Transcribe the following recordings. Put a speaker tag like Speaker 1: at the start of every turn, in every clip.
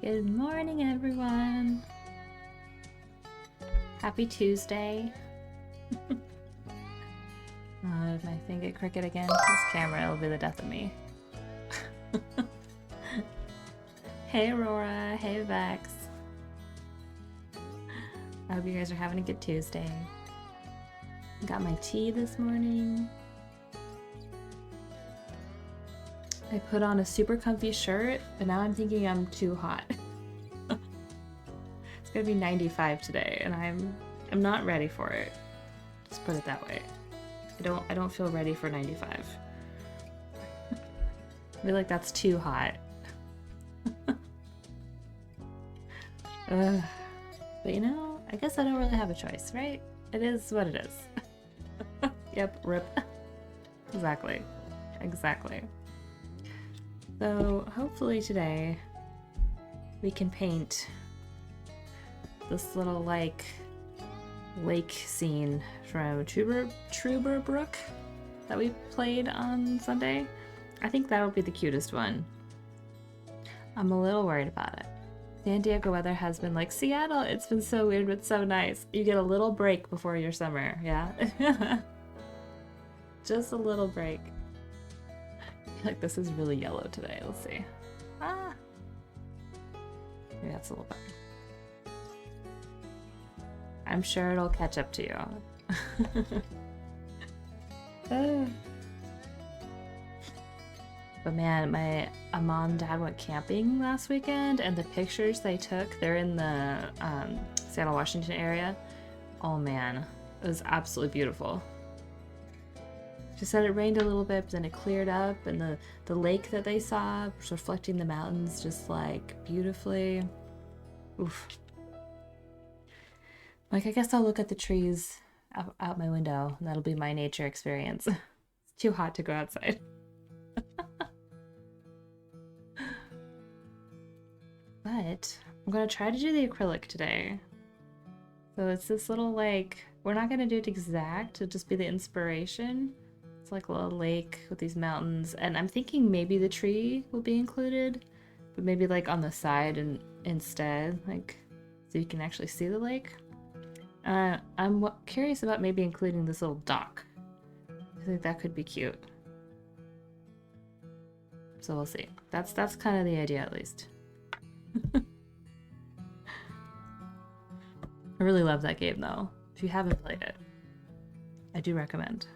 Speaker 1: Good morning, everyone. Happy Tuesday. Did my thing get crooked again? This camera will be the death of me. Hey, Aurora. Hey, Vex. I hope you guys are having a good Tuesday. Got my tea this morning. I put on a super comfy shirt, but now I'm thinking I'm too hot. It's gonna be 95 today, and I'm not ready for it. Just put it that way. I don't feel ready for 95. I feel like that's too hot. But you know, I guess I don't really have a choice, right? It is what it is. Yep, rip. Exactly. So hopefully today we can paint this little like lake scene from Truber Brook that we played on Sunday. I think that'll be the cutest one. I'm a little worried about it. San Diego weather has been like Seattle. It's been so weird but so nice. You get a little break before your summer, yeah? Just a little break. Like this is really yellow today. Let's see. Ah, maybe that's a little better. I'm sure it'll catch up to you. But man, my mom and dad went camping last weekend, and the pictures they took, they're in the Seattle, Washington area. Oh man, it was absolutely beautiful. She said it rained a little bit, but then it cleared up, and the lake that they saw was reflecting the mountains just like beautifully. Oof. Like, I guess I'll look at the trees out my window, and that'll be my nature experience. It's too hot to go outside. But I'm gonna try to do the acrylic today. So it's this little like, we're not gonna do it exact, it'll just be the inspiration. It's like a little lake with these mountains, and I'm thinking maybe the tree will be included, but maybe like on the side and instead, like so you can actually see the lake. I'm curious about maybe including this little dock. I think that could be cute. So we'll see. That's kind of the idea, at least. I really love that game though. If you haven't played it, I do recommend.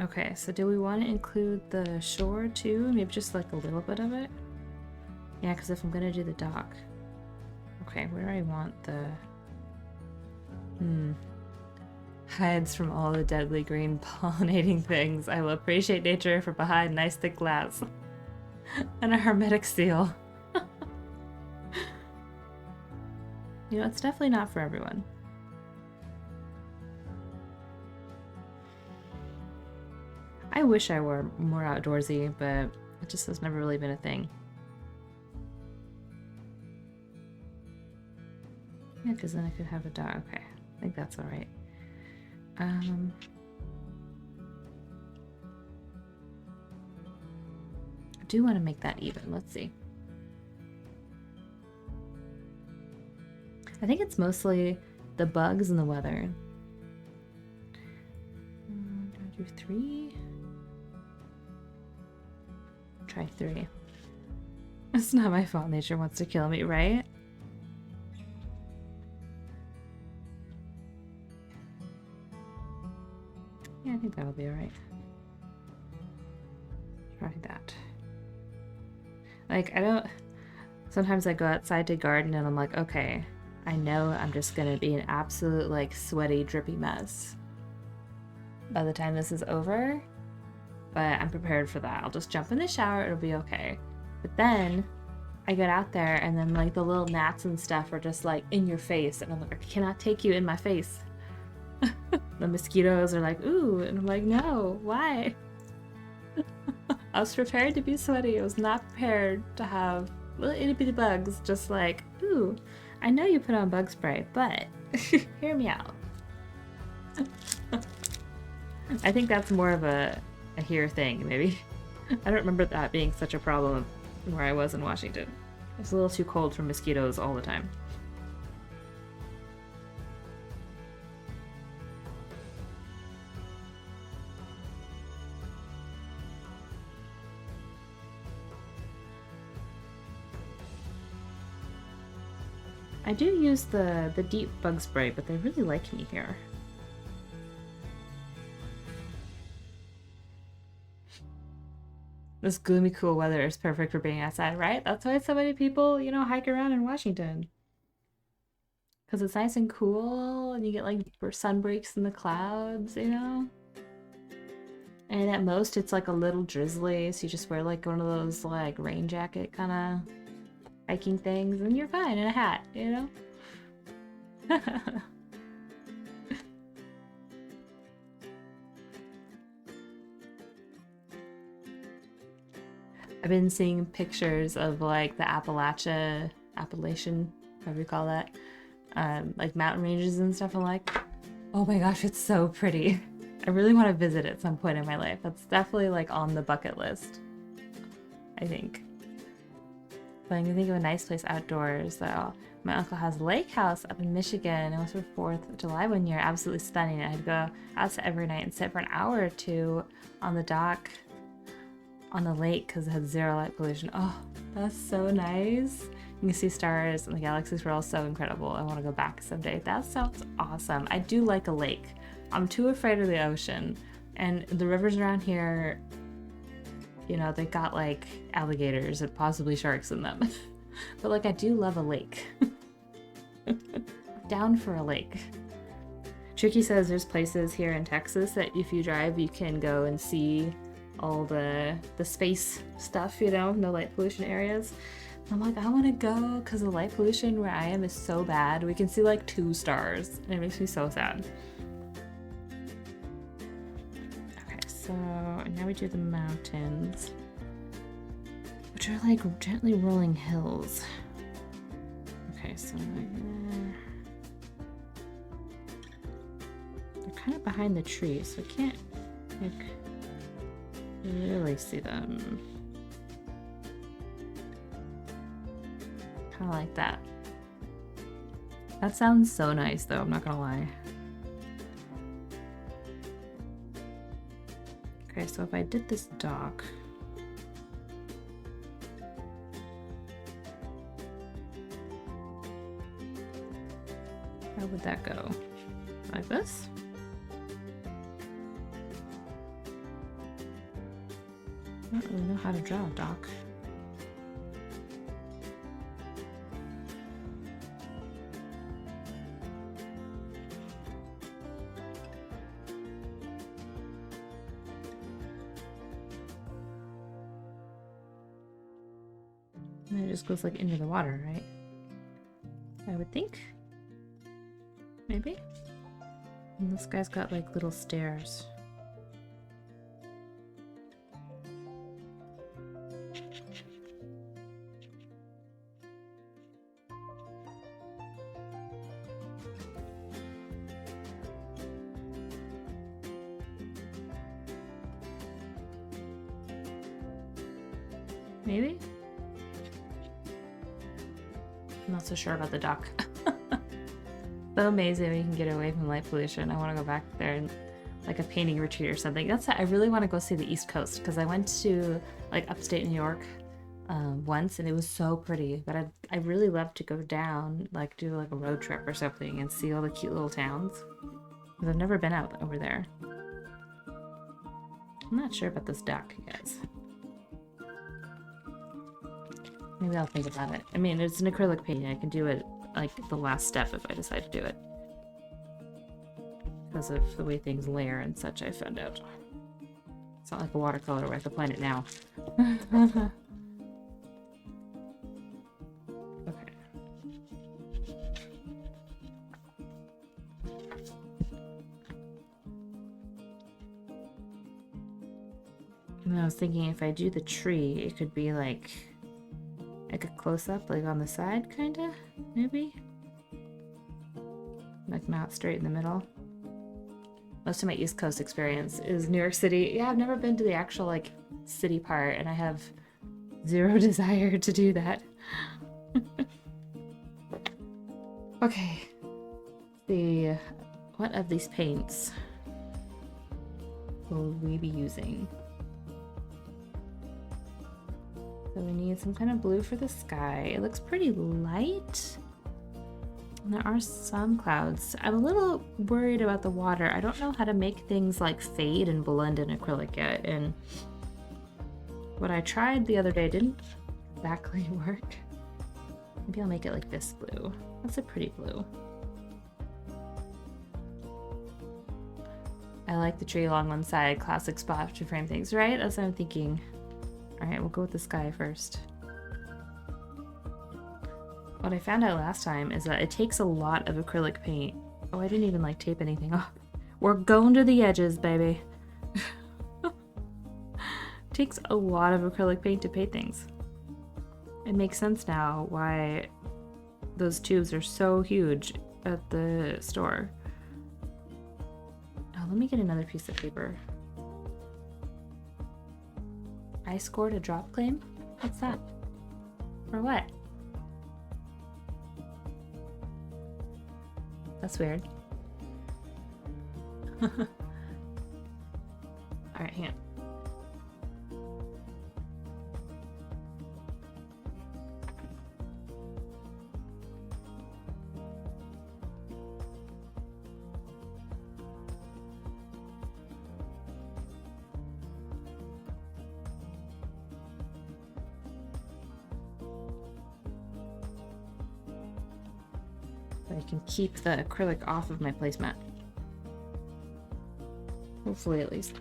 Speaker 1: Okay, so do we want to include the shore too? Maybe just like a little bit of it? Yeah, because if I'm gonna do the dock. Okay, where do I want the... Hides from all the deadly green pollinating things. I will appreciate nature from behind nice thick glass. And a hermetic seal. You know, it's definitely not for everyone. I wish I were more outdoorsy, but it just has never really been a thing. Yeah, because then I could have a dog. Okay, I think that's all right. I do want to make that even. Let's see. I think it's mostly the bugs and the weather. Do I do 3? Try 3. It's not my fault nature wants to kill me, right? Yeah, I think that'll be alright. Try that. Like, sometimes I go outside to garden and I'm like, okay, I know I'm just gonna be an absolute, like, sweaty, drippy mess by the time this is over, but I'm prepared for that. I'll just jump in the shower, it'll be okay. But then I get out there and then, like, the little gnats and stuff are just, like, in your face, and I'm like, I cannot take you in my face. The mosquitoes are like, ooh, and I'm like, no, why? I was prepared to be sweaty. I was not prepared to have little itty bitty bugs just like, ooh, I know you put on bug spray, but hear me out. I think that's more of a here thing, maybe. I don't remember that being such a problem where I was in Washington. It's a little too cold for mosquitoes all the time. I do use the deep bug spray, but they really like me here. This gloomy, cool weather is perfect for being outside, right? That's why so many people, you know, hike around in Washington. Because it's nice and cool, and you get like sun breaks in the clouds, you know? And at most, it's like a little drizzly, so you just wear like one of those like rain jacket kind of hiking things, and you're fine in a hat, you know? I've been seeing pictures of like the Appalachian, whatever you call that, like mountain ranges and stuff. I'm like, oh my gosh, it's so pretty. I really want to visit at some point in my life. That's definitely like on the bucket list, I think. But I can think of a nice place outdoors though. My uncle has a lake house up in Michigan. It was for 4th of July one year. Absolutely stunning. I had to go outside every night and sit for an hour or two on the dock on the lake because it had zero light pollution. Oh, that's so nice. You can see stars and the galaxies were all so incredible. I want to go back someday. That sounds awesome. I do like a lake. I'm too afraid of the ocean. And the rivers around here, you know, they got like alligators and possibly sharks in them. But like, I do love a lake. Down for a lake. Tricky says there's places here in Texas that if you drive, you can go and see all the space stuff, you know, no light pollution areas. I'm like, I want to go because the light pollution where I am is so bad. We can see like 2 stars and it makes me so sad. Okay, so now we do the mountains, which are like gently rolling hills. Okay, so they're kind of behind the trees, so I can't like really see them. Kind of like that. That sounds so nice though, I'm not gonna lie. Okay, so if I did this dock, how would that go? Like this? I don't really know how to draw a dock. And it just goes like into the water, right? I would think. Maybe? And this guy's got like little stairs. Maybe? I'm not so sure about the dock. So amazing we can get away from light pollution. I want to go back there and like a painting retreat or something. That's I really want to go see the East Coast because I went to like upstate New York once and it was so pretty. But I really love to go down, like do like a road trip or something and see all the cute little towns. Because I've never been out over there. I'm not sure about this dock, you guys. Maybe I'll think about it. I mean, it's an acrylic painting. I can do it like the last step if I decide to do it. Because of the way things layer and such, I found out. It's not like a watercolor where I have to plan it now. Okay. And I was thinking if I do the tree, it could be like a close-up, like on the side, kinda, maybe? Like not straight in the middle. Most of my East Coast experience is New York City. Yeah, I've never been to the actual like city part, and I have Zero desire to do that. Okay. What of these paints will we be using? So we need some kind of blue for the sky. It looks pretty light. And there are some clouds. I'm a little worried about the water. I don't know how to make things like fade and blend in acrylic yet. And what I tried the other day didn't exactly work. Maybe I'll make it like this blue. That's a pretty blue. I like the tree along one side, classic spot to frame things, right? That's what I'm thinking. All right, we'll go with the sky first. What I found out last time is that it takes a lot of acrylic paint. Oh, I didn't even like tape anything off. We're going to the edges, baby. Takes a lot of acrylic paint to paint things. It makes sense now why those tubes are so huge at the store. Oh, let me get another piece of paper. I scored a drop claim? What's that? For what? That's weird. Alright, hang on. I can keep the acrylic off of my placemat. Hopefully, at least.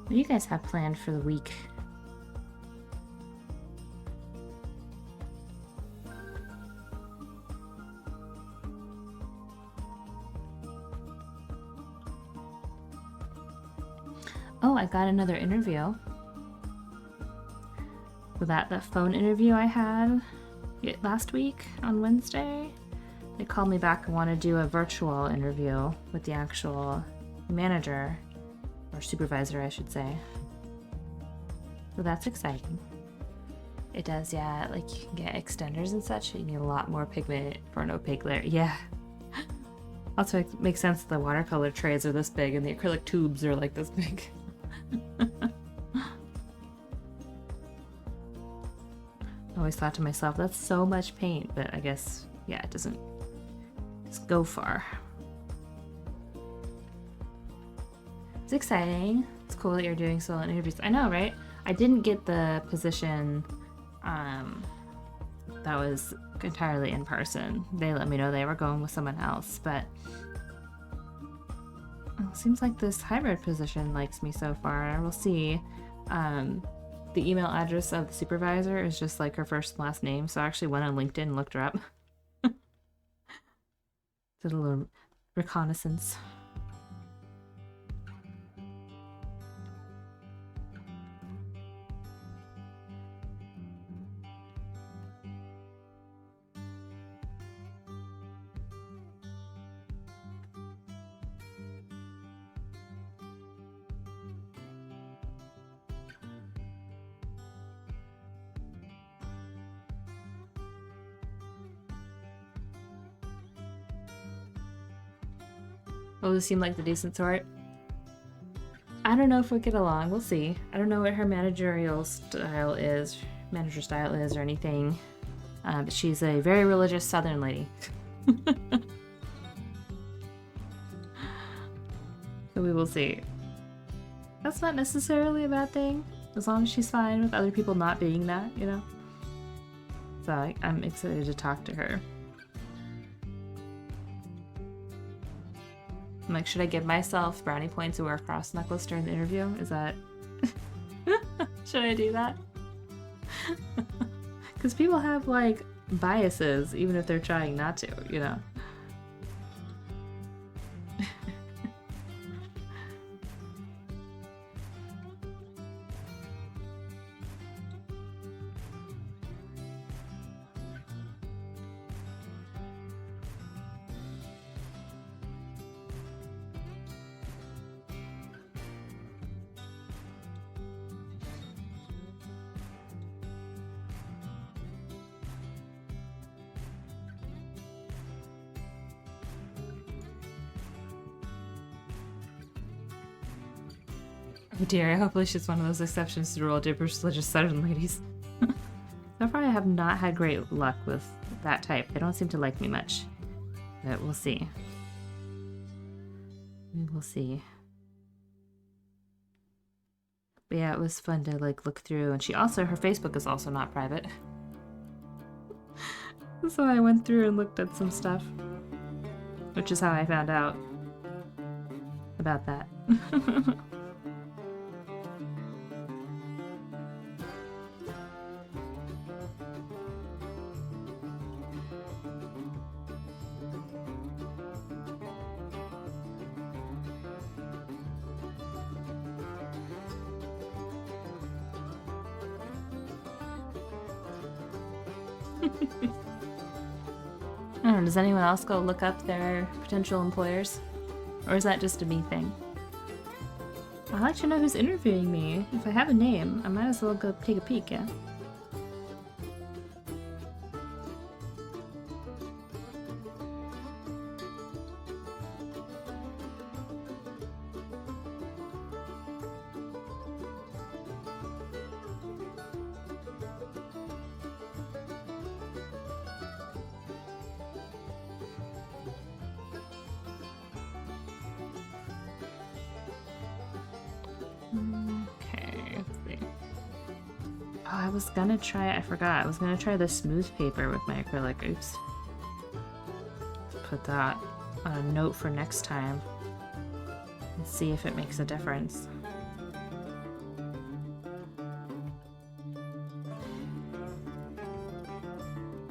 Speaker 1: What do you guys have planned for the week? Oh, I got another interview. So that phone interview I had last week on Wednesday, they called me back and want to do a virtual interview with the actual manager, or supervisor, I should say. So that's exciting. It does, yeah, like you can get extenders and such. You need a lot more pigment for an opaque layer. Yeah. Also, it makes sense that the watercolor trays are this big and the acrylic tubes are like this big. I always thought to myself, that's so much paint, but I guess, yeah, it doesn't just go far. It's exciting. It's cool that you're doing solo interviews. I know, right? I didn't get the position that was entirely in person. They let me know they were going with someone else, but it seems like this hybrid position likes me so far. We'll see. The email address of the supervisor is just like her first and last name, so I actually went on LinkedIn and looked her up. Did a little reconnaissance. Will this seem like the decent sort? I don't know if we'll get along. We'll see. I don't know what her manager style is or anything. But she's a very religious Southern lady. So we will see. That's not necessarily a bad thing, as long as she's fine with other people not being that, you know? So I'm excited to talk to her. I'm like, should I give myself brownie points to wear a cross necklace during the interview? Is that... should I do that? Because people have, like, biases, even if they're trying not to, you know? Oh dear, hopefully she's one of those exceptions to the rule, dear religious southern ladies. So far I have not had great luck with that type. They don't seem to like me much. But we'll see. We will see. But yeah, it was fun to like look through, and her Facebook is also not private. So I went through and looked at some stuff. Which is how I found out about that. I don't know, does anyone else go look up their potential employers? Or is that just a me thing? I'd like to know who's interviewing me. If I have a name, I might as well go take a peek, yeah? Okay, let's see. Oh, I was gonna try, I forgot. I was gonna try the smooth paper with my acrylic. Oops. Let's put that on a note for next time and see if it makes a difference.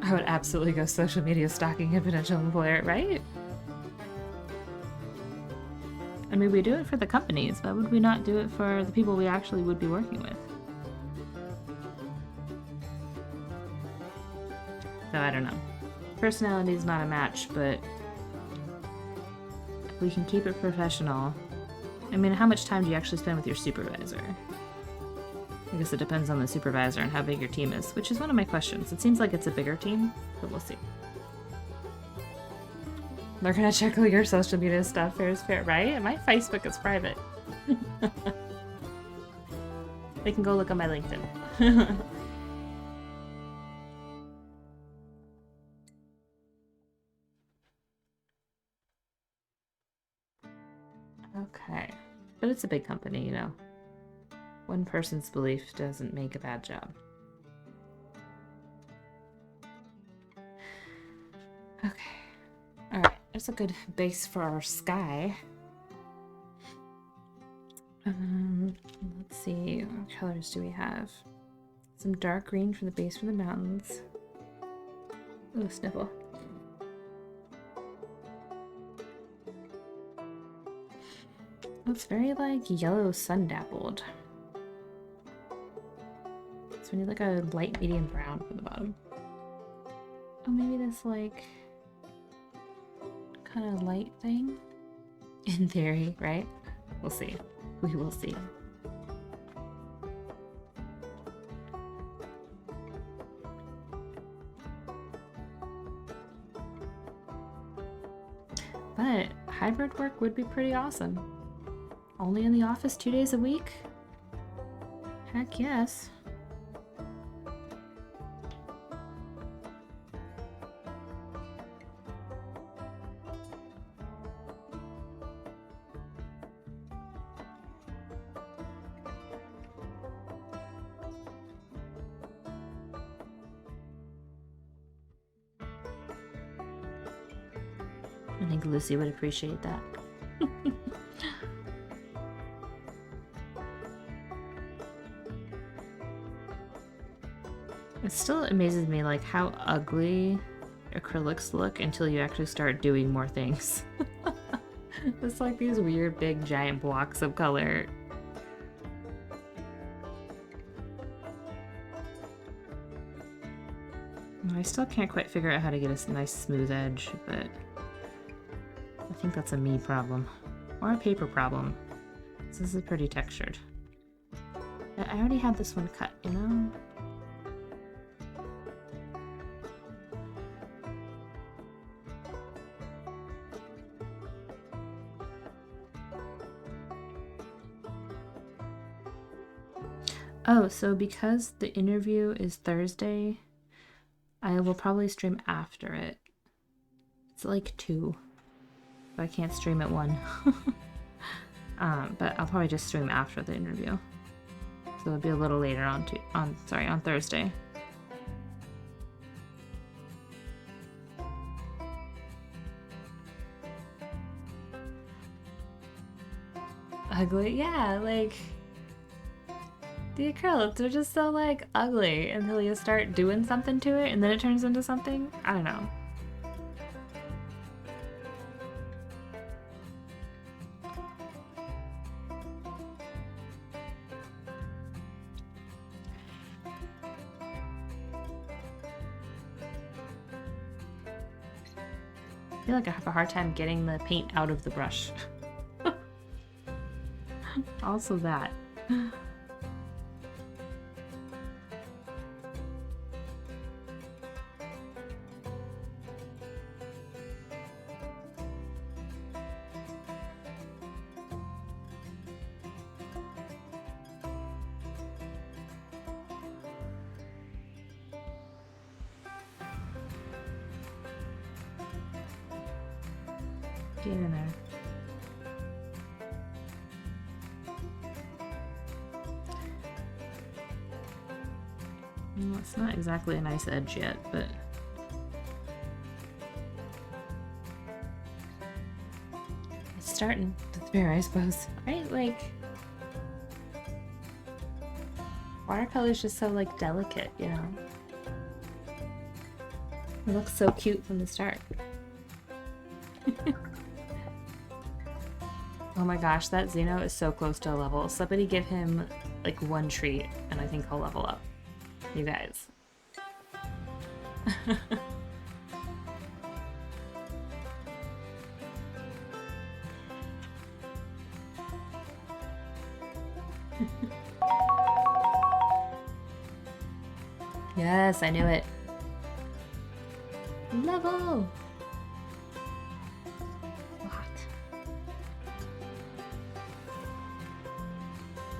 Speaker 1: I would absolutely go social media stalking a potential employer, right? I mean, we do it for the companies, but would we not do it for the people we actually would be working with? So I don't know. Personality is not a match, but if we can keep it professional. I mean, how much time do you actually spend with your supervisor? I guess it depends on the supervisor and how big your team is, which is one of my questions. It seems like it's a bigger team, but we'll see. They're gonna check all your social media stuff, fair is fair, right? My Facebook is private. They can go look on my LinkedIn. Okay. But it's a big company, you know. One person's belief doesn't make a bad job. Okay. Alright, that's a good base for our sky. Let's see, what colors do we have? Some dark green for the base for the mountains. Ooh, sniffle. It's very like yellow sun dappled. So we need like a light medium brown for the bottom. Oh, maybe this like kind of light thing? In theory, right? We'll see. We will see. But hybrid work would be pretty awesome. Only in the office 2 days a week? Heck yes. I think Lucy would appreciate that. It still amazes me like how ugly acrylics look until you actually start doing more things. It's like these weird big giant blocks of color. I still can't quite figure out how to get a nice smooth edge, but I think that's a me problem. Or a paper problem. So this is pretty textured. I already had this one cut, you know? Oh, so because the interview is Thursday, I will probably stream after it. It's like 2. So I can't stream at 1. But I'll probably just stream after the interview. So it'll be a little later on Thursday. Ugly, yeah, like the acrylics are just so like ugly until you start doing something to it and then it turns into something. I don't know. I feel like I have a hard time getting the paint out of the brush. Also that. Get in there. Well, it's not exactly a nice edge yet, but it's starting. That's fair, I suppose. Right? Like, watercolor is just so like delicate, you know? It looks so cute from the start. Oh my gosh, that Xeno is so close to a level. Somebody give him like 1 treat and I think he'll level up. You guys. Yes, I knew it. Level!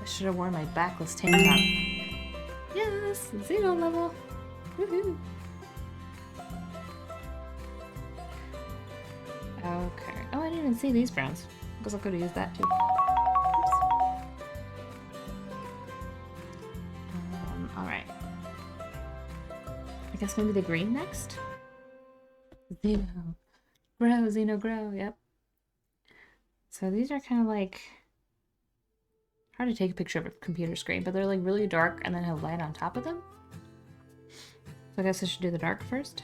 Speaker 1: I should have worn my backless tank top. Yes! 0 level! Woohoo! Okay. Oh, I didn't even see these browns. I guess I could have used that too. Alright. I guess maybe the green next? Xeno. Grow, Xeno, grow, yep. So these are kind of like... hard to take a picture of a computer screen, but they're like really dark and then have light on top of them. So I guess I should do the dark first.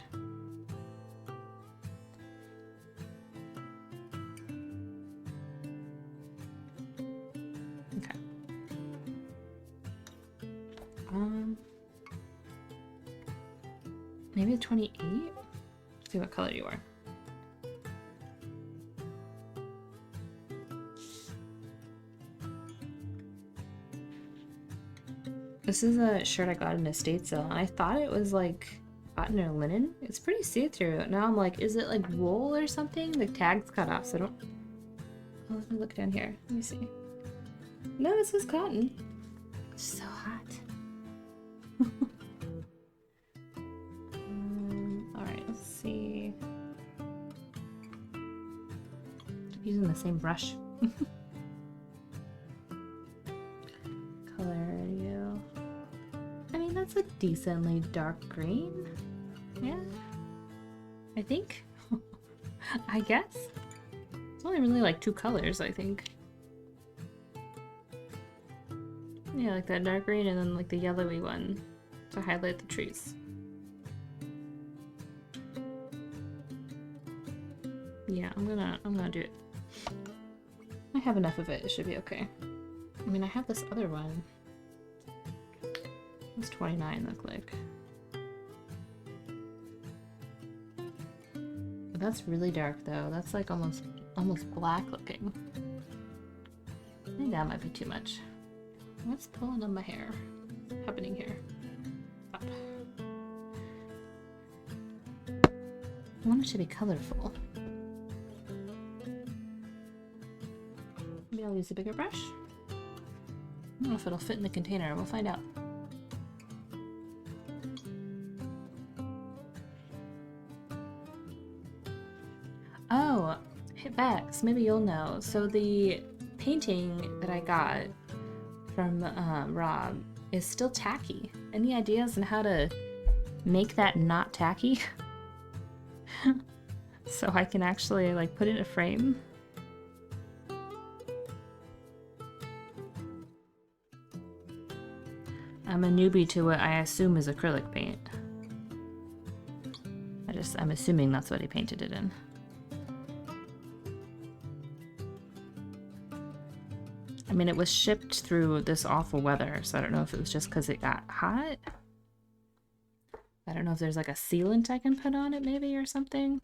Speaker 1: Okay. Maybe 28? Let's see what color you are. This is a shirt I got in a estate sale, and I thought it was like cotton or linen. It's pretty see-through. Now I'm like, is it like wool or something? The tag's cut off, so I don't... Oh, let me look down here. Let me see. No, this is cotton. It's so hot. Alright, let's see. I'm using the same brush. That's a decently dark green. Yeah. I think. I guess. It's only really like 2 colors, I think. Yeah, like that dark green and then like the yellowy one to highlight the trees. Yeah, I'm gonna do it. I have enough of it, it should be okay. I mean, I have this other one. What's 29 look like? But that's really dark though. That's like almost black looking. I think that might be too much. What's pulling on my hair? What's happening here? God. I want it to be colorful. Maybe I'll use a bigger brush. don't know if it'll fit in the container. We'll find out. Oh, hey Bex, maybe you'll know. So the painting that I got from Rob is still tacky. Any ideas on how to make that not tacky? So I can actually like put it in a frame? I'm a newbie to what I assume is acrylic paint. I'm assuming that's what he painted it in. I mean, it was shipped through this awful weather, so I don't know if it was just because it got hot. I don't know if there's like a sealant I can put on it maybe or something.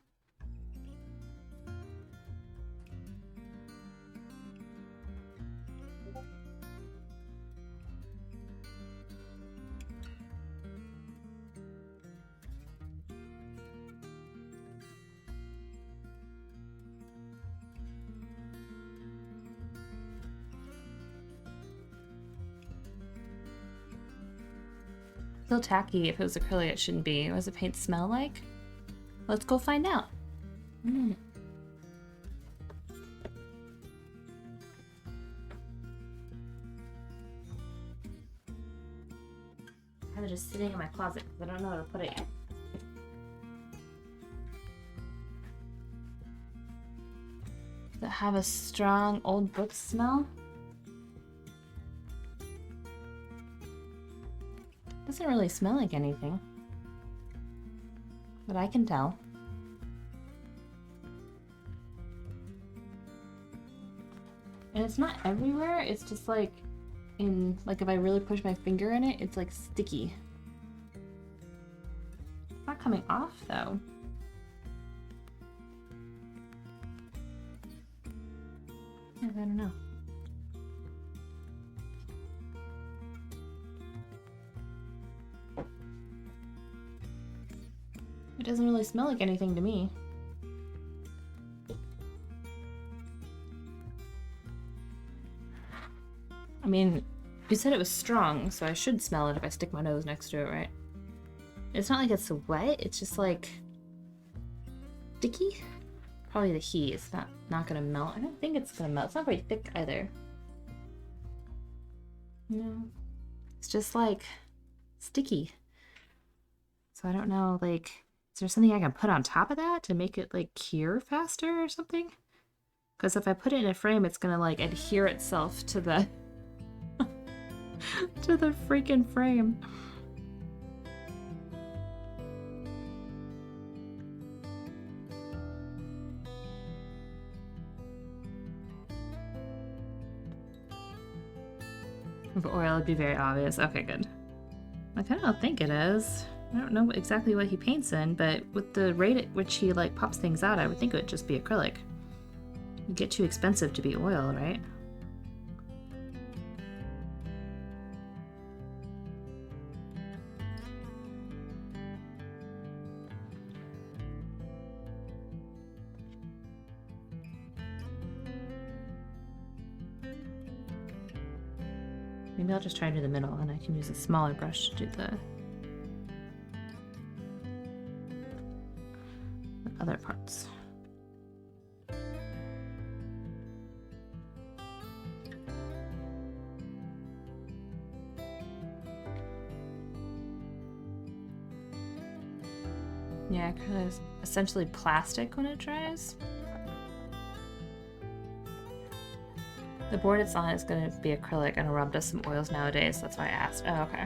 Speaker 1: Still tacky. If it was acrylic, it shouldn't be. What does the paint smell like? Let's go find out. Kind of just sitting in my closet because I don't know where to put it yet. Does it have a strong old book smell? Doesn't really smell like anything, but I can tell. And it's not everywhere, it's just like in, like if I really push my finger in it, it's like sticky. It's not coming off though. I don't know. It doesn't really smell like anything to me. I mean, you said it was strong, so I should smell it if I stick my nose next to it, right? It's not like it's wet, it's just like sticky. Probably the heat. It's not gonna melt. I don't think it's gonna melt. It's not very thick either. No. It's just like sticky. So I don't know, like, is there something I can put on top of that to make it like cure faster or something? Because if I put it in a frame, it's gonna like adhere itself to the to the freaking frame. With oil, it'd be very obvious. Okay, good. Like, I don't think it is. I don't know exactly what he paints in, but with the rate at which he like pops things out, I would think it would just be acrylic. It'd get too expensive to be oil, right? Maybe I'll just try to do the middle and I can use a smaller brush to do the other parts. Yeah, acrylic is essentially plastic when it dries. The board it's on is going to be acrylic, and Rob does some oils nowadays, that's why I asked. Oh, okay.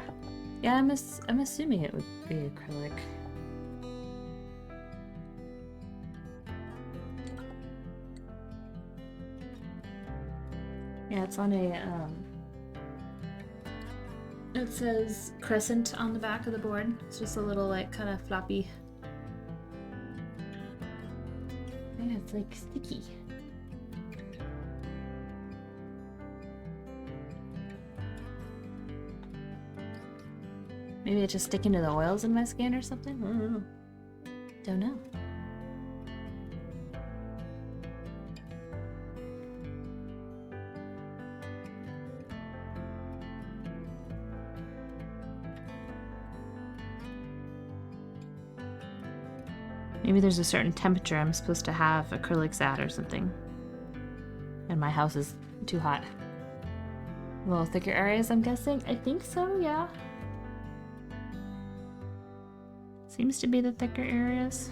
Speaker 1: Yeah, I'm assuming it would be acrylic. Yeah, it's on a, it says crescent on the back of the board. It's just a little, like, kind of floppy. Yeah, it's, like, sticky. Maybe it's just sticking to the oils in my skin or something? I don't know. Don't know. Maybe there's a certain temperature I'm supposed to have acrylics at or something. And my house is too hot. A little thicker areas, I'm guessing? I think so, yeah. Seems to be the thicker areas.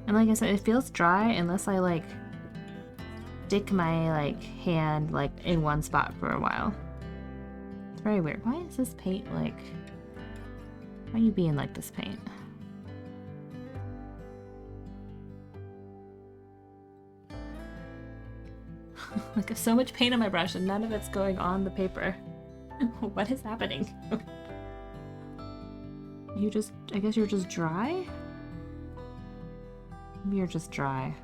Speaker 1: And like I said, it feels dry unless I like stick my like hand like in one spot for a while. It's very weird. Why is this paint like... Why are you being like this, paint? Like so much paint on my brush and none of it's going on the paper. What is happening? You just... I guess you're just dry? Maybe you're just dry.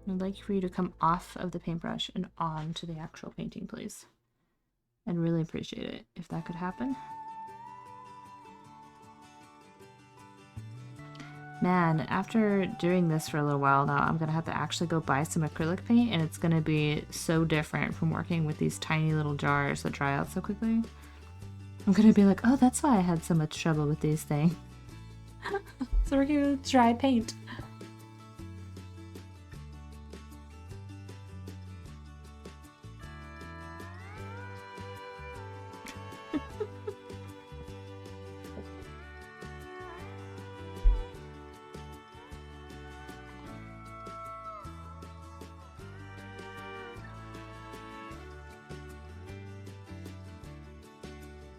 Speaker 1: I'd like for you to come off of the paintbrush and on to the actual painting, please. I'd really appreciate it if that could happen. Man, after doing this for a little while now, I'm gonna have to actually go buy some acrylic paint, and it's gonna be so different from working with these tiny little jars that dry out so quickly. I'm gonna be like, oh, that's why I had so much trouble with these things. So working with dry paint.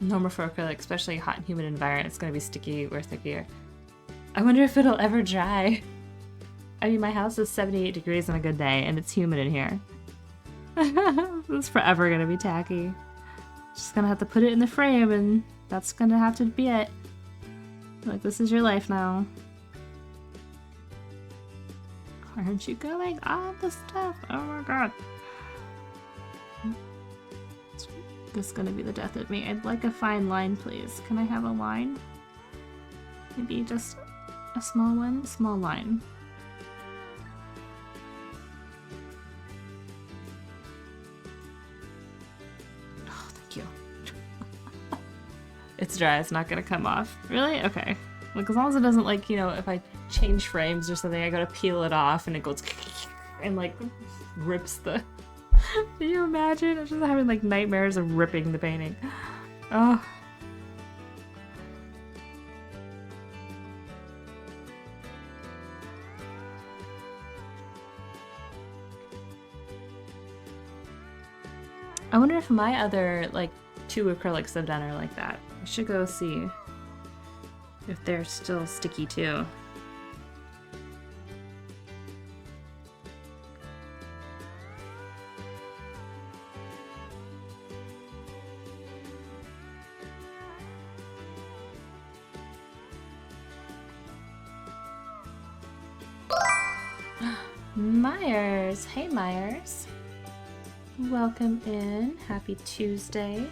Speaker 1: Normal for acrylic, especially hot and humid environment, it's gonna be sticky or stickier. I wonder if it'll ever dry. I mean, my house is 78 degrees on a good day, and it's humid in here. It's forever gonna be tacky. Just gonna have to put it in the frame, and that's gonna have to be it. Like, this is your life now. Aren't you going on the stuff? Oh my god. This is gonna be the death of me. I'd like a fine line, please. Can I have a line? Maybe just a small one? Small line. Oh, thank you. It's dry, it's not gonna come off. Really? Okay. Like, as long as it doesn't, like, you know, if I change frames or something, I gotta peel it off and it goes and, like, rips the... Can you imagine? I'm just having like nightmares of ripping the painting. Oh. I wonder if my other like 2 acrylics I've done are like that. I should go see if they're still sticky too. Myers! Hey Myers! Welcome in. Happy Tuesday.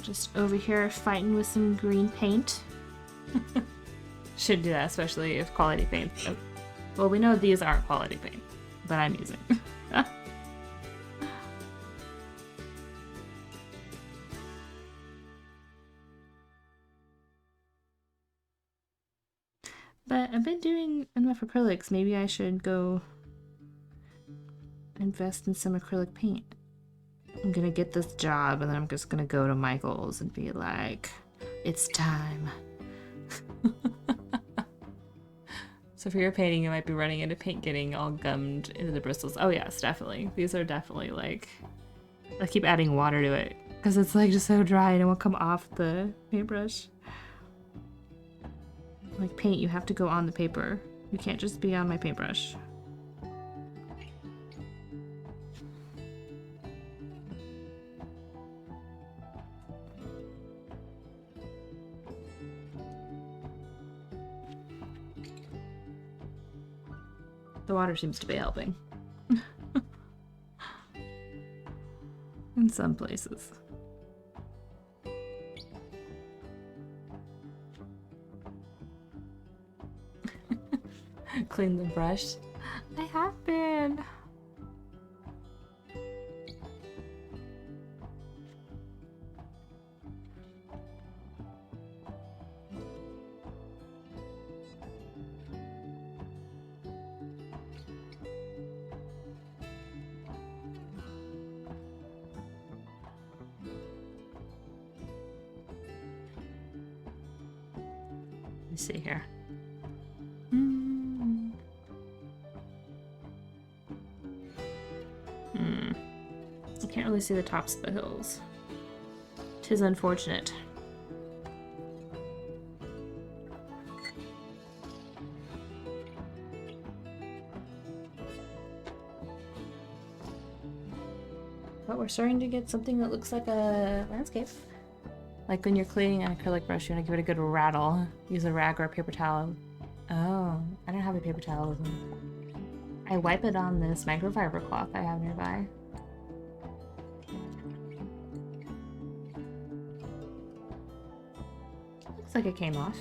Speaker 1: Just over here fighting with some green paint. Should do that, especially if quality paint. Well, we know these aren't quality paint that I'm using. But I've been doing enough acrylics. Maybe I should go invest in some acrylic paint. I'm gonna get this job and then I'm just gonna go to Michael's and be like, it's time. So for your painting, you might be running into paint getting all gummed into the bristles. Oh yes, definitely. These are definitely like, I keep adding water to it because it's like just so dry and it won't come off the paintbrush. Like paint, you have to go on the paper. You can't just be on my paintbrush. The water seems to be helping. In some places. clean the brush. I have been. Let me see here. I can't really see the tops of the hills. 'Tis unfortunate. But we're starting to get something that looks like a landscape. Like when you're cleaning an acrylic brush, you want to give it a good rattle. Use a rag or a paper towel. Oh, I don't have a paper towel with me. I wipe it on this microfiber cloth I have nearby. Looks like it came off.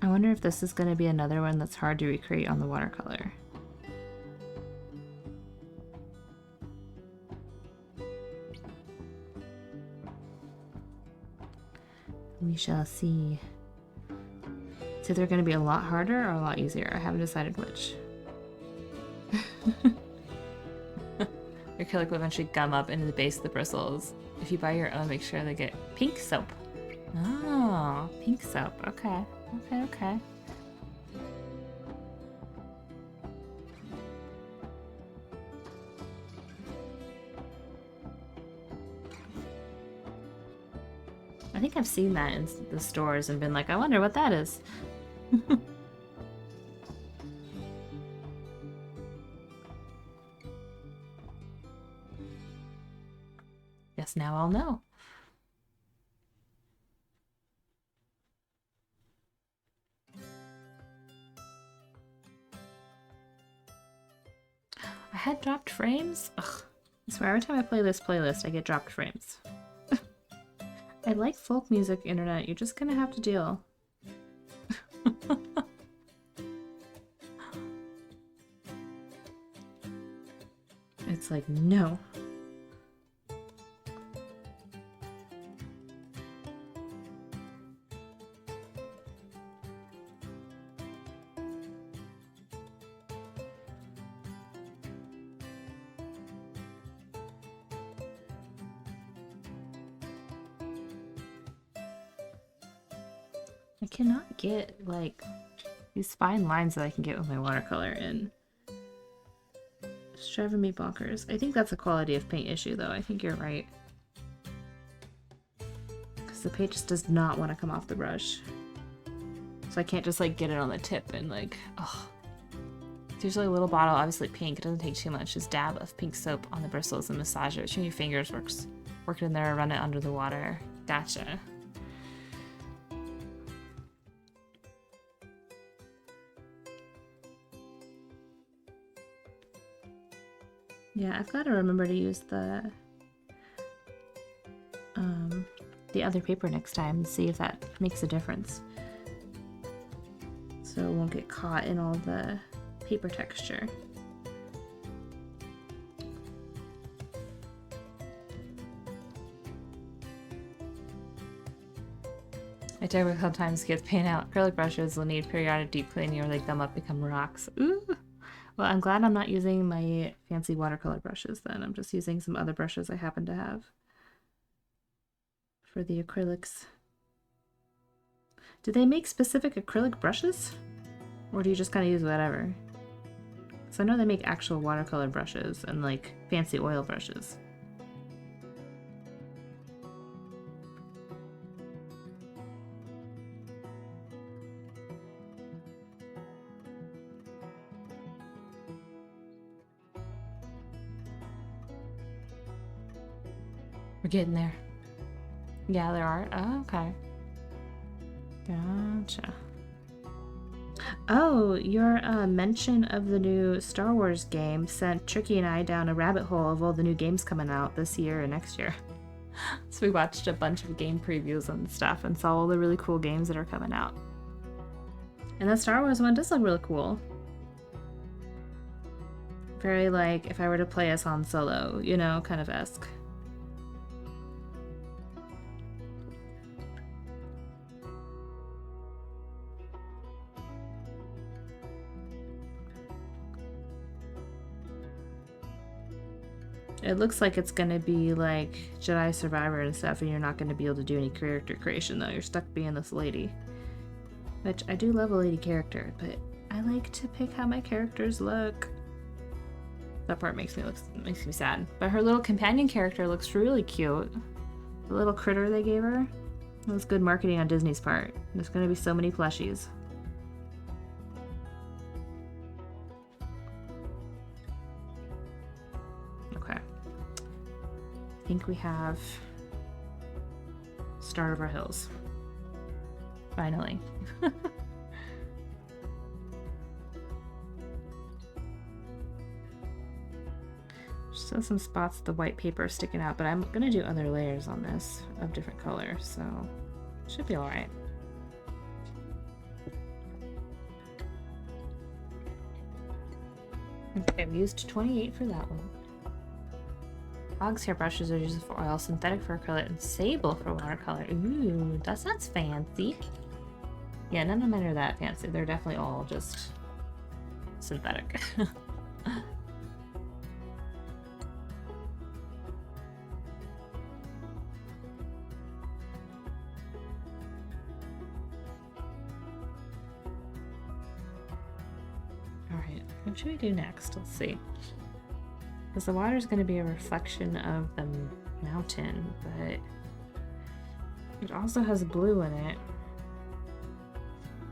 Speaker 1: I wonder if this is going to be another one that's hard to recreate on the watercolor. We shall see. It's either going to be a lot harder or a lot easier. I haven't decided which. Your acrylic will eventually gum up into the base of the bristles. If you buy your own, make sure they get pink soap. Oh, pink soap. Okay. Okay. I think I've seen that in the stores and been like, I wonder what that is. Guess now I'll know. I had dropped frames? Ugh. I swear every time I play this playlist, I get dropped frames. I like folk music, internet. You're just gonna have to deal. It's like, no. I cannot get, like, these fine lines that I can get with my watercolor in. It's driving me bonkers. I think that's a quality of paint issue, though. I think you're right. Because the paint just does not want to come off the brush. So I can't just, like, get it on the tip and, like, oh. It's usually a little bottle, obviously pink. It doesn't take too much. Just dab of pink soap on the bristles and massage it. Between your fingers, work it in there, run it under the water. Gotcha. Yeah, I've got to remember to use the other paper next time and see if that makes a difference. So it won't get caught in all the paper texture. I typically sometimes get paint out. Acrylic brushes will need periodic deep cleaning or they gum up, become rocks. Ooh! Well, I'm glad I'm not using my fancy watercolor brushes then. I'm just using some other brushes I happen to have for the acrylics. Do they make specific acrylic brushes? Or do you just kind of use whatever? Because I know they make actual watercolor brushes and like fancy oil brushes. We're getting there. Yeah, there are. Oh, okay. Gotcha. Oh, your mention of the new Star Wars game sent Tricky and I down a rabbit hole of all the new games coming out this year and next year. So we watched a bunch of game previews and stuff and saw all the really cool games that are coming out. And the Star Wars one does look really cool. Very like if I were to play as Han Solo, you know, kind of esque. It looks like it's gonna be like Jedi Survivor and stuff, and you're not gonna be able to do any character creation though. You're stuck being this lady. Which I do love a lady character, but I like to pick how my characters look. That part makes me sad. But her little companion character looks really cute. The little critter they gave her. That was good marketing on Disney's part. There's gonna be so many plushies. Okay. I think we have Start of Our Hills. Finally. Still some spots of the white paper sticking out, but I'm gonna do other layers on this of different colors, so should be alright. Okay, we used 28 for that one. Hog's hair brushes are used for oil, synthetic for acrylic, and sable for watercolor. Ooh, that sounds fancy. Yeah, none of mine are that fancy. They're definitely all just synthetic. Alright, what should we do next? Let's see. Because the water is going to be a reflection of the mountain, but it also has blue in it.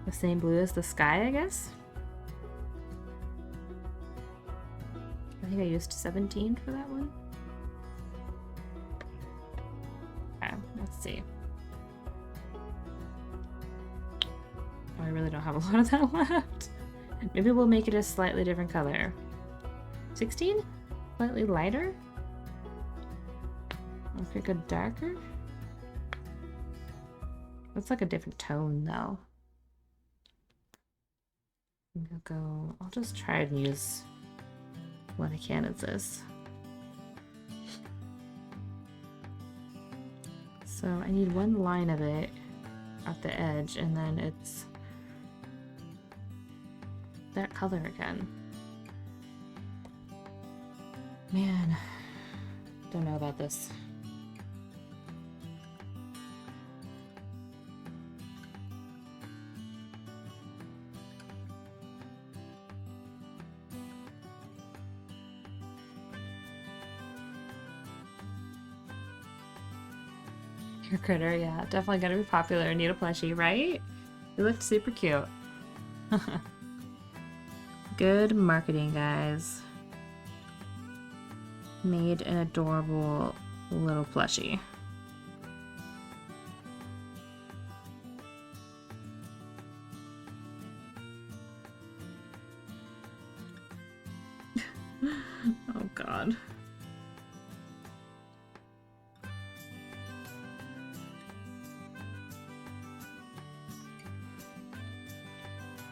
Speaker 1: The same blue as the sky, I guess? I think I used 17 for that one. Okay, let's see. Oh, I really don't have a lot of that left. Maybe we'll make it a slightly different color. 16? Slightly lighter? Let's make it darker? Looks like a different tone though. I'll just try and use what I can as this. So I need one line of it at the edge, and then it's that color again. Man, don't know about this. Your critter, yeah, definitely gonna be popular. Need a plushie, right? You looked super cute. Good marketing, guys. Made an adorable little plushie. Oh God.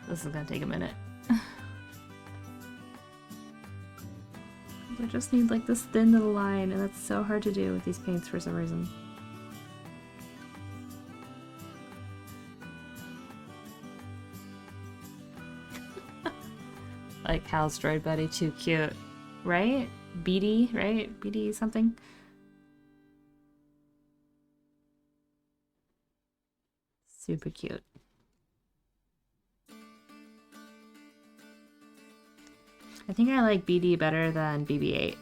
Speaker 1: This is gonna take a minute. I just need like this thin little line, and that's so hard to do with these paints for some reason. Like Hal's droid buddy, too cute. Right? BD, right? BD something? Super cute. I think I like BD better than BB-8.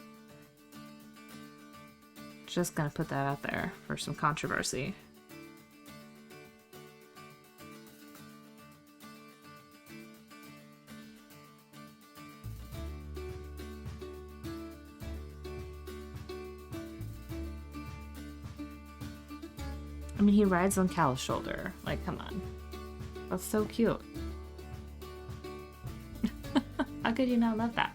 Speaker 1: Just gonna put that out there for some controversy. I mean, he rides on Cal's shoulder. Like, come on. That's so cute. How could you not love that?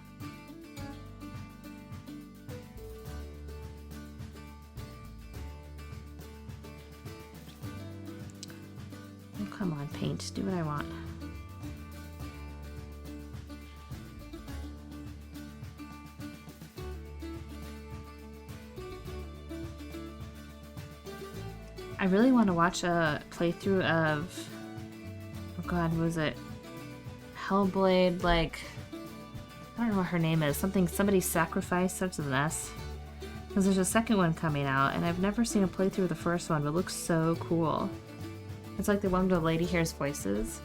Speaker 1: Oh, come on, paint. Do what I want. I really want to watch a playthrough of, oh god, what was it? Hellblade, like, I don't know what her name is. Somebody sacrificed, starts with an S. Because there's a second one coming out, and I've never seen a playthrough of the first one, but it looks so cool. It's like the one where the lady hears voices.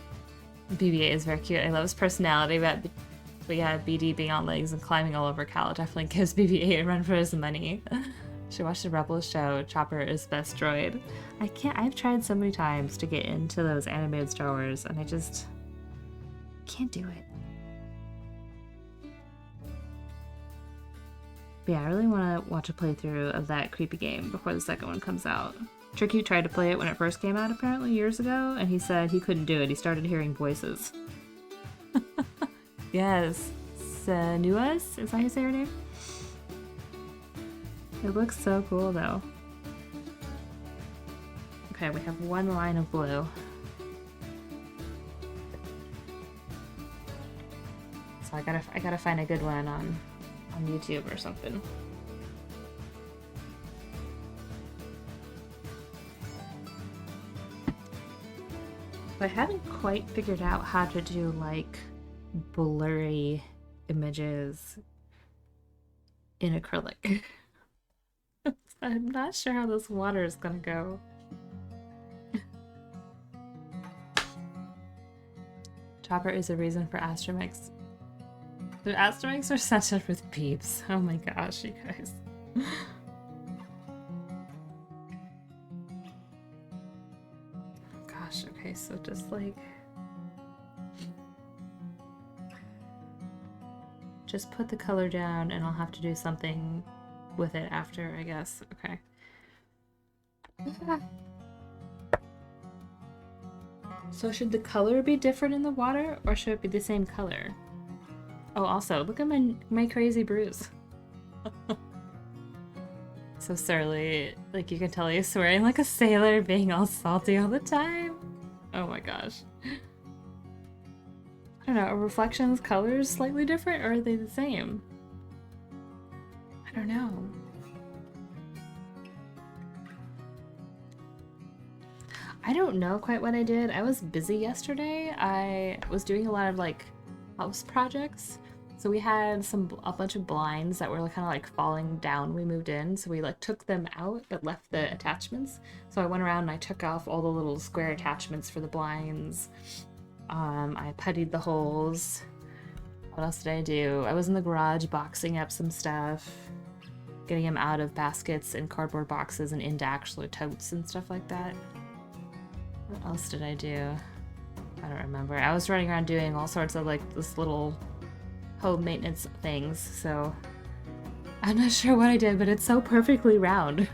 Speaker 1: BB-8 is very cute. I love his personality, but yeah, BD being on legs and climbing all over Cal definitely gives BB-8 a run for his money. Should watch the Rebels show. Chopper is best droid. I've tried so many times to get into those animated Star Wars, and I just can't do it. But yeah, I really want to watch a playthrough of that creepy game before the second one comes out. Tricky tried to play it when it first came out apparently years ago, and he said he couldn't do it. He started hearing voices. Yes. Senua's? Is that how you say her name? It looks so cool though. Okay, we have one line of blue. So I gotta find a good one on YouTube or something. I haven't quite figured out how to do like blurry images in acrylic. I'm not sure how this water is gonna go. Chopper is a reason for astromechs. The astromechs are sent up with peeps. Oh my gosh, you guys. Gosh, okay, so just like... just put the color down and I'll have to do something with it after, I guess. Okay. So should the color be different in the water or should it be the same color? Oh, also, look at my crazy bruise. So surly. Like, you can tell he's swearing like a sailor, being all salty all the time. Oh my gosh. I don't know, are reflections colors slightly different or are they the same? I don't know. I don't know quite what I did. I was busy yesterday. I was doing a lot of like house projects. So we had a bunch of blinds that were kind of like falling down when we moved in. So we like took them out but left the attachments. So I went around and I took off all the little square attachments for the blinds. I puttied the holes. What else did I do? I was in the garage boxing up some stuff. Getting them out of baskets and cardboard boxes and into actual totes and stuff like that. What else did I do? I don't remember. I was running around doing all sorts of like this little home maintenance things, so I'm not sure what I did, but it's so perfectly round.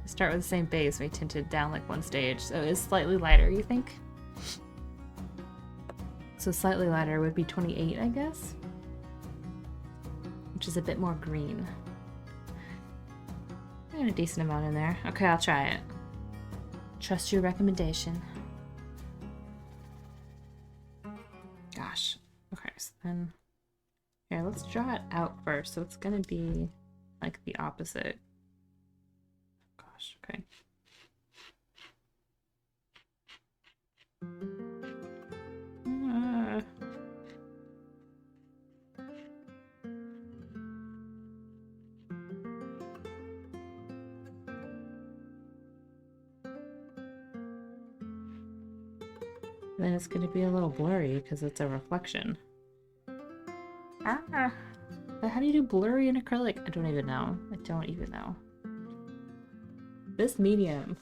Speaker 1: Start with the same base. We tinted down like one stage, so it's slightly lighter, you think? So slightly lighter would be 28, I guess? Which is a bit more green. I got a decent amount in there. Okay, I'll try it. Trust your recommendation. Gosh. Okay, so then... here, let's draw it out first. So it's gonna be like the opposite. Gosh, okay. Then it's going to be a little blurry because it's a reflection. Ah! But how do you do blurry in acrylic? I don't even know. I don't even know. This medium.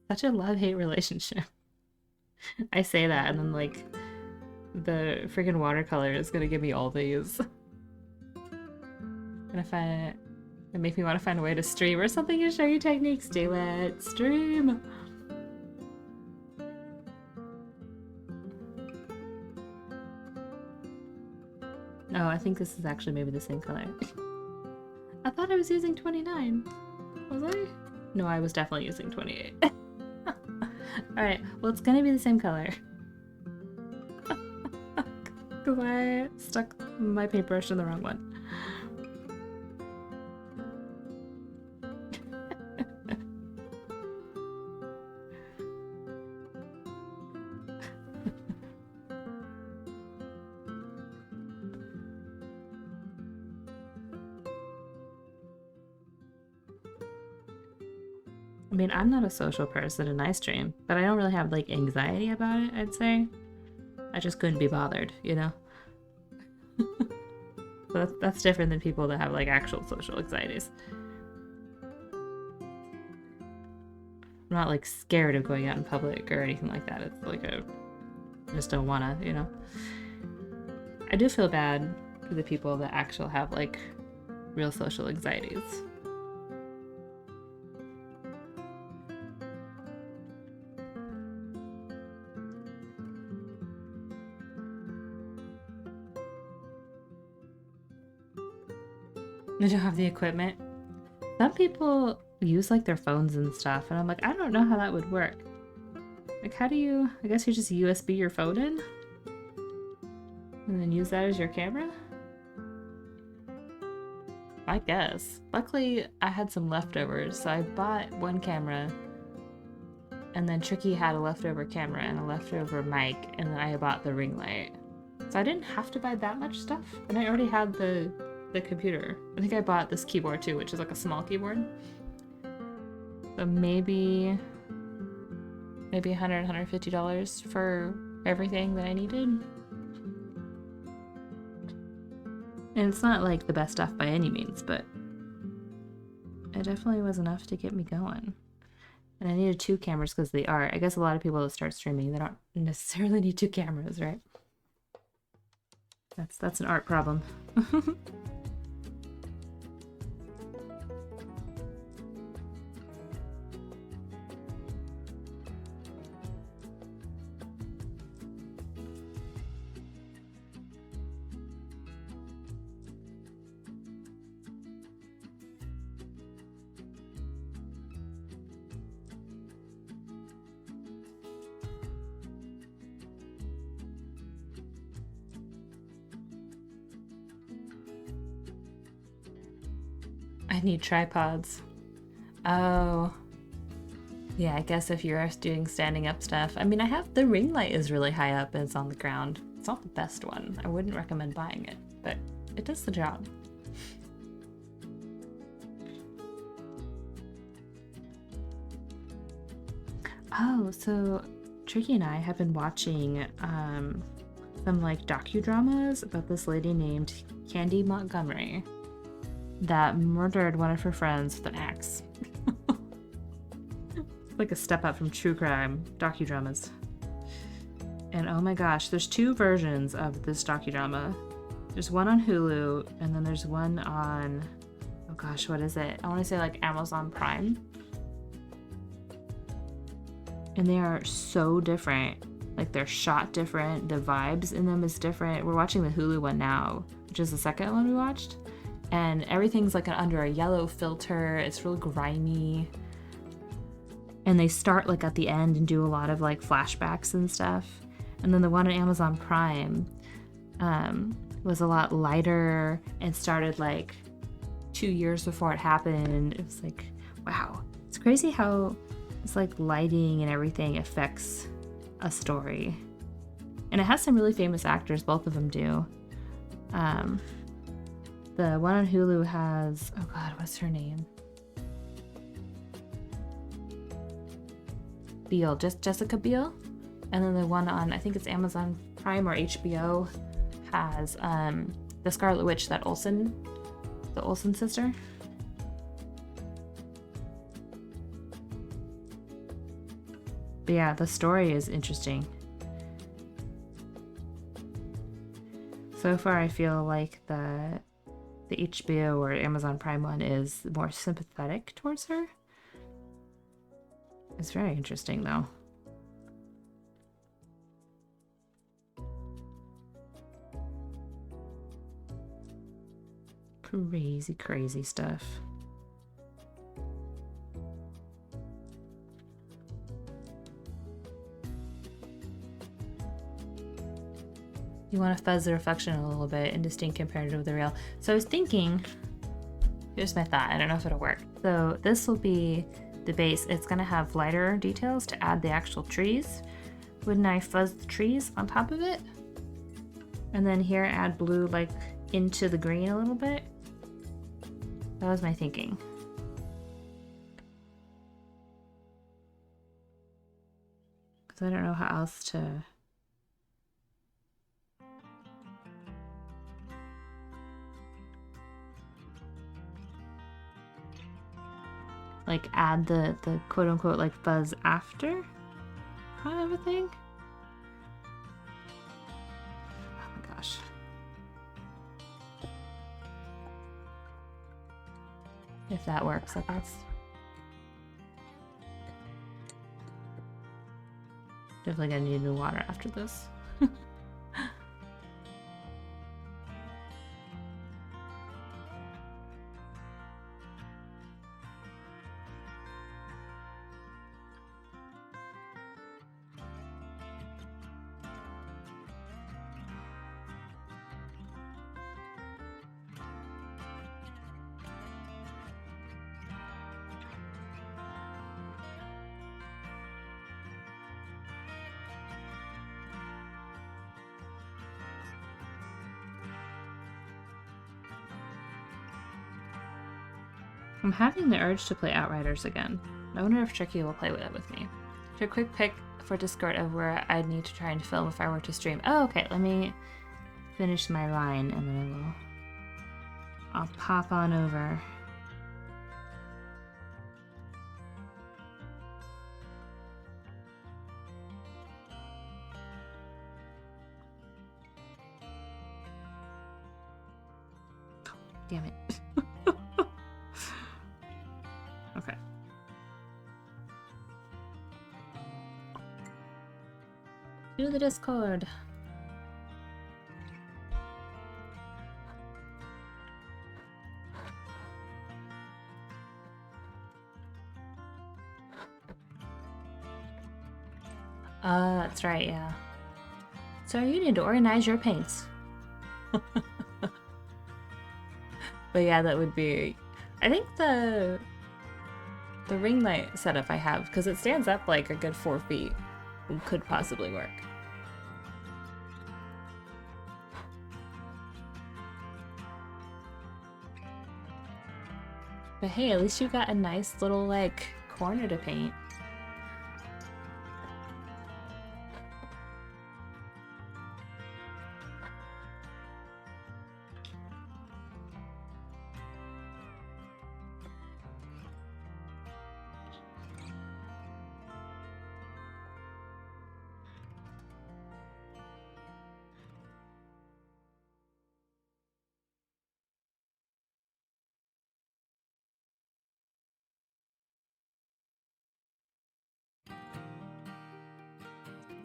Speaker 1: Such a love-hate relationship. I say that and then like the freaking watercolor is going to give me all these. Gonna find it. It make me want to find a way to stream or something to show you techniques. Do it. Stream! Oh, I think this is actually maybe the same color. I thought I was using 29. Was I? No, I was definitely using 28. Alright, well, it's gonna be the same color. Because I stuck my paintbrush in the wrong one. I mean, I'm not a social person in iStream, but I don't really have, like, anxiety about it, I'd say. I just couldn't be bothered, you know? So that's different than people that have, like, actual social anxieties. I'm not, like, scared of going out in public or anything like that. It's like I just don't wanna, you know? I do feel bad for the people that actually have, like, real social anxieties. They don't have the equipment. Some people use like their phones and stuff, and I'm like, I don't know how that would work. Like, how do you, I guess you just USB your phone in and then use that as your camera? I guess. Luckily, I had some leftovers, so I bought one camera, and then Tricky had a leftover camera and a leftover mic, and then I bought the ring light. So I didn't have to buy that much stuff, and I already had the computer. I think I bought this keyboard too, which is like a small keyboard. So maybe $100, $150 for everything that I needed. And it's not like the best stuff by any means, but it definitely was enough to get me going. And I needed 2 cameras because of the art. I guess a lot of people that start streaming, they don't necessarily need 2 cameras, right? That's an art problem. I need tripods. Oh. Yeah, I guess if you're doing standing up stuff. I mean, I have the ring light is really high up and it's on the ground. It's not the best one. I wouldn't recommend buying it, but it does the job. Oh, so Tricky and I have been watching some like docudramas about this lady named Candy Montgomery that murdered one of her friends with an axe. Like a step up from true crime docudramas. And oh my gosh, there's 2 versions of this docudrama. There's one on Hulu, and then there's one on, oh gosh, what is it? I want to say like Amazon Prime. And they are so different. Like they're shot different, the vibes in them is different. We're watching the Hulu one now, which is the second one we watched. And everything's like under a yellow filter. It's real grimy. And they start like at the end and do a lot of like flashbacks and stuff. And then the one on Amazon Prime was a lot lighter and started like 2 years before it happened. It was like, wow. It's crazy how it's like lighting and everything affects a story. And it has some really famous actors, both of them do. The one on Hulu has, oh god, what's her name? Biel, just Jessica Biel. And then the one on, I think it's Amazon Prime or HBO, has the Scarlet Witch, the Olsen sister. But yeah, the story is interesting. So far, I feel like the HBO or Amazon Prime one is more sympathetic towards her. It's very interesting, though. Crazy, crazy stuff. You want to fuzz the reflection a little bit indistinct compared to the real. So I was thinking, here's my thought, I don't know if it'll work. So this will be the base. It's going to have lighter details to add the actual trees. Wouldn't I fuzz the trees on top of it? And then here add blue like into the green a little bit? That was my thinking. Because I don't know how else to... like add the quote unquote like fuzz after kind of a thing. Oh my gosh. If that works, I guess. Definitely gonna need new water after this. I'm having the urge to play Outriders again. I wonder if Tricky will play with it with me. A quick pick for Discord of where I'd need to try and film if I were to stream. Oh, okay, let me finish my line and then I'll pop on over. Damn it. Okay. To the Discord. That's right, yeah. So you need to organize your paints. But yeah, that would be... I think the ring light setup I have, because it stands up like a good 4 feet, could possibly work. But hey, at least you got a nice little like corner to paint.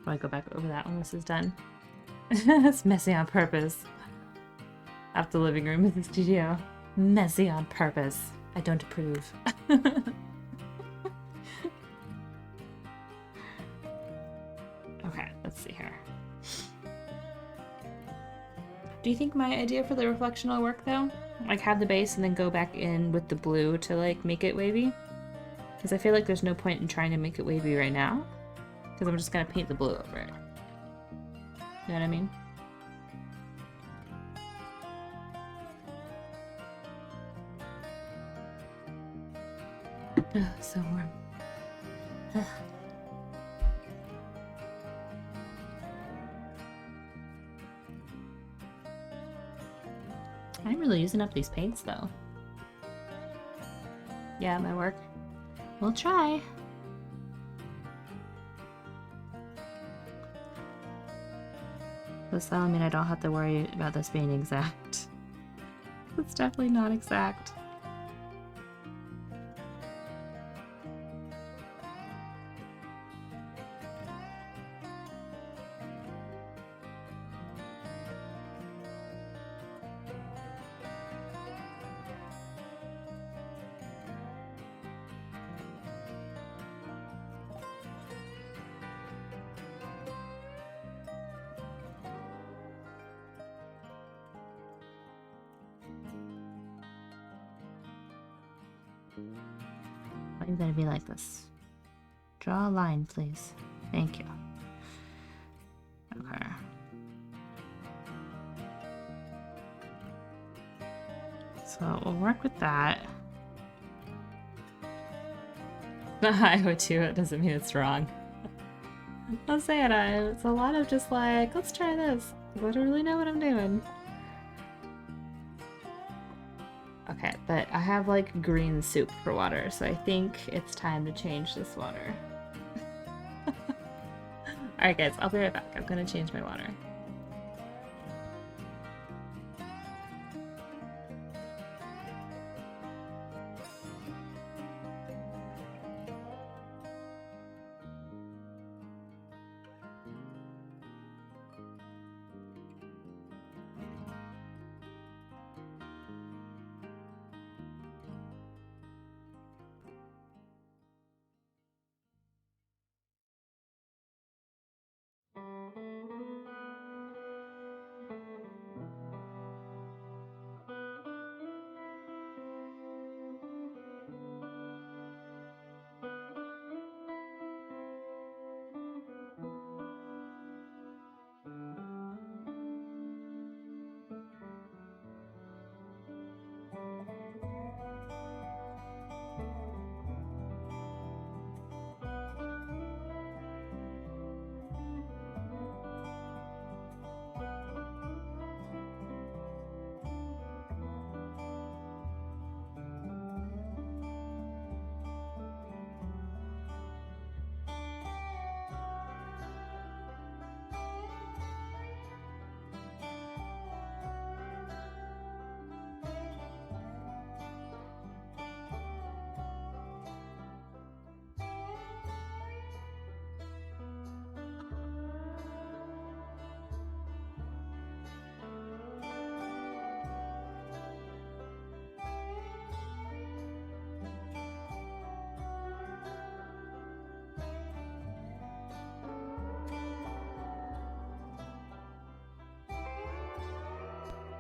Speaker 1: I go back over that when this is done. It's messy on purpose. After the living room is the studio. Messy on purpose. I don't approve. Okay, let's see here. Do you think my idea for the reflection will work though? Like have the base and then go back in with the blue to like make it wavy? Because I feel like there's no point in trying to make it wavy right now. Because I'm just going to paint the blue over it. You know what I mean? Oh, so warm. I'm really using up these paints though. Yeah, it might work. We'll try. That'll mean I don't have to worry about this being exact. It's definitely not exact. Why are you gonna be like this? Draw a line, please. Thank you. Okay. So we'll work with that. I would too, it doesn't mean it's wrong. I'll say it, it's a lot of just like, let's try this. I don't really know what I'm doing. Okay, but I have like green soup for water, so I think it's time to change this water. Alright guys, I'll be right back. I'm gonna change my water.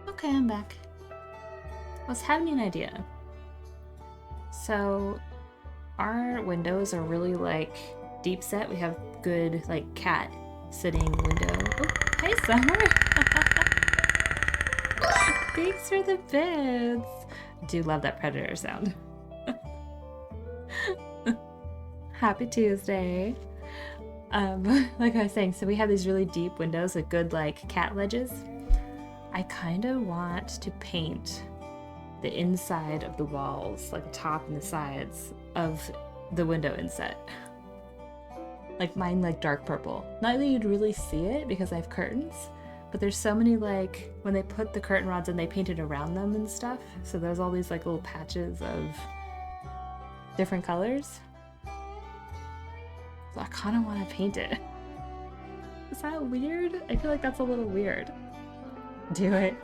Speaker 1: Okay, I'm back. I was having an idea. So, our windows are really like deep set. We have good like cat sitting window. Oh, hi Summer! Thanks for the bits! I do love that predator sound. Happy Tuesday! Like I was saying, so we have these really deep windows with good like cat ledges. I kind of want to paint the inside of the walls, like the top and the sides of the window inset. Like mine like dark purple. Not that you'd really see it because I have curtains, but there's so many like, when they put the curtain rods in, they painted around them and stuff. So there's all these like little patches of different colors. So I kind of want to paint it. Is that weird? I feel like that's a little weird. Do it.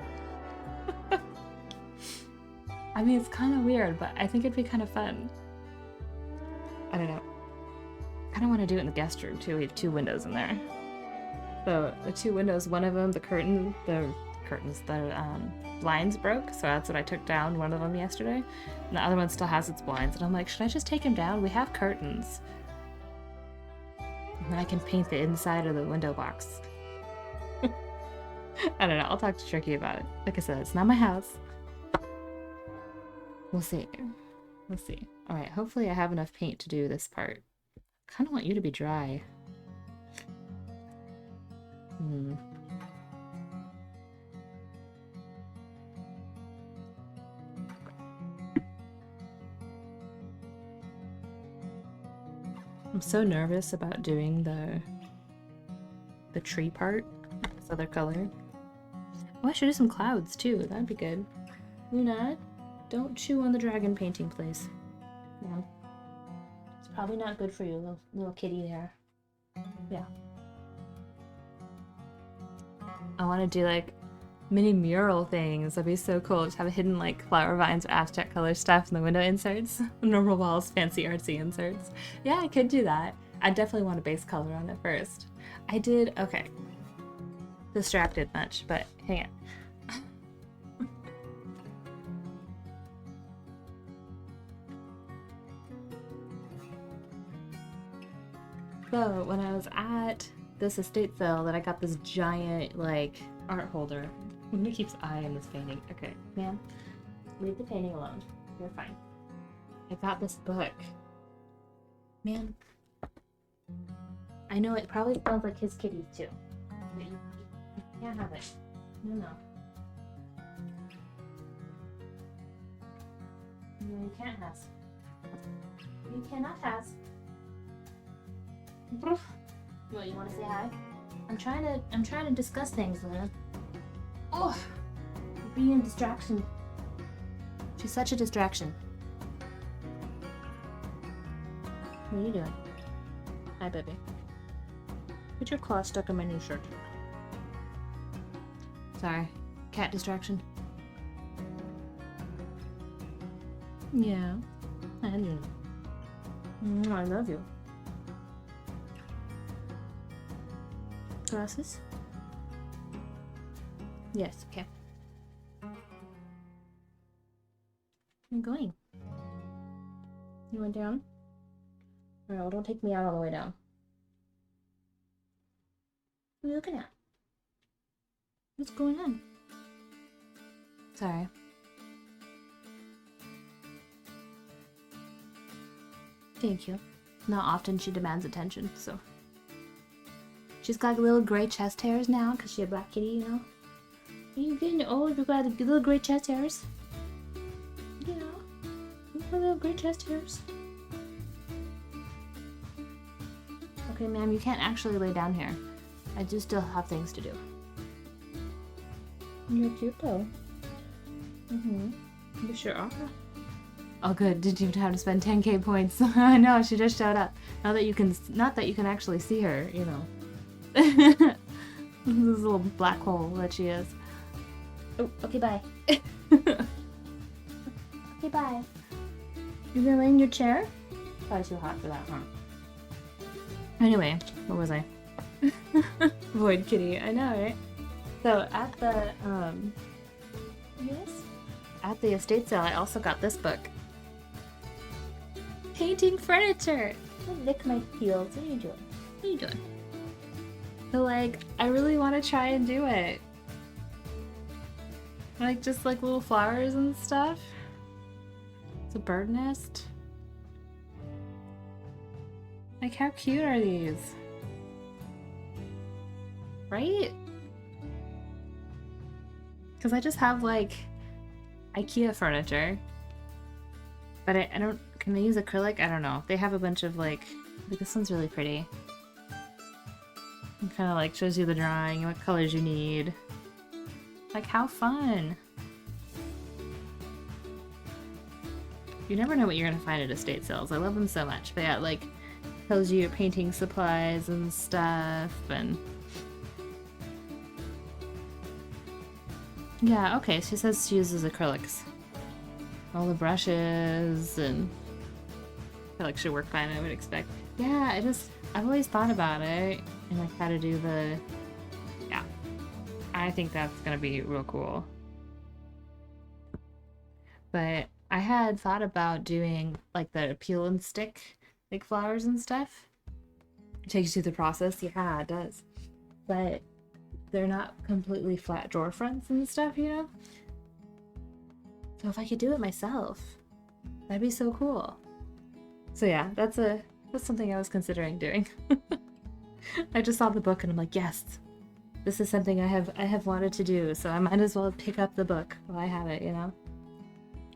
Speaker 1: I mean, it's kind of weird, but I think it'd be kind of fun. I don't know. I kind of want to do it in the guest room too. We have 2 windows in there. So the 2 windows, one of them, the blinds broke, so that's what I took down one of them yesterday. And the other one still has its blinds, and I'm like, should I just take them down? We have curtains. And then I can paint the inside of the window box. I don't know, I'll talk to Tricky about it. Like I said, it's not my house. We'll see. We'll see. Alright, hopefully I have enough paint to do this part. I kind of want you to be dry. I'm so nervous about doing the tree part, this other color. Oh, I should do some clouds too. That'd be good. Luna, don't chew on the dragon painting, please. No. It's probably not good for you, little kitty there. Yeah. I want to do like mini mural things. That'd be so cool. Just have a hidden like flower vines or abstract color stuff in the window inserts. Normal walls, fancy artsy inserts. Yeah, I could do that. I definitely want a base color on it first. I did, okay. Distracted much, but hang on. though, when I was at this estate sale, that I got this giant, like, art holder. Who keeps eyeing this painting? Okay, man, leave the painting alone. You're fine. I got this book. Man, I know it probably smells like his kitties too. But you can't have it. No. No, you can't have. You cannot have. What, you want to say hi? I'm trying to discuss things with her. Oh, you're being a distraction. She's such a distraction. What are you doing? Hi, baby. Get your claw stuck in my new shirt. Sorry, cat distraction. Yeah, I do. I love you. Glasses? Yes, okay. I'm going. You went down? No, don't take me out all the way down. What are you looking at? What's going on? Sorry. Thank you. Not often she demands attention, so. She's got little gray chest hairs now because she's a black kitty, you know? Are you getting old? You got little gray chest hairs? You know? You got little gray chest hairs. Okay, ma'am, you can't actually lay down here. I do still have things to do. You're cute though. You sure are. Oh good, didn't even have to spend 10k points. I know, she just showed up. Not that you can actually see her, you know. This little black hole that she is. Oh, okay, bye. Okay, bye. You're gonna lay in your chair? Probably too hot for that, huh? Anyway, what was I? Void kitty, I know, right? So at the at the estate sale, I also got this book. Painting furniture. Don't lick my heels. What are you doing? What are you doing? So like, I really want to try and do it. Like just like little flowers and stuff. It's a bird nest. Like how cute are these? Right? Because I just have like IKEA furniture. But I don't, can they use acrylic? I don't know. They have a bunch of like this one's really pretty. It kind of like shows you the drawing and what colors you need. Like how fun. You never know what you're gonna find at estate sales. I love them so much. But yeah, like tells you your painting supplies and stuff and yeah, okay, she says she uses acrylics. All the brushes and I feel like should work fine, I would expect. Yeah, I've always thought about it and like how to do the yeah. I think that's gonna be real cool. But I had thought about doing like the peel and stick like flowers and stuff. It takes you through the process. Yeah, it does. But they're not completely flat drawer fronts and stuff, you know? So if I could do it myself, that'd be so cool. So yeah, that's something I was considering doing. I just saw the book and I'm like, yes, this is something I have wanted to do, so I might as well pick up the book while I have it, you know?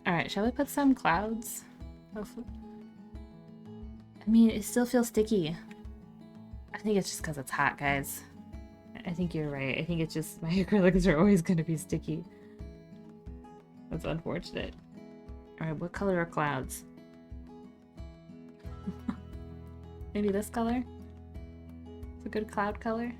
Speaker 1: Alright, shall we put some clouds? Hopefully. I mean, it still feels sticky. I think it's just because it's hot, guys. I think you're right. I think it's just my acrylics are always going to be sticky. That's unfortunate. Alright, what color are clouds? Maybe this color? It's a good cloud color.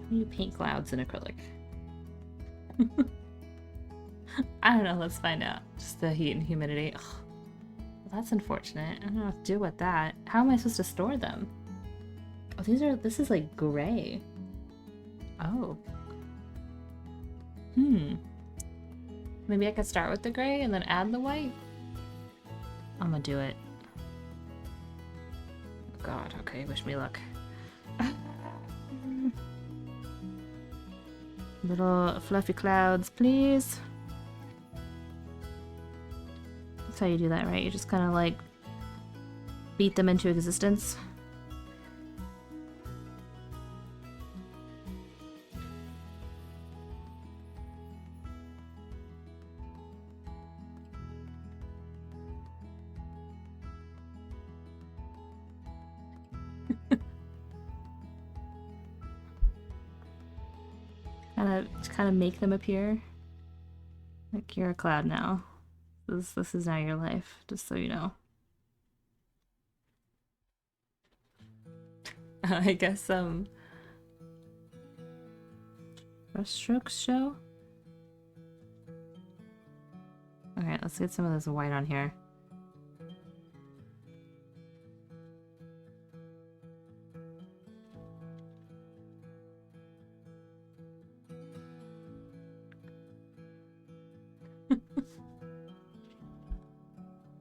Speaker 1: You paint clouds in acrylic. I don't know, let's find out. Just the heat and humidity. Ugh. Well, that's unfortunate. I don't know what to do with that. How am I supposed to store them? Oh, this is like gray. Oh. Maybe I could start with the gray and then add the white? I'm gonna do it. Oh God, okay, wish me luck. Little fluffy clouds, please. That's how you do that, right? You just kind of like beat them into existence. Kind of make them appear. Like you're a cloud now. This is now your life, just so you know. I guess brush strokes show. Alright, let's get some of this white on here.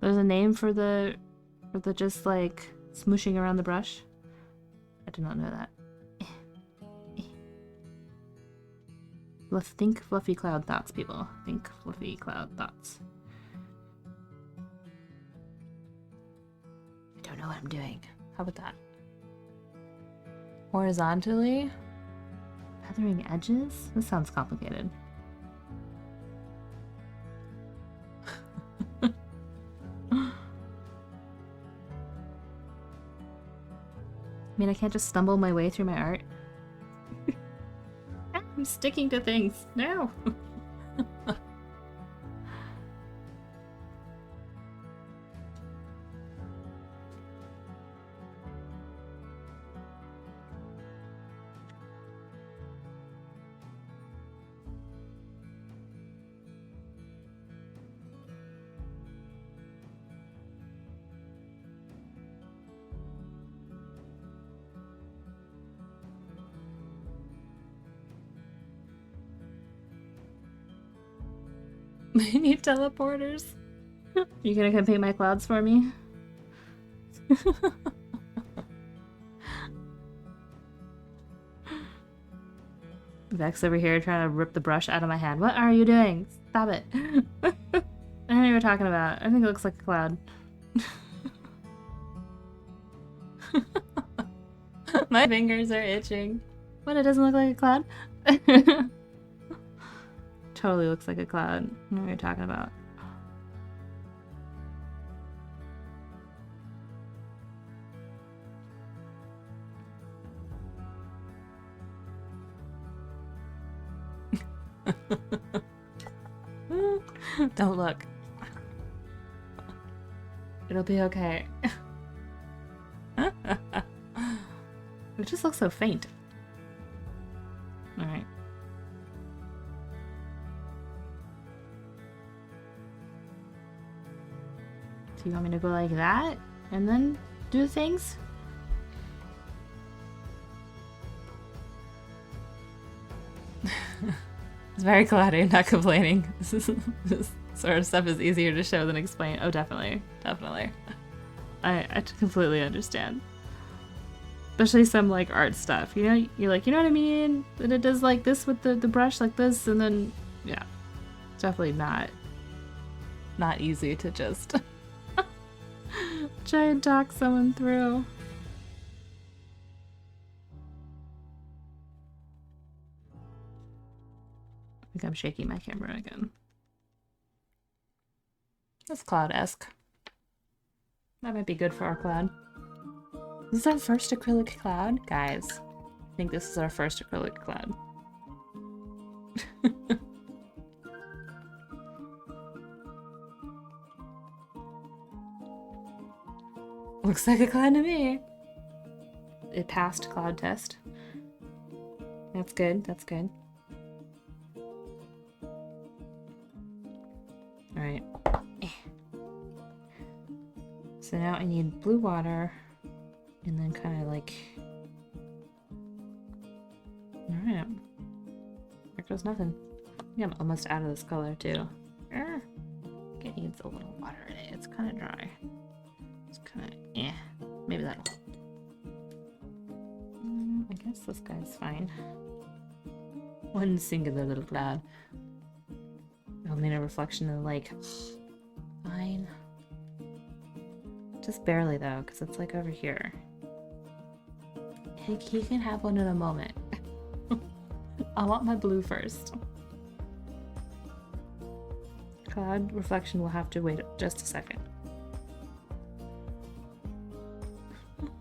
Speaker 1: There's a name for the just like smooshing around the brush. I did not know that. Think fluffy cloud thoughts, people. Think fluffy cloud thoughts. I don't know what I'm doing. How about that? Horizontally? Feathering edges? This sounds complicated. I mean, I can't just stumble my way through my art. I'm sticking to things. No! I need teleporters. You gonna come paint my clouds for me? Vex over here trying to rip the brush out of my hand. What are you doing? Stop it. I don't know what you're talking about. I think it looks like a cloud. My fingers are itching. What, it doesn't look like a cloud? Totally looks like a cloud. I don't know what you're talking about. Don't look. It'll be okay. It just looks so faint. Alright. So you want me to go like that? And then do things? It's very cloudy, I'm not complaining. This sort of stuff is easier to show than explain. Oh, definitely. Definitely. I completely understand. Especially some like art stuff, you know? You're like, you know what I mean? And it does like this with the brush like this, and then, yeah. It's definitely not easy to just try and talk someone through. I think I'm shaking my camera again. That's cloud-esque. That might be good for our cloud. This is our first acrylic cloud? Guys, I think this is our first acrylic cloud. Looks like a cloud to me. It passed cloud test. That's good, that's good. Alright. So now I need blue water. And then kind of like... Alright. There goes nothing. Yeah, I'm almost out of this color too. It needs a little water in it. It's kind of dry. It's kind of, yeah. Maybe that'll help. I guess this guy's fine. One singular little cloud. I'll need a reflection in the lake. Fine. Just barely though, because it's like over here. He can have one in a moment. I want my blue first. Cloud reflection will have to wait just a second.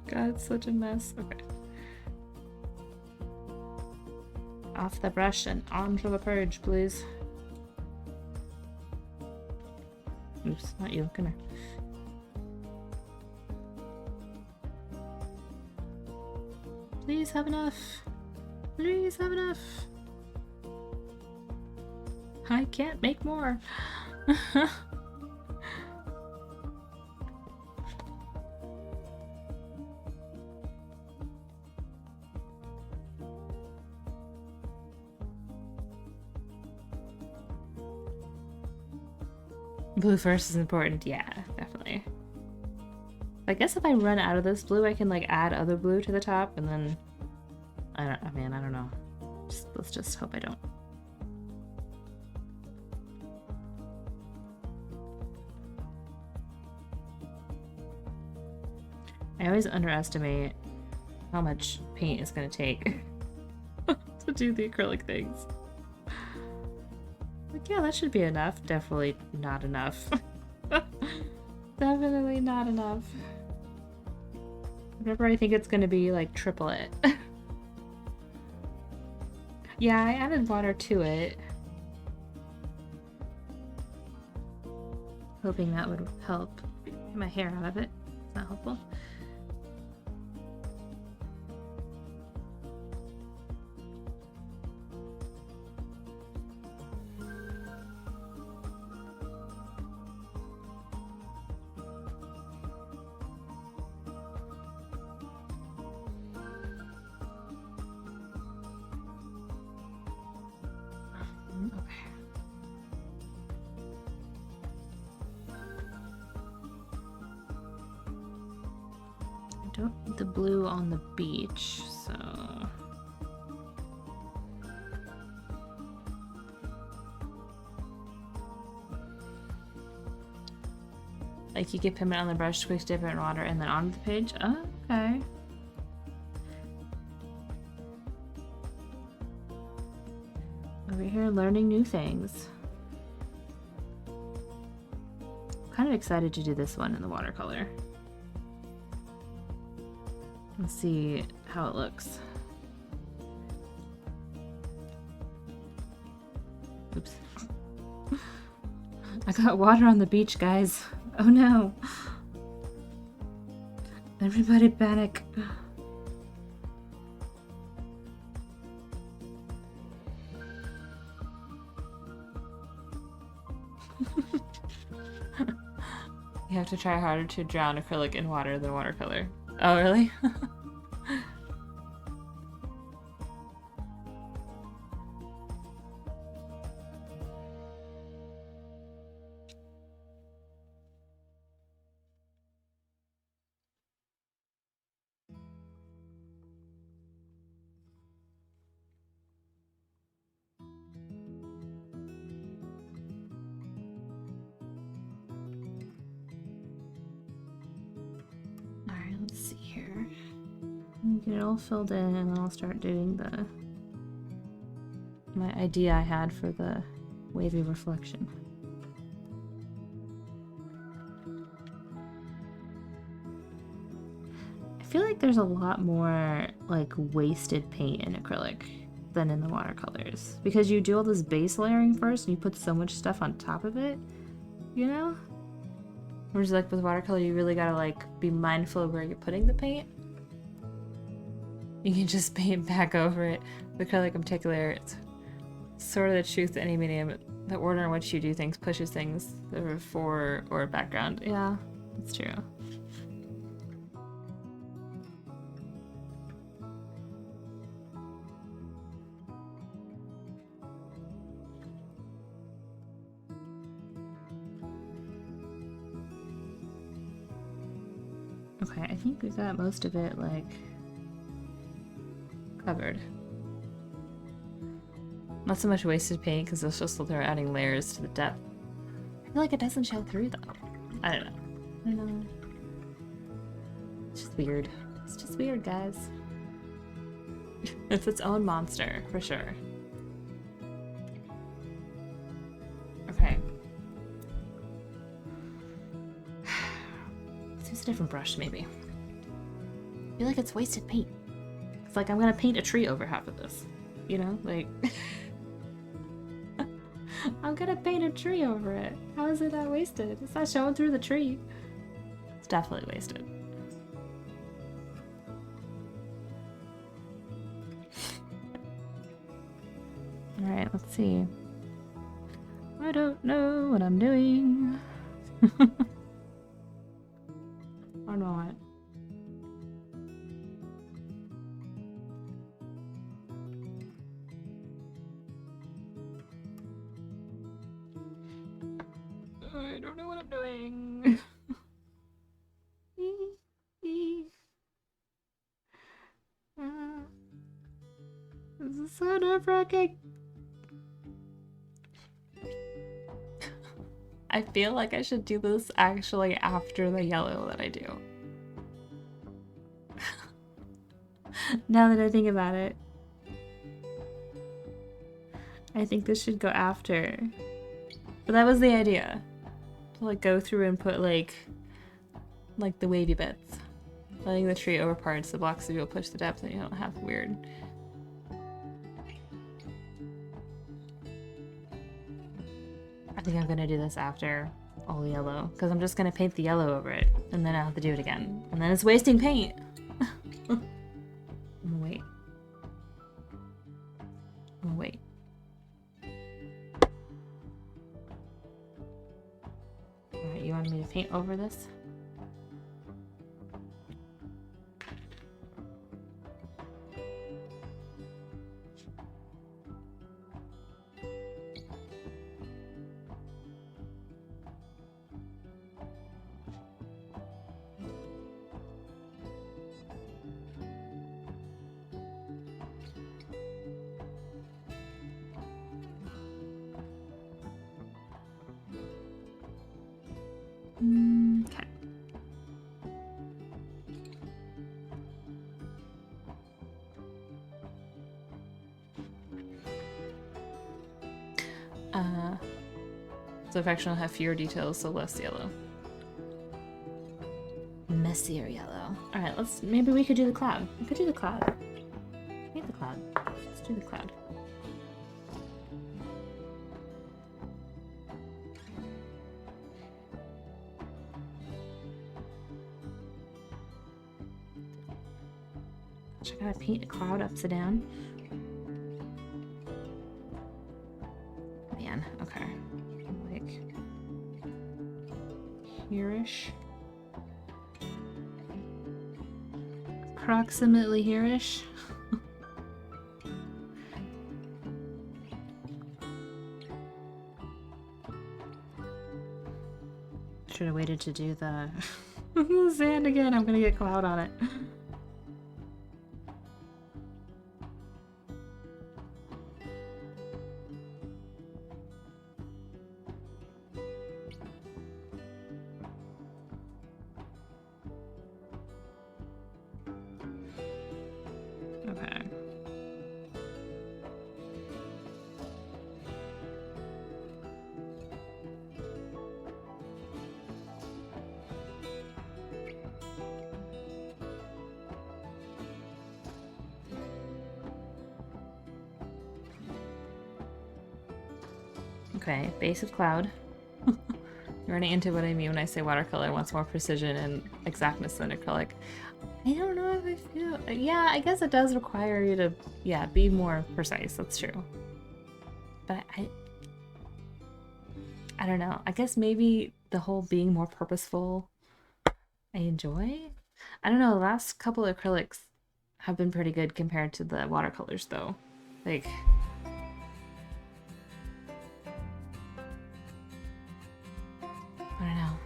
Speaker 1: God, it's such a mess. Okay. Off the brush and onto the purge, please. Oops, not you. Come here. Please have enough. Please have enough. I can't make more. Blue first is important. Yeah, definitely. I guess if I run out of this blue, I can like add other blue to the top and then I don't know. Let's just hope I don't. I always underestimate how much paint it's gonna take to do the acrylic things. Like, yeah, that should be enough. Definitely not enough. Definitely not enough. Whenever I think it's gonna be, like, triple it. Yeah, I added water to it. Hoping that would help get my hair out of it. It's not helpful. Don't need the blue on the beach, so... Like, you get pigment on the brush, quick dip it in water, and then onto the page? Oh, okay. Over here learning new things. Kind of excited to do this one in the watercolor. Let's see how it looks. Oops. I got water on the beach, guys. Oh no. Everybody panic. You have to try harder to drown acrylic in water than watercolor. Oh, really? Alright, let's see here. Get it all filled in and then I'll start doing my idea I had for the wavy reflection. I feel like there's a lot more like wasted paint in acrylic than in the watercolors because you do all this base layering first and you put so much stuff on top of it, you know? Whereas like with watercolor you really gotta like be mindful of where you're putting the paint. You can just paint back over it. With acrylic in particular, it's sort of the truth to any medium. The order in which you do things pushes things over fore or background. Yeah, that's true. Okay, I think we got most of it, like, covered. Not so much wasted paint, because it's just that they're adding layers to the depth. I feel like it doesn't show through, though. I don't know. I don't know. It's just weird. It's just weird, guys. It's its own monster, for sure. Okay. Let's use a different brush, maybe. I feel like it's wasted paint. It's like I'm gonna paint a tree over half of this. You know? Like... I'm gonna paint a tree over it. How is it not wasted? It's not showing through the tree. It's definitely wasted. Alright, let's see. I don't know what I'm doing. Or not. I don't know what I'm doing. This is so nerve-wracking. I feel like I should do this actually after the yellow that I do. Now that I think about it. I think this should go after. But that was the idea. To like go through and put like the wavy bits. Letting the tree over parts the blocks so you'll push the depth and you don't have weird. I think I'm gonna do this after all the yellow, because I'm just gonna paint the yellow over it, and then I'll have to do it again. And then it's wasting paint! I'm gonna wait. I'm gonna wait. Alright, you want me to paint over this? Okay. So affection will have fewer details, so less yellow. Messier yellow. Alright, maybe we could do the cloud. We could do the cloud. Paint the cloud. Let's do the cloud. I gotta paint a cloud upside down. Man, okay. Like here-ish. Approximately here-ish. Should have waited to do the sand again. I'm gonna get cloud on it. Okay, base of cloud. You're running into what I mean when I say watercolor wants more precision and exactness than acrylic. I don't know if I feel... Yeah, I guess it does require you to, yeah, be more precise. That's true. But I don't know. I guess maybe the whole being more purposeful I enjoy? I don't know, the last couple of acrylics have been pretty good compared to the watercolors, though. Like... I don't know.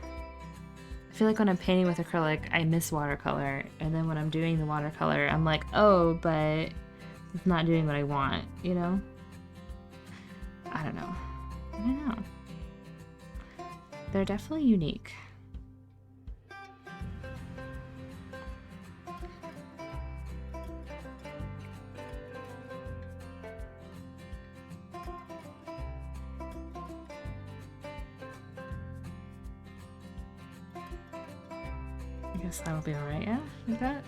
Speaker 1: I feel like when I'm painting with acrylic, I miss watercolor, and then when I'm doing the watercolor, I'm like, oh, but it's not doing what I want, you know? I don't know. I don't know. They're definitely unique. I guess that'll be alright, yeah? Like that?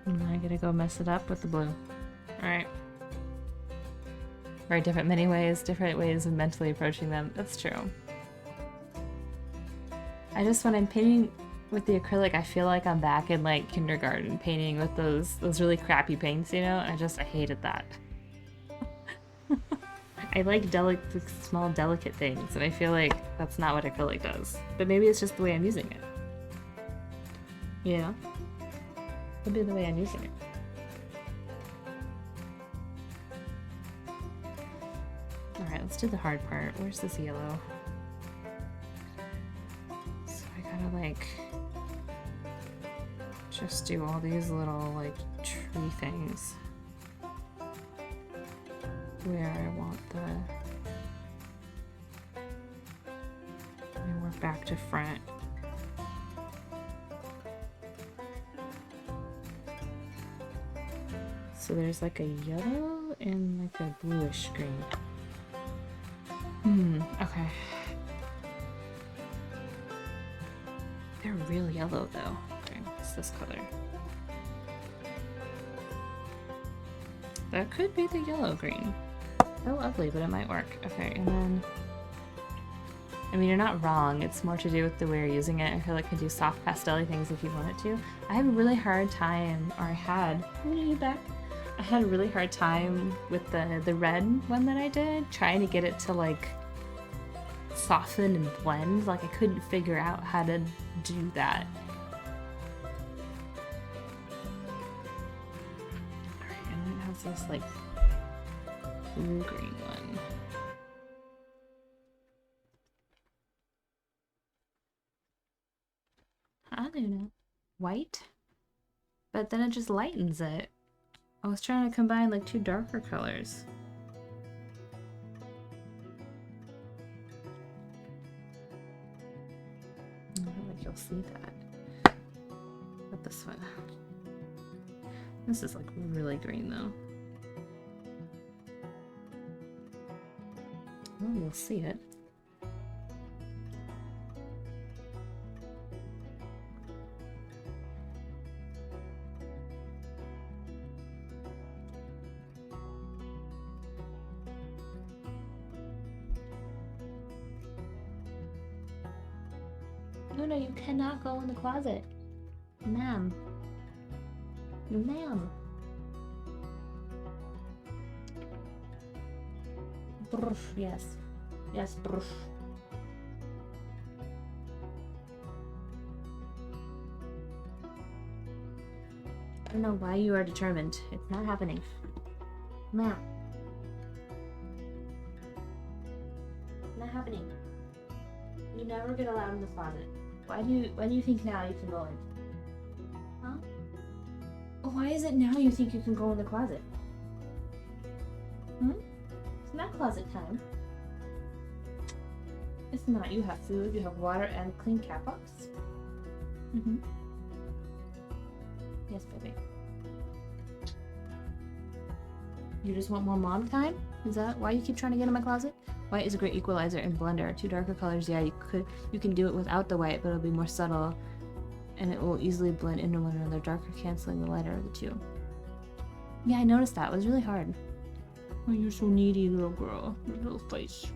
Speaker 1: And I gotta go mess it up with the blue. Alright. Very different, many ways, different ways of mentally approaching them. That's true. I just, when I'm painting with the acrylic, I feel like I'm back in like kindergarten painting with those really crappy paints, you know? I hated that. I like small, delicate things, and I feel like that's not what acrylic does. But maybe it's just the way I'm using it. You know? Maybe the way I'm using it. Alright, let's do the hard part. Where's this yellow? So I gotta like just do all these little like tree things where I want and we're back to front. So there's like a yellow and like a bluish green. Okay. They're real yellow though. Okay, what's this color? That could be the yellow green. So ugly, but it might work. Okay, and then I mean, you're not wrong. It's more to do with the way you're using it. I feel like I can do soft pastel-y things if you want it to. I have a really hard time, or I had a really hard time with the red one that I did, trying to get it to like soften and blend. Like I couldn't figure out how to do that. Alright, and then it has this like blue-green one. I don't know. White? But then it just lightens it. I was trying to combine like two darker colors. I don't think you'll see that. But this one. This is like really green though. Oh, you'll see it. No, you cannot go in the closet. Ma'am. Ma'am. Yes. Yes, brush. I don't know why you are determined. It's not happening. Ma'am. Not happening. You never get allowed in the closet. Why do you think now you can go in? Huh? Why is it now you think you can go in the closet? It's not closet time. It's not. You have food, you have water, and clean cat box. Yes, baby. You just want more mom time? Is that why you keep trying to get in my closet? White is a great equalizer and blender. Two darker colors, yeah, you can do it without the white, but it'll be more subtle and it will easily blend into one another, darker canceling the lighter of the two. Yeah, I noticed that. It was really hard. Oh, you're so needy, little girl. Your little face.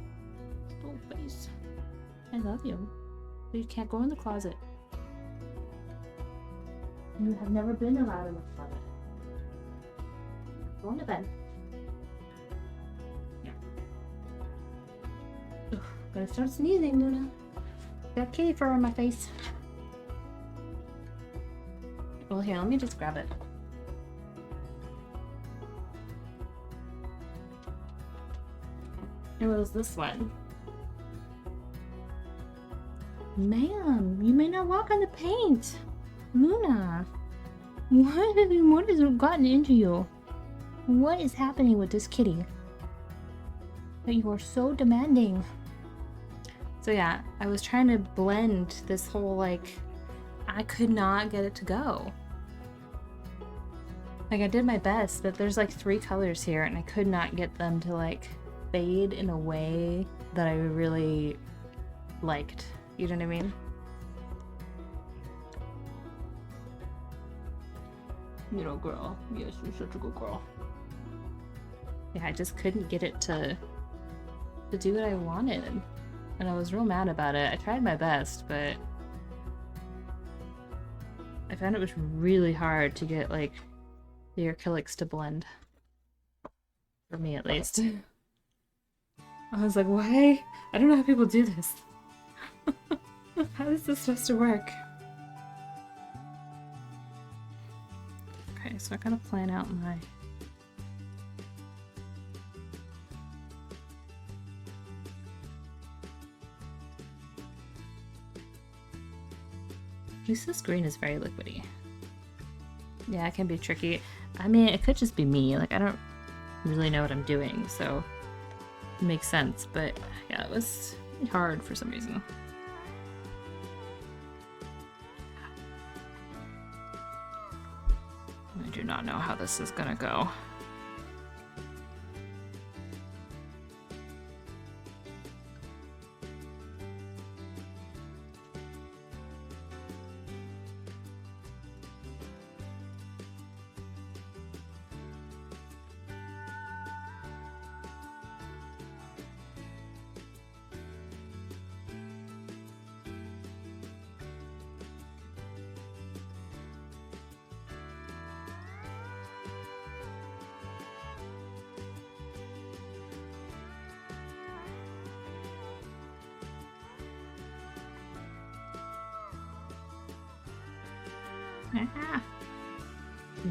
Speaker 1: Little face. I love you. But you can't go in the closet. You have never been allowed in the closet. Go into bed. Ugh, gonna start sneezing, Luna. Got kitty fur on my face. Well, here, let me just grab it. It was this one. Ma'am, you may not walk on the paint. Luna, what has gotten into you? What is happening with this kitty? That you are so demanding. So yeah, I was trying to blend this whole, like, I could not get it to go. Like, I did my best, but there's like 3 colors here and I could not get them to like fade in a way that I really liked. You know what I mean? Little girl. Yes, you're such a good girl. Yeah, I just couldn't get it to do what I wanted. And I was real mad about it. I tried my best, but I found it was really hard to get like the acrylics to blend. For me, at least. I was like, why? I don't know how people do this. How is this supposed to work? Okay, so I gotta plan out my... At least this green is very liquidy. Yeah, it can be tricky. I mean, it could just be me. Like, I don't really know what I'm doing, so it makes sense. But yeah, it was hard for some reason. I do not know how this is gonna go.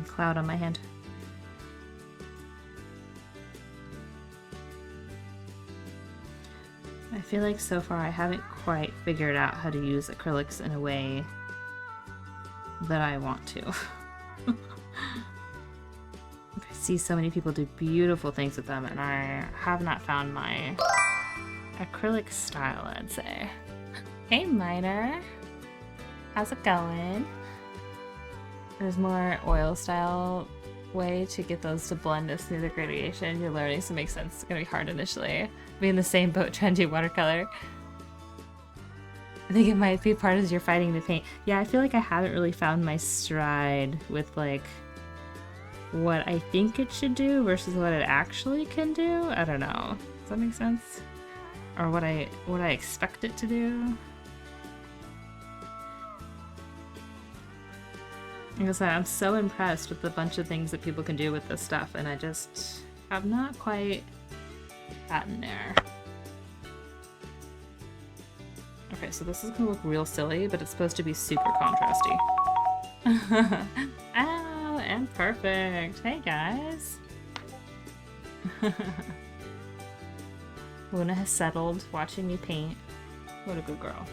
Speaker 1: Cloud on my hand. I feel like so far I haven't quite figured out how to use acrylics in a way that I want to. I see so many people do beautiful things with them, and I have not found my acrylic style, I'd say. Hey, Miner! How's it going? There's more oil style way to get those to blend a smoother gradation. You're learning, so it makes sense. It's gonna be hard initially. Be in the same boat trying to do watercolor. I think it might be part as you're fighting the paint. Yeah, I feel like I haven't really found my stride with like what I think it should do versus what it actually can do. I don't know. Does that make sense? Or what I expect it to do? Like I said, I'm so impressed with the bunch of things that people can do with this stuff, and I just have not quite gotten there. Okay, so this is gonna look real silly, but it's supposed to be super contrasty. Oh, and perfect. Hey guys. Luna has settled watching me paint. What a good girl.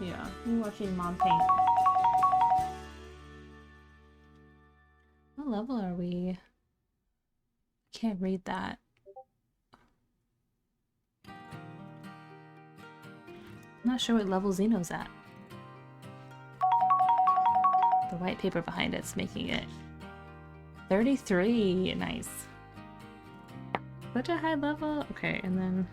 Speaker 1: Yeah, you're watching mom paint. What level are we? I can't read that. I'm not sure what level Xeno's at. The white paper behind it's making it 33. Nice. Such a high level. Okay, and then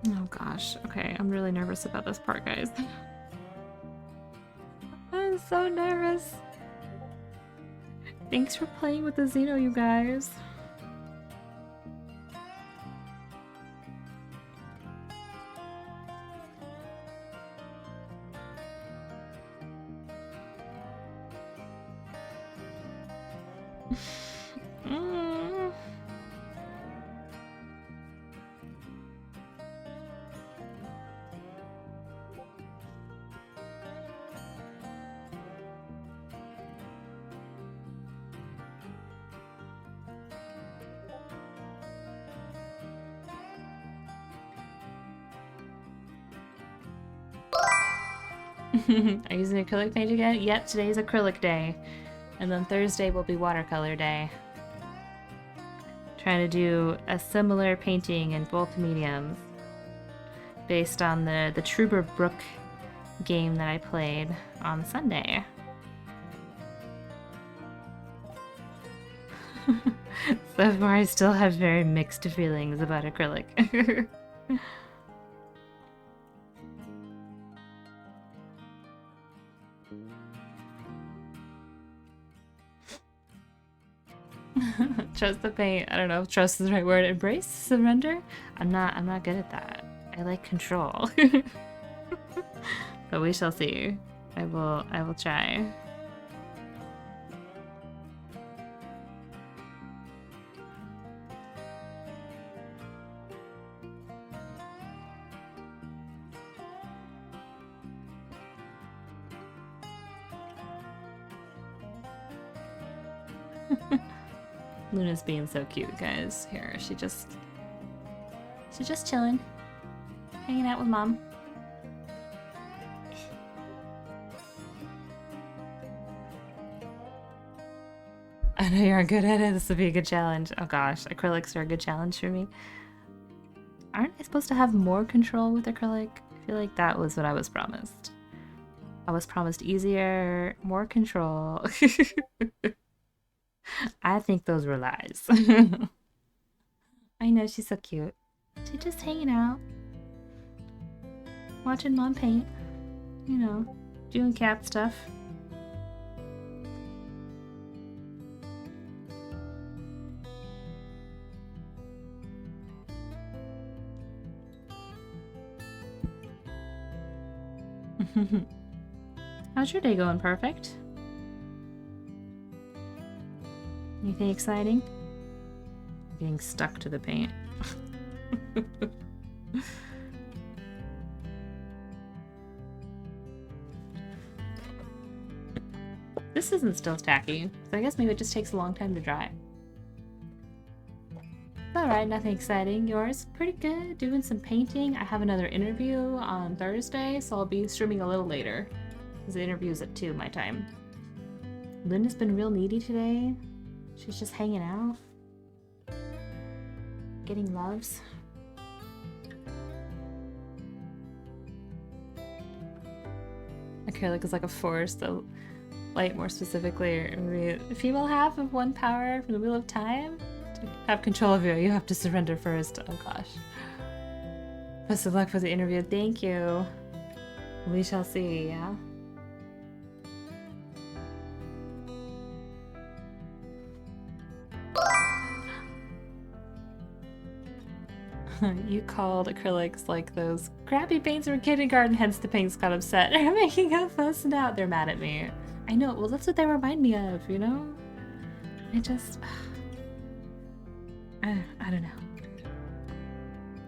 Speaker 1: oh gosh. Okay, I'm really nervous about this part, guys. I'm so nervous. Thanks for playing with the Xeno, you guys. Are you using acrylic paint again? Yep, today's acrylic day. And then Thursday will be watercolor day. Trying to do a similar painting in both mediums. Based on the Truber Brook game that I played on Sunday. So far I still have very mixed feelings about acrylic. Trust the paint. I don't know if trust is the right word. Embrace? Surrender? I'm not good at that. I like control. But we shall see. I will try. Luna's being so cute, guys. Here, she's just chilling. Hanging out with mom. I know you aren't good at it. This would be a good challenge. Oh gosh, acrylics are a good challenge for me. Aren't I supposed to have more control with acrylic? I feel like that was what I was promised. I was promised easier, more control. I think those were lies. I know, she's so cute. She's just hanging out. Watching mom paint. You know, doing cat stuff. How's your day going? Perfect? Anything exciting? I'm getting stuck to the paint. This isn't still tacky, so I guess maybe it just takes a long time to dry. Alright, nothing exciting. Yours? Pretty good. Doing some painting. I have another interview on Thursday, so I'll be streaming a little later. Because the interview's at 2 my time. Linda's been real needy today. She's just hanging out. Getting loves. Acrylic is like a force, the light more specifically, or the female half of one power from the Wheel of Time. To have control of you have to surrender first. Oh gosh. Best of luck for the interview. Thank you. We shall see, yeah? You called acrylics like those crappy paints from kindergarten, hence the paints got upset. They're making a fuss now. They're mad at me. I know, well that's what they remind me of, you know? I just... I don't know.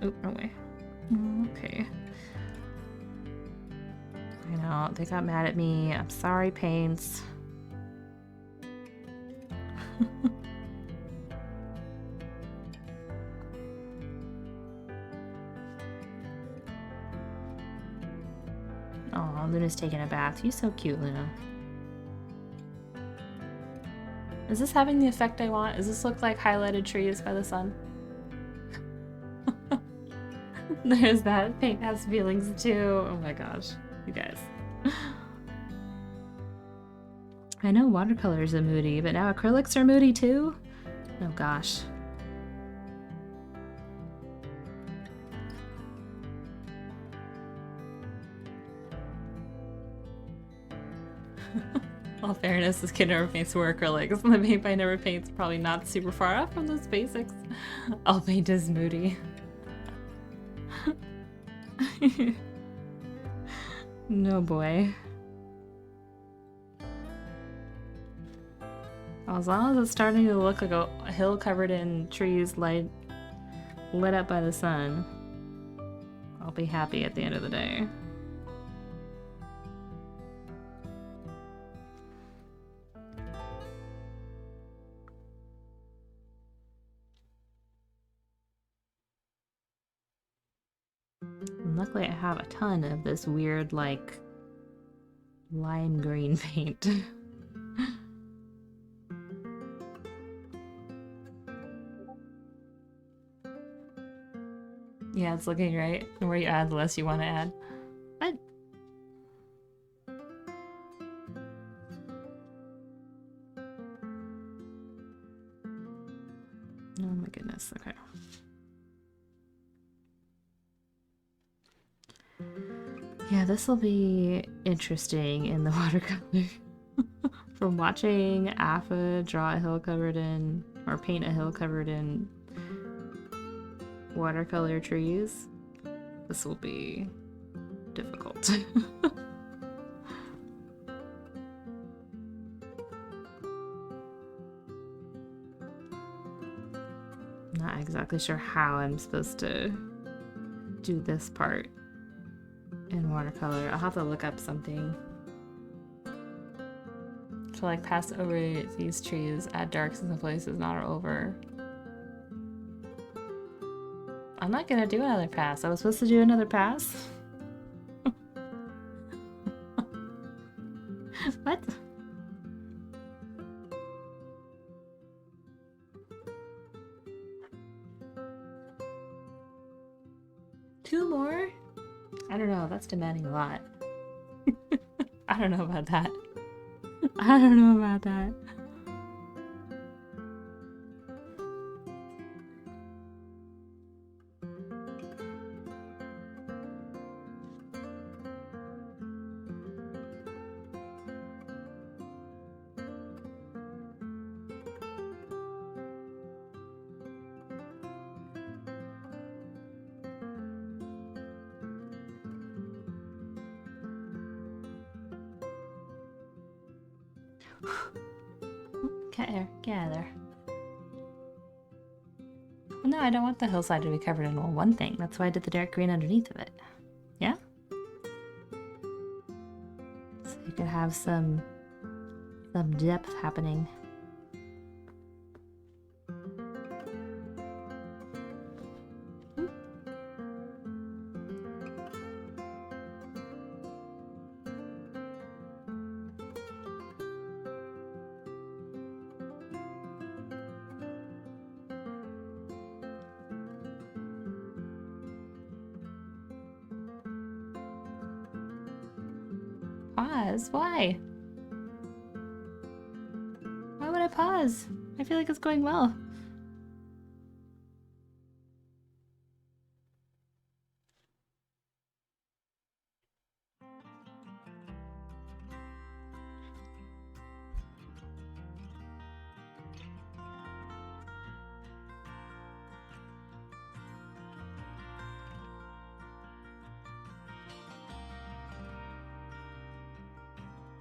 Speaker 1: Oh, wrong way. Okay. I know, they got mad at me. I'm sorry, paints. Oh, Luna's taking a bath. You're so cute, Luna. Is this having the effect I want? Does this look like highlighted trees by the sun? There's that. Paint has feelings too. Oh my gosh. You guys. I know watercolors are moody, but now acrylics are moody too? Oh gosh. All fairness, this kid never paints were acrylics. The paint by never paints probably not super far off from those basics. All paint is moody. No boy. As long as it's starting to look like a hill covered in trees lit up by the sun, I'll be happy at the end of the day. And luckily I have a ton of this weird, like, lime green paint. Yeah, it's looking right. The more you add, the less you want to add. What? Oh my goodness, okay. Yeah, this will be interesting in the watercolor. From watching Afa draw a hill covered in, or paint a hill covered in watercolor trees, this will be difficult. Not exactly sure how I'm supposed to do this part in watercolor. I'll have to look up something to like pass over these trees, add darks in some places, not over. I'm not gonna do another pass. I was supposed to do another pass? What? Two more? I don't know, that's demanding a lot. I don't know about that. I don't know about that. Get out of there. Well, no, I don't want the hillside to be covered in one thing. That's why I did the dark green underneath of it. Yeah? So you could have some depth happening. Pause? Why? Why would I pause? I feel like it's going well.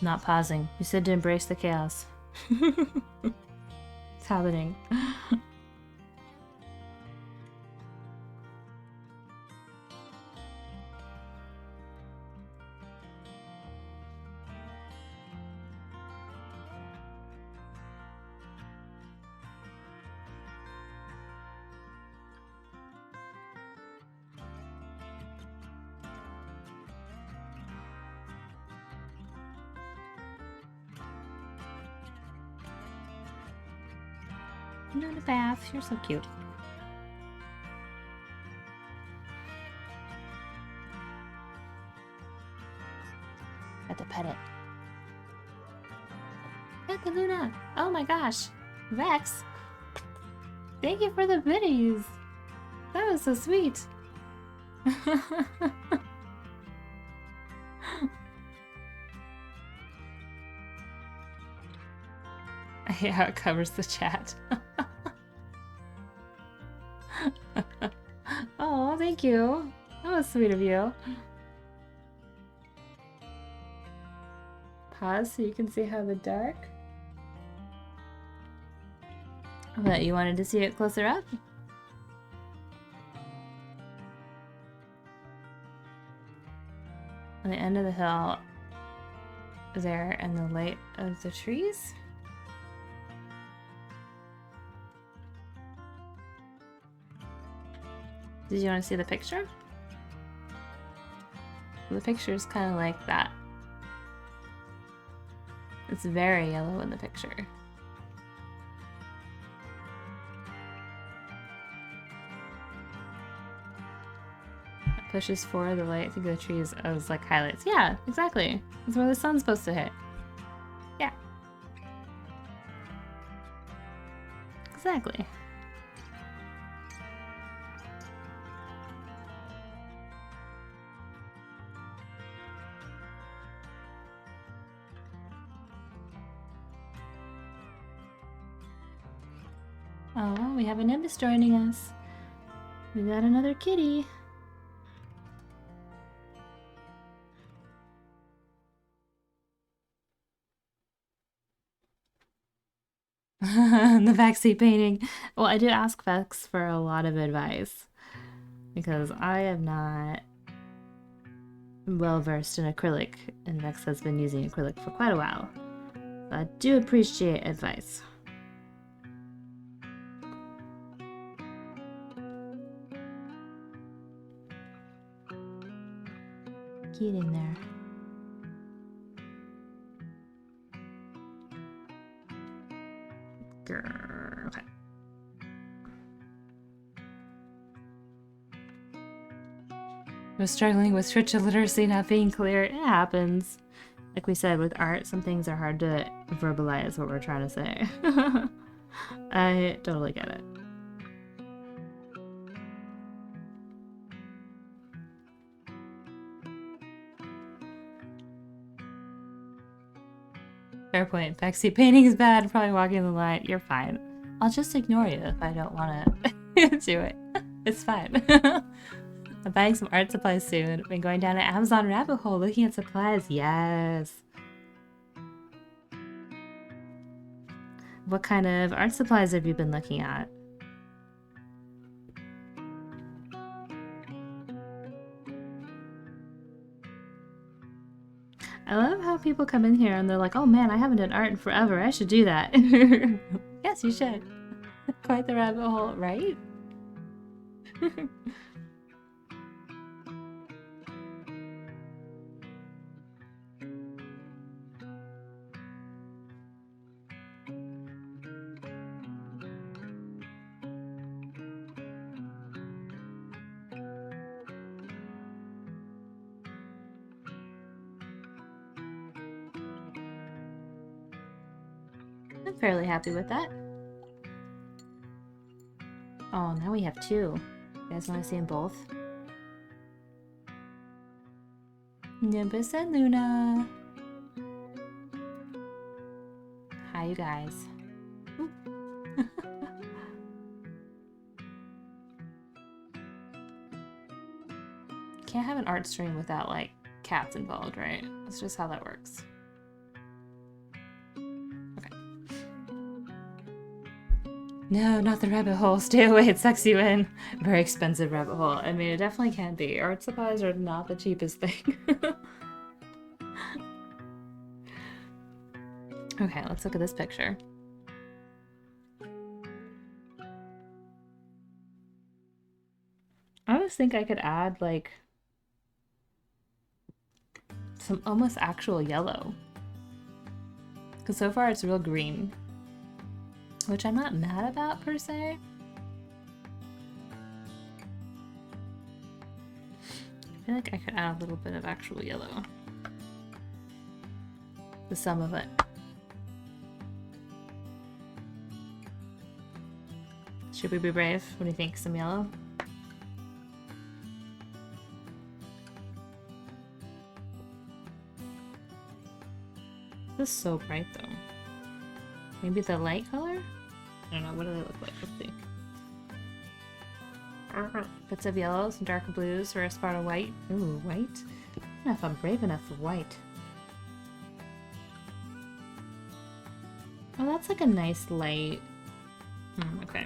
Speaker 1: Not pausing. You said to embrace the chaos. It's happening. I'm doing a bath. You're so cute. Have to pet it. Pet the Luna! Oh my gosh! Vex! Thank you for the biddies! That was so sweet! I hate how it covers the chat. Oh, thank you. That was sweet of you. Pause so you can see how the dark. Oh, you wanted to see it closer up? On the end of the hill there and the light of the trees. Did you want to see the picture? The picture is kind of like that. It's very yellow in the picture. It pushes forward the light through the trees as like highlights. Yeah, exactly. That's where the sun's supposed to hit. Yeah. Exactly. Oh, well, we have a Nimbus joining us. We got another kitty. The backseat painting. Well, I did ask Vex for a lot of advice because I am not well versed in acrylic, and Vex has been using acrylic for quite a while. So I do appreciate advice. Get in there. Grr, okay. I was struggling with Switch literacy not being clear. It happens. Like we said, with art, some things are hard to verbalize what we're trying to say. I totally get it. Fair point. Backseat painting is bad. Probably walking the line. You're fine. I'll just ignore you if I don't want to do it. It's fine. I'm buying some art supplies soon. Been going down an Amazon rabbit hole looking at supplies. Yes. What kind of art supplies have you been looking at? I love how people come in here and they're like, oh man, I haven't done art in forever. I should do that. Yes, you should. Quite the rabbit hole, right? I'm fairly happy with that. Oh, now we have two. You guys want to see them both? Nimbus and Luna. Hi, you guys. Can't have an art stream without, like, cats involved, right? That's just how that works. No, not the rabbit hole. Stay away, it sucks you in. Very expensive rabbit hole. I mean, it definitely can be. Art supplies are not the cheapest thing. Okay, let's look at this picture. I always think I could add, like, some almost actual yellow. Because so far it's real green. Which I'm not mad about, per se. I feel like I could add a little bit of actual yellow. The sum of it. Should we be brave? What do you think? Some yellow? This is so bright, though. Maybe the light color? I don't know. What do they look like? Let's see. Bits of yellow, some darker blues for a spot of white. Ooh, white? I don't know if I'm brave enough for white. Oh, that's like a nice light. Okay.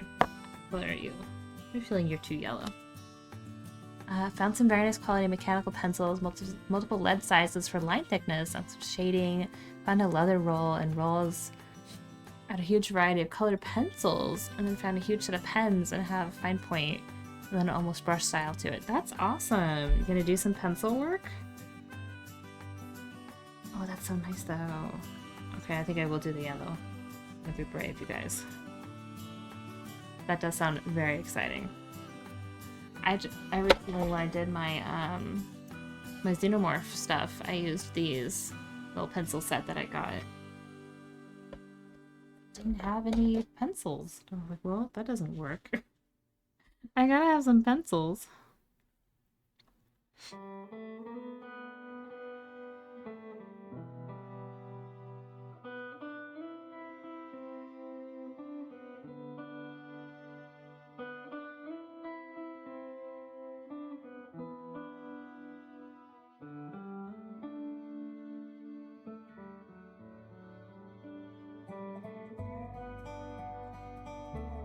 Speaker 1: What are you? I'm feeling you're too yellow. Found some very nice quality mechanical pencils, multiple lead sizes for line thickness, and some shading. Found a leather roll and rolls at a huge variety of colored pencils, and then found a huge set of pens and have fine point and then almost brush style to it. That's awesome. You gonna do some pencil work? Oh, that's so nice though. Okay, I think I will do the yellow. I'm gonna be brave, you guys. That does sound very exciting. I originally, when I did my my xenomorph stuff, I used these little pencil set that I got. Didn't have any pencils. I was like, well, that doesn't work. I gotta have some pencils.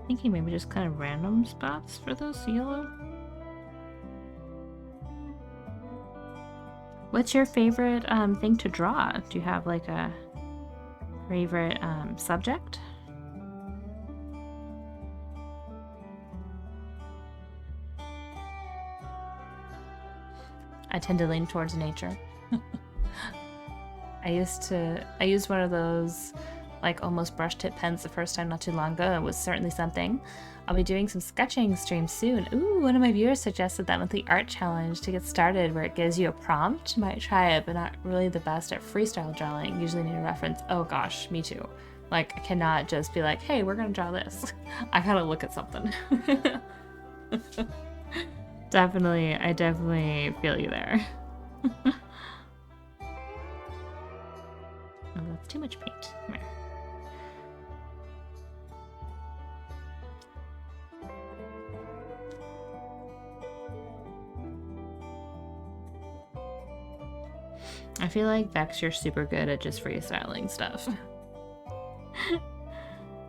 Speaker 1: Thinking maybe just kind of random spots for this yellow. What's your favorite thing to draw? Do you have like a favorite subject? I tend to lean towards nature. I used one of those like almost brush tip pens the first time not too long ago. It was certainly something. I'll be doing some sketching streams soon. Ooh, one of my viewers suggested that monthly art challenge to get started where it gives you a prompt. Might try it, but not really the best at freestyle drawing. Usually need a reference. Oh gosh, me too. Like I cannot just be like, hey, we're gonna draw this. I gotta look at something. I definitely feel you there. Oh, that's too much paint. Come here. I feel like Vex, you're super good at just freestyling stuff.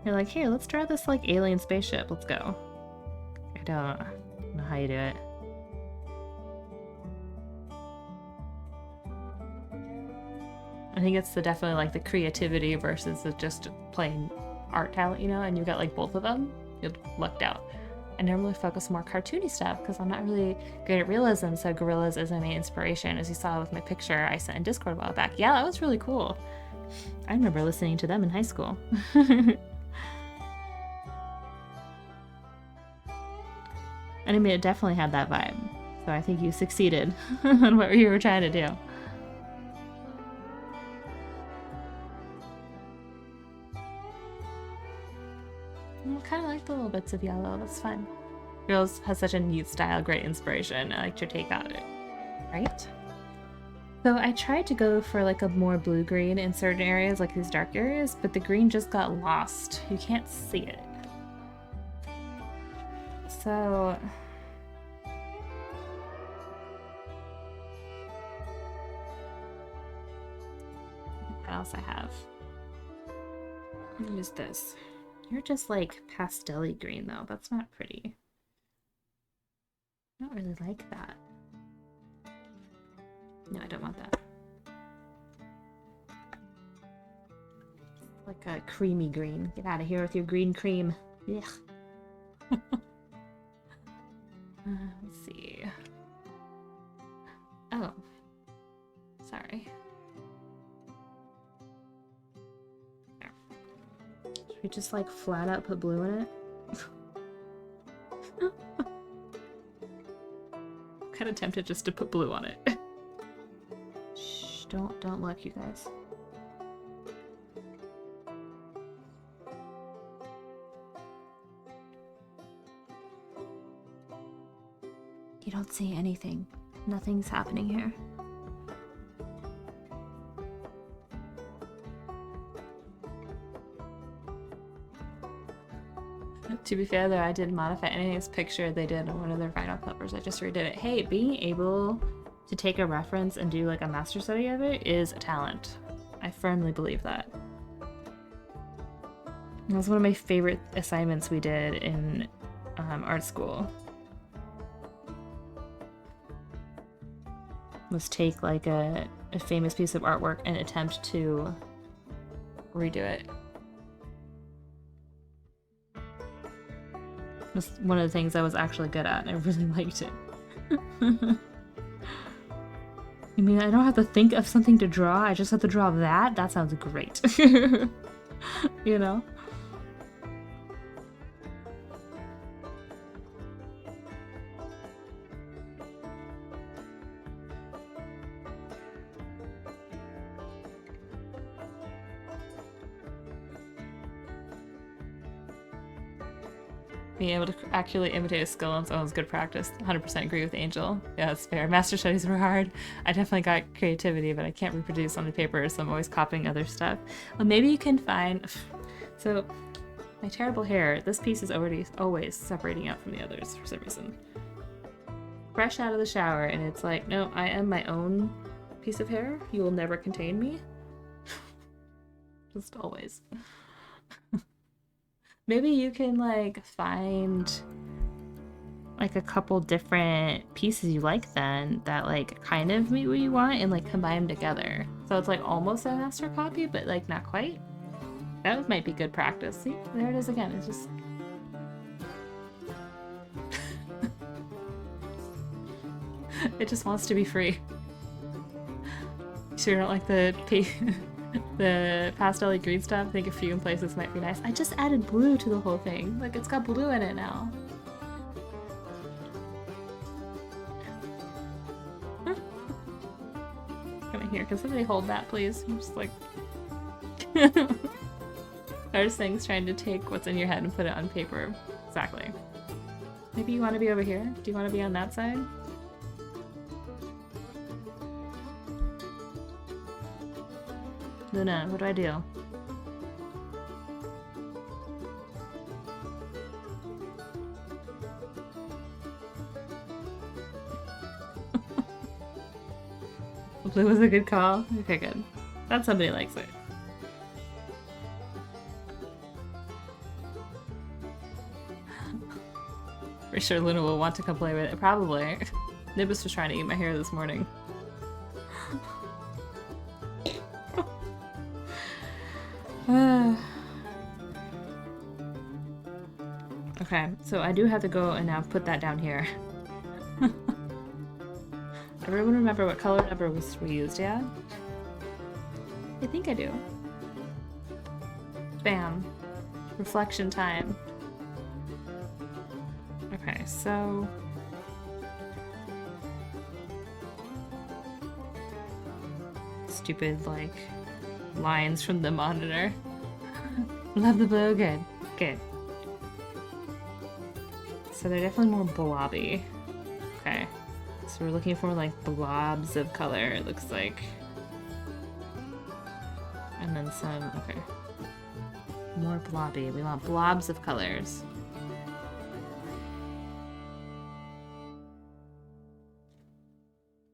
Speaker 1: You're like, here, let's draw this like alien spaceship. Let's go. I don't know how you do it. I think it's definitely like the creativity versus the just plain art talent, you know, and you got like both of them. You're lucked out. I normally focus more cartoony stuff because I'm not really good at realism, so gorillas is my main inspiration. As you saw with my picture I sent in Discord a while back. Yeah, that was really cool. I remember listening to them in high school. And I mean, it definitely had that vibe. So I think you succeeded on what you were trying to do. I kind of like the little bits of yellow. That's fun. Girls has such a neat style, great inspiration. I liked your take on it. Right? So I tried to go for like a more blue-green in certain areas, like these dark areas, but the green just got lost. You can't see it. So... what else I have? I'll use this. You're just like pastel-y green though. That's not pretty. I don't really like that. No, I don't want that. Like a creamy green. Get out of here with your green cream. Ugh. Let's see. Oh. Sorry. There. Should we just like flat out put blue in it? I'm kind of tempted just to put blue on it. Shh, don't look, you guys. You don't see anything. Nothing's happening here. To be fair though, I didn't modify any of this picture they did on one of their vinyl covers. I just redid it. Hey, being able to take a reference and do like a master study of it is a talent. I firmly believe that. It was one of my favorite assignments we did in art school. Was take like a famous piece of artwork and attempt to redo it. It was one of the things I was actually good at and I really liked it. I mean, I don't have to think of something to draw. I just have to draw that. That sounds great. You know? Being able to accurately imitate a skill on someone's good practice. 100% agree with Angel. Yeah, that's fair. Master studies were hard. I definitely got creativity, but I can't reproduce on the paper, so I'm always copying other stuff. Well, maybe you can find... So, my terrible hair, this piece is already always separating out from the others for some reason. Fresh out of the shower, and it's like, no, I am my own piece of hair. You will never contain me. Just always. Maybe you can, like, find, like, a couple different pieces you like then that, like, kind of meet what you want and, like, combine them together. So it's, like, almost a master copy, but, like, not quite. That might be good practice. See? There it is again. It's just... It just wants to be free. So you don't like the pastel-y green stuff? I think a few in places might be nice. I just added blue to the whole thing. Like, it's got blue in it now. Come in here. Can somebody hold that, please? I'm just like... Hardest thing's trying to take what's in your head and put it on paper. Exactly. Maybe you want to be over here? Do you want to be on that side? Luna, what do I do? Blue was a good call? Okay, good. Glad somebody likes it. Pretty sure Luna will want to come play with it. Probably. Nibus was trying to eat my hair this morning. Okay, so I do have to go and now put that down here. Everyone remember what color number we used, yeah? I think I do. Bam. Reflection time. Okay, so... Stupid, like, lines from the monitor. Love the blue, good. Good. So they're definitely more blobby. Okay. So we're looking for, like, blobs of color, it looks like. And then some, okay. More blobby. We want blobs of colors.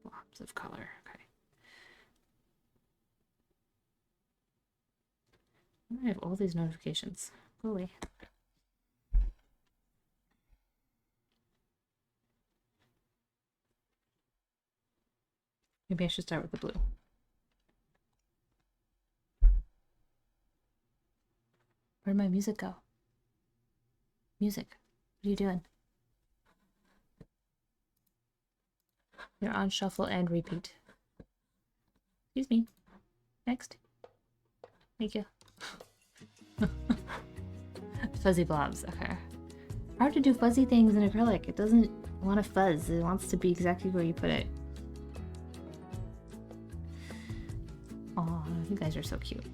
Speaker 1: Blobs of color, okay. I have all these notifications. Go away. Maybe I should start with the blue. Where'd my music go? Music, what are you doing? You're on shuffle and repeat. Excuse me. Next. Thank you. Fuzzy blobs, okay. Hard to do fuzzy things in acrylic. It doesn't want to fuzz. It wants to be exactly where you put it. Aw, you guys are so cute.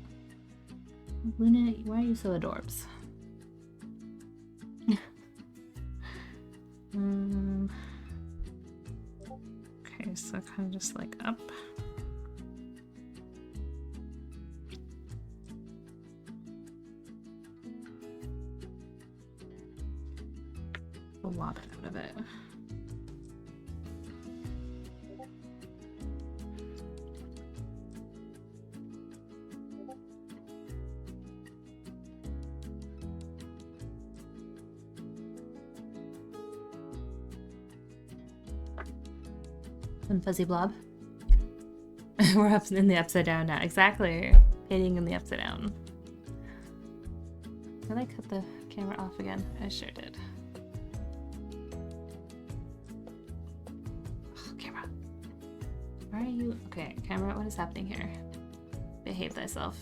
Speaker 1: Luna, why are you so adorbs? Okay, so kind of just like up. A lot out of it. Some fuzzy blob. We're up in the upside down now. Exactly. Painting in the upside down. Did I cut the camera off again? I sure did. Oh, camera. Why are you? Okay, camera, what is happening here? Behave thyself.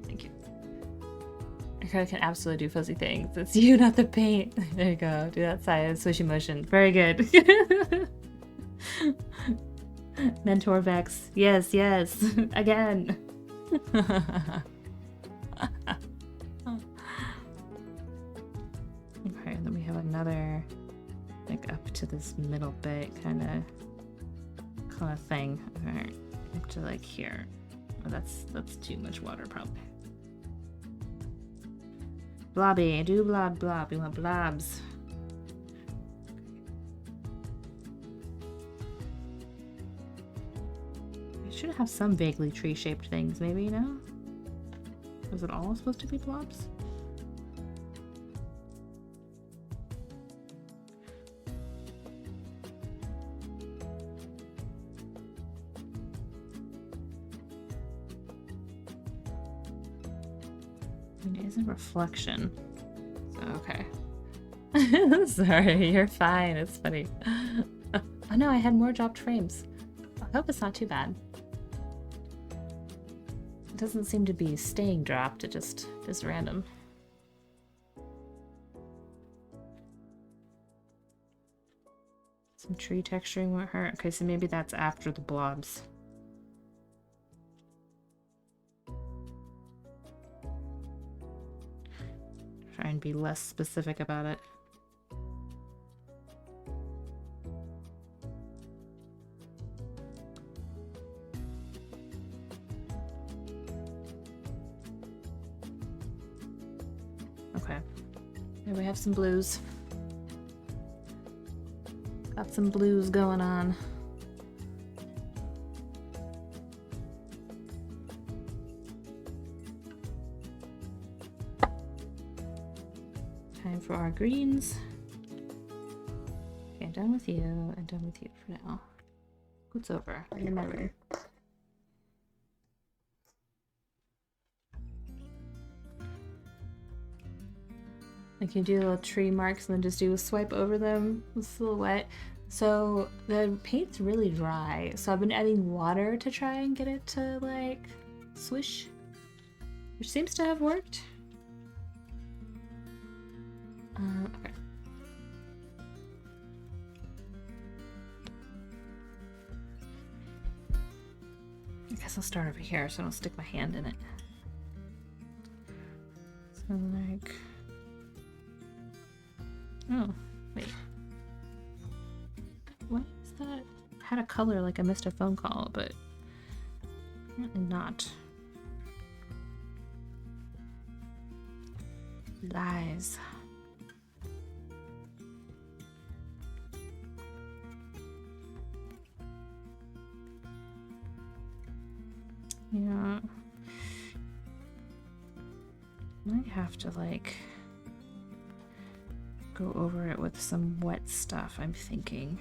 Speaker 1: Thank you. Acrylic can absolutely do fuzzy things. It's you, not the paint. There you go. Do that side swishy motion. Very good. Mentor Vex. Yes, yes. Again. Okay, then we have another, like up to this middle bit kind of thing. Okay, up to like here. Oh, that's too much water probably. Blobby, do blob blob. We want blobs. I should have some vaguely tree-shaped things, maybe, you know? Was it all supposed to be blobs? It is a reflection. So, okay. Sorry, you're fine. It's funny. Oh no, I had more dropped frames. I hope it's not too bad. It doesn't seem to be staying dropped, it just is random. Some tree texturing won't hurt. Okay, so maybe that's after the blobs. Try and be less specific about it. Okay. Here we have some blues. Got some blues going on. Time for our greens. Okay, done with you and done with you for now. What's over? Remember. Like you do little tree marks and then just do a swipe over them with silhouette. So the paint's really dry, so I've been adding water to try and get it to like swish, which seems to have worked. Okay. I guess I'll start over here so I don't stick my hand in it. So like, oh, wait. What is that? I had a color like I missed a phone call, but apparently not. Lies. Yeah. Might have to like go over it with some wet stuff, I'm thinking.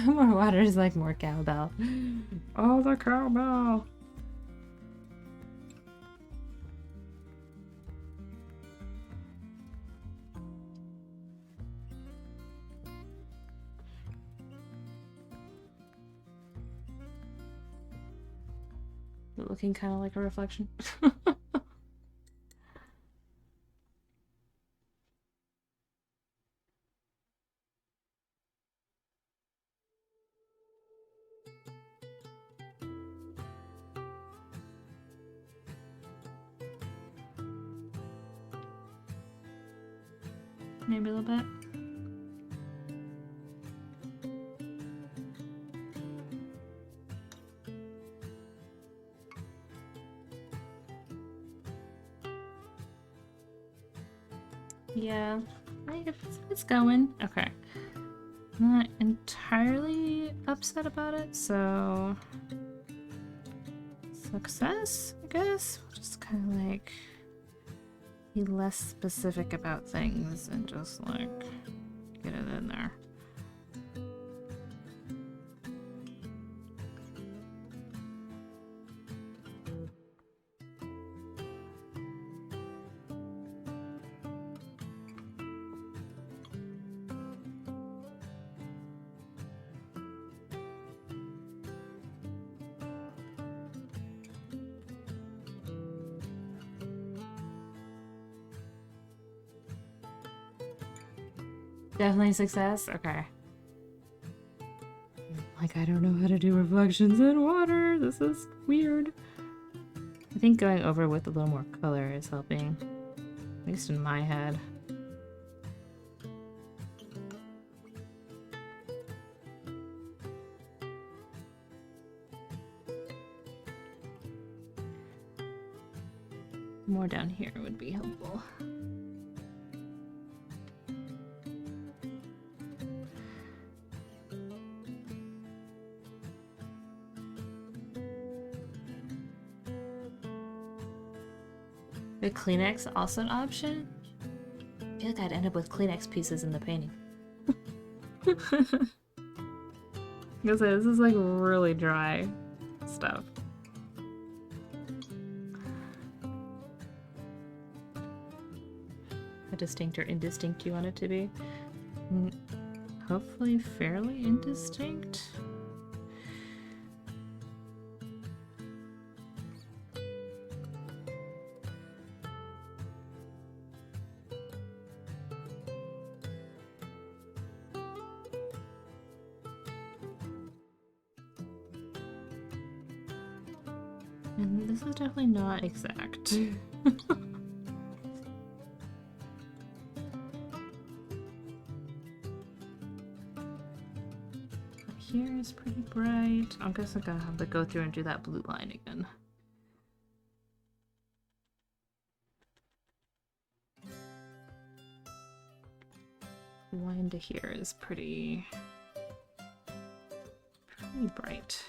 Speaker 1: More water is like more cowbell. Oh, the cowbell! Looking kind of like a reflection. Maybe a little bit. Yeah, it's going. Okay. I'm not entirely upset about it, so success, I guess. Just kind of like Be less specific about things and just like get it in there. Definitely success? Okay. Like, I don't know how to do reflections in water. This is weird. I think going over with a little more color is helping. At least in my head. More down here would be helpful. The Kleenex also an option? I feel like I'd end up with Kleenex pieces in the painting. I was gonna say, this is like really dry stuff. How distinct or indistinct do you want it to be? Hopefully fairly indistinct. And this is definitely not exact. Here is pretty bright. I guess I'm gonna have to go through and do that blue line again. Line to here is pretty bright.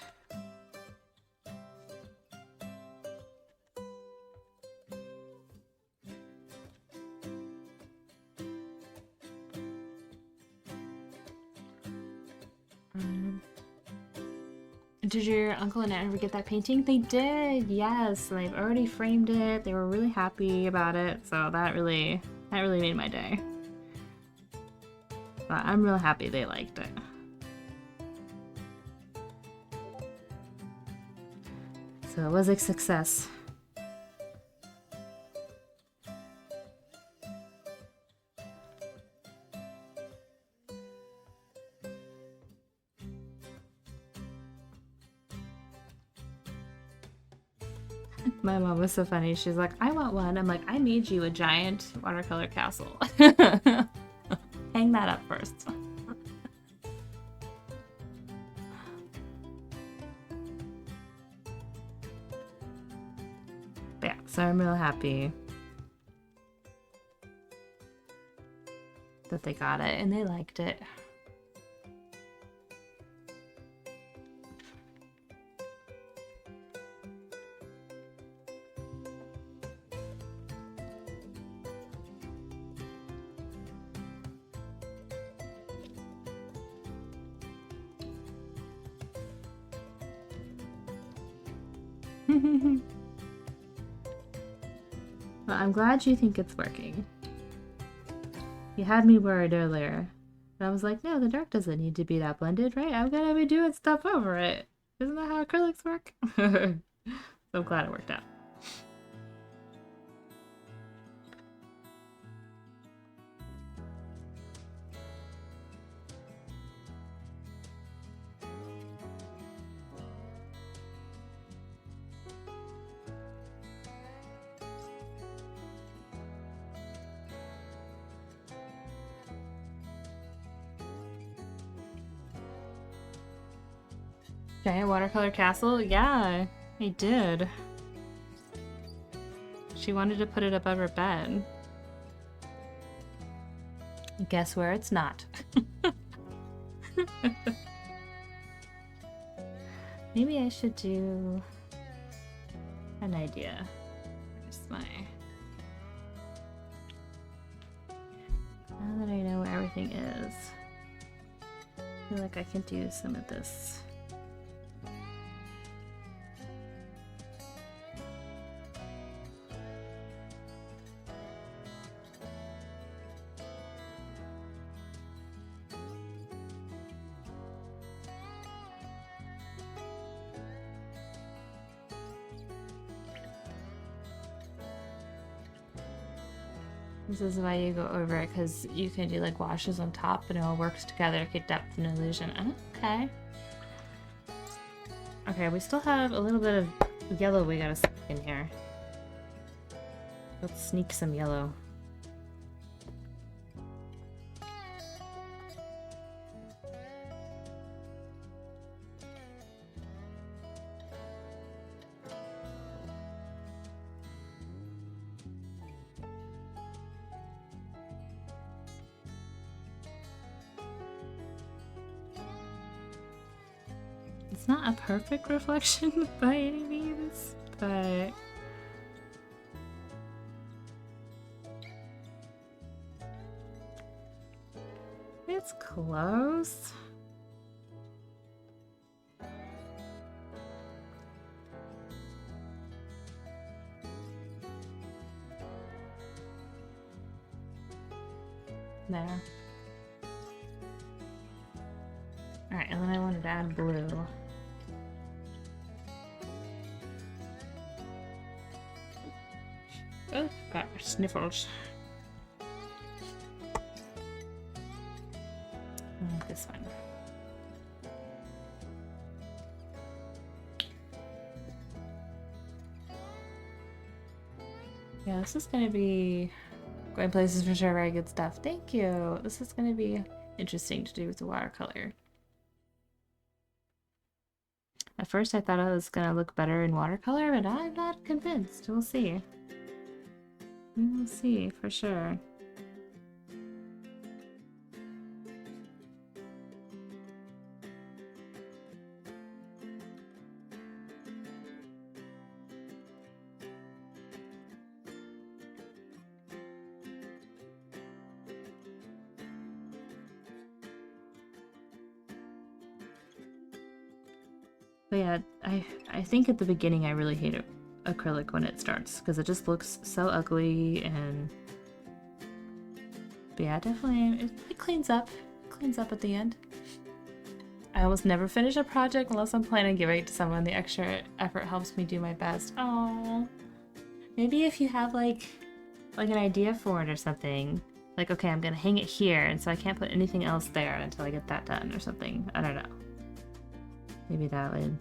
Speaker 1: Did your uncle and aunt ever get that painting? They did, yes. They've already framed it. They were really happy about it, so that really made my day. But I'm real happy they liked it. So it was a success. My mom was so funny. She's like, I want one. I'm like, I made you a giant watercolor castle. Hang that up first. But yeah, so I'm real happy that they got it and they liked it. Well, I'm glad you think it's working. You had me worried earlier. But I was like, no, the dark doesn't need to be that blended, right? I'm gonna be doing stuff over it. Isn't that how acrylics work? So I'm glad it worked out. Giant watercolor castle? Yeah, I did. She wanted to put it above her bed. Guess where it's not. Maybe I should do an idea. Where's my... Now that I know where everything is, I feel like I can do some of this. This is why you go over it, because you can do like washes on top and it all works together to get depth and illusion. Okay. Okay, we still have a little bit of yellow we gotta stick in here. Let's sneak some yellow. It's not a perfect reflection by any means, but it's close. There. Alright, and then I wanted to add blue. Oh, got sniffles. And this one. Yeah, this is gonna be going places for sure, very good stuff. Thank you. This is gonna be interesting to do with the watercolor. At first I thought it was gonna look better in watercolor, but I'm not convinced. We'll see. We will see for sure. But yeah, I think at the beginning I really hate acrylic when it starts because it just looks so ugly. And but yeah, definitely it cleans up. It cleans up at the end. I almost never finish a project unless I'm planning on giving it to someone. The extra effort helps me do my best. Oh, maybe if you have like an idea for it or something. Like, okay, I'm gonna hang it here, and so I can't put anything else there until I get that done or something. I don't know. Maybe that would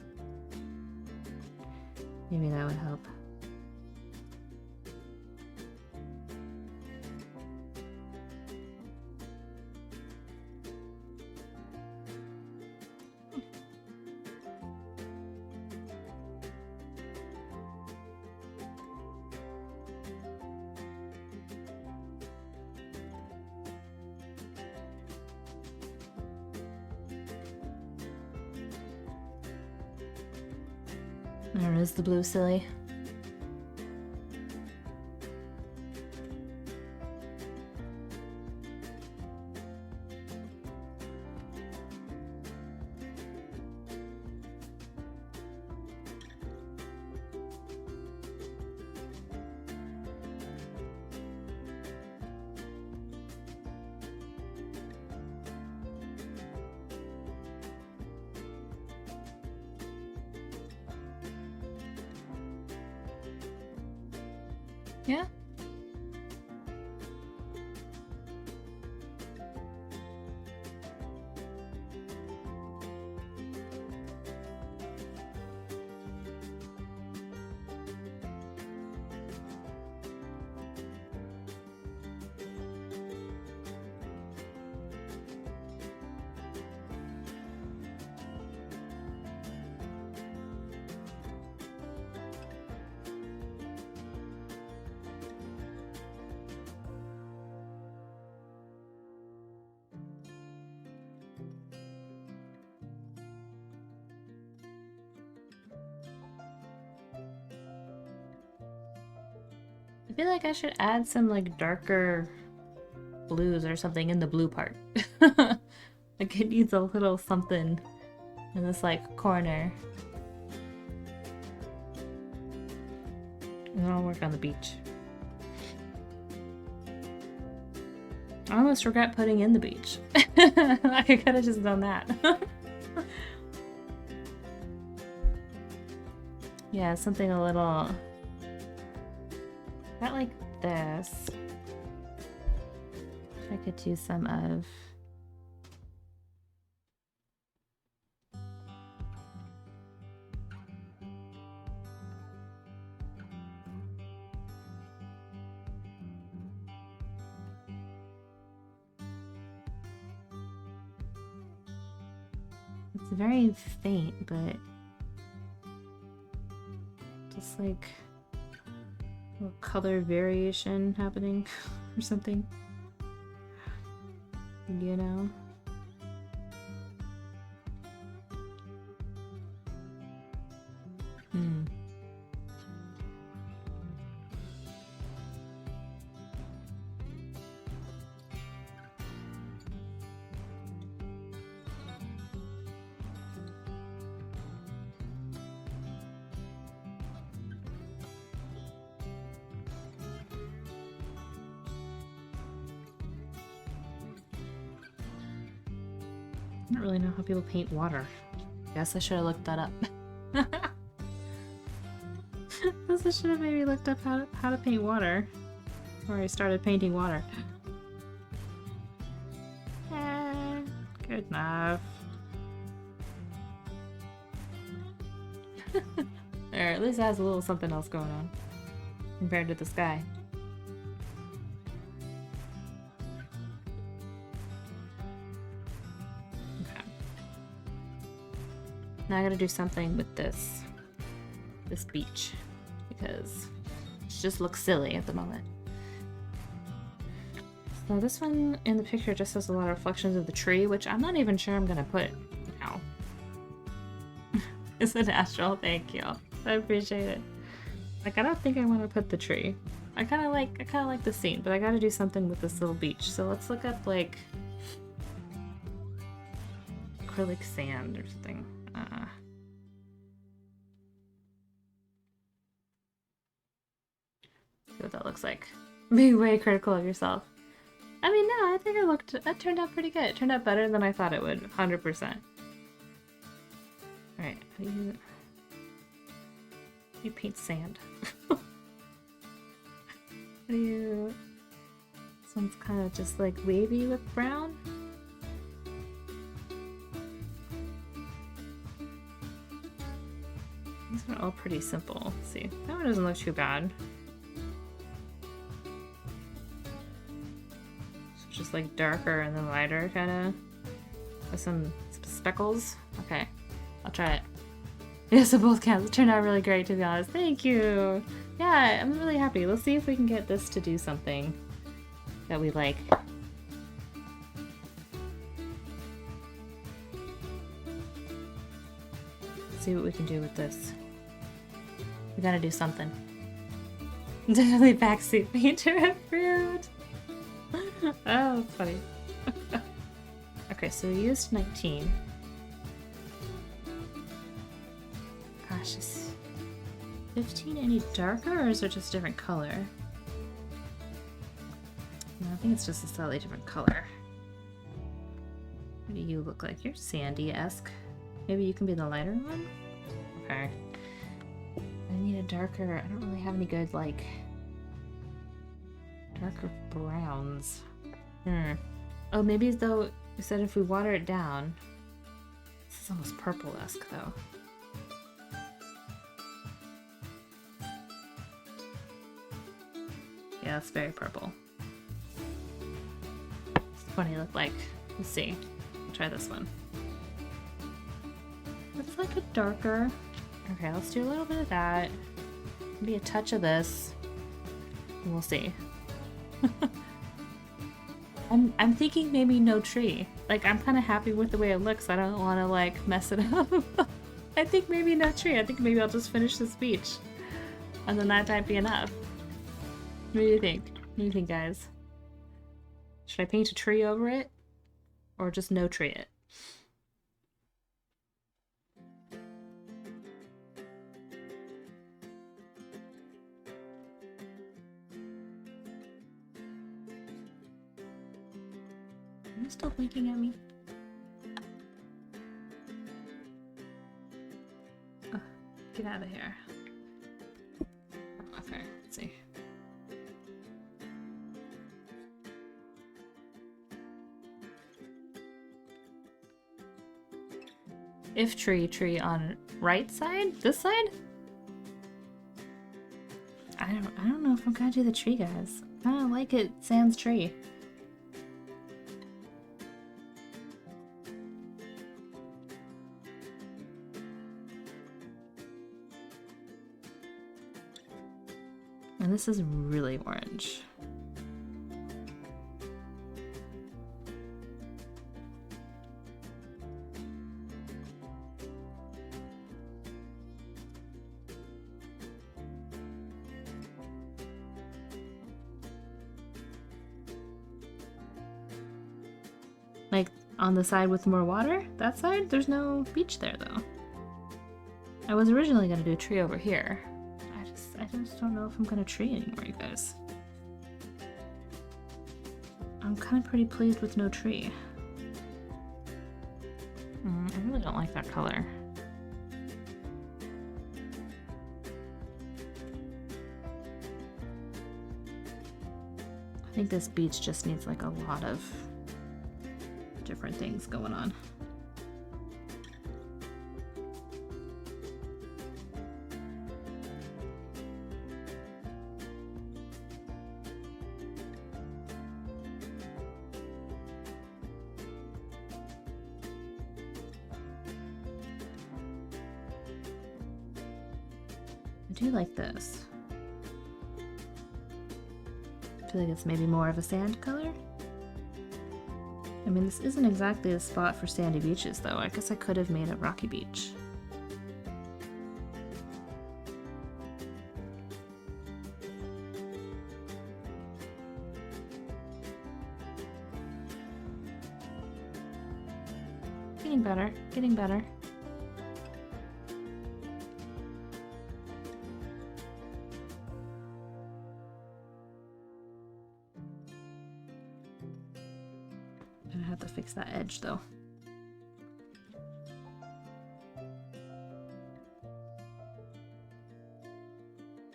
Speaker 1: help. There is the blue silly. Yeah. I feel like I should add some like darker blues or something in the blue part. Like it needs a little something in this like corner. And then I'll work on the beach. I almost regret putting in the beach. I could have just done that. Yeah, something a little... not like this. I could do some of... it's very faint, but just like a little color variation happening or something, you know? I don't really know how people paint water. Guess I should have looked that up. Guess I should have maybe looked up how to paint water before I started painting water. Good enough. There, at least it has a little something else going on compared to the sky. Now I gotta do something with this beach because it just looks silly at the moment. So this one in the picture just has a lot of reflections of the tree, which I'm not even sure I'm gonna put now. It's a natural, thank you. I appreciate it. Like I don't think I want to put the tree. I kind of like the scene, but I gotta do something with this little beach. So let's look up like acrylic sand or something. See what that looks like. Being way critical of yourself. I mean, no, I think it turned out pretty good. It turned out better than I thought it would, 100%. Alright, how do you paint sand? How do you... This one's kind of just like wavy with brown. These are all pretty simple. Let's see. That one doesn't look too bad. So just like darker and then lighter, kind of. With some speckles. Okay, I'll try it. Yes, so both cans turned out really great, to be honest. Thank you! Yeah, I'm really happy. Let's see if we can get this to do something that we like. Let's see what we can do with this. We gotta do something. Definitely backseat painter approved! Oh, that's funny. Okay, so we used 19. Gosh, is 15 any darker, or is it just a different color? No, I think it's just a slightly different color. What do you look like? You're sandy-esque. Maybe you can be the lighter one? Okay. I need a darker... I don't really have any good, like... darker browns. Oh, maybe though, you said if we water it down... This is almost purple-esque, though. Yeah, it's very purple. What do you look like? Let's see. I'll try this one. It's like a darker... Okay, let's do a little bit of that. Maybe a touch of this. And we'll see. I'm thinking maybe no tree. Like, I'm kind of happy with the way it looks. I don't want to, like, mess it up. I think maybe no tree. I think maybe I'll just finish this beach. And then that might be enough. What do you think? What do you think, guys? Should I paint a tree over it? Or just no tree it? Are you still blinking at me? Oh, get out of here. Okay, let's see. If tree on right side? This side? I don't know if I'm gonna do the tree, guys. I don't like it sans tree. And this is really orange. Like on the side with more water? That side? There's no beach there though. I was originally gonna do a tree over here. I just don't know if I'm gonna tree anymore, you guys. I'm kind of pretty pleased with no tree. I really don't like that color. I think this beach just needs like a lot of different things going on. I do like this. I feel like it's maybe more of a sand color. I mean, this isn't exactly the spot for sandy beaches, though. I guess I could have made a rocky beach. Getting better, getting better. I have to fix that edge though.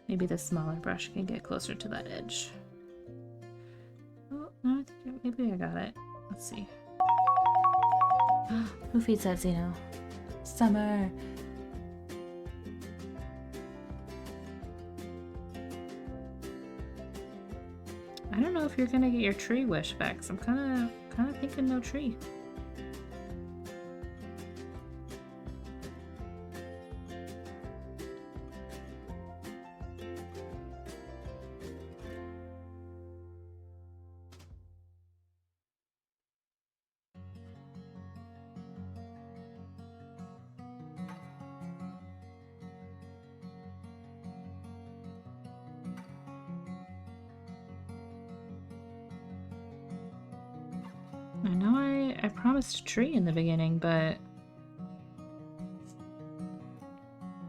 Speaker 1: Maybe the smaller brush can get closer to that edge. Oh, no, I think maybe I got it. Let's see. Who feeds that Xeno? Summer! I don't know if you're gonna get your tree wish back, so I'm kinda thinking no tree. I know I promised a tree in the beginning, but...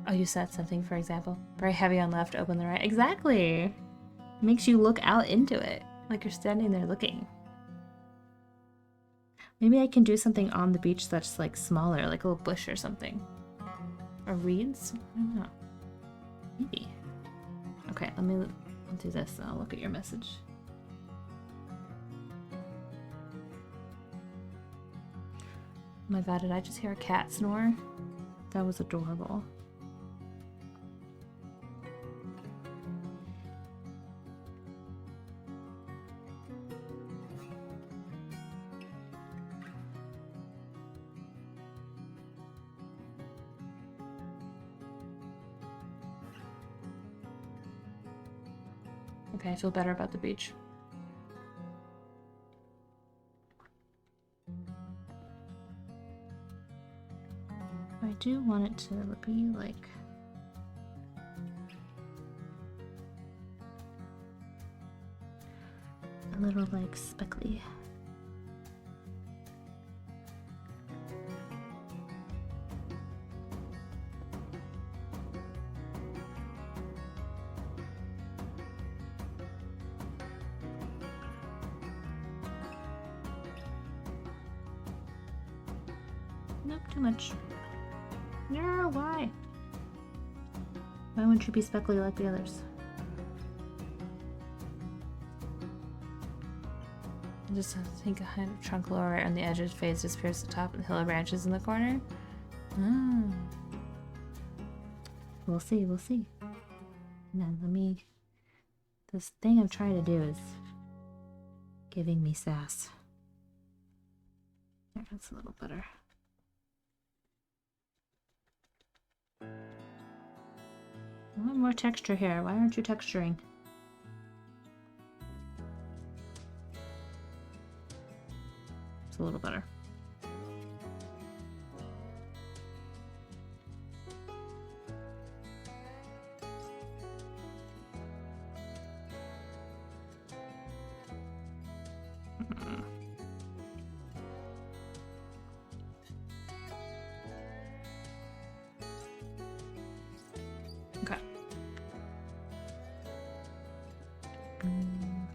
Speaker 1: Oh, you said something, for example. Very heavy on left, open the right. Exactly! Makes you look out into it, like you're standing there looking. Maybe I can do something on the beach that's like smaller, like a little bush or something. Or reeds? I don't know. Maybe. Okay, I'll do this and I'll look at your message. Oh my god, did I just hear a cat snore? That was adorable. Okay, I feel better about the beach. I do want it to be like... a a little like speckly. Nope, too much. No, why? Why wouldn't you be speckly like the others? I just think a hint of trunk lower right on the edges fades disappears at the top and the hill of branches in the corner. Oh. We'll see, we'll see. And then let me... This thing I'm trying to do is giving me sass. There, that's a little better. I want more texture here. Why aren't you texturing? It's a little better. Okay.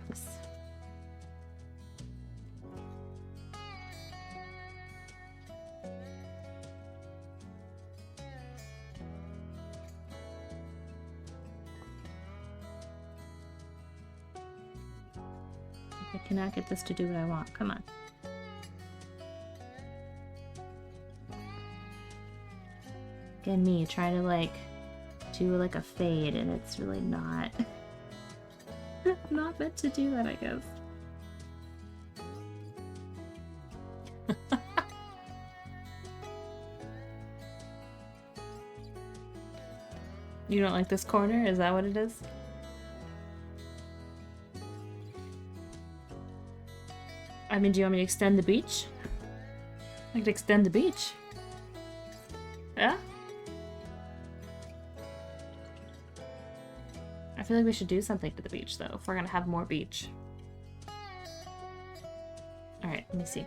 Speaker 1: This. I cannot get this to do what I want. Come on. Again, me try to like do like a fade, and it's really not not meant to do that, I guess. You don't like this corner? Is that what it is? I mean, do you want me to extend the beach? I could extend the beach. Yeah? I feel like we should do something to the beach, though, if we're gonna have more beach. Alright, let me see.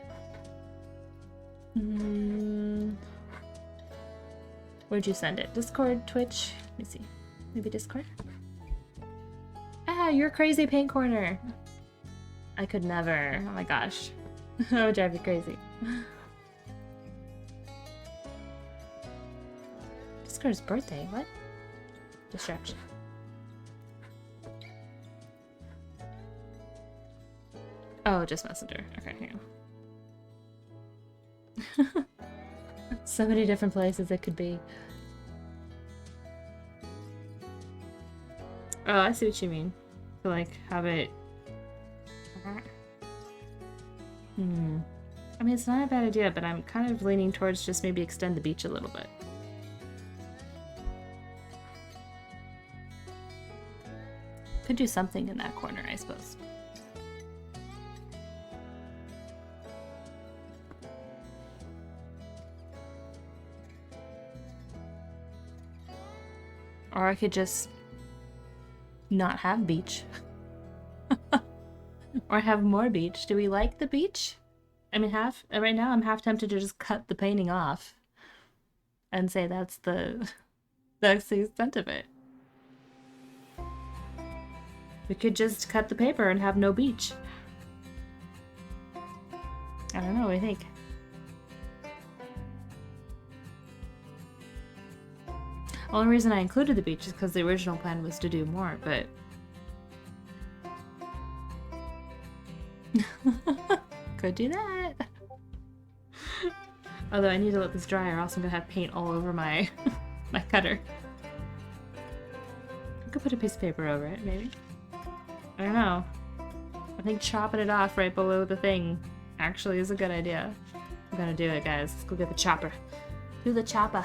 Speaker 1: Where'd you send it? Discord, Twitch? Let me see. Maybe Discord? Ah, your crazy paint corner! I could never. Oh my gosh. That would drive me crazy. Discord's birthday? What? Distraction. Oh, just Messenger. Okay, hang on. So many different places it could be. Oh, I see what you mean. To like have it. I mean, it's not a bad idea, but I'm kind of leaning towards just maybe extend the beach a little bit. Could do something in that corner, I suppose. Or I could just not have beach. Or have more beach. Do we like the beach? I mean, right now I'm half tempted to just cut the painting off and say that's the extent of it. We could just cut the paper and have no beach. I don't know, what do you think? Only reason I included the beach is because the original plan was to do more, but... Could do that. Although I need to let this dry or else I'm gonna have paint all over my my cutter. I could put a piece of paper over it, maybe. I don't know. I think chopping it off right below the thing actually is a good idea. I'm gonna do it, guys. Let's go get the chopper. Do the chopper.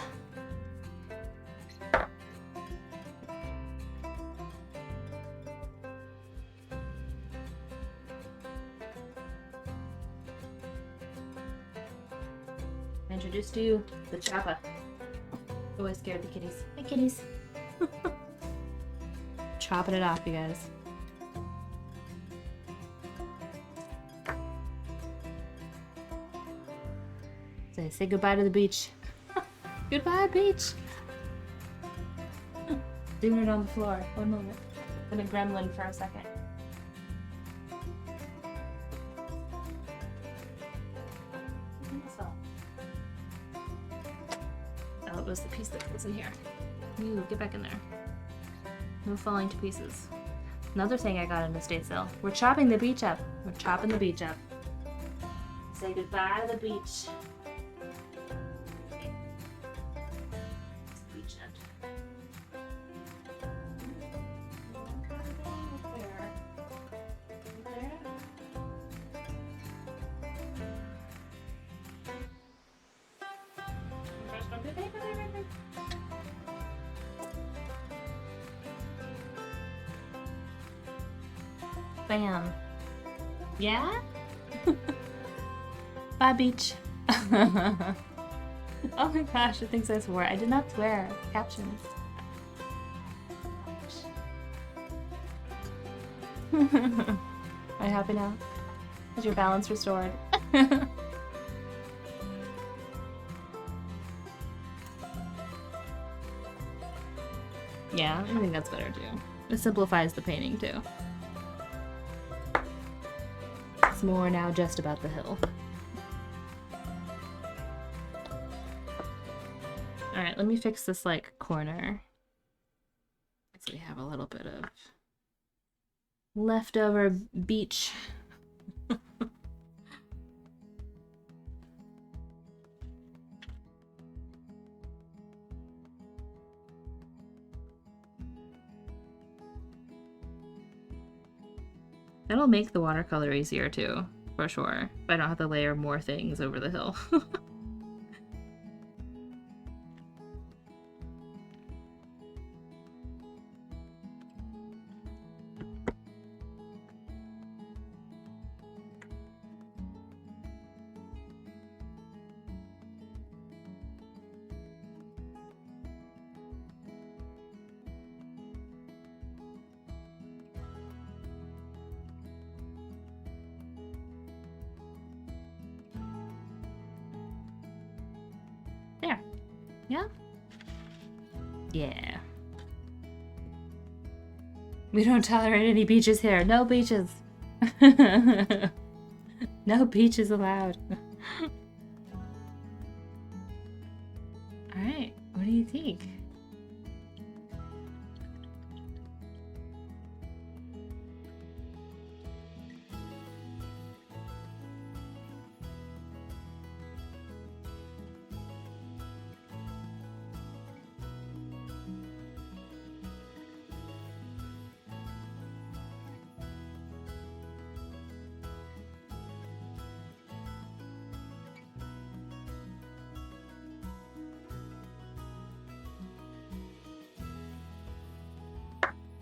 Speaker 1: Introduce to you the chopper. Always scared the kitties. Hi, kitties. Chopping it off, you guys. say goodbye to the beach. Goodbye, beach! Doing it on the floor. One moment. I'm gonna gremlin for a second. Oh, it was the piece that was in here. Ooh, get back in there. No falling to pieces. Another thing I got in the estate sale. We're chopping the beach up. We're chopping the beach up. Say goodbye to the beach. Beach end. Bam. Yeah? Bye, beach. Oh my gosh, it thinks I swore. I did not swear. Captions. Are you happy now? Is your balance restored? Yeah, I think that's better too. It simplifies the painting too. It's more now just about the hill. Alright, let me fix this like corner. So we have a little bit of leftover beach. That'll make the watercolor easier too, for sure. If I don't have to layer more things over the hill. There. Yeah? Yeah. We don't tolerate any beaches here. No beaches. No beaches allowed. Alright, what do you think?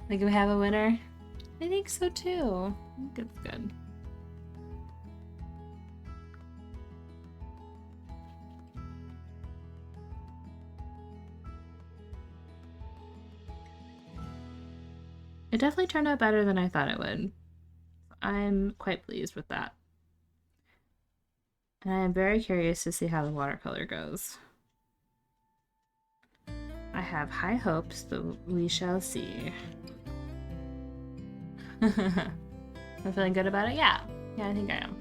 Speaker 1: Think we have a winner? I think so too. I think it's good. It definitely turned out better than I thought it would. I'm quite pleased with that. And I am very curious to see how the watercolor goes. I have high hopes, but we shall see. I'm feeling good about it? Yeah. Yeah, I think I am.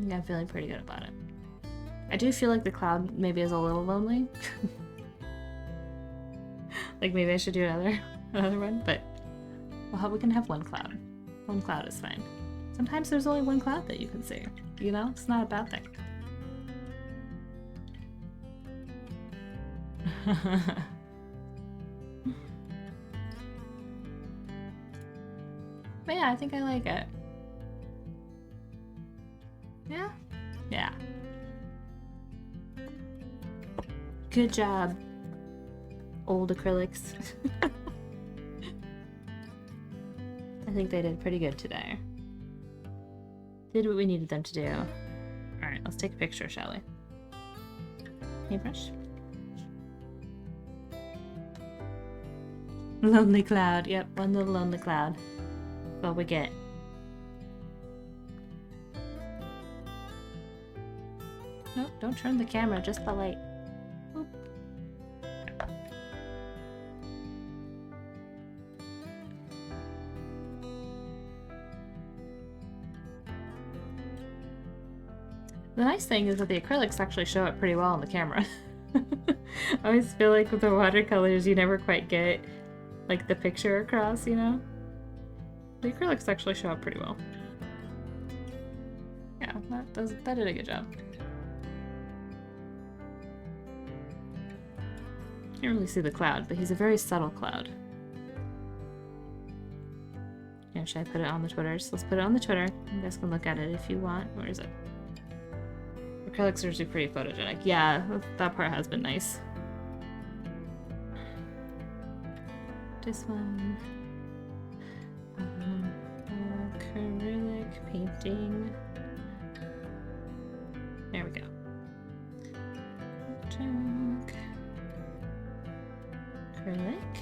Speaker 1: Yeah, I'm feeling pretty good about it. I do feel like the cloud maybe is a little lonely. Like maybe I should do another one, but we can have one cloud. One cloud is fine. Sometimes there's only one cloud that you can see. You know, it's not a bad thing. But yeah, I think I like it. Yeah? Yeah. Good job, old acrylics. I think they did pretty good today. Did what we needed them to do. Alright, let's take a picture, shall we? Paintbrush. Lonely cloud. Yep, one little lonely cloud. That's all we get. Don't turn the camera, just the light. Boop. The nice thing is that the acrylics actually show up pretty well on the camera. I always feel like with the watercolors, you never quite get like the picture across, you know? The acrylics actually show up pretty well. Yeah, that did a good job. Can't really see the cloud, but he's a very subtle cloud. Yeah, should I put it on the Twitters? Let's put it on the Twitter. You guys can look at it if you want. Where is it? Acrylics are usually pretty photogenic. Yeah, that part has been nice. This one. Acrylic painting. There we go. Check. Acrylic.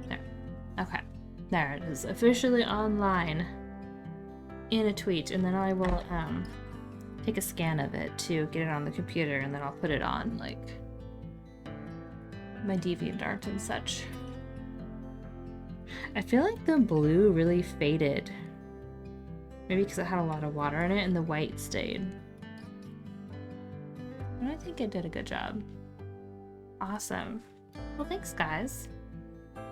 Speaker 1: There. Okay. There it is. Officially online in a tweet, and then I will take a scan of it to get it on the computer, and then I'll put it on like my DeviantArt and such. I feel like the blue really faded. Maybe because it had a lot of water in it and the white stayed. But I think it did a good job. Awesome. Well, thanks, guys.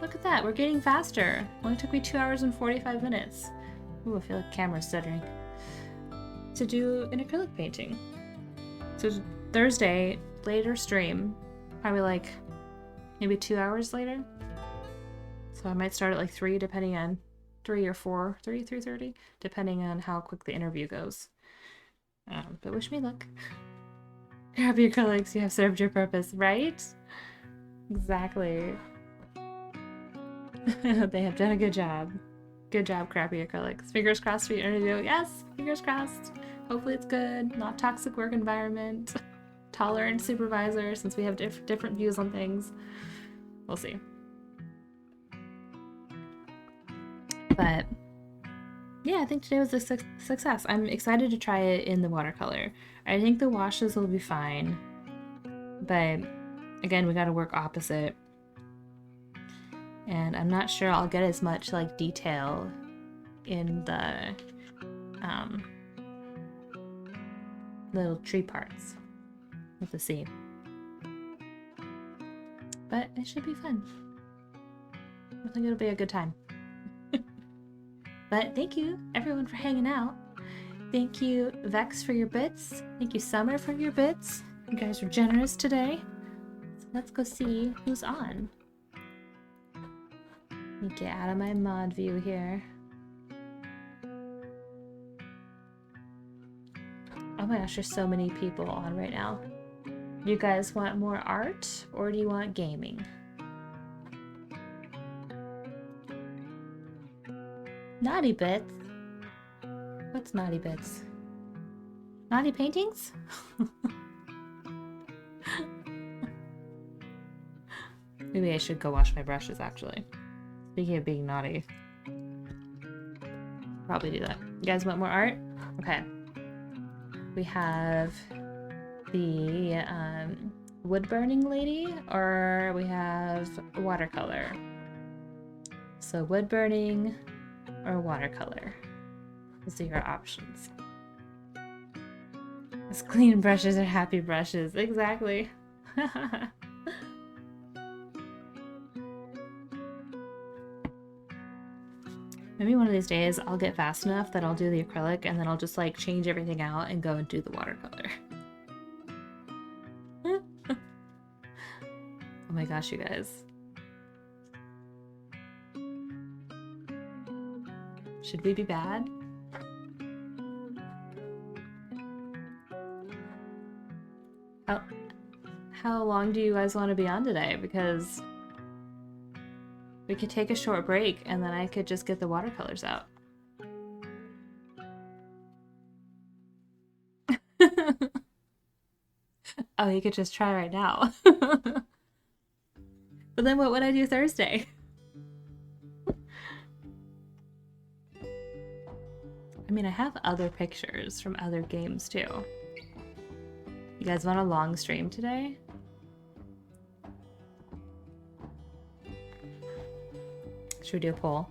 Speaker 1: Look at that. We're getting faster. Only took me 2 hours and 45 minutes. Ooh, I feel like camera's stuttering. To do an acrylic painting. So Thursday, later stream. Probably like maybe 2 hours later. So I might start at like 3, depending on 3 or 4, 3:30, depending on how quick the interview goes. But wish me luck. Grab your acrylics, you have served your purpose, right? Exactly. They have done a good job. Good job, crappy acrylics. Fingers crossed for your interview. Yes, fingers crossed. Hopefully it's good. Not toxic work environment. Tolerant supervisor, since we have different views on things. We'll see. But yeah, I think today was a success. I'm excited to try it in the watercolor. I think the washes will be fine. But again, we got to work opposite. And I'm not sure I'll get as much like detail in the little tree parts with the sea. But it should be fun. I think it'll be a good time. But thank you everyone for hanging out. Thank you Vex for your bits. Thank you Summer for your bits. You guys were generous today. So let's go see who's on. Let me get out of my mod view here. Oh my gosh, there's so many people on right now. You guys want more art or do you want gaming? Naughty bits? What's naughty bits? Naughty paintings? Maybe I should go wash my brushes actually. Speaking of being naughty. Probably do that. You guys want more art? Okay. We have the wood burning lady, or we have watercolor. So wood burning or watercolor. Those are your options. As clean brushes are happy brushes. Exactly. Maybe one of these days I'll get fast enough that I'll do the acrylic and then I'll just like change everything out and go and do the watercolor. Oh my gosh, you guys. Should we be bad? How long do you guys want to be on today? Because we could take a short break and then I could just get the watercolors out. Oh, you could just try right now. But then what would I do Thursday? I mean, I have other pictures from other games too. You guys want a long stream today? Should we do a poll?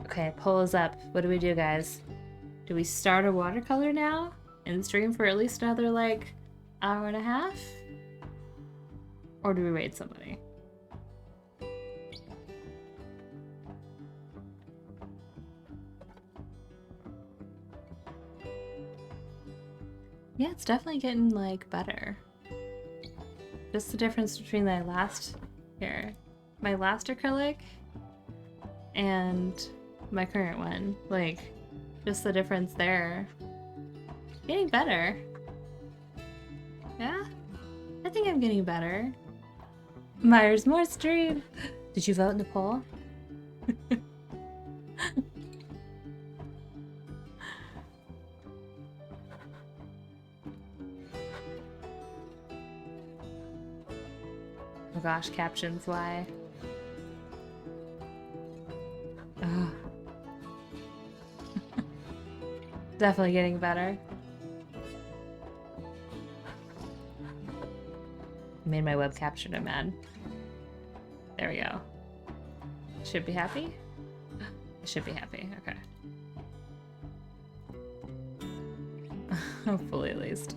Speaker 1: Okay, poll is up. What do we do, guys? Do we start a watercolor now and stream for at least another, like, hour and a half? Or do we raid somebody? Yeah, it's definitely getting, like, better. Just the difference between my last acrylic and my current one. Like, just the difference there. Getting better. Yeah? I think I'm getting better. Myers, more stream! Did you vote in the poll? Oh gosh, captions, why? Ugh. Definitely getting better. Made my web capture to mad. There we go. Should be happy? I should be happy, okay. Hopefully at least.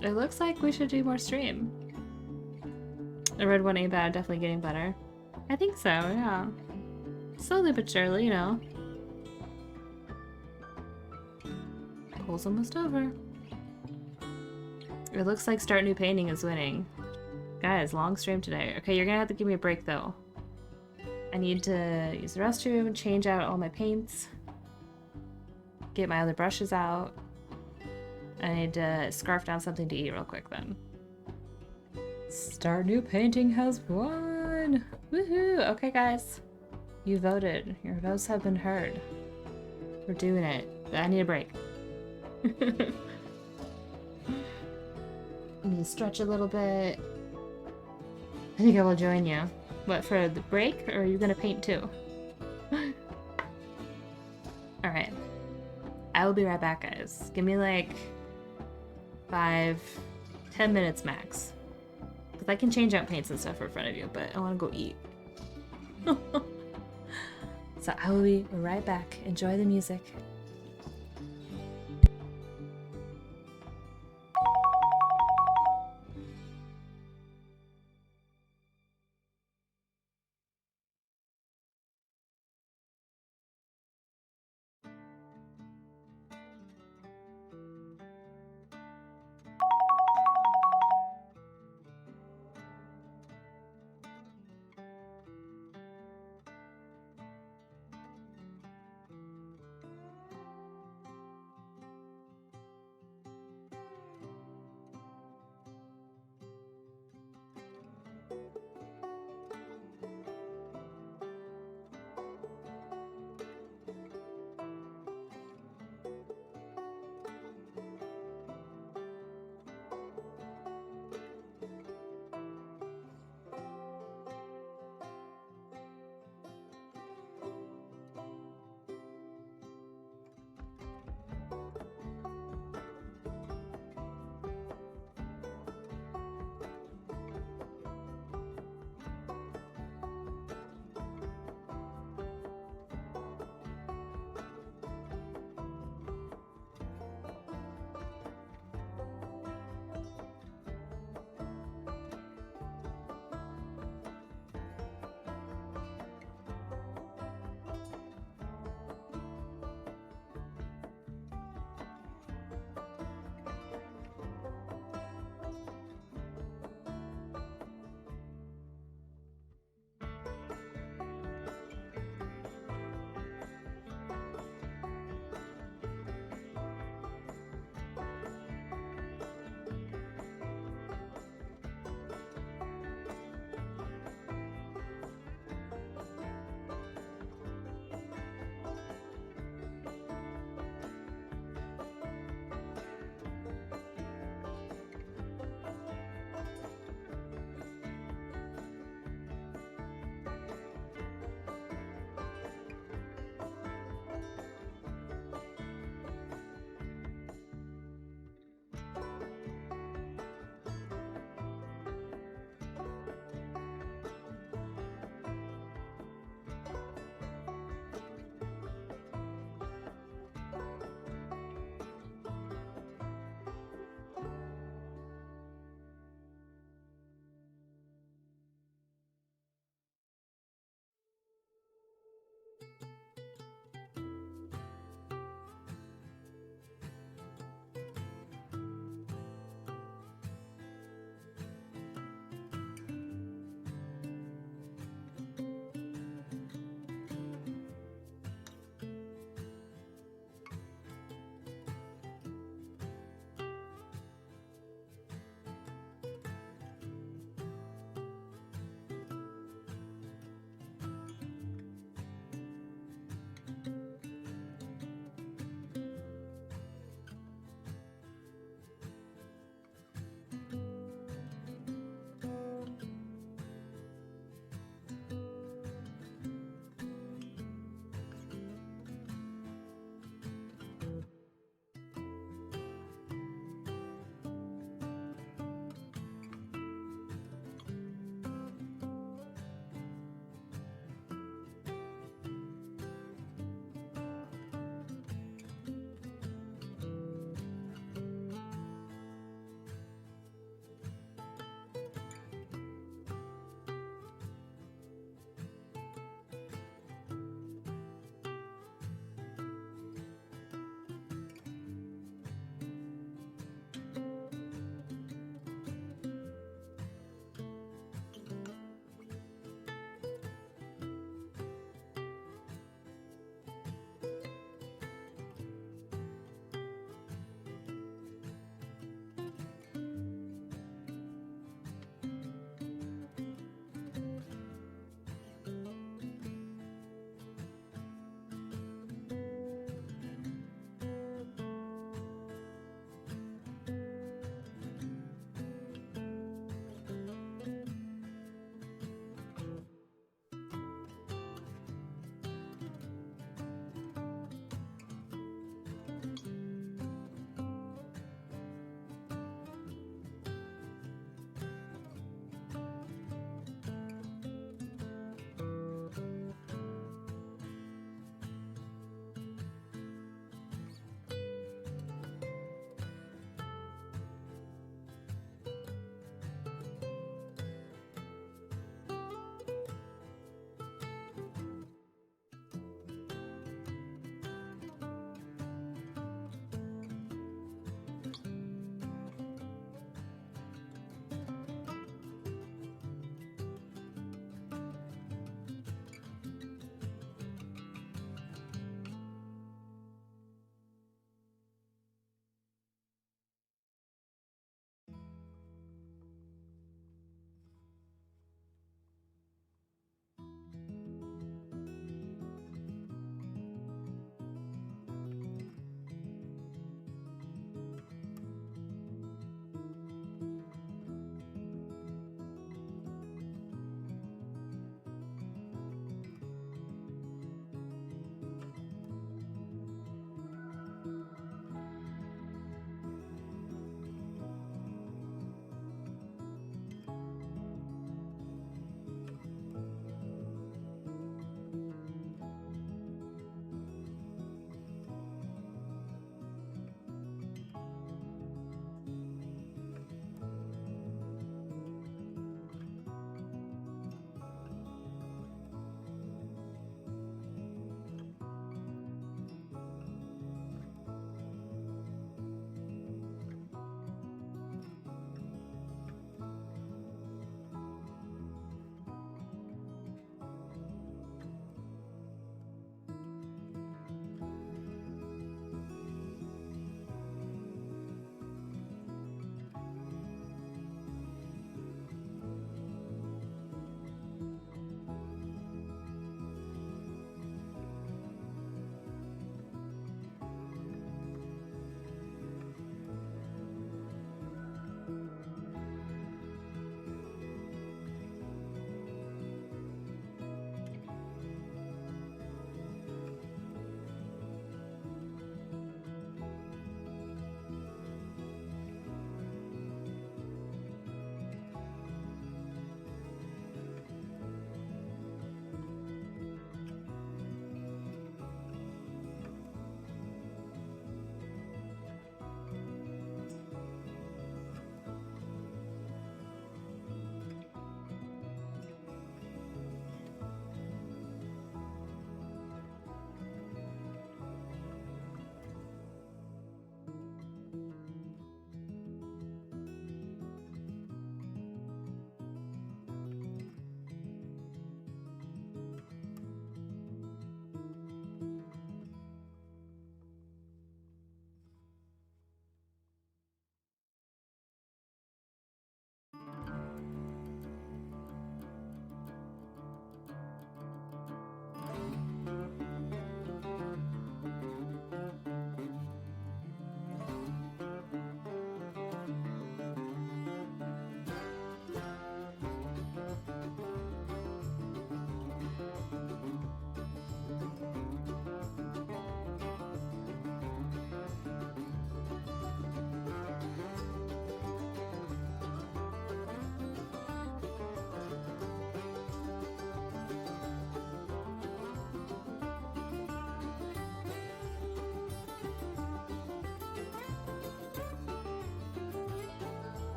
Speaker 1: It looks like we should do more stream. I read one ain't bad, definitely getting better. I think so, yeah. Slowly but surely, you know. Poll's almost over. It looks like Start New Painting is winning. Guys, long stream today. Okay, you're gonna have to give me a break though. I need to use the restroom, change out all my paints, get my other brushes out. I need to scarf down something to eat real quick then. Start New Painting has won! Woohoo! Okay guys, you voted. Your votes have been heard. We're doing it. I need a break. I need to stretch a little bit. I think I will join you. What, for the break, or are you gonna paint too? Alright. I will be right back, guys. Give me like 5-10 minutes max. Because I can change out paints and stuff in front of you, but I want to go eat. So I will be right back. Enjoy the music.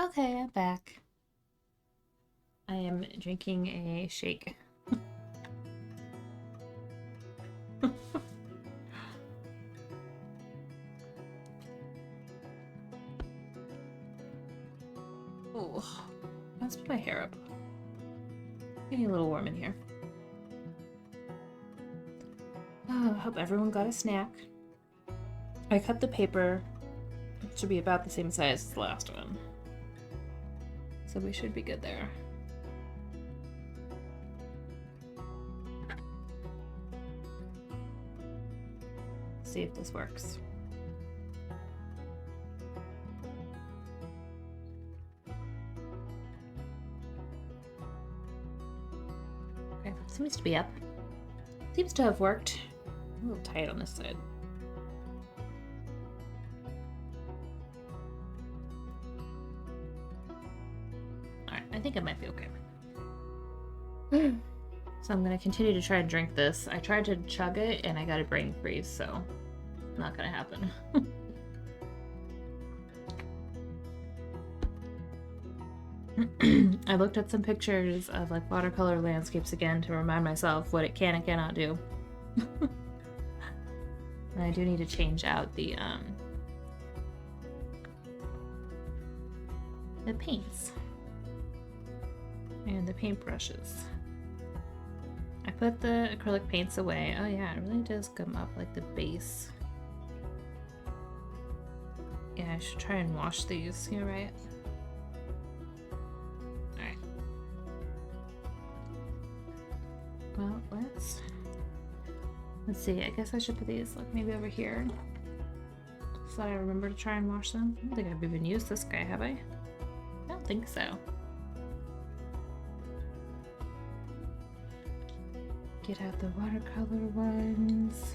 Speaker 1: Okay, I'm back. I am drinking a shake. Oh, let's put my hair up. Getting a little warm in here. Oh, I hope everyone got a snack. I cut the paper. It should be about the same size as the last one. So we should be good there. See if this works. Okay, seems to be up. Seems to have worked. A little tight on this side. Alright, I think it might be okay. So I'm gonna continue to try and drink this. I tried to chug it and I got a brain freeze, so not gonna happen. I looked at some pictures of like watercolor landscapes again to remind myself what it can and cannot do. And I do need to change out the paints and the paintbrushes. I put the acrylic paints away. Oh yeah, it really does come up like the base. Yeah, I should try and wash these. You're right. Alright. Well, let's see. I guess I should put these like maybe over here so that I remember to try and wash them. I don't think I've even used this guy, have I? I don't think so. Get out the watercolor ones.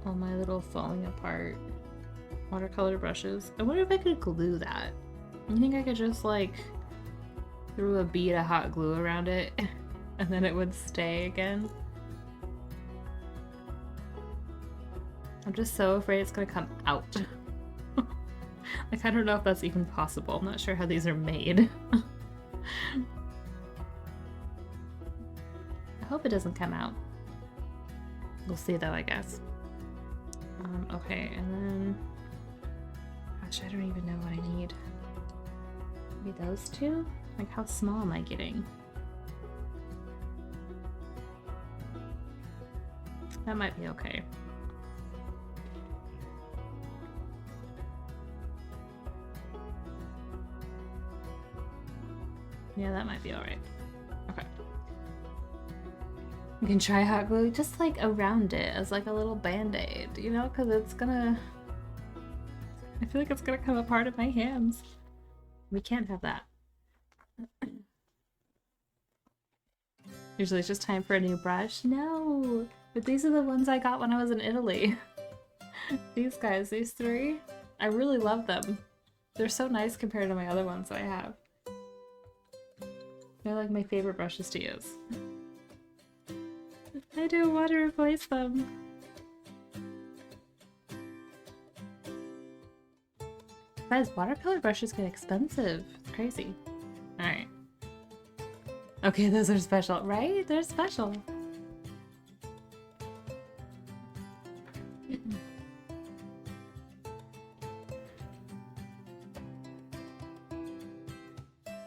Speaker 1: All my little falling apart watercolor brushes. I wonder if I could glue that. You think I could just like throw a bead of hot glue around it and then it would stay again? I'm just so afraid it's gonna come out. Like, I don't know if that's even possible. I'm not sure how these are made. I hope it doesn't come out. We'll see though, I guess. Okay, and then... Gosh, I don't even know what I need. Maybe those two? Like, how small am I getting? That might be okay. Yeah, that might be alright. Okay. You can try hot glue just like around it as like a little band-aid, you know, because it's gonna... I feel like it's gonna come apart in my hands. We can't have that. Usually it's just time for a new brush. No! But these are the ones I got when I was in Italy. These guys, these three, I really love them. They're so nice compared to my other ones that I have. They're like my favorite brushes to use. I don't want to replace them. Guys, watercolor brushes get expensive. It's crazy. Alright. Okay, those are special, right? They're special.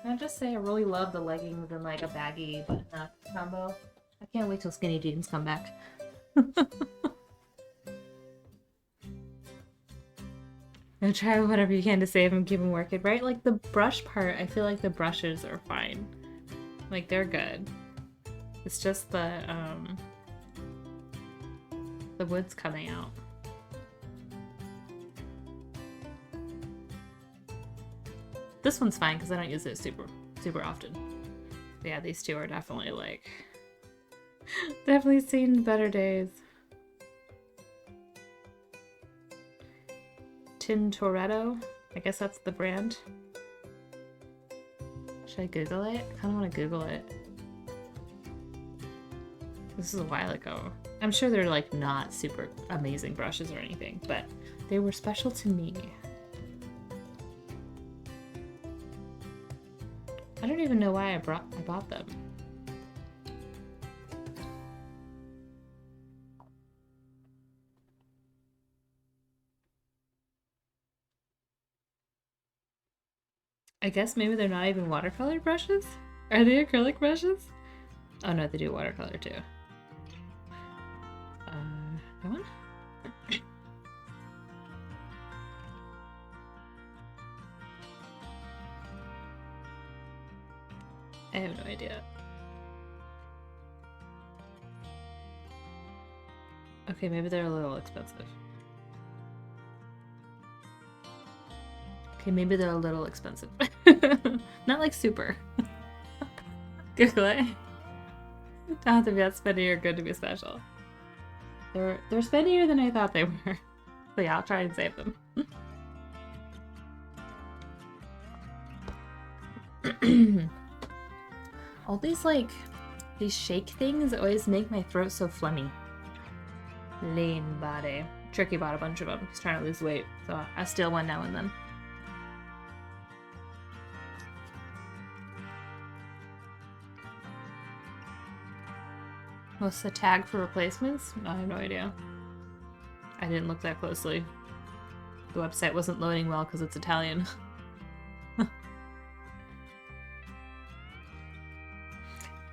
Speaker 1: Can I just say I really love the leggings and like a baggy button-up combo. I can't wait till skinny jeans come back. And try whatever you can to save and keep them working, right? Like the brush part, I feel like the brushes are fine. Like they're good. It's just the wood's coming out. This one's fine because I don't use it super often. But yeah, these two are definitely like definitely seen better days. Tintoretto, I guess that's the brand. Should I Google it? I kind of want to Google it. This is a while ago. I'm sure they're like not super amazing brushes or anything, but they were special to me. I don't even know why I bought them. I guess maybe they're not even watercolor brushes? Are they acrylic brushes? Oh no, they do watercolor too. Come on. I have no idea. Okay, maybe they're a little expensive. Okay, maybe they're a little expensive. Not like super. Google it. Don't have to be that spendy or good to be special. They're spendier than I thought they were. So yeah, I'll try and save them. All these these shake things always make my throat so phlegmy. Lean body. Tricky bought a bunch of them. He's trying to lose weight, so I steal one now and then. What's the tag for replacements? I have no idea. I didn't look that closely. The website wasn't loading well because it's Italian.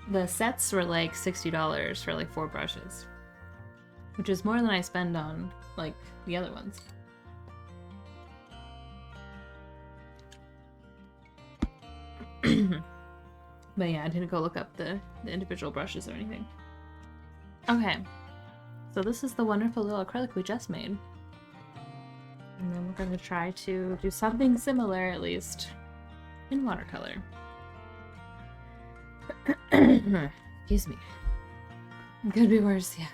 Speaker 1: The sets were like $60 for like 4 brushes, which is more than I spend on like the other ones. But yeah, I didn't go look up the individual brushes or anything. Okay, so this is the wonderful little acrylic we just made. And then we're going to try to do something similar, at least, in watercolor. Excuse me. It could be worse, yeah.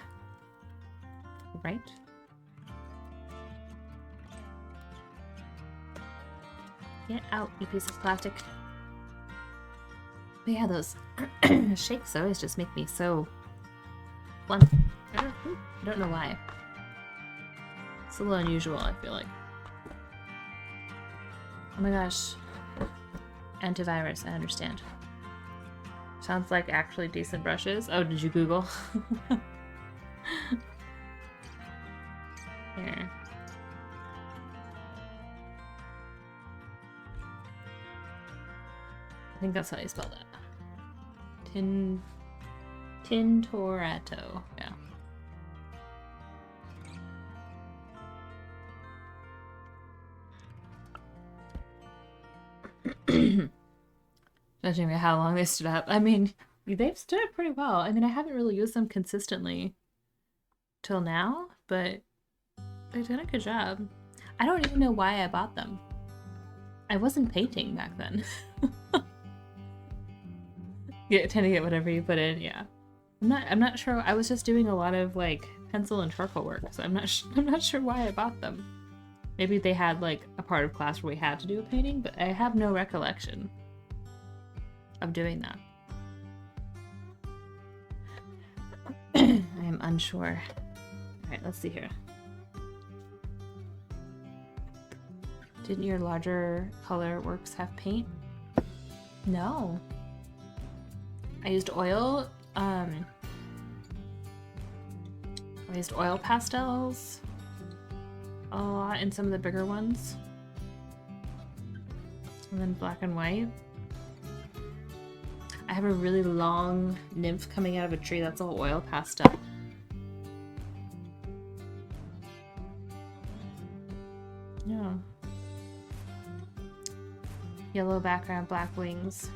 Speaker 1: Right? Get out, you piece of plastic. But yeah, those shakes always just make me so fun. I don't know why. It's a little unusual, I feel like. Oh my gosh. Antivirus, I understand. Sounds like actually decent brushes. Oh, did you Google? Here. I think that's how you spell that. Tintoretto, yeah. Judging by how long they stood up. I mean, they've stood up pretty well. I mean, I haven't really used them consistently till now, but they've done a good job. I don't even know why I bought them. I wasn't painting back then. You tend to get whatever you put in, yeah. I'm not sure. I was just doing a lot of like pencil and charcoal work, so I'm not sure why I bought them. Maybe they had like a part of class where we had to do a painting, but I have no recollection of doing that. I am unsure. Alright, let's see here. Didn't your larger color works have paint? No. I used oil. I used oil pastels a lot in some of the bigger ones. And then black and white. I have a really long nymph coming out of a tree that's all oil pastel. Yeah. Yellow background, black wings.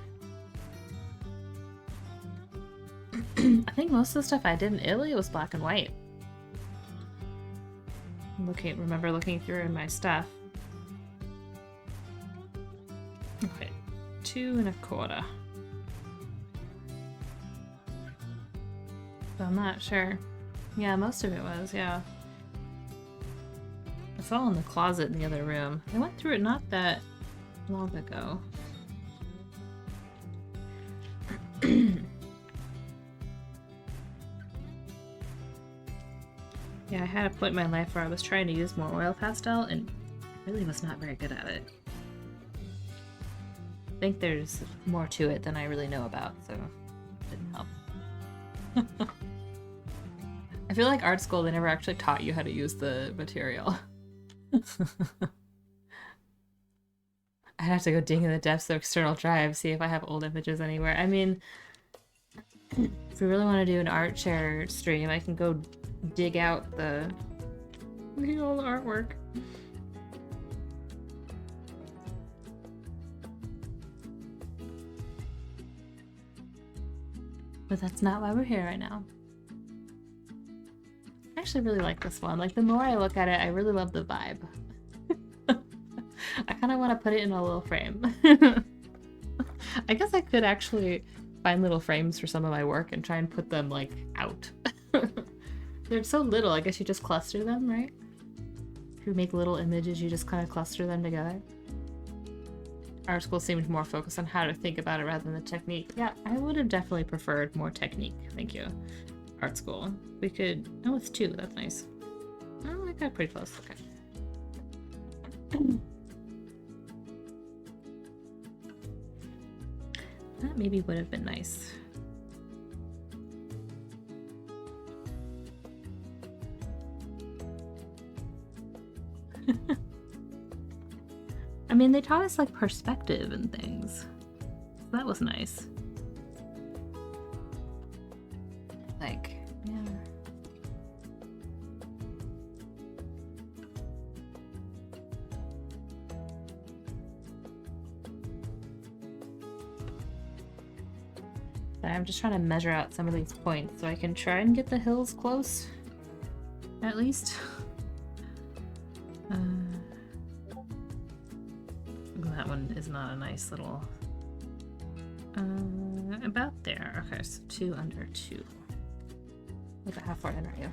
Speaker 1: I think most of the stuff I did in Italy was black and white. Remember looking through in my stuff. Okay, 2 1/4. So I'm not sure. Yeah, most of it was, yeah. It's all in the closet in the other room. I went through it not that long ago. Yeah, I had a point in my life where I was trying to use more oil pastel and I really was not very good at it. I think there's more to it than I really know about, so it didn't help. I feel like art school, they never actually taught you how to use the material. I'd have to go dig in the depths of external drive, see if I have old images anywhere. I mean, if we really want to do an art share stream, I can go dig out the old artwork. But that's not why we're here right now. I actually really like this one. Like, the more I look at it, I really love the vibe. I kind of want to put it in a little frame. I guess I could actually find little frames for some of my work and try and put them, like, out. They're so little, I guess you just cluster them, right? If you make little images, you just kind of cluster them together. Art school seemed more focused on how to think about it rather than the technique. Yeah, I would have definitely preferred more technique. Thank you. Art school. We could... Oh, it's 2. That's nice. Oh, I got pretty close. Okay. That maybe would have been nice. I mean, they taught us, like, perspective and things. So that was nice. Like, yeah. I'm just trying to measure out some of these points so I can try and get the hills close. At least. That one is not a nice little... about there. Okay, so 2 under 2. Look at how far in are you?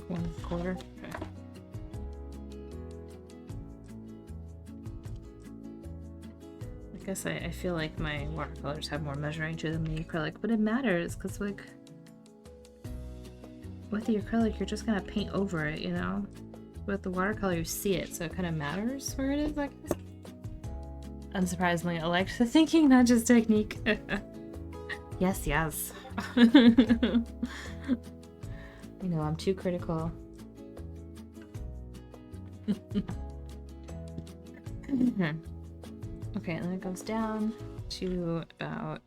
Speaker 1: 1/4. Okay. I guess I feel like my watercolors have more measuring to them than the acrylic, but it matters because, like, with the acrylic, you're just gonna paint over it, you know? With the watercolor, you see it, so it kind of matters where it is, I guess. Unsurprisingly, I liked the thinking, not just technique. Yes, yes. You know, I'm too critical. Okay, and then it goes down to about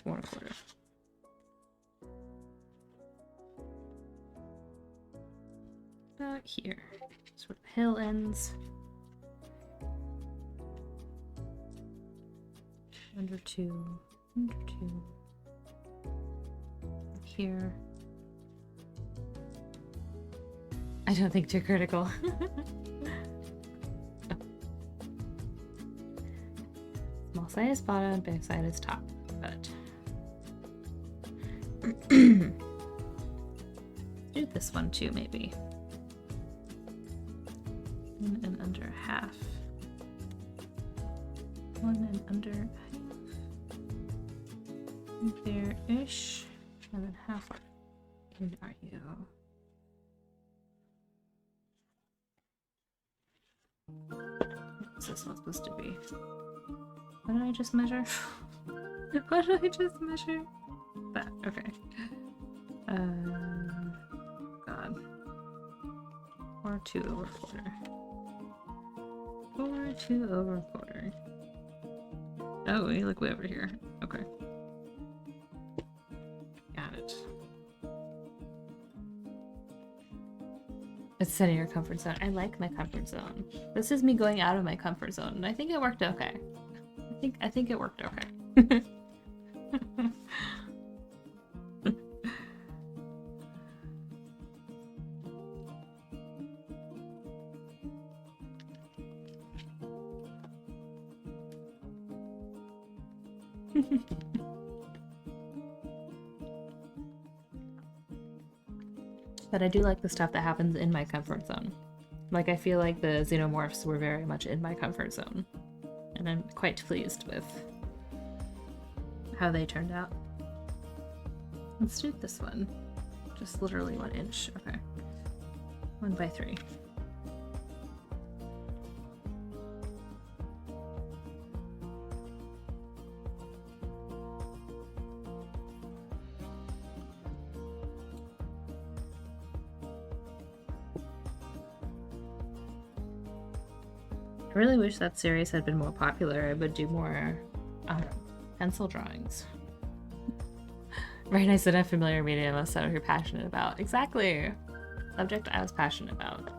Speaker 1: 4 1/4. About here. That's where the hill ends. Under 2. Under 2. Here. I don't think too critical. Small side is bottom, big side is top, but do this one too, maybe. 1 and under half. 1 and under half. There-ish. And then half. Where are you? What's this one supposed to be? What did I just measure? What did I just measure? That, okay. God. 4 2/4. 4 2/4. Oh, you look way over here. Okay. Got it. It's setting your comfort zone. I like my comfort zone. This is me going out of my comfort zone, and I think it worked okay. I think it worked okay. But I do like the stuff that happens in my comfort zone. Like, I feel like the xenomorphs were very much in my comfort zone. And I'm quite pleased with how they turned out. Let's do this one. Just literally 1 inch. Okay. 1 by 3. I really wish that series had been more popular. I would do more pencil drawings. Very nice and unfamiliar medium of stuff you're passionate about. Exactly. Subject I was passionate about.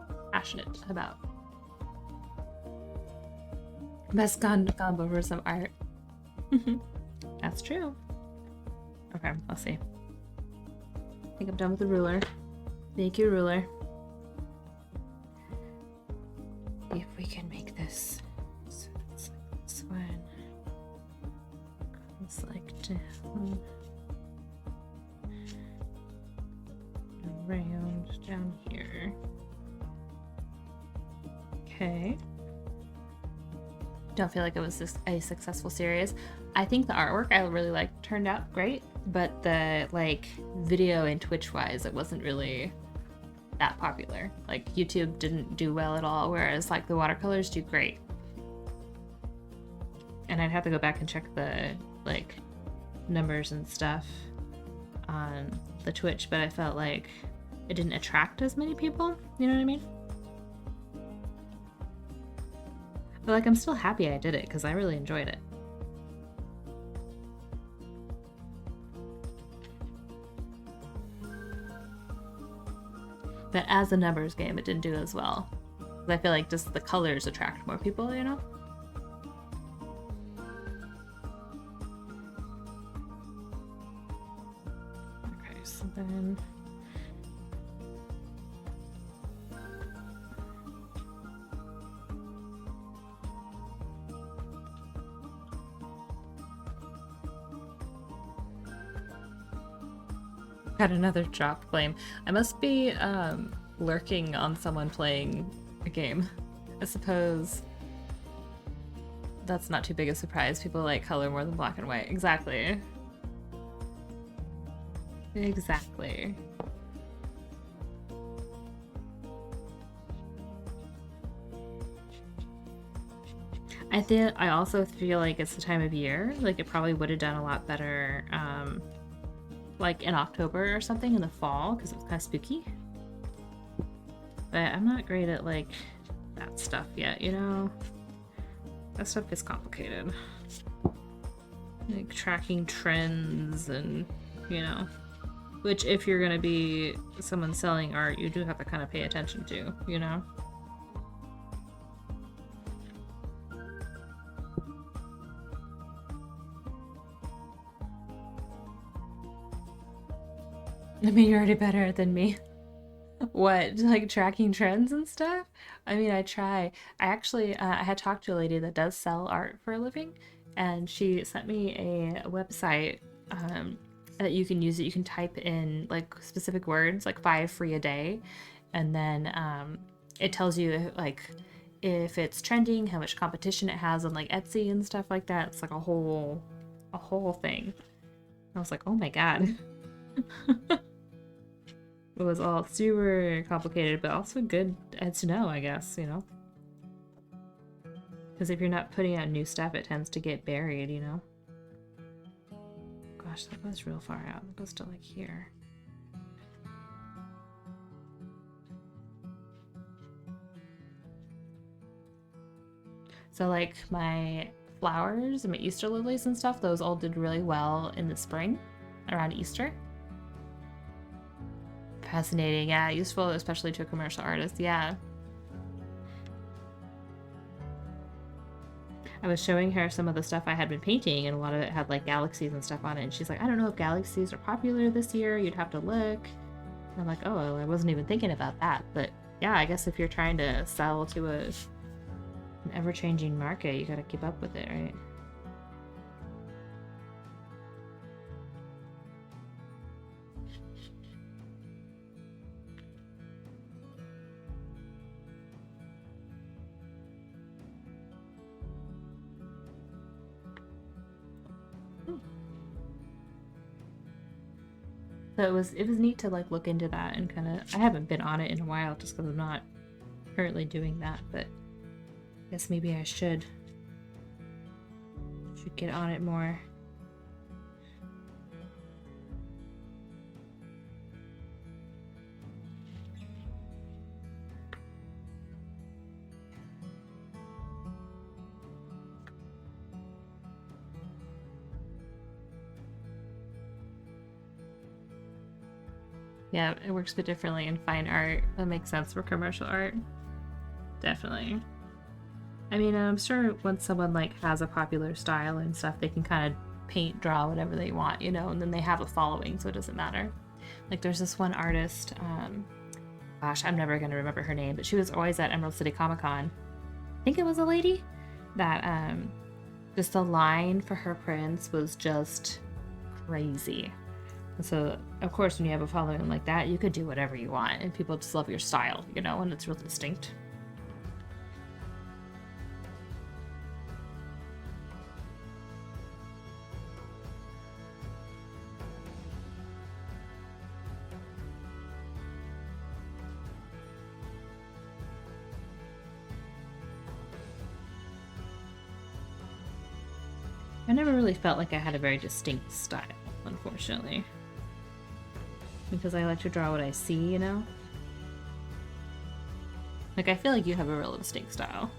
Speaker 1: Best combo for some art. That's true. Okay, let's see. I think I'm done with the ruler. Thank you, ruler. If we can make this so it's like this one comes like down, around down here. Okay. Don't feel like it was a successful series. I think the artwork I really liked turned out great, but the like video and Twitch wise, it wasn't really that popular. Like YouTube didn't do well at all, whereas like the watercolors do great. And I'd have to go back and check the like numbers and stuff on the Twitch, but I felt like it didn't attract as many people, you know what I mean? But like I'm still happy I did it because I really enjoyed it. But as a numbers game, it didn't do as well. I feel like just the colors attract more people, you know? Okay, so then... Got another drop flame. I must be lurking on someone playing a game. I suppose that's not too big a surprise. People like color more than black and white. Exactly. Exactly. I also feel like it's the time of year. Like it probably would have done a lot better like in October or something in the fall because it's kind of spooky. But I'm not great at like that stuff yet, you know? That stuff is complicated. Like tracking trends and, you know, which if you're gonna be someone selling art, you do have to kind of pay attention to, you know? I mean, you're already better than me. What, like tracking trends and stuff? I mean, I try. I actually, I had talked to a lady that does sell art for a living, and she sent me a website that you can use. It. You can type in like specific words, like 5 free a day, and then it tells you like if it's trending, how much competition it has on like Etsy and stuff like that. It's like a whole thing. I was like, oh my god. It was all super complicated, but also good to know, I guess, you know? Because if you're not putting out new stuff, it tends to get buried, you know? Gosh, that goes real far out. It goes to, like, here. So, like, my flowers and my Easter lilies and stuff, those all did really well in the spring, around Easter. Fascinating, yeah, useful, especially to a commercial artist, yeah. I was showing her some of the stuff I had been painting, and a lot of it had like galaxies and stuff on it, and she's like, I don't know if galaxies are popular this year, you'd have to look. And I'm like, oh, well, I wasn't even thinking about that, but yeah, I guess if you're trying to sell to an ever-changing market, you gotta keep up with it, right? So it was neat to like look into that and kind of, I haven't been on it in a while just because I'm not currently doing that, but I guess maybe I should get on it more. Yeah, it works a bit differently in fine art. That makes sense for commercial art. Definitely. I mean, I'm sure once someone like has a popular style and stuff, they can kind of paint, draw whatever they want, you know, and then they have a following, so it doesn't matter. Like there's this one artist, gosh, I'm never gonna remember her name, but she was always at Emerald City Comic Con. I think it was a lady that just the line for her prints was just crazy. And so, of course, when you have a following like that, you could do whatever you want, and people just love your style, you know, and it's real distinct. I never really felt like I had a very distinct style, unfortunately. Because I like to draw what I see, you know? Like, I feel like you have a real distinct style.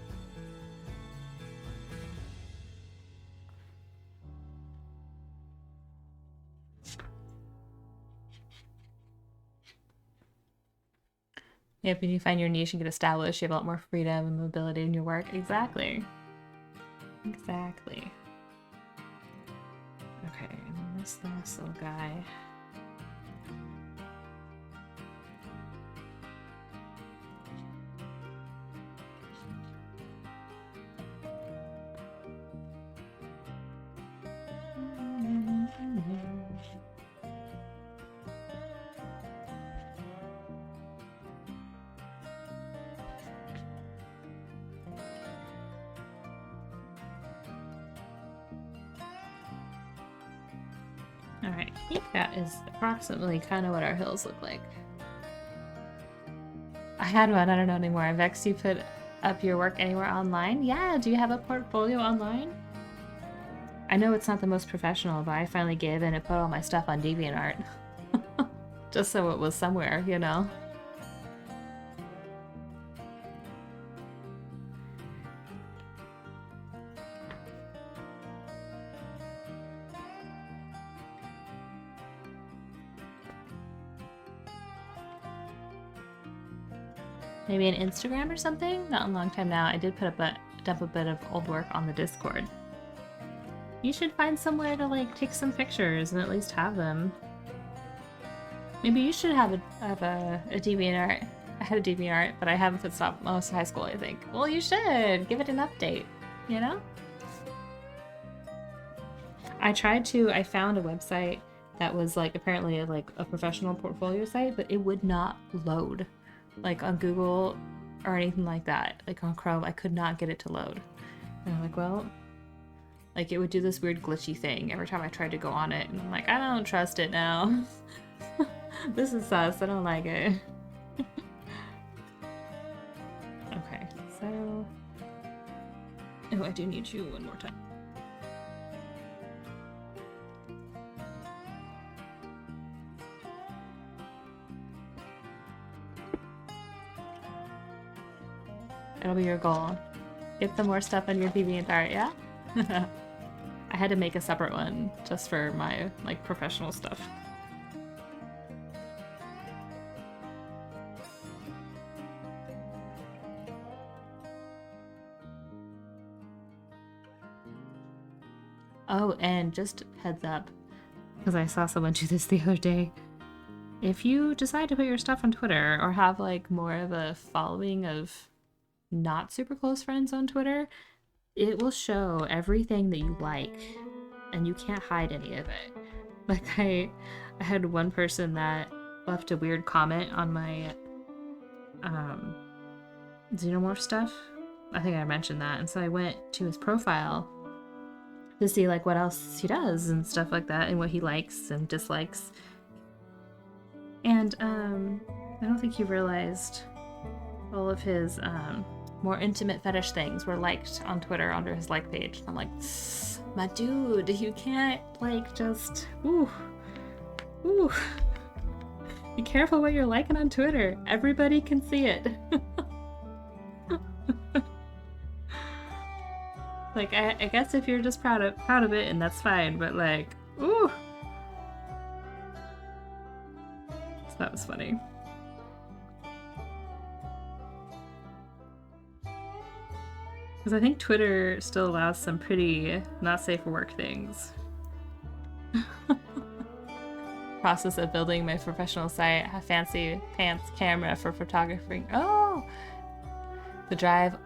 Speaker 1: Yep, when you find your niche and get established, you have a lot more freedom and mobility in your work. Exactly. Exactly. Okay, and then this last little guy. Alright, I think that is approximately kind of what our hills look like. I had one, I don't know anymore. Vex, you put up your work anywhere online? Yeah, do you have a portfolio online? I know it's not the most professional, but I finally gave in and put all my stuff on DeviantArt. Just so it was somewhere, you know? Maybe an Instagram or something? Not in a long time now. I did dump a bit of old work on the Discord. You should find somewhere to like take some pictures and at least have them. Maybe you should have a DeviantArt. I had a DeviantArt, but I haven't since most high school, I think. Well, you should give it an update. You know? I found a website that was like apparently like a professional portfolio site, but it would not load. Like on Google or anything like that. Like on Chrome, I could not get it to load. And I'm like, well, like it would do this weird glitchy thing every time I tried to go on it. And I'm like, I don't trust it now. This is sus. I don't like it. Okay, so... Oh, I do need you one more time. It'll be your goal. Get some more stuff on your DeviantArt, yeah? I had to make a separate one just for my like professional stuff. Oh, and just heads up, because I saw someone do this the other day. If you decide to put your stuff on Twitter or have like more of a following of not super close friends on Twitter, it will show everything that you like and you can't hide any of it. Like I had one person that left a weird comment on my Xenomorph stuff. I think I mentioned that, and so I went to his profile to see like what else he does and stuff like that and what he likes and dislikes. And I don't think you realized all of his more intimate fetish things were liked on Twitter under his like page. I'm like, my dude, you can't like just ooh. Be careful what you're liking on Twitter. Everybody can see it. Like I guess if you're just proud of it, and that's fine, but like, ooh. So that was funny. Because I think Twitter still allows some pretty not safe for work things. Process of building my professional site, have fancy pants camera for photography. Oh! The drive,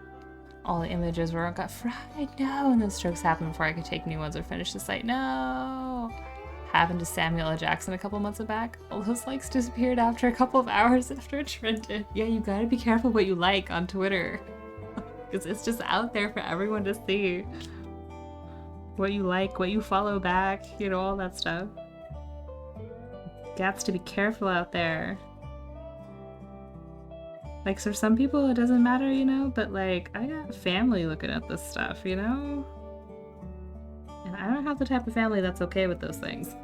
Speaker 1: all the images were got fried. No! And the strokes happened before I could take new ones or finish the site. No! Happened to Samuel L. Jackson a couple months back. All those likes disappeared after a couple of hours after it trended. Yeah, you gotta be careful what you like on Twitter. Because it's just out there for everyone to see. What you like, what you follow back, you know, all that stuff. Gats to be careful out there. Like, for some people it doesn't matter, you know, but like, I got family looking at this stuff, you know? And I don't have the type of family that's okay with those things.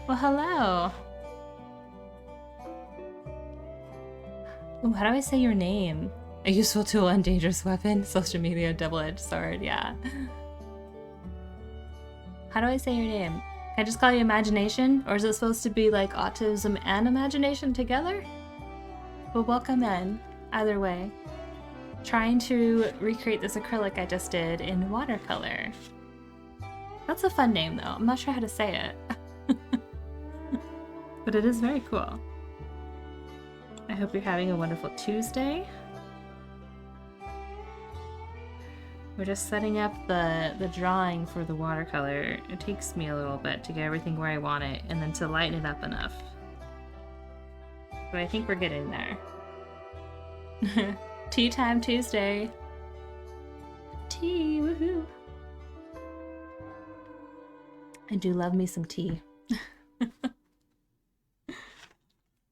Speaker 1: Well, hello. Ooh, how do I say your name? A useful tool and dangerous weapon. Social media, double-edged sword, yeah. How do I say your name? Can I just call you Imagination? Or is it supposed to be like autism and imagination together? Well, welcome in, either way. Trying to recreate this acrylic I just did in watercolor. That's a fun name though. I'm not sure how to say it. But it is very cool. I hope you're having a wonderful Tuesday. We're just setting up the drawing for the watercolor. It takes me a little bit to get everything where I want it and then to lighten it up enough. But I think we're getting there. Tea time Tuesday. Tea, woohoo. I do love me some tea.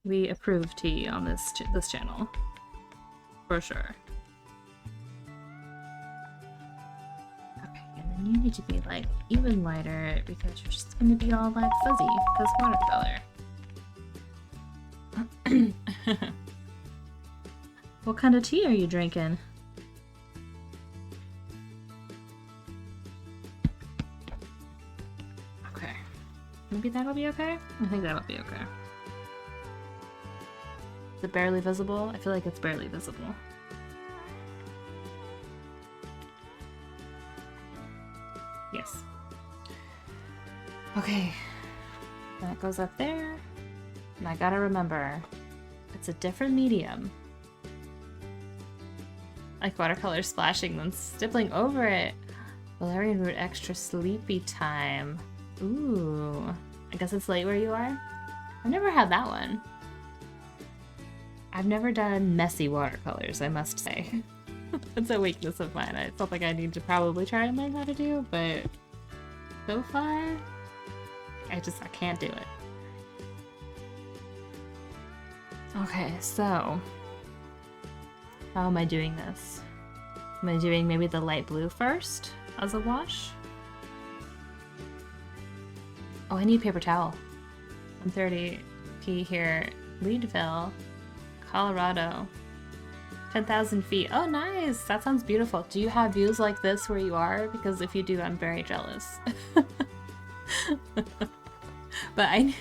Speaker 1: We approve tea on this channel. For sure. You need to be like even lighter because you're just going to be all like fuzzy because watercolor. What kind of tea are you drinking? Okay. Maybe that'll be okay? I think that'll be okay. Is it barely visible? I feel like it's barely visible. Yes. Okay. That goes up there. And I gotta remember, it's a different medium. Like watercolor splashing, then stippling over it. Valerian root extra sleepy time. Ooh. I guess it's late where you are? I've never had that one. I've never done messy watercolors, I must say. That's a weakness of mine. It's something I need to probably try and learn how to do, but so far, I can't do it. Okay, so how am I doing this? Am I doing maybe the light blue first as a wash? Oh, I need paper towel. 130p here, Leadville, Colorado. 10,000 feet. Oh, nice. That sounds beautiful. Do you have views like this where you are? Because if you do, I'm very jealous. But I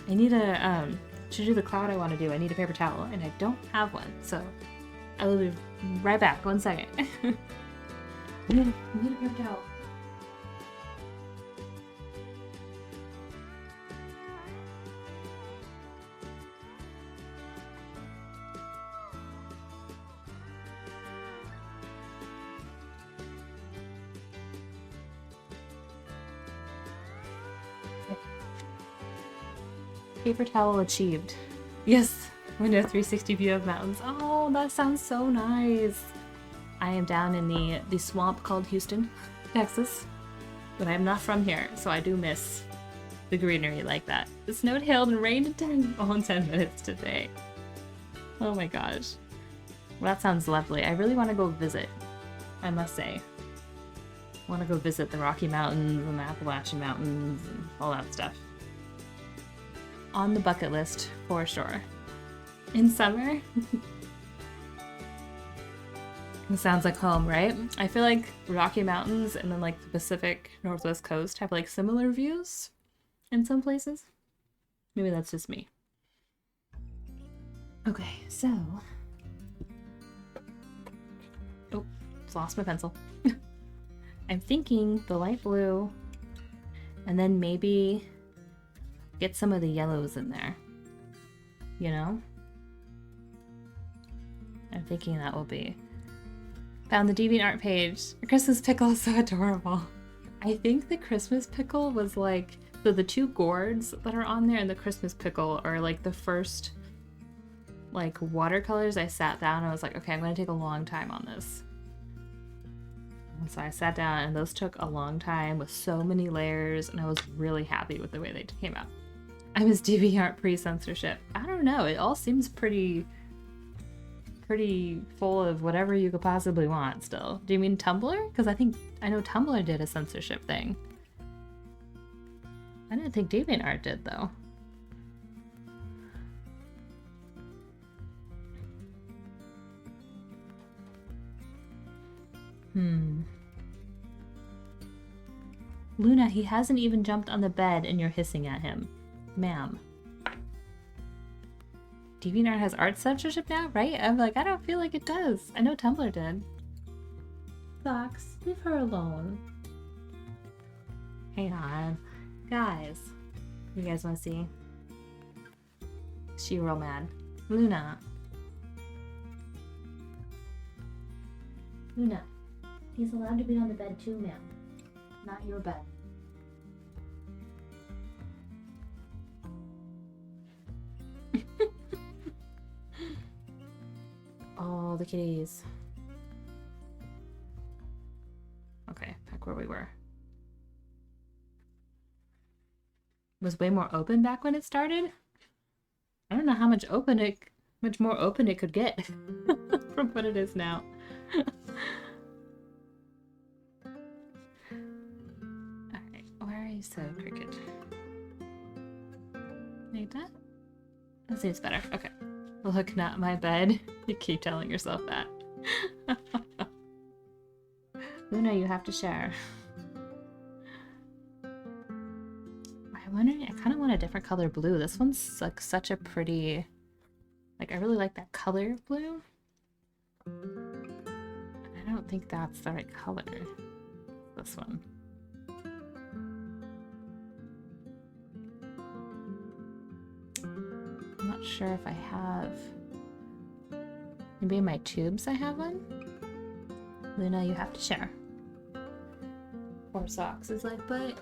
Speaker 1: need a, to do the cloud I want to do, I need a paper towel, and I don't have one. So I will be right back. 1 second. I need a paper towel. Paper towel achieved. Yes, window 360 view of mountains. Oh, that sounds so nice. I am down in the swamp called Houston, Texas. But I'm not from here, so I do miss the greenery like that. It snowed, hailed, and rained in 10 minutes today. Oh my gosh. Well, that sounds lovely. I really want to go visit, I must say. I want to go visit the Rocky Mountains and the Appalachian Mountains and all that stuff. On the bucket list, for sure. In summer? It sounds like home, right? I feel like Rocky Mountains and then like the Pacific Northwest coast have like similar views in some places. Maybe that's just me. Okay, so... Oh, just lost my pencil. I'm thinking the light blue and then maybe get some of the yellows in there. You know? I'm thinking that will be... Found the DeviantArt page. The Christmas pickle is so adorable. I think the Christmas pickle was like... So the two gourds that are on there and the Christmas pickle are like the first like watercolors I sat down and I was like, okay, I'm going to take a long time on this. And so I sat down and those took a long time with so many layers and I was really happy with the way they came out. I miss DeviantArt pre-censorship. I don't know. It all seems pretty full of whatever you could possibly want still. Do you mean Tumblr? Because I know Tumblr did a censorship thing. I didn't think DeviantArt did though. Luna, he hasn't even jumped on the bed and you're hissing at him. Ma'am. DeviantArt has art censorship now, right? I'm like, I don't feel like it does. I know Tumblr did. Fox, leave her alone. Hang on. Guys. You guys want to see? She real mad. Luna. Luna. He's allowed to be on the bed too, ma'am. Not your bed. Oh, the kitties. Okay, back where we were. It was way more open back when it started. I don't know how much more open it could get from what it is now. Alright, where are you so cricket? Like that? That seems better. Okay. Look, not my bed. You keep telling yourself that. Luna, you have to share. I'm wondering, I kind of want a different color blue. This one's like such a pretty... Like, I really like that color of blue. I don't think that's the right color. This one. I'm not sure if I have... Maybe in my tubes I have one? Luna, you have to share. Poor Socks is like, but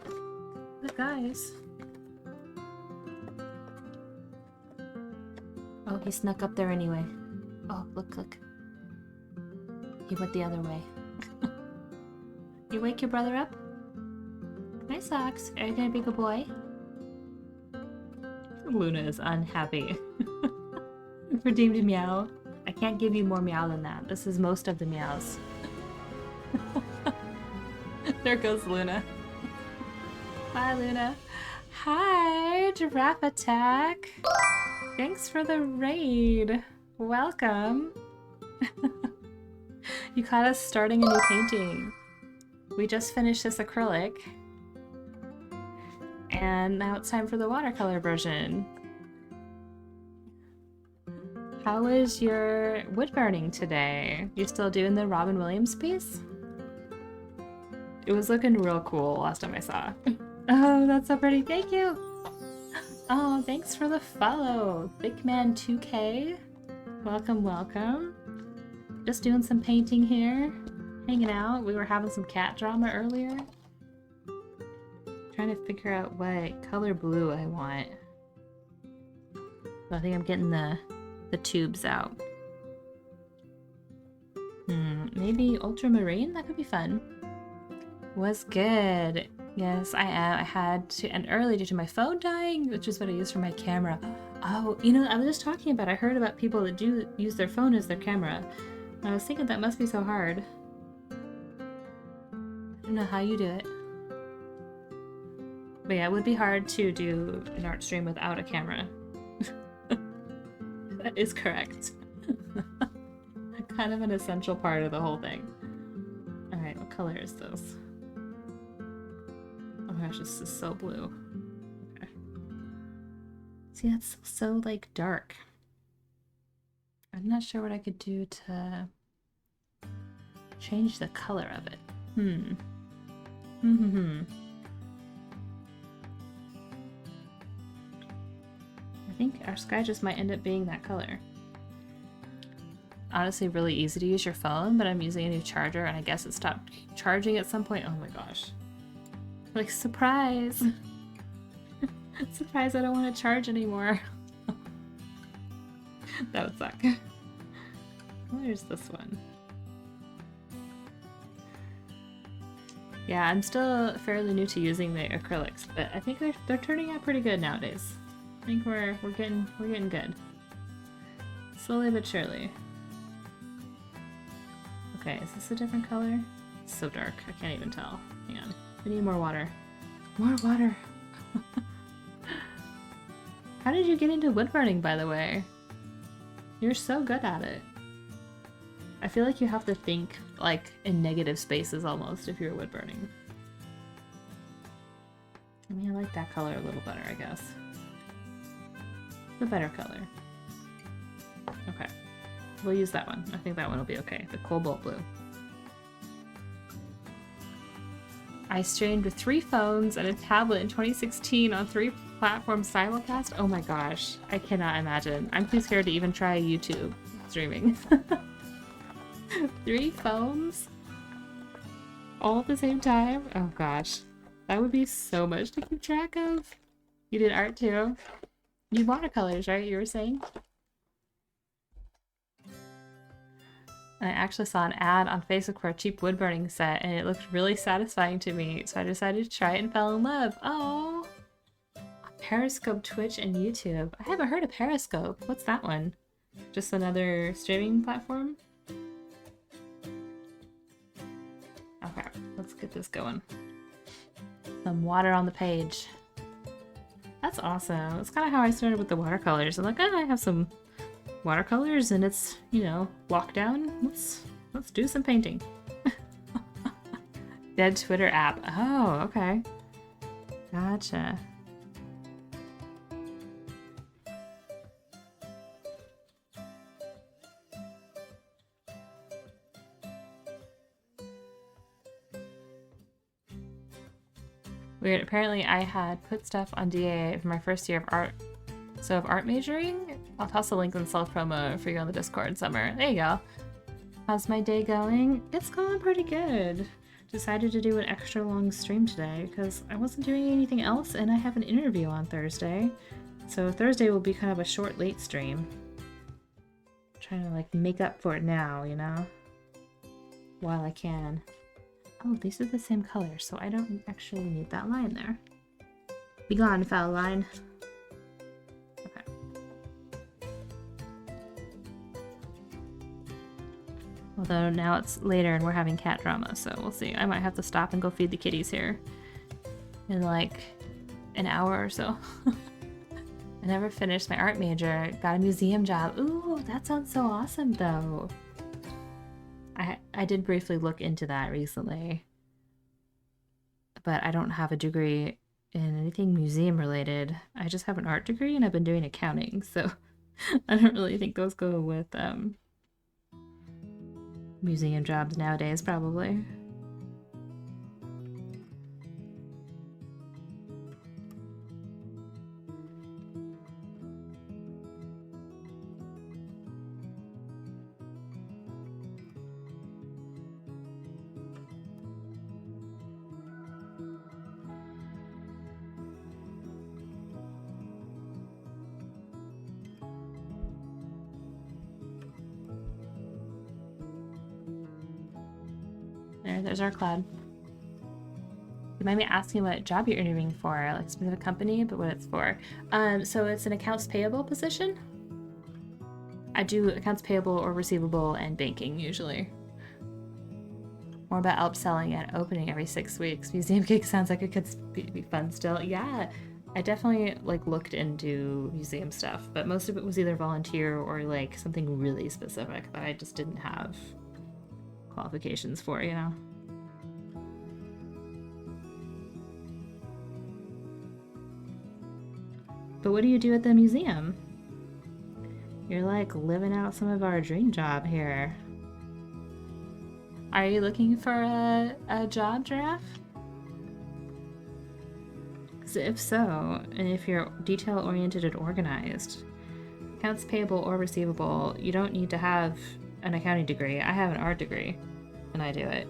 Speaker 1: guys. Oh, he snuck up there anyway. Oh, look. He went the other way. You wake your brother up? Hi, Socks. Are you gonna be a good boy? Luna is unhappy. Redeemed a meow. I can't give you more meow than that. This is most of the meows. There goes Luna. Bye, Luna. Hi, Giraffe Attack. Thanks for the raid. Welcome. You caught us starting a new painting. We just finished this acrylic. And now it's time for the watercolor version. How is your wood burning today? You still doing the Robin Williams piece? It was looking real cool last time I saw. Oh, that's so pretty. Thank you. Oh, thanks for the follow. Bigman2K. Welcome. Just doing some painting here. Hanging out. We were having some cat drama earlier. Trying to figure out what color blue I want. So I think I'm getting the tubes out. Maybe ultramarine? That could be fun. Was good. Yes, I am. I had to end early due to my phone dying, which is what I use for my camera. Oh, you know, I was just talking about, I heard about people that do use their phone as their camera. And I was thinking that must be so hard. I don't know how you do it. But yeah, it would be hard to do an art stream without a camera. That is correct. Kind of an essential part of the whole thing. Alright, what color is this? Oh my gosh, this is so blue. Okay. See, that's so like dark. I'm not sure what I could do to change the color of it. I think our sky just might end up being that color. Honestly, really easy to use your phone, but I'm using a new charger and I guess it stopped charging at some point. Oh my gosh. Like, surprise! Surprise, I don't want to charge anymore. That would suck. Where's this one? Yeah, I'm still fairly new to using the acrylics, but I think they're turning out pretty good nowadays. I think we're getting good. Slowly but surely. Okay, is this a different color? It's so dark, I can't even tell. Hang on. We need more water. More water! How did you get into wood burning, by the way? You're so good at it. I feel like you have to think, like, in negative spaces almost if you're wood burning. I mean, I like that color a little better, I guess. The better color. Okay. We'll use that one. I think that one will be okay. The cobalt blue. I streamed with 3 phones and a tablet in 2016 on 3 platforms simulcast. Oh my gosh. I cannot imagine. I'm too scared to even try YouTube streaming. 3 phones? All at the same time? Oh gosh. That would be so much to keep track of. You did art too? You watercolors, right? You were saying? And I actually saw an ad on Facebook for a cheap wood burning set and it looked really satisfying to me, so I decided to try it and fell in love. Oh, Periscope, Twitch, and YouTube. I haven't heard of Periscope. What's that one? Just another streaming platform? Okay, let's get this going. Some water on the page. That's awesome. That's kind of how I started with the watercolors. I'm like, oh, I have some watercolors and it's, you know, lockdown. Let's do some painting. Dead Twitter app. Oh, okay. Gotcha. Weird. Apparently I had put stuff on DA for my first year of art. So of art majoring, I'll toss a link in self-promo for you on the Discord, Summer. There you go. How's my day going? It's going pretty good. Decided to do an extra long stream today because I wasn't doing anything else and I have an interview on Thursday. So Thursday will be kind of a short, late stream. I'm trying to like make up for it now, you know? While I can. Oh, these are the same color, so I don't actually need that line there. Be gone, foul line. Although now it's later and we're having cat drama, so we'll see. I might have to stop and go feed the kitties here in like an hour or so. I never finished my art major. Got a museum job. Ooh, that sounds so awesome though. I did briefly look into that recently. But I don't have a degree in anything museum related. I just have an art degree and I've been doing accounting, so I don't really think those go with museum jobs nowadays, probably. There's our cloud. You might be asking what job you're interviewing for, like specific company, but what it's for. So it's an accounts payable position. I do accounts payable or receivable and banking usually. More about upselling and opening every 6 weeks. Museum gig sounds like it could be fun still. Yeah, I definitely like looked into museum stuff, but most of it was either volunteer or like something really specific that I just didn't have qualifications for, you know? But what do you do at the museum? You're like living out some of our dream job here. Are you looking for a job, Giraffe? Because if so, and if you're detail-oriented and organized, accounts payable or receivable, you don't need to have an accounting degree. I have an art degree, and I do it.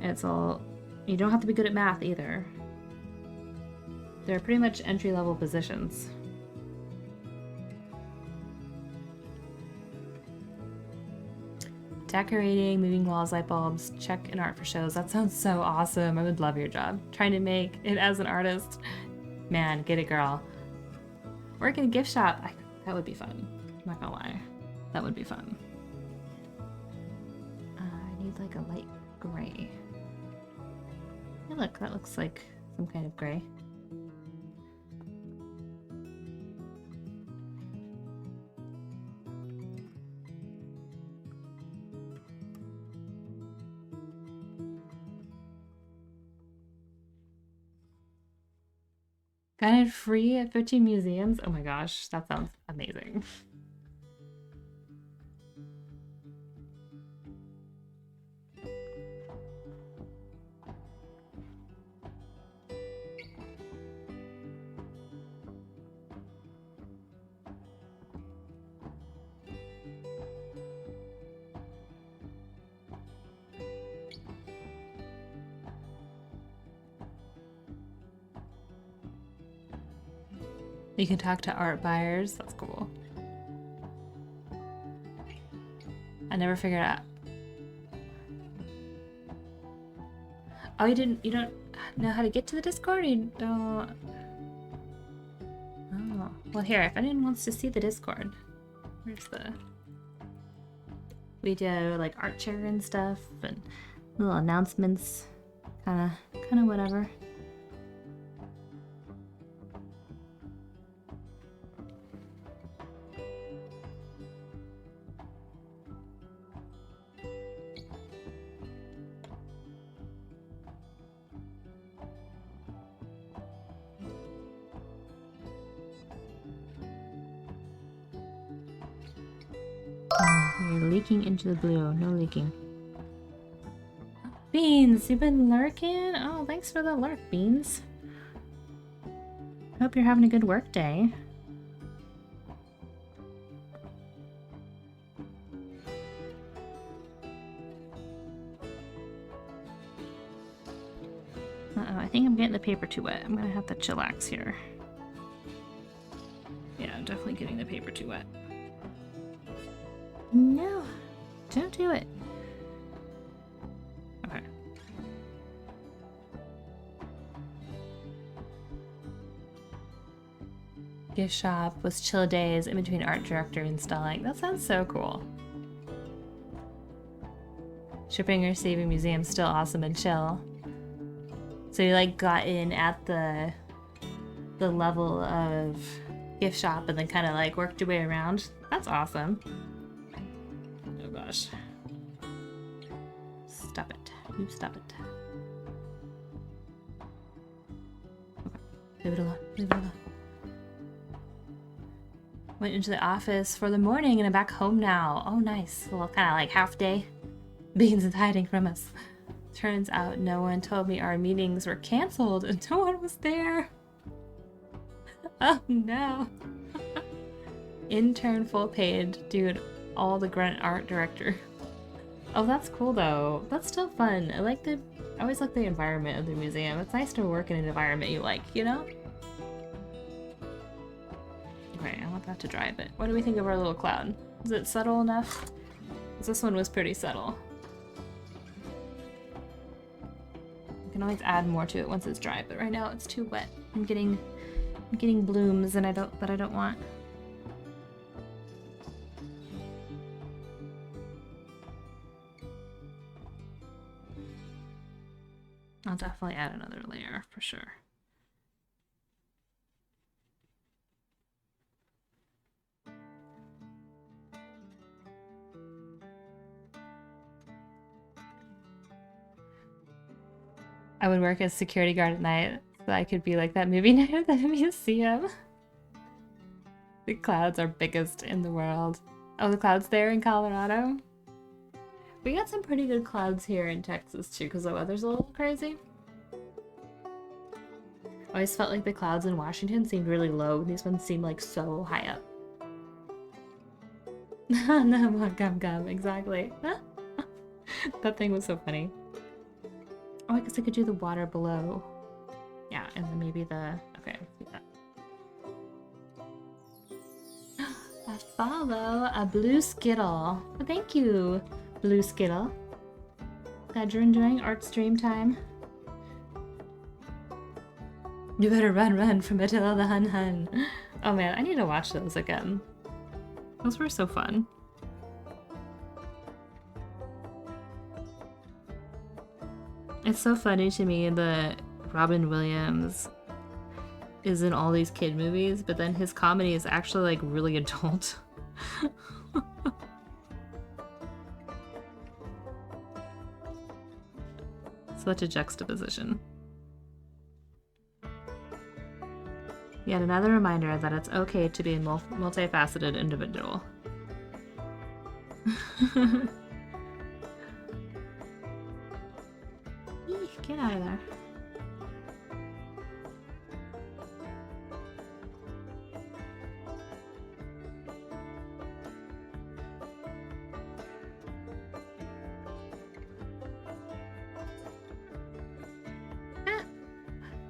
Speaker 1: It's all... You don't have to be good at math either. They're pretty much entry-level positions. Decorating, moving walls, light bulbs, check in art for shows. That sounds so awesome. I would love your job. Trying to make it as an artist. Man, get it, girl. Work in a gift shop. That would be fun. I'm not gonna lie. That would be fun. I need like a light gray. Hey, look, that looks like some kind of gray. Guided free at 15 museums? Oh my gosh, that sounds amazing. You can talk to art buyers. That's cool. I never figured out. Oh, you don't know how to get to the Discord? You don't... Oh. Well, here, if anyone wants to see the Discord, where's the... We do, like, art chair and stuff, and little announcements. Kinda whatever. You're leaking into the blue. No leaking. Beans, you've been lurking? Oh, thanks for the lurk, Beans. Hope you're having a good work day. Uh-oh, I think I'm getting the paper too wet. I'm gonna have to chillax here. Yeah, I'm definitely getting the paper too wet. No, don't do it. Okay. Gift shop with chill days in between art director installing. That sounds so cool. Shipping and receiving museum still awesome and chill. So you like got in at the level of gift shop and then kind of like worked your way around. That's awesome. Oh gosh. Stop it. You stop it. Okay. Leave it alone. Leave it alone. Went into the office for the morning and I'm back home now. Oh nice. Well, kind of like half day. Beans is hiding from us. Turns out no one told me our meetings were canceled and no one was there. Oh no. Intern full paid, dude. All the grunt art director. Oh, that's cool though. That's still fun. I always like the environment of the museum. It's nice to work in an environment you like, you know? Okay, I want that to dry a bit. What do we think of our little cloud? Is it subtle enough? 'Cause this one was pretty subtle. can always add more to it once it's dry, but right now it's too wet. I'm getting blooms and I don't want. I'll definitely add another layer for sure. I would work as security guard at night so I could be like that movie night at the museum. The clouds are biggest in the world. Oh, the clouds there in Colorado? We got some pretty good clouds here in Texas too because the weather's a little crazy. I always felt like the clouds in Washington seemed really low and these ones seem like so high up. No, gum, exactly. That thing was so funny. Oh, I guess I could do the water below. Yeah, and then maybe the... Okay, let's do that. A follow, a blue Skittle. Oh, thank you, blue Skittle. Glad you're enjoying art stream time. You better run from Attila the Hun. Oh man, I need to watch those again. Those were so fun. It's so funny to me that Robin Williams is in all these kid movies, but then his comedy is actually like really adult. Such a juxtaposition. Yet another reminder that it's okay to be a multifaceted individual. Get out of there.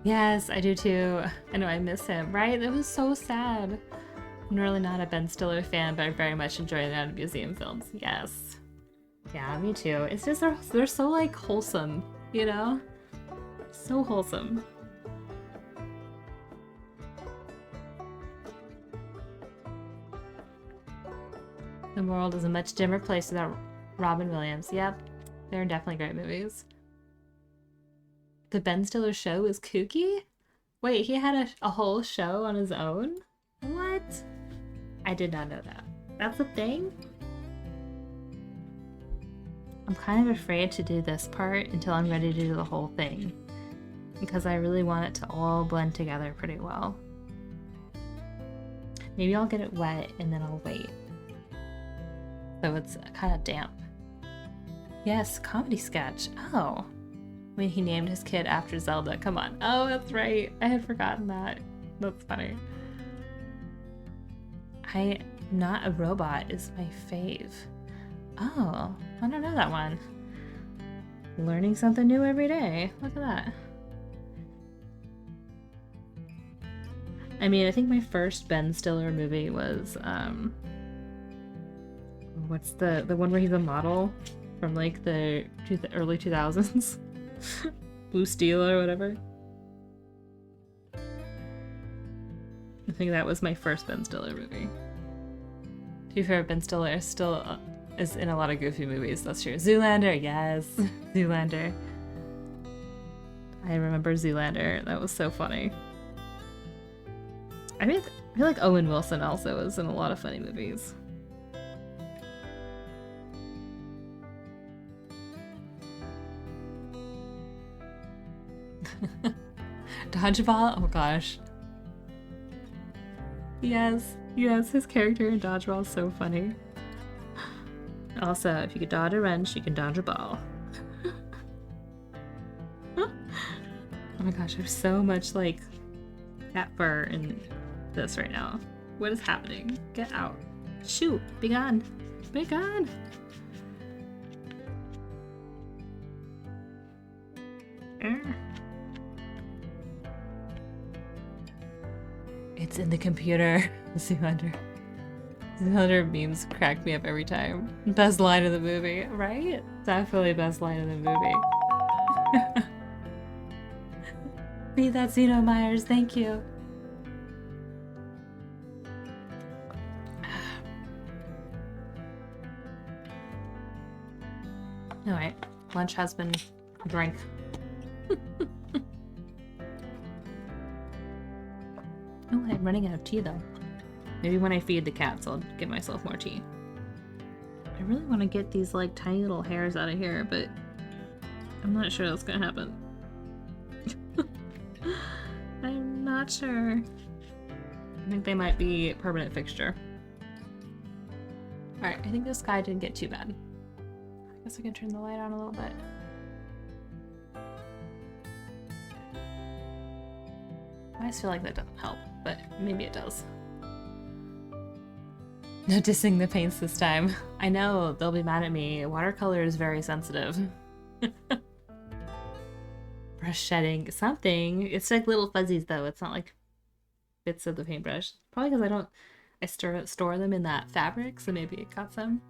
Speaker 1: Yes, I do too. I know I miss him, right? It was so sad. I'm really not a Ben Stiller fan, but I very much enjoy the Out of Museum films. Yes. Yeah, me too. It's just they're so like wholesome, you know? So wholesome. The world is a much dimmer place without Robin Williams. Yep, they're definitely great movies. The Ben Stiller show is kooky? Wait, he had a whole show on his own? What? I did not know that. That's a thing? I'm kind of afraid to do this part until I'm ready to do the whole thing, because I really want it to all blend together pretty well. Maybe I'll get it wet and then I'll wait, so it's kind of damp. Yes, comedy sketch. Oh. When he named his kid after Zelda. Come on. Oh, that's right. I had forgotten that. That's funny. I'm Not a Robot is my fave. Oh, I don't know that one. Learning something new every day. Look at that. I mean, I think my first Ben Stiller movie was, what's the one where he's a model from like the early 2000s? Blue Steel or whatever. I think that was my first Ben Stiller movie. To be fair, Ben Stiller still is in a lot of goofy movies, that's true. Zoolander, yes. Zoolander. I remember Zoolander. That was so funny. I feel like Owen Wilson also is in a lot of funny movies. Dodgeball? Oh gosh. Yes, his character in Dodgeball is so funny. Also, if you could dodge a wrench, you can dodge a ball. Oh my gosh, there's so much like cat fur in this right now. What is happening? Get out. Shoot, be gone. Be gone. It's in the computer. Zoolander. Zoolander memes crack me up every time. Best line of the movie, right? Definitely best line of the movie. Be that Zeno Myers, thank you. Alright, lunch has been drank. Oh, I'm running out of tea though. Maybe when I feed the cats, I'll give myself more tea. I really want to get these like tiny little hairs out of here, but I'm not sure that's gonna happen. I'm not sure. I think they might be a permanent fixture. Alright, I think this guy didn't get too bad. I guess I can turn the light on a little bit. I always feel like that doesn't help, but maybe it does. No dissing the paints this time. I know, they'll be mad at me. Watercolor is very sensitive. Brush shedding, something. It's like little fuzzies though, it's not like bits of the paintbrush. Probably because I store them in that fabric, so maybe it caught some.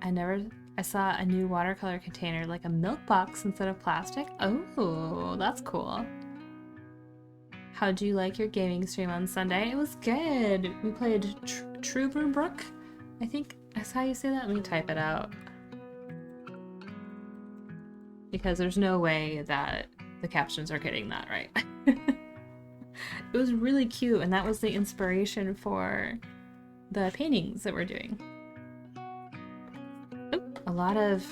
Speaker 1: I saw a new watercolor container, like a milk box instead of plastic. Oh, that's cool. How'd you like your gaming stream on Sunday? It was good. We played Truberbrook. I think that's how you say that. Let me type it out. Because there's no way that the captions are getting that right. It was really cute, and that was the inspiration for the paintings that we're doing. Oop, a lot of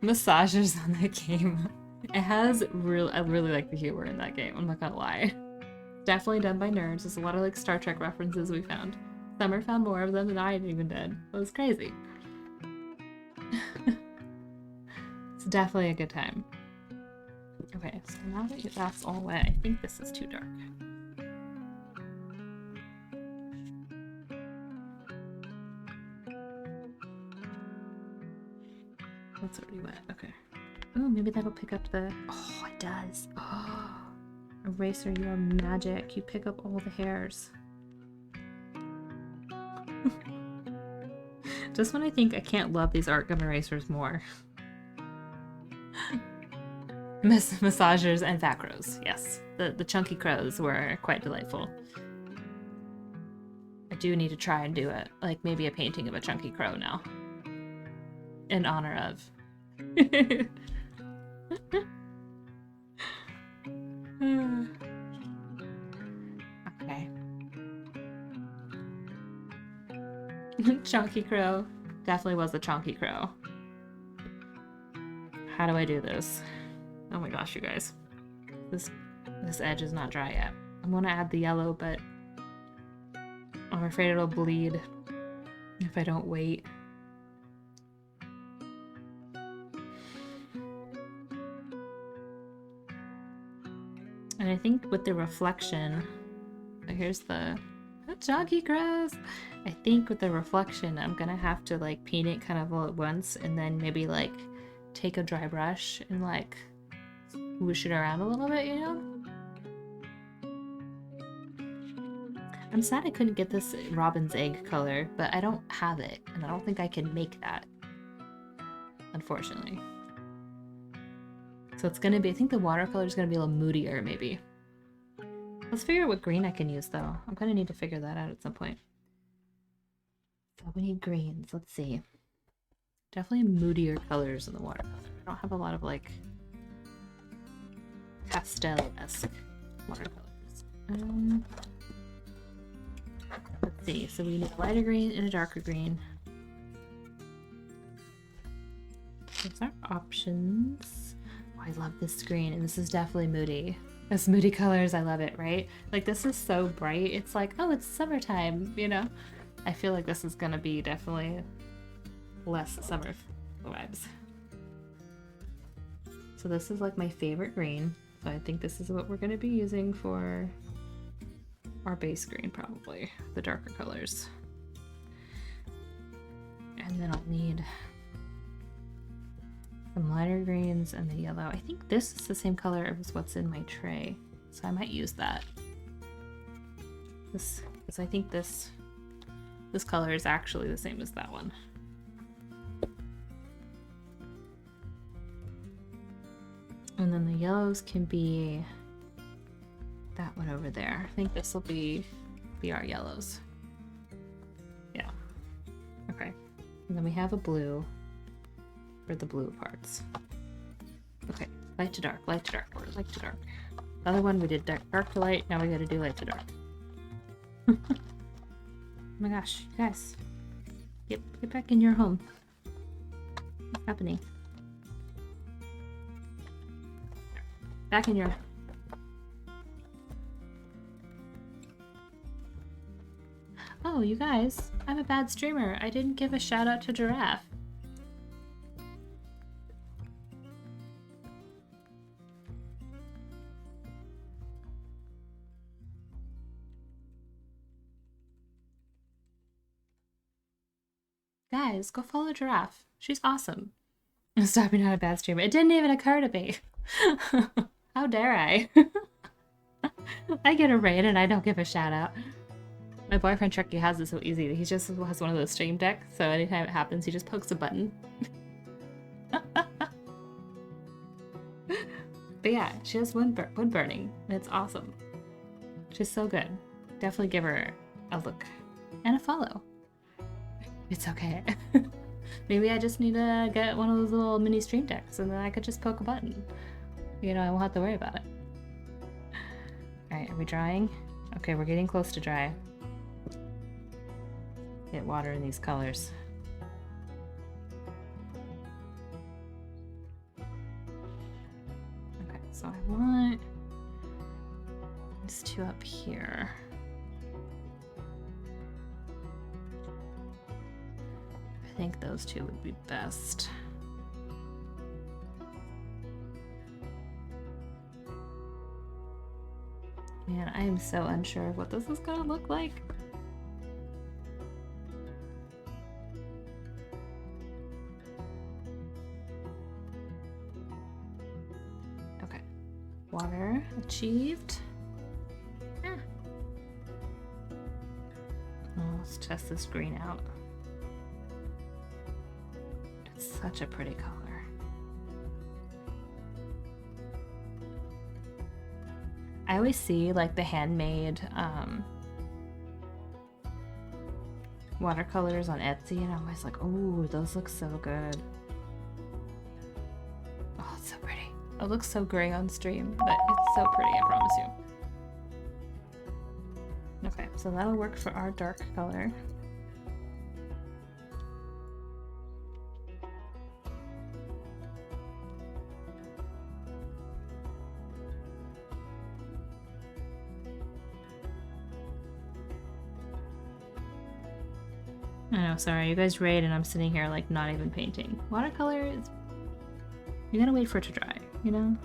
Speaker 1: massages on that game. It has I really like the humor in that game, I'm not gonna lie. Definitely done by nerds. There's a lot of like Star Trek references we found. Summer found more of them than I even did. It was crazy. It's definitely a good time. Okay, so now that that's all wet, I think this is too dark. That's already wet, okay. Oh, maybe that'll pick up the... Oh, it does. Oh, eraser, you are magic. You pick up all the hairs. Just when I think I can't love these art gum erasers more. Massagers and fat crows, yes. The chunky crows were quite delightful. I do need to try and do it, like maybe a painting of a chunky crow now. In honor of. Okay. Chunky crow. Definitely was a chunky crow. How do I do this? Oh my gosh, you guys. This edge is not dry yet. I want to add the yellow, but I'm afraid it'll bleed if I don't wait. And I think with the reflection, so here's the chunky crows. I think with the reflection, I'm gonna have to like paint it kind of all at once, and then maybe like take a dry brush and like whoosh it around a little bit, you know? I'm sad I couldn't get this robin's egg color, but I don't have it, and I don't think I can make that, unfortunately. So it's gonna be, I think the watercolor is gonna be a little moodier, maybe. Let's figure out what green I can use, though. I'm gonna need to figure that out at some point. So we need greens, let's see. Definitely moodier colors in the watercolor. I don't have a lot of, like, pastel-esque watercolors. Let's see, so we need a lighter green and a darker green. Those are options. Oh, I love this green, and this is definitely moody. This moody colors, I love it, right? Like, this is so bright. It's like, oh, it's summertime, you know? I feel like this is gonna be definitely less summer vibes. So this is like my favorite green. So I think this is what we're gonna be using for our base green, probably. The darker colors. And then I'll need some lighter greens and the yellow. I think this is the same color as what's in my tray, so I might use that. This, because I think this color is actually the same as that one. And then the yellows can be that one over there. I think this will be our yellows. Yeah. Okay. And then we have a blue for the blue parts. Okay. Light to dark, light to dark, or light to dark. The other one we did dark to light. Now we gotta do light to dark. Oh my gosh, you guys. Get back in your home. What's happening? Back in your... Oh, you guys, I'm a bad streamer. I didn't give a shout out to Giraffe. Guys, go follow Giraffe. She's awesome. Stop being not a bad streamer. It didn't even occur to me. How dare I? I get a raid and I don't give a shout out. My boyfriend Chucky has it so easy. He just has one of those stream decks, so anytime it happens, he just pokes a button. But yeah, she has wood burning, and it's awesome. She's so good. Definitely give her a look and a follow. It's okay. Maybe I just need to get one of those little mini stream decks, and then I could just poke a button. You know, I won't have to worry about it. Alright, are we drying? Okay, we're getting close to dry. Get water in these colors. Okay, so I want these two up here. I think those two would be best. Man, I am so unsure of what this is gonna look like. Okay, water achieved. Ah. Oh, let's test this green out. It's such a pretty color. I always see like the handmade watercolors on Etsy, and I'm always like, oh, those look so good. Oh, it's so pretty. It looks so gray on stream, but it's so pretty, I promise you. Okay, so that'll work for our dark color. I know, sorry, you guys raid and I'm sitting here like not even painting. Watercolor is... You gotta wait for it to dry, you know?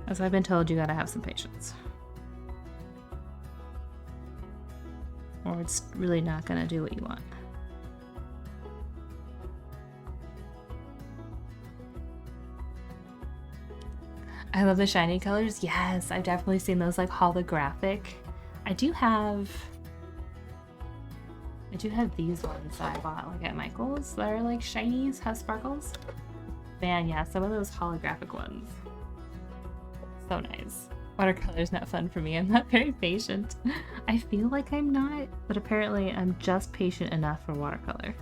Speaker 1: As I've been told, you gotta have some patience. Or it's really not gonna do what you want. I love the shiny colors. Yes, I've definitely seen those like holographic. I do have these ones that I bought like at Michael's that are like shinies, have sparkles. Man, yeah, some of those holographic ones. So nice. Watercolor's not fun for me. I'm not very patient. I feel like I'm not, but apparently I'm just patient enough for watercolor.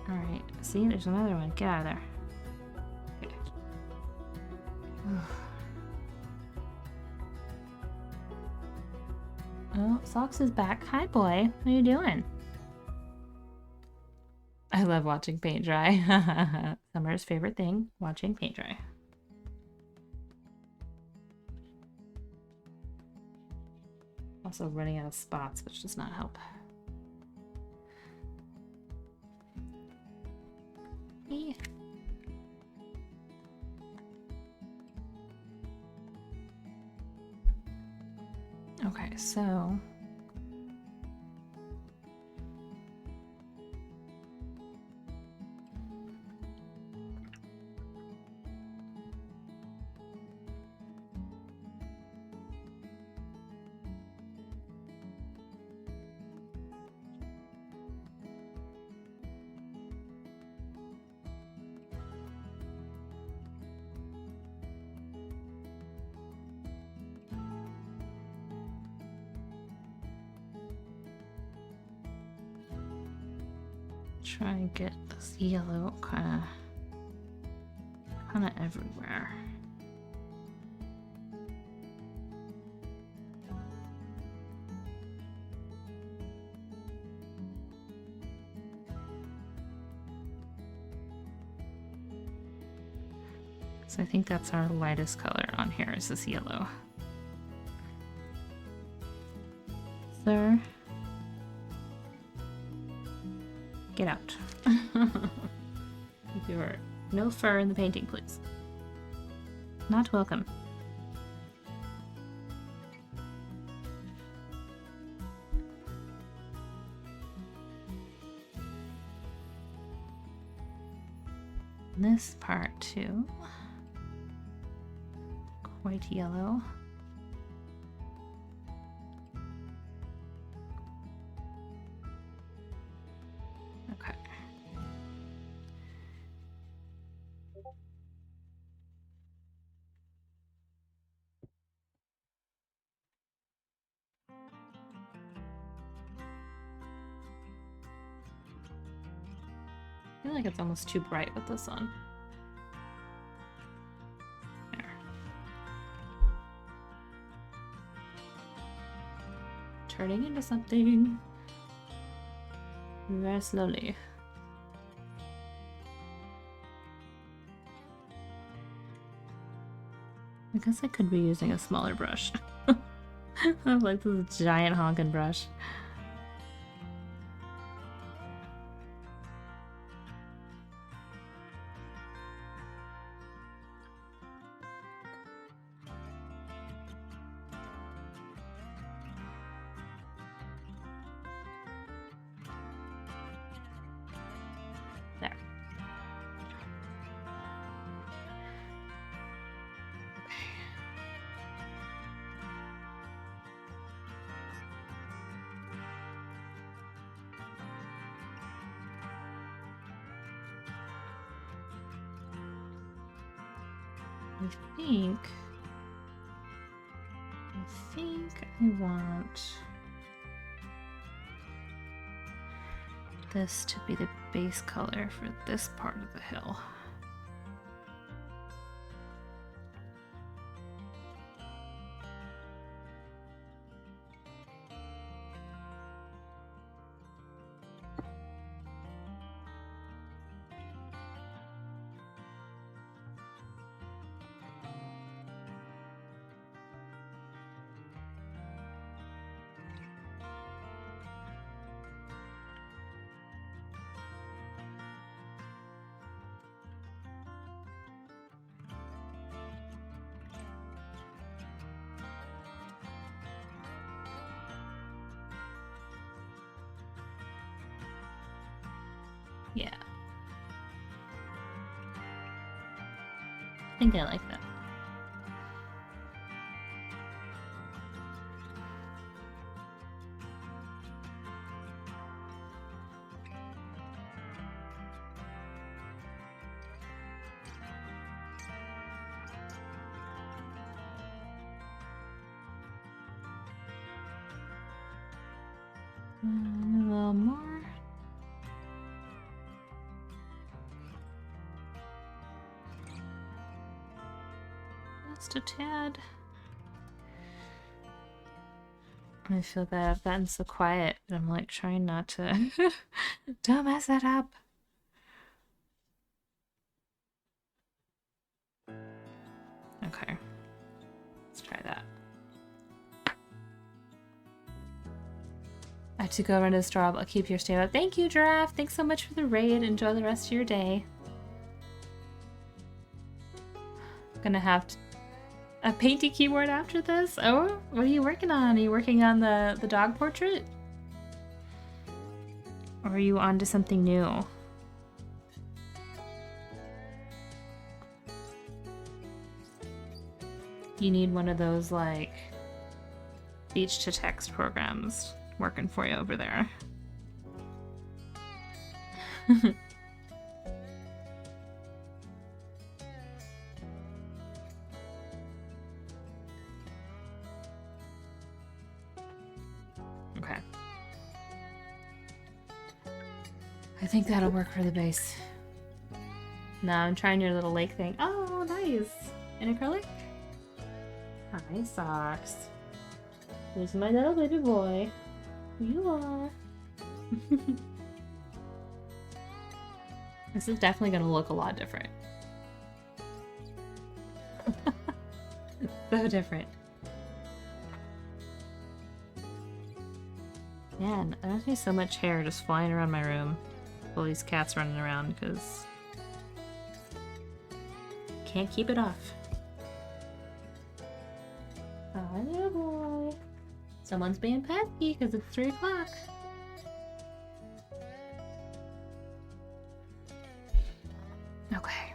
Speaker 1: Alright, see, there's another one. Get out of there. Okay. Oh, Socks is back. Hi, boy. What are you doing? I love watching paint dry. Summer's favorite thing, watching paint dry. Also running out of spots, which does not help. Yeah. Okay, so Try and get this yellow kind of everywhere. So I think that's our lightest color on here is this yellow. Sir, get out. You're no fur in the painting, please. Not welcome. This part too. Quite yellow. Okay. I feel like it's almost too bright with this on. There. Turning into something very slowly. I guess I could be using a smaller brush. I have like this giant honkin' brush. There. I think I want this to be the base color for this part of the hill. Yeah. I think I like that. A little more. Just a tad. I feel bad. I've gotten so quiet, and I'm like trying not to don't mess that up. Okay, let's try that. I have to go run to the store, but I'll keep your stay up. Thank you, Giraffe. Thanks so much for the raid. Enjoy the rest of your day. Gonna have a painty keyboard after this? Oh, what are you working on? Are you working on the dog portrait? Or are you on to something new? You need one of those, like, speech-to-text programs working for you over there. Okay. I think that'll work for the base. Now I'm trying your little lake thing. Oh, nice. In acrylic? Hi, Socks. Who's my little baby boy? You are. This is definitely going to look a lot different. So different. Man, there must be so much hair just flying around my room. All these cats running around because can't keep it off. Oh, little boy. Someone's being pesky because it's 3 o'clock. Okay.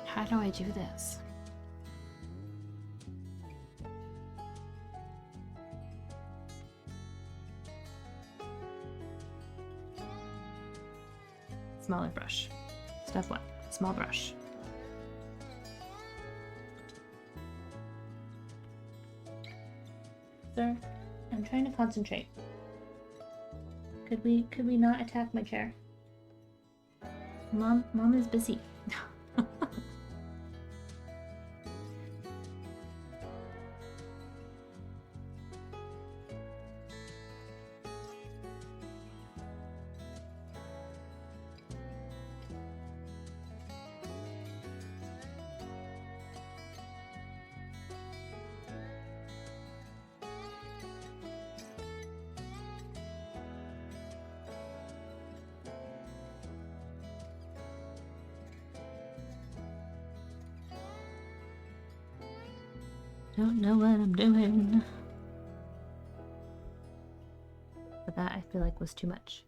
Speaker 1: How do I do this? Smaller brush. Step 1. Small brush. Sir, I'm trying to concentrate. Could we not attack my chair? Mom is busy. Don't know what I'm doing. But that I feel like was too much.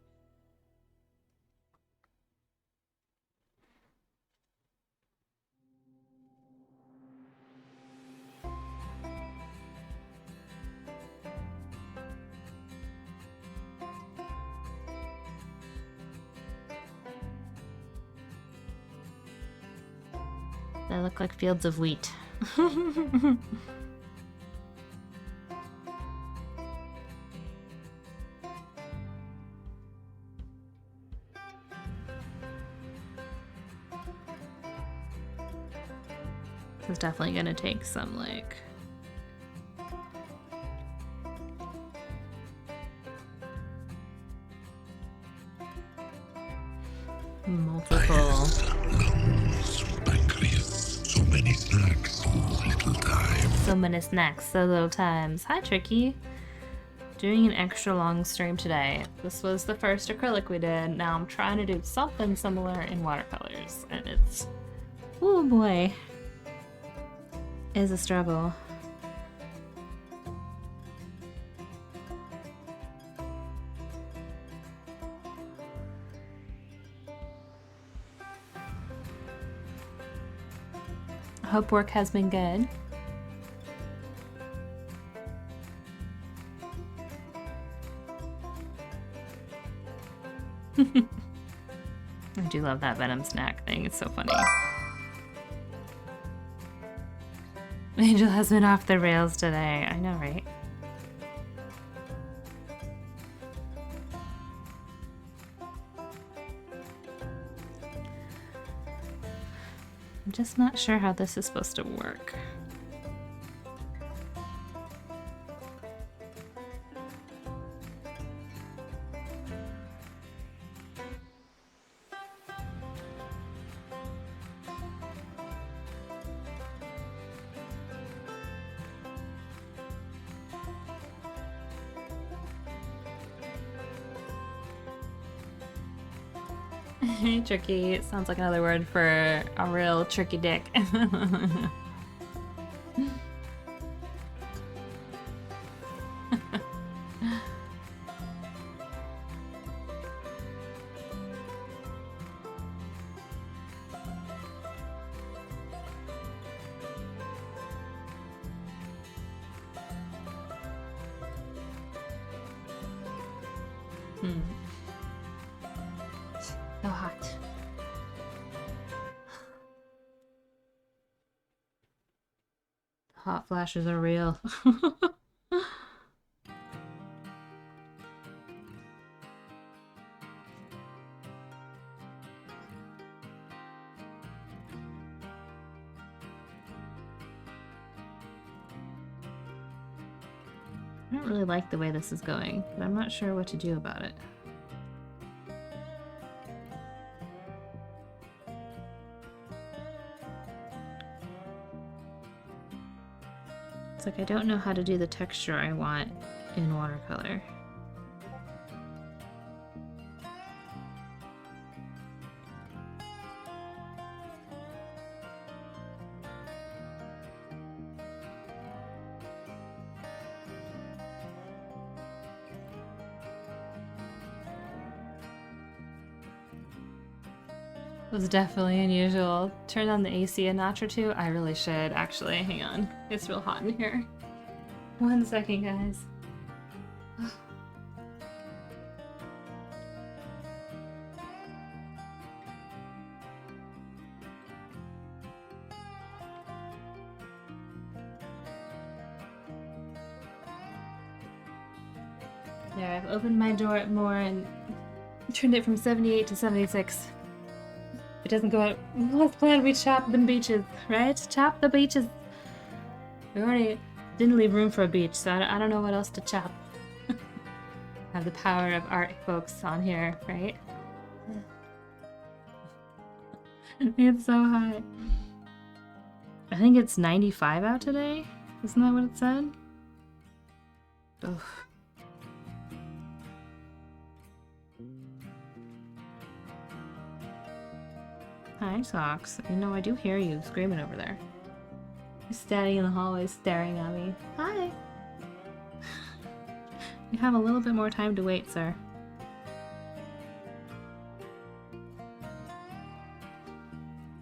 Speaker 1: They look like fields of wheat. It's definitely gonna take some like multiple.
Speaker 2: So many snacks, so little time.
Speaker 1: So many snacks, so little times. Hi, Tricky. Doing an extra long stream today. This was the first acrylic we did. Now I'm trying to do something similar in watercolors, and it's, oh boy, is a struggle. I hope work has been good. I do love that Venom snack thing. It's so funny. Angel has been off the rails today. I know, right? I'm just not sure how this is supposed to work. Tricky sounds like another word for a real tricky dick. So hot. Hot flashes are real. I don't really like the way this is going, but I'm not sure what to do about it. It's like I don't know how to do the texture I want in watercolor. It was definitely unusual. Turn on the AC a notch or two. I really should, actually. Hang on. It's real hot in here. 1 second, guys. There, I've opened my door more and turned it from 78 to 76. If it doesn't go out, let's plan we chop them beaches, right? Chop the beaches. We already didn't leave room for a beach, so I don't know what else to chop. Have the power of art folks on here, right? It's so hot. I think it's 95 out today. Isn't that what it said? Ugh. Hi, Socks. You know, I do hear you screaming over there. You're standing in the hallway staring at me. Hi! You have a little bit more time to wait, sir.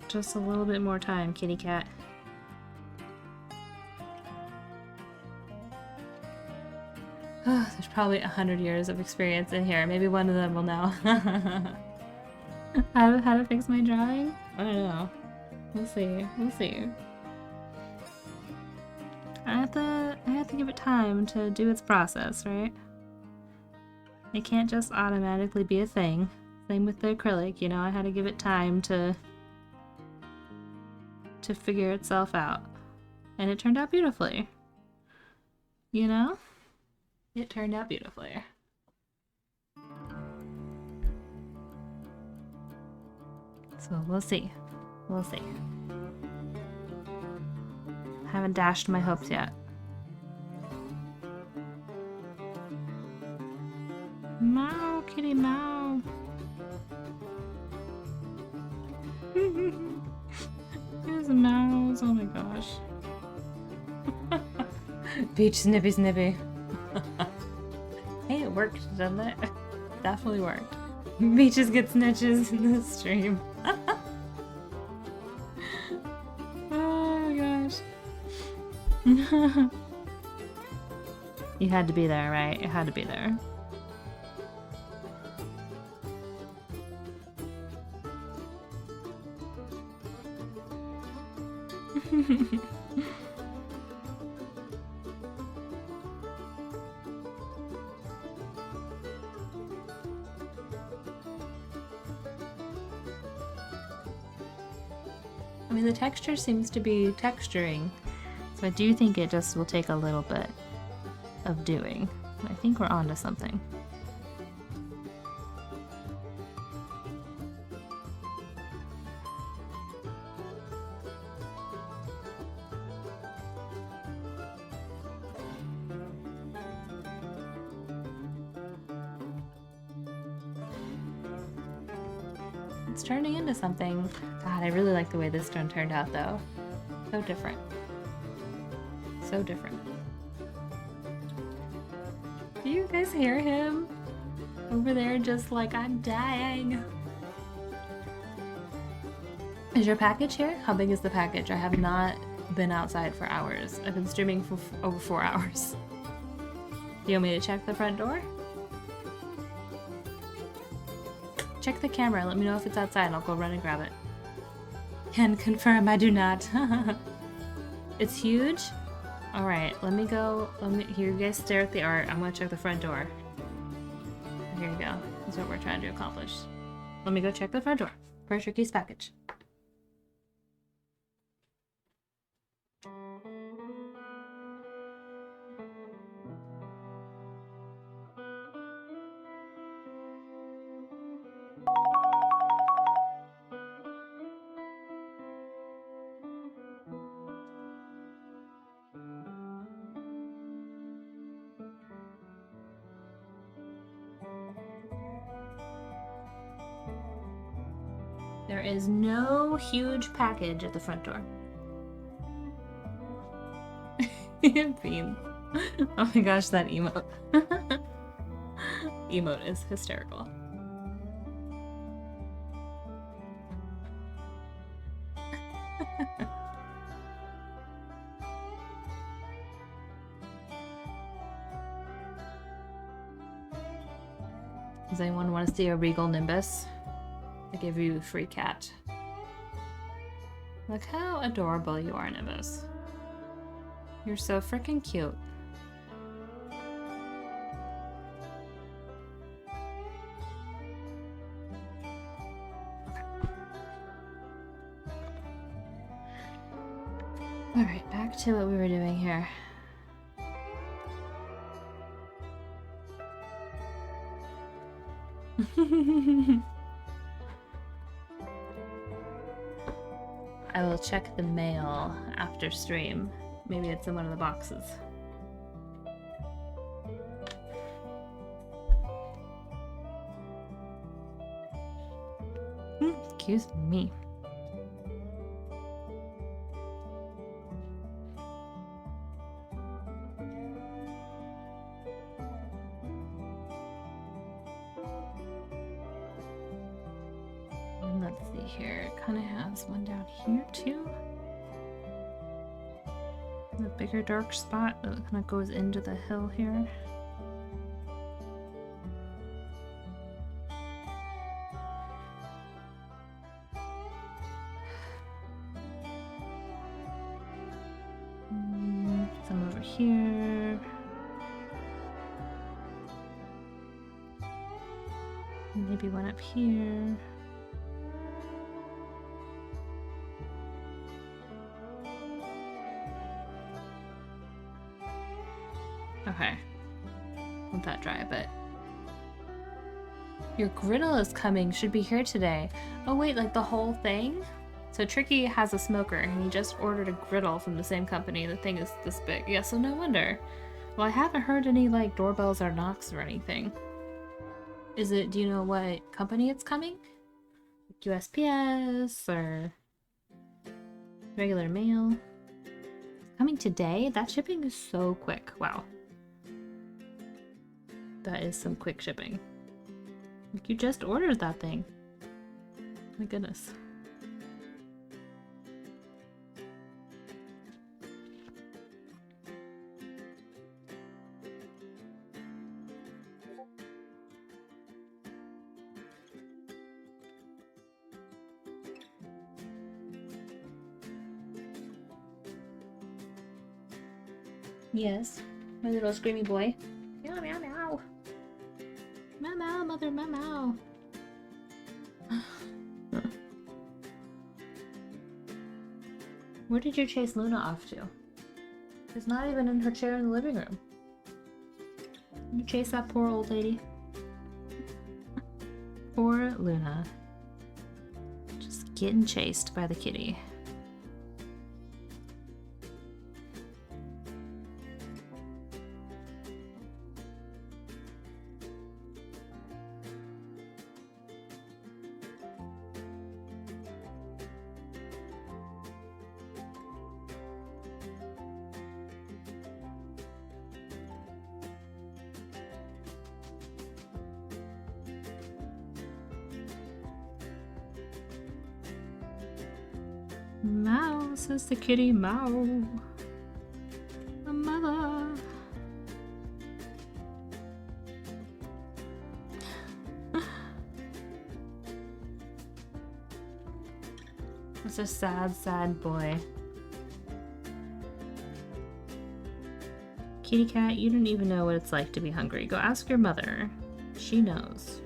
Speaker 1: Just a little bit more time, kitty cat. There's probably 100 years of experience in here. Maybe one of them will know. How to fix my drawing? I don't know. We'll see. We'll see. I have to give it time to do its process, right? It can't just automatically be a thing. Same with the acrylic, you know, I had to give it time to figure itself out. And it turned out beautifully. You know? It turned out beautifully. So we'll see. We'll see. Haven't dashed my hopes yet. Meow, kitty, meow. There's mouse. Oh my gosh. Beach snippy snippy. Hey, it worked, doesn't it? Definitely worked. Beaches get snitches in this stream. Oh my gosh. You had to be there, right? You had to be there. I mean, the texture seems to be texturing, so I do think it just will take a little bit of doing. I think we're onto something. It's turning into something. God, I really like the way this one turned out, though. So different. So different. Do you guys hear him? Over there just like, I'm dying. Is your package here? How big is the package? I have not been outside for hours. I've been streaming for over 4 hours. Do you want me to check the front door? Check the camera, let me know if it's outside and I'll go run and grab it. Can confirm I do not. It's huge? Alright, let me go, here you guys stare at the art, I'm gonna check the front door. Here you go, that's what we're trying to accomplish. Let me go check the front door. Where's your keys package? There is no huge package at the front door. Beans. Oh my gosh, that emote. Emote is hysterical. Does anyone want to see a regal nimbus? I give you a free cat. Look how adorable you are, Nimbus. You're so freaking cute. Alright, back to what we were doing here. I will check the mail after stream. Maybe it's in one of the boxes. Excuse me. Let's see here. It kind of has one down here too. The bigger dark spot that kind of goes into the hill here. Some over here. Maybe one up here. Okay. Let that dry a bit. Your griddle is coming. Should be here today. Oh wait, like the whole thing? So Tricky has a smoker and he just ordered a griddle from the same company. The thing is this big. Yeah, so no wonder. Well, I haven't heard any like doorbells or knocks or anything. Do you know what company it's coming? USPS or regular mail? Coming today? That shipping is so quick. Wow. That is some quick shipping. Like you just ordered that thing. My goodness. Yes, my little screamy boy. Meow meow meow. Meow meow, mother meow meow. Where did you chase Luna off to? She's not even in her chair in the living room. You chase that poor old lady. Poor Luna. Just getting chased by the kitty. Mow, says the kitty, mow. A mother. It's a sad, sad boy. Kitty cat, you don't even know what it's like to be hungry. Go ask your mother. She knows.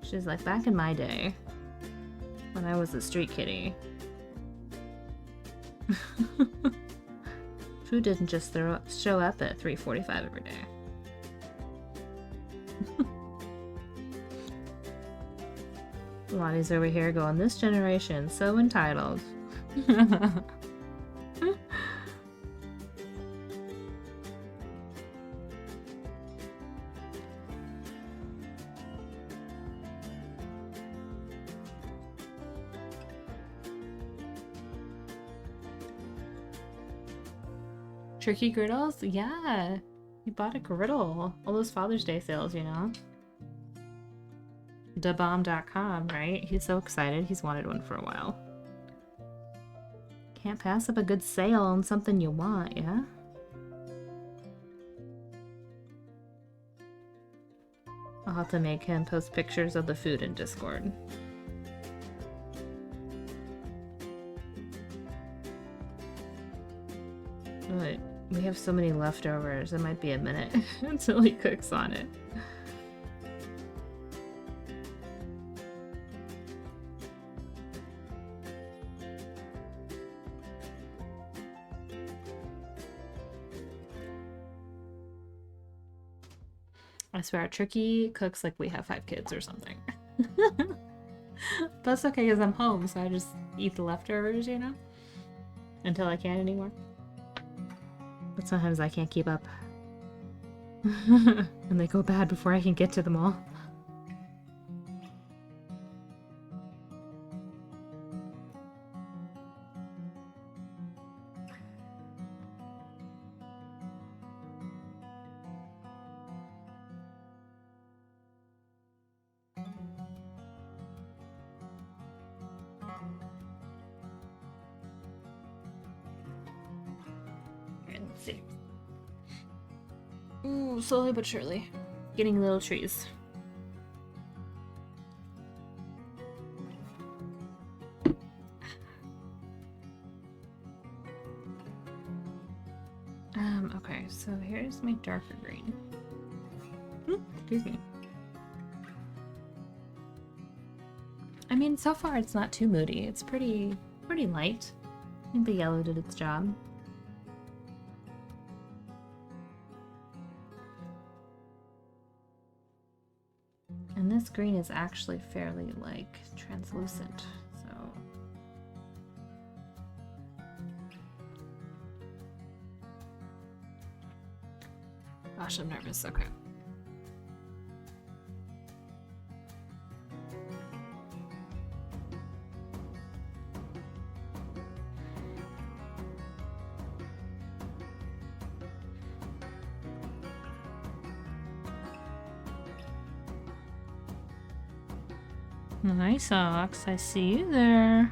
Speaker 1: She's like, back in my day, when I was a street kitty, food didn't just show up at 3:45 every day. Lottie's over here going, this generation, so entitled. Turkey griddles? Yeah. He bought a griddle. All those Father's Day sales, you know? Dabomb.com, right? He's so excited. He's wanted one for a while. Can't pass up a good sale on something you want, yeah? I'll have to make him post pictures of the food in Discord. But we have so many leftovers, it might be a minute until he cooks on it. I swear, Tricky cooks like we have 5 kids or something. That's okay because I'm home, so I just eat the leftovers, you know? Until I can't anymore. But sometimes I can't keep up. And they go bad before I can get to them all. Let's see. Ooh, slowly but surely. Getting little trees. Okay, so here's my darker green. Excuse me. I mean, so far it's not too moody. It's pretty light. I think the yellow did its job. And this green is actually fairly, like, translucent, so... Gosh, I'm nervous. Okay. Nice, Ox. I see you there.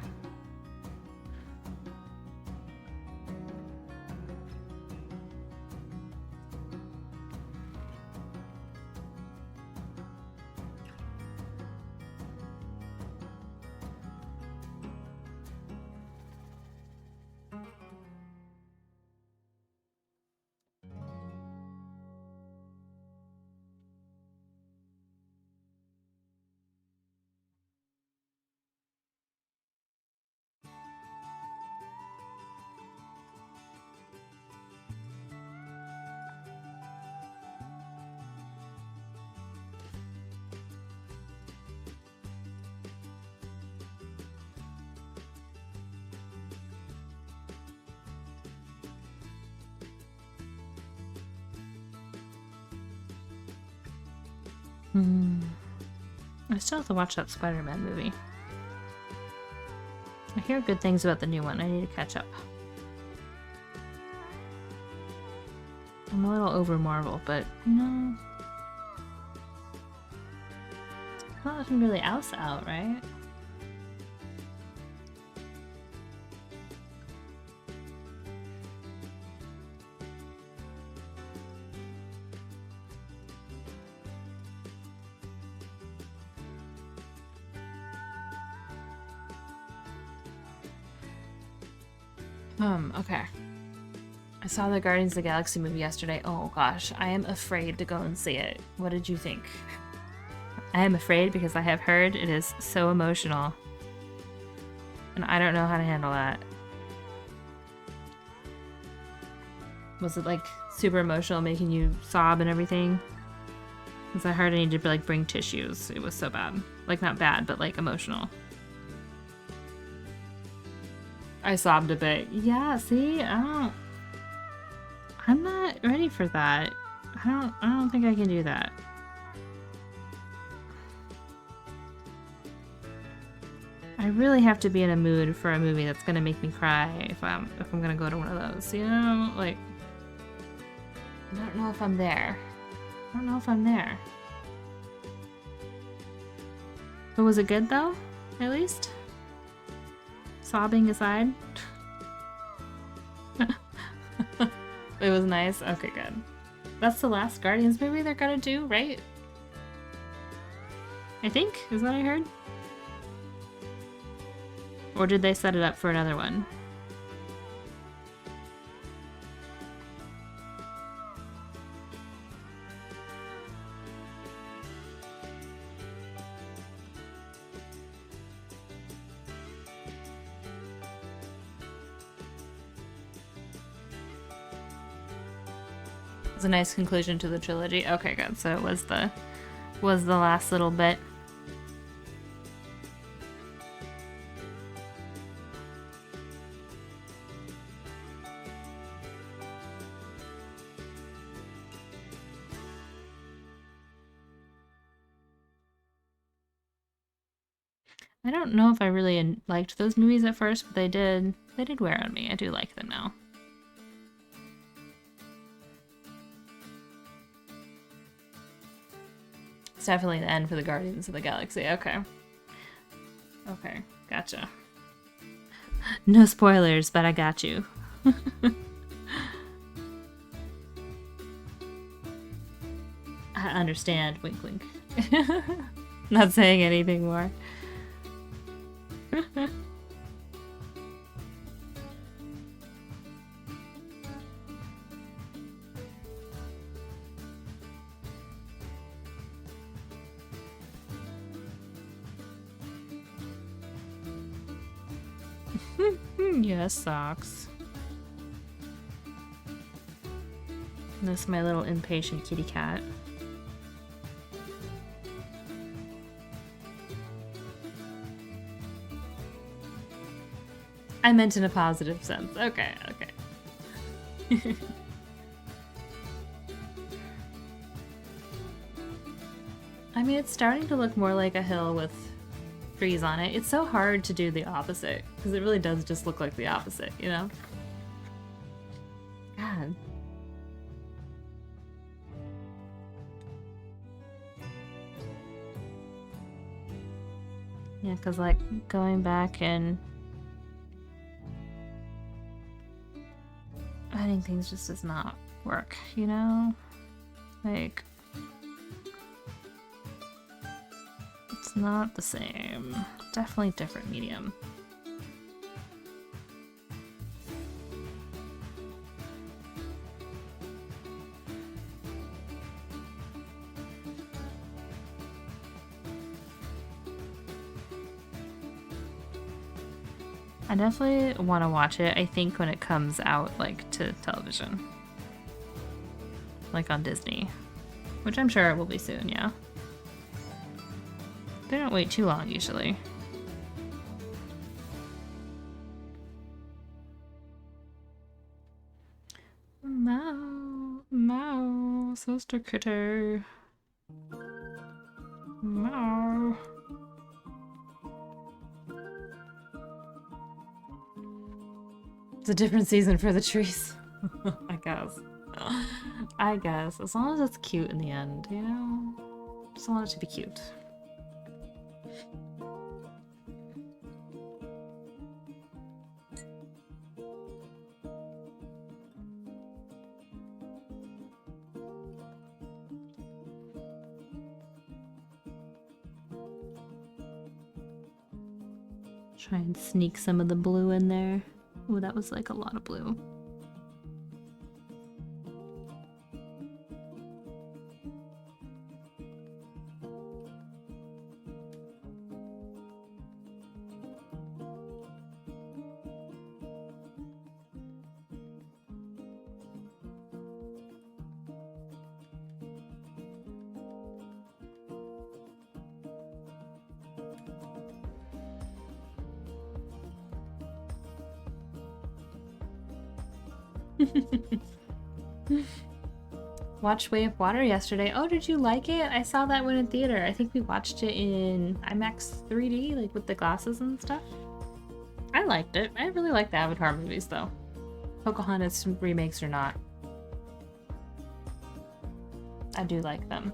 Speaker 1: I still have to watch that Spider-Man movie. I hear good things about the new one. I need to catch up. I'm a little over Marvel, but you know, it's not nothing really else out, right? Okay. I saw the Guardians of the Galaxy movie yesterday. Oh gosh, I am afraid to go and see it. What did you think? I am afraid because I have heard it is so emotional. And I don't know how to handle that. Was it like super emotional, making you sob and everything? Because I heard I needed to like bring tissues. It was so bad. Like not bad, but like emotional. I sobbed a bit. Yeah, see? I'm not ready for that. I don't think I can do that. I really have to be in a mood for a movie that's gonna make me cry if I'm gonna go to one of those, you know? Like I don't know if I'm there. I don't know if I'm there. But was it good though? At least? Sobbing aside? It was nice? Okay, good. That's the last Guardians movie they're gonna do, right? I think, is what I heard. Or did they set it up for another one? A nice conclusion to the trilogy. Okay, good. So it was the last little bit. I don't know if I really liked those movies at first, but they did wear on me. I do like them now. It's definitely the end for the Guardians of the Galaxy. Okay. Okay, gotcha. No spoilers, but I got you. I understand, wink wink. Not saying anything more. Yes, socks. This is my little impatient kitty cat. I meant in a positive sense. Okay, okay. I mean, it's starting to look more like a hill with trees on it. It's so hard to do the opposite, because it really does just look like the opposite, you know? God. Yeah, because like going back and adding things just does not work, you know? Like, it's not the same. Definitely different medium. I definitely want to watch it, I think, when it comes out, like, to television. Like on Disney. Which I'm sure it will be soon, yeah. They don't wait too long, usually. Mow, sister critter. Mow. It's a different season for the trees. I guess. I guess. As long as it's cute in the end, you know? Just want it to be cute. Try and sneak some of the blue in there. Oh, that was like a lot of blue. Watched Way of Water yesterday. Oh, did you like it? I saw that one in theater. I think we watched it in IMAX 3D, like with the glasses and stuff. I liked it. I really like the Avatar movies, though. Pocahontas remakes or not. I do like them.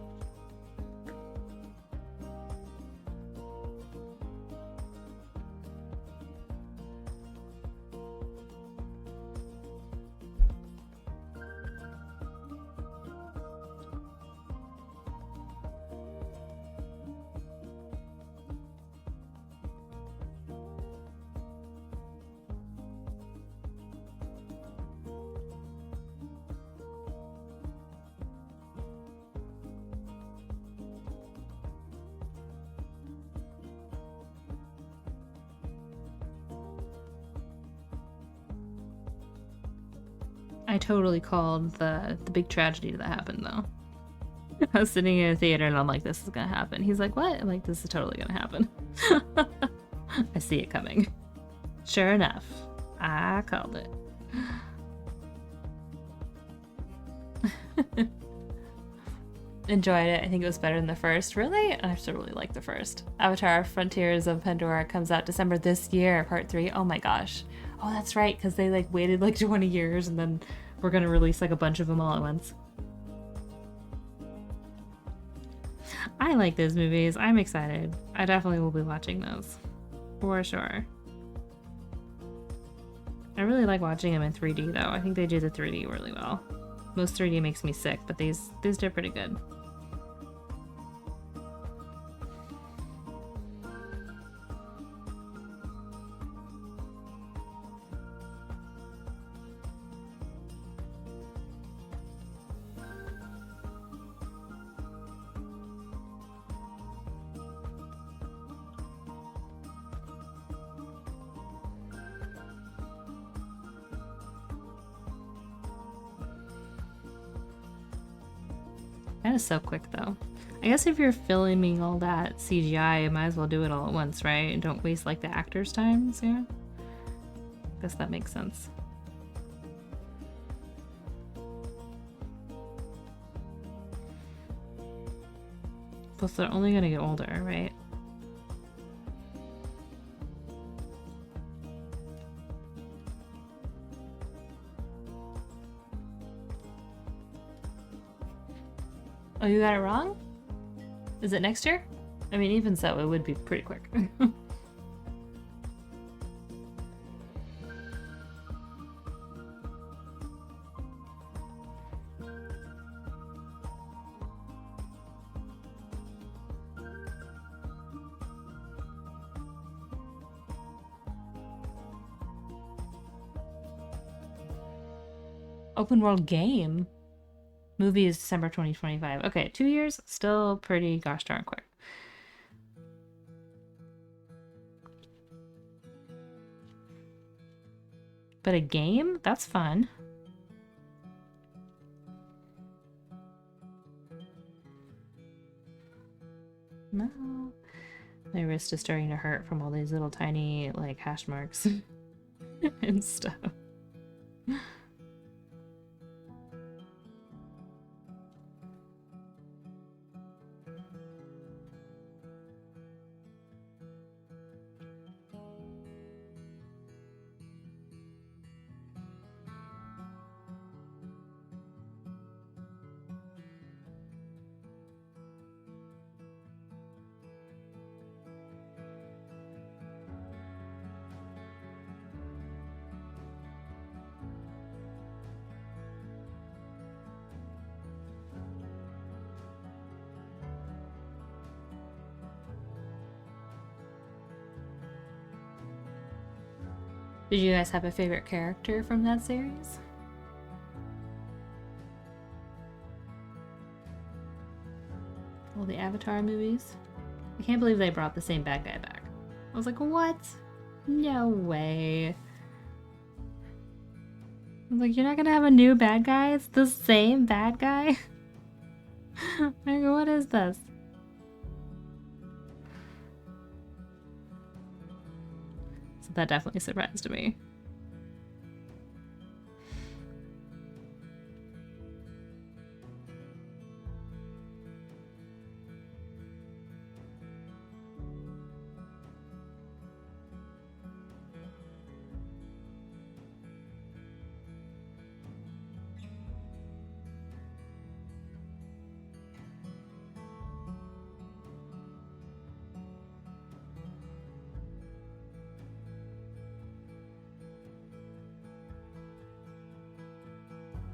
Speaker 1: I totally called the big tragedy that happened though. I was sitting in a theater and I'm like, this is gonna happen. He's like, what? I'm like, this is totally gonna happen. I see it coming. Sure enough, I called it. Enjoyed it. I think it was better than the first. Really? I still really like the first. Avatar Frontiers of Pandora comes out December this year, part 3. Oh my gosh. Oh, that's right, because they like waited like 20 years and then we're gonna release like a bunch of them all at once. I like those movies. I'm excited. I definitely will be watching those. For sure. I really like watching them in 3D though. I think they do the 3D really well. Most 3D makes me sick, but these did pretty good. That is so quick though. I guess if you're filming all that CGI, you might as well do it all at once, right? And don't waste like the actors' times, yeah? Guess that makes sense. Plus they're only gonna get older, right? Oh, you got it wrong? Is it next year? I mean, even so, it would be pretty quick. Open world game? Movie is December 2025. Okay, 2 years? Still pretty gosh darn quick. But a game? That's fun. No. My wrist is starting to hurt from all these little tiny, like, hash marks and stuff. Did you guys have a favorite character from that series? All the Avatar movies? I can't believe they brought the same bad guy back. I was like, what? No way. I was like, you're not gonna have a new bad guy? It's the same bad guy? Like, what is this? So that definitely surprised me.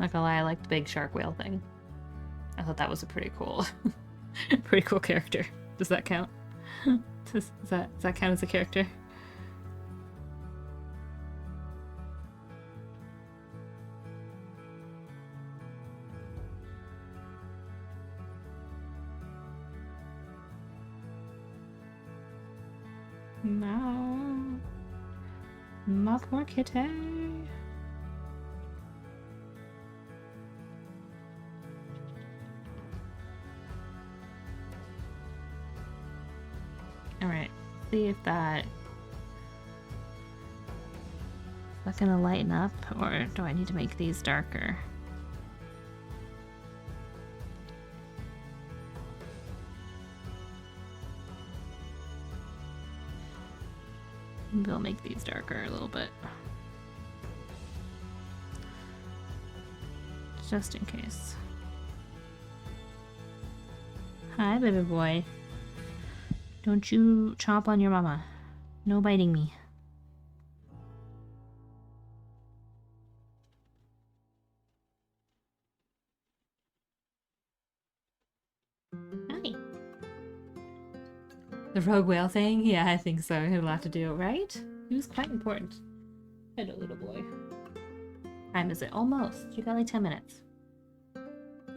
Speaker 1: Not gonna lie, I like the big shark whale thing. I thought that was a pretty cool, pretty cool character. Does that count? Does that count as a character? No. My poor kitty. Alright, see if that's gonna lighten up, or do I need to make these darker? Maybe I'll make these darker a little bit. Just in case. Hi, baby boy. Don't you chomp on your mama. No biting me. Hi. The rogue whale thing? Yeah, I think so. He had a lot to do, right? He was quite important. Hello, little boy. Time is it? Almost. You got like 10 minutes.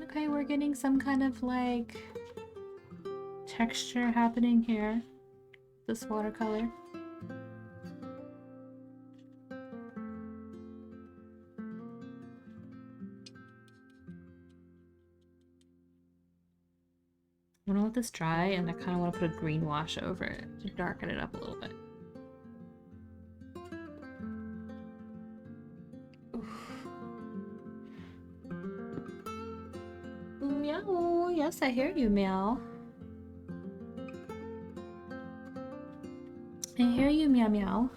Speaker 1: Okay, we're getting some kind of like texture happening here. This watercolor. I'm gonna let this dry, and I kind of want to put a green wash over it to darken it up a little bit. Meow. Yes, I hear you, meow. I hear you, meow meow.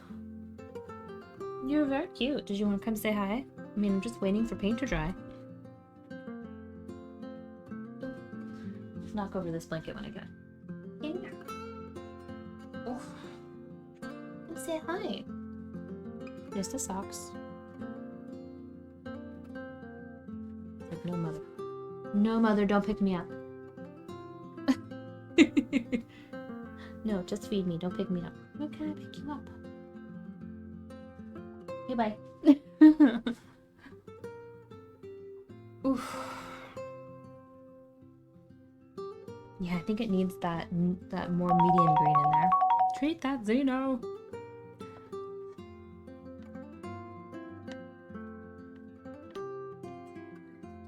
Speaker 1: You're very cute. Did you want to come say hi? I mean, I'm just waiting for paint to dry. Knock over this blanket when I get in here. Oh. Come say hi. There's the socks. It's like, no mother. No mother, don't pick me up. No, just feed me, don't pick me up. How can I pick you up? Okay, bye. Oof. Yeah, I think it needs that more medium green in there. Treat that Xeno.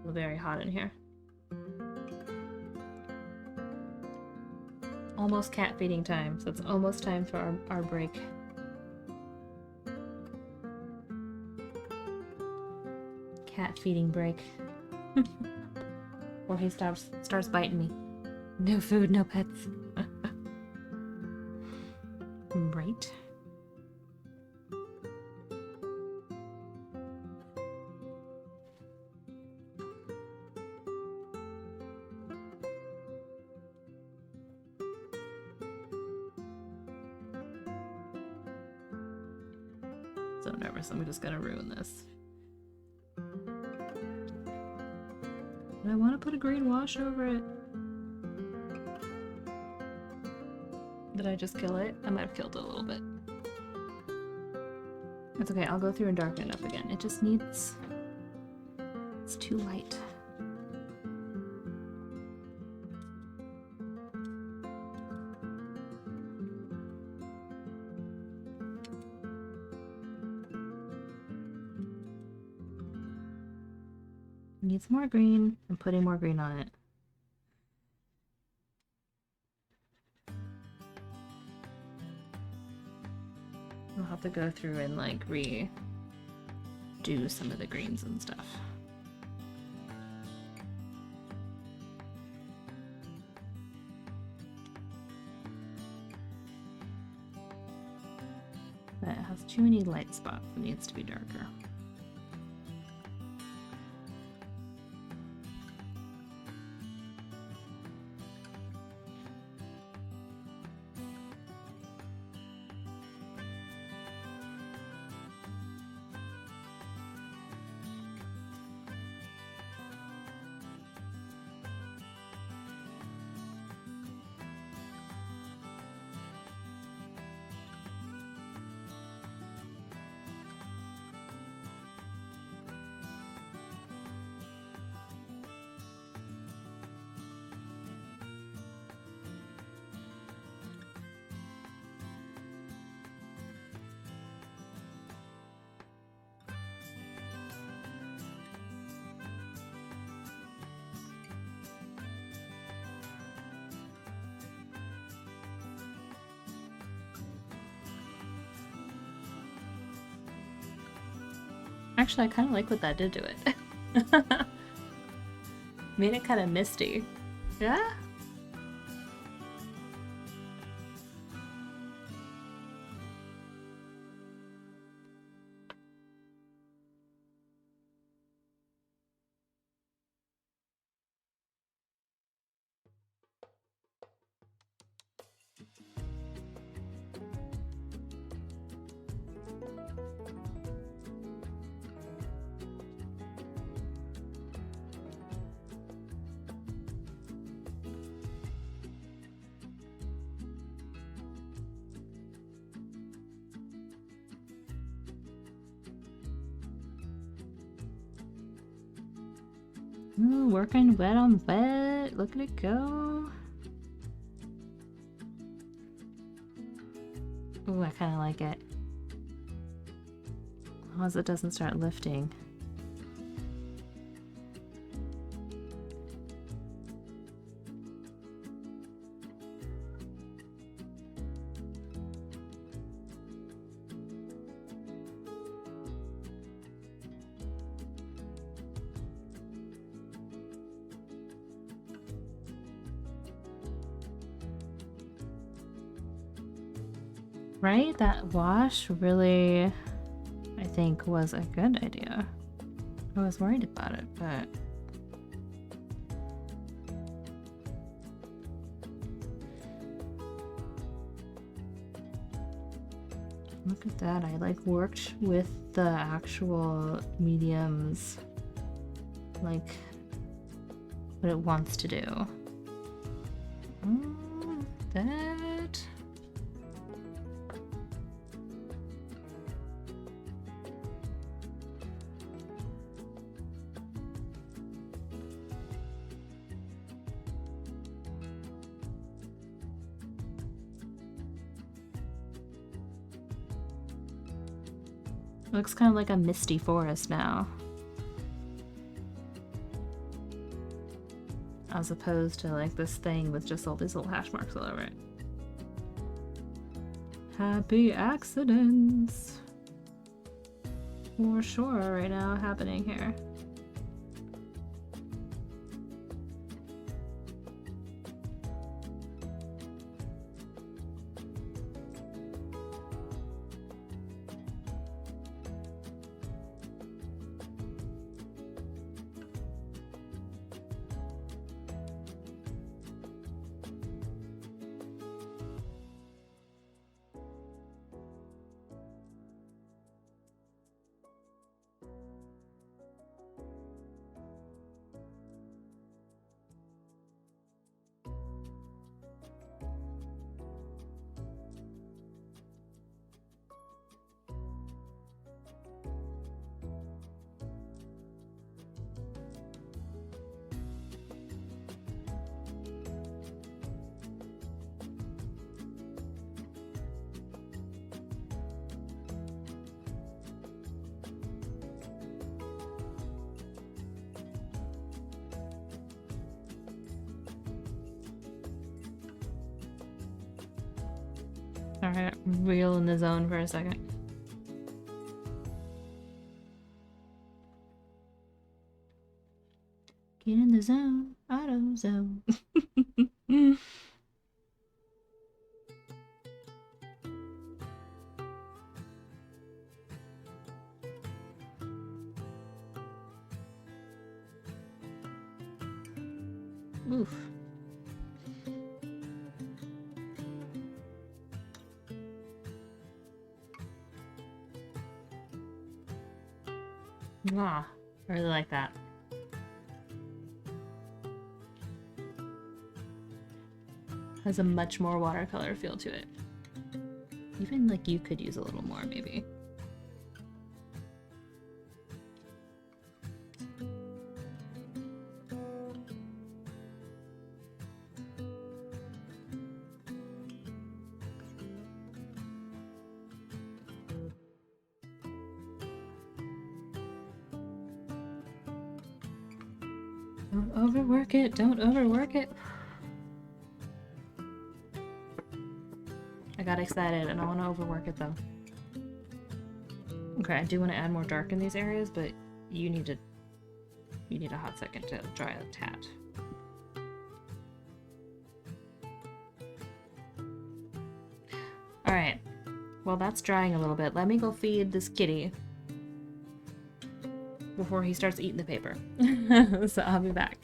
Speaker 1: It's very hot in here. Almost cat feeding time, so it's almost time for our break. Cat feeding break. Or he starts biting me. No food, no pets. Right? So nervous, I'm just gonna ruin this. But I want to put a green wash over it. Did I just kill it? I might have killed it a little bit. That's okay, I'll go through and darken it up again. It just needs... It's too light. Needs more green. I'm putting more green on it. I'll have to go through and like redo some of the greens and stuff. That has too many light spots. It needs to be darker. Actually, I kind of like what that did to it. Made it kind of misty. Yeah? Ooh, working wet on wet. Look at it go. Ooh, I kind of like it. As long as it doesn't start lifting. Right? That wash really, I think, was a good idea. I was worried about it, but... Look at that, I like worked with the actual mediums, like what it wants to do. That... Looks kind of like a misty forest now. As opposed to like this thing with just all these little hash marks all over it. Happy accidents! For sure right now happening here. Alright, reel in the zone for a second. Get in the zone, auto zone. Oof. Ah, I really like that. Has a much more watercolor feel to it. Even like you could use a little more maybe. Don't overwork it, don't overwork it. I got excited and I want to overwork it though. Okay, I do want to add more dark in these areas, but you need a hot second to dry the tat. Alright. Well, that's drying a little bit. Let me go feed this kitty before he starts eating the paper. So I'll be back.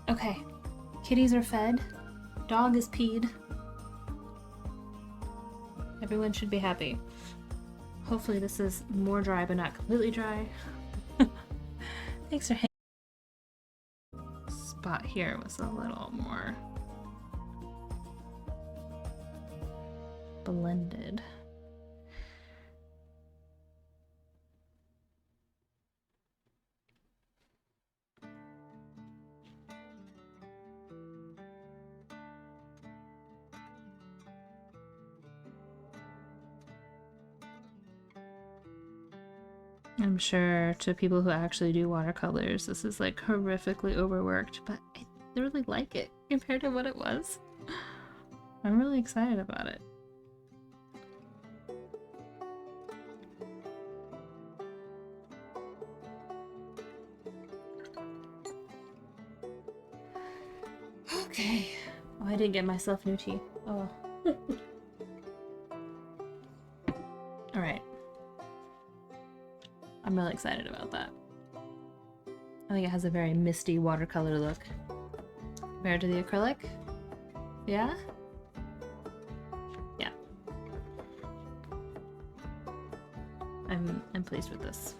Speaker 1: Okay. Kitties are fed. Dog is peed. Everyone should be happy. Hopefully this is more dry, but not completely dry. Thanks for hanging. Spot here was a little more blended. I'm sure to people who actually do watercolors, this is like horrifically overworked, but I really like it compared to what it was. I'm really excited about it. Okay. Oh, I didn't get myself new tea. Oh. Alright. I'm really excited about that. I think it has a very misty watercolor look compared to the acrylic. Yeah? Yeah. I'm pleased with this.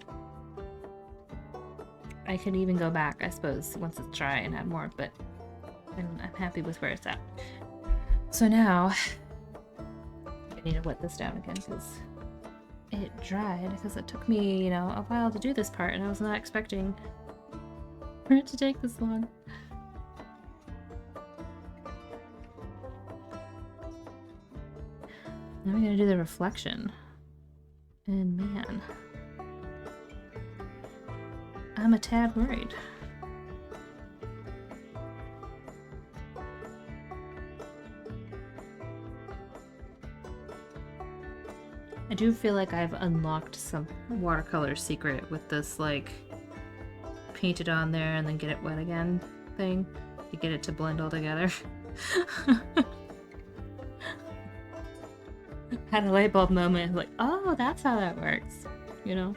Speaker 1: I could even go back, I suppose, once it's dry and add more, but I'm happy with where it's at. So now I need to wet this down again because it dried, because it took me, you know, a while to do this part and I was not expecting for it to take this long. Now we gotta do the reflection. And man, I'm a tad worried. I do feel like I've unlocked some watercolor secret with this, like, paint it on there and then get it wet again thing to get it to blend all together. Had a light bulb moment, like, oh, that's how that works, you know?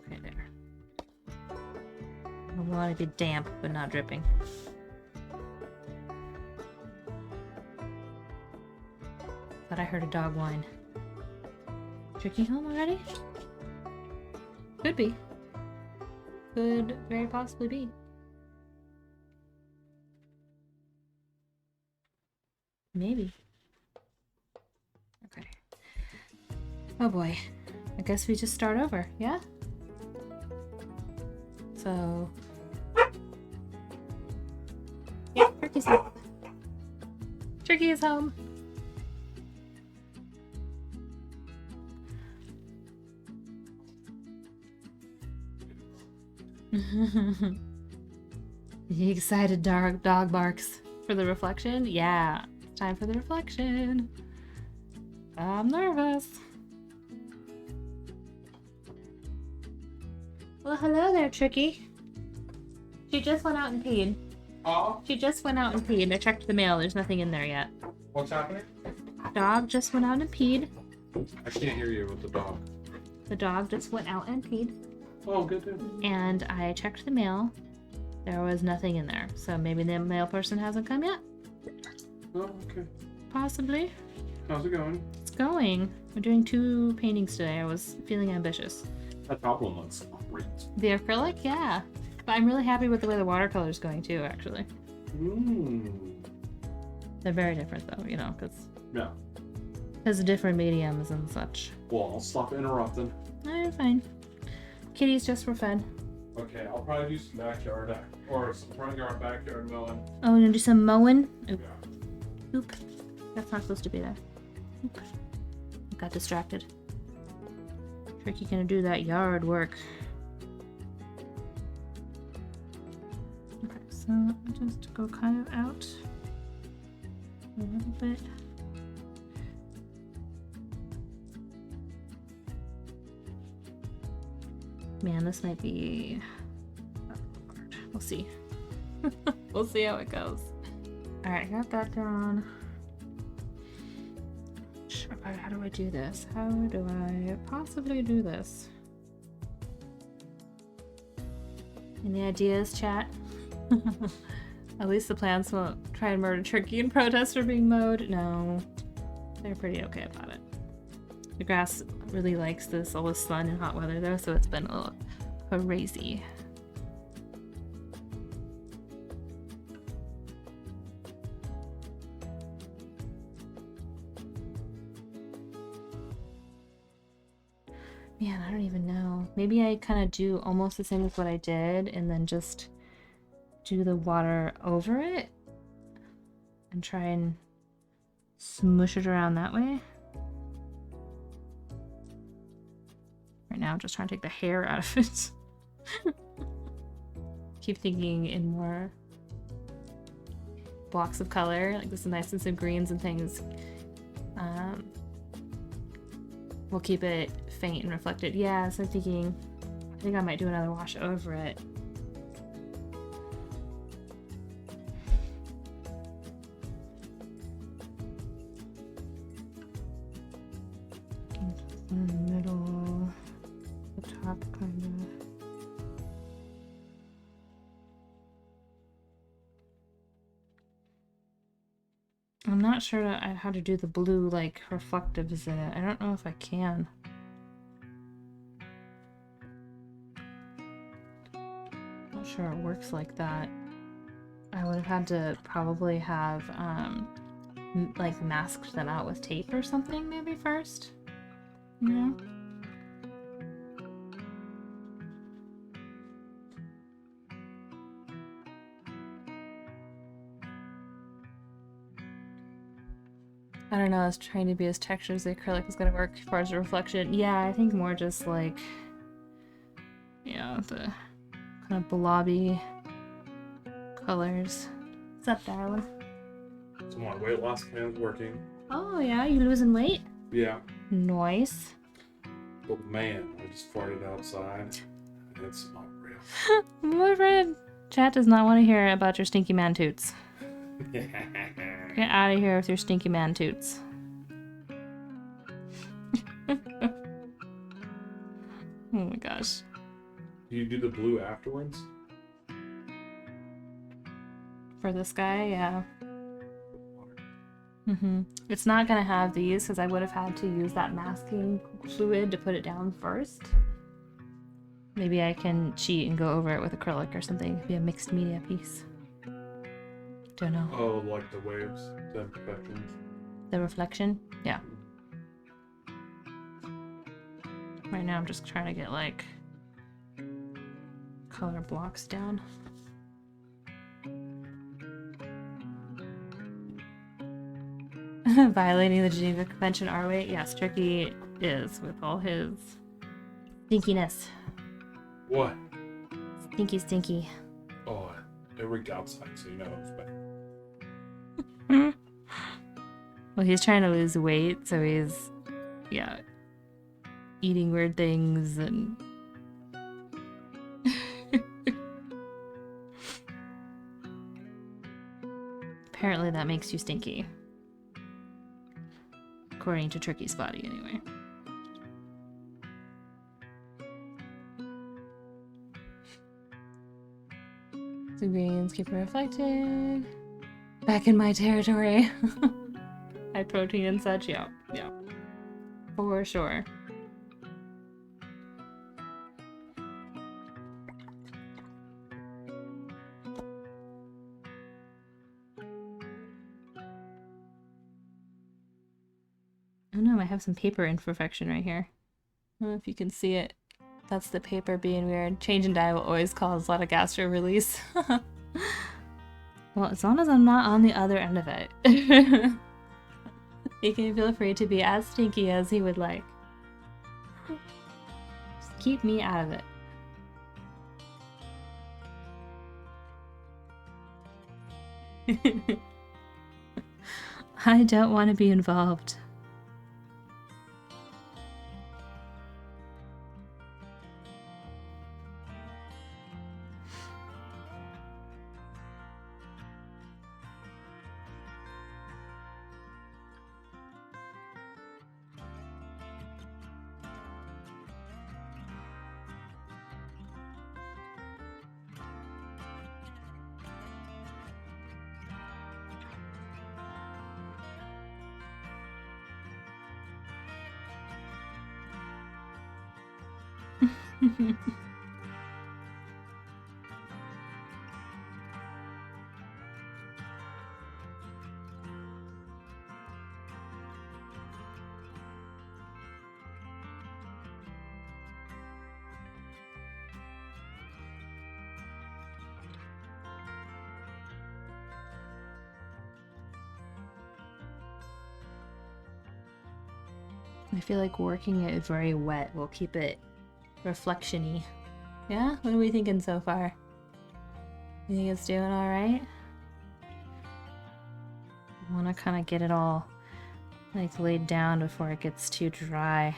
Speaker 1: Okay, there. I want to be damp, but not dripping. Thought I heard a dog whine. Tricky home already? Could be. Could very possibly be. Maybe. Okay. Oh boy. I guess we just start over, yeah? So... yeah, Turkey's home. Turkey is home. The excited dog barks for the reflection. Yeah, it's time for the reflection. I'm nervous. Well, hello there, Tricky. She just went out and peed.
Speaker 3: Oh,
Speaker 1: She just went out and peed. I checked the mail. There's nothing in there yet.
Speaker 3: what's happening?
Speaker 1: Dog just went out and peed.
Speaker 3: I can't hear you with the dog.
Speaker 1: The dog just went out and peed.
Speaker 3: Oh, good dude.
Speaker 1: And I checked the mail. There was nothing in there. So maybe the mail person hasn't come yet?
Speaker 3: Oh, okay.
Speaker 1: Possibly.
Speaker 3: How's it going?
Speaker 1: It's going. We're doing 2 paintings today. I was feeling ambitious.
Speaker 3: That top one looks great.
Speaker 1: The acrylic? Yeah. But I'm really happy with the way the watercolor's going too, actually. They're very different though, you know,
Speaker 3: Yeah.
Speaker 1: because different mediums and such.
Speaker 3: Well, I'll stop interrupting.
Speaker 1: You're fine. Kitties just were fed.
Speaker 3: Okay, I'll probably do some backyard or some front yard, backyard mowing.
Speaker 1: Oh, we're gonna do some mowing? Oop.
Speaker 3: Yeah.
Speaker 1: Oop. That's not supposed to be there. Oop. Got distracted. Tricky gonna do that yard work. Okay, so let me just go kind of out a little bit. Man, this might be hard. We'll see. We'll see how it goes. Alright, got that down. How do I do this? How do I possibly do this? Any ideas, chat? At least the plants won't try and murder Turkey in protest for being mowed. No, they're pretty okay about it. The grass really likes this all the sun and hot weather though, so it's been a little crazy. Man, I don't even know. Maybe I kind of do almost the same as what I did and then just do the water over it and try and smush it around that way. Right now I'm just trying to take the hair out of it. Keep thinking in more blocks of color, like this is nice and some greens and things. We'll keep it faint and reflected. Yeah, so I'm thinking, I think I might do another wash over it. In the middle, the top kind of. I'm not sure how to do the blue, like, reflectives in it. I don't know if I can. Not sure it works like that. I would have had to probably have, like, masked them out with tape or something maybe first. You know? I don't know, I was trying to be as textured as the acrylic is going to work as far as the reflection. Yeah, I think more just like, yeah, the kind of blobby colors. What's up, darling?
Speaker 3: So my weight loss plan's working.
Speaker 1: Oh, yeah, you losing weight?
Speaker 3: Yeah.
Speaker 1: Nice.
Speaker 3: But man, I just farted outside. It's not real.
Speaker 1: My boyfriend, chat does not want to hear about your stinky man toots. Get out of here with your stinky man toots. Oh my gosh.
Speaker 3: Do you do the blue afterwards?
Speaker 1: For this guy, yeah. It's not gonna have these because I would have had to use that masking fluid to put it down first. Maybe I can cheat and go over it with acrylic or something. It'd be a mixed media piece. Don't know.
Speaker 3: Oh, like the waves, the imperfections.
Speaker 1: The reflection? Yeah. Right now I'm just trying to get like color blocks down. Violating the Geneva Convention, are we? Yes, Turkey is with all his stinkiness.
Speaker 3: What?
Speaker 1: Stinky, stinky.
Speaker 3: Oh, it rigged outside, so you know it's bad.
Speaker 1: Well, he's trying to lose weight, so he's, yeah, eating weird things and... Apparently that makes you stinky. According to Turkey's body, anyway. The greens keep reflected. Back in my territory. High protein and such, yeah. Yeah. For sure. Oh no, I have some paper imperfection right here. I don't know if you can see it. That's the paper being weird. Change in dye will always cause a lot of gastro release. Well, as long as I'm not on the other end of it. He can feel free to be as stinky as he would like. Just keep me out of it. I don't want to be involved. I feel like working it very wet will keep it reflection-y. Yeah? What are we thinking so far? You think it's doing alright? I want to kind of get it all like laid down before it gets too dry.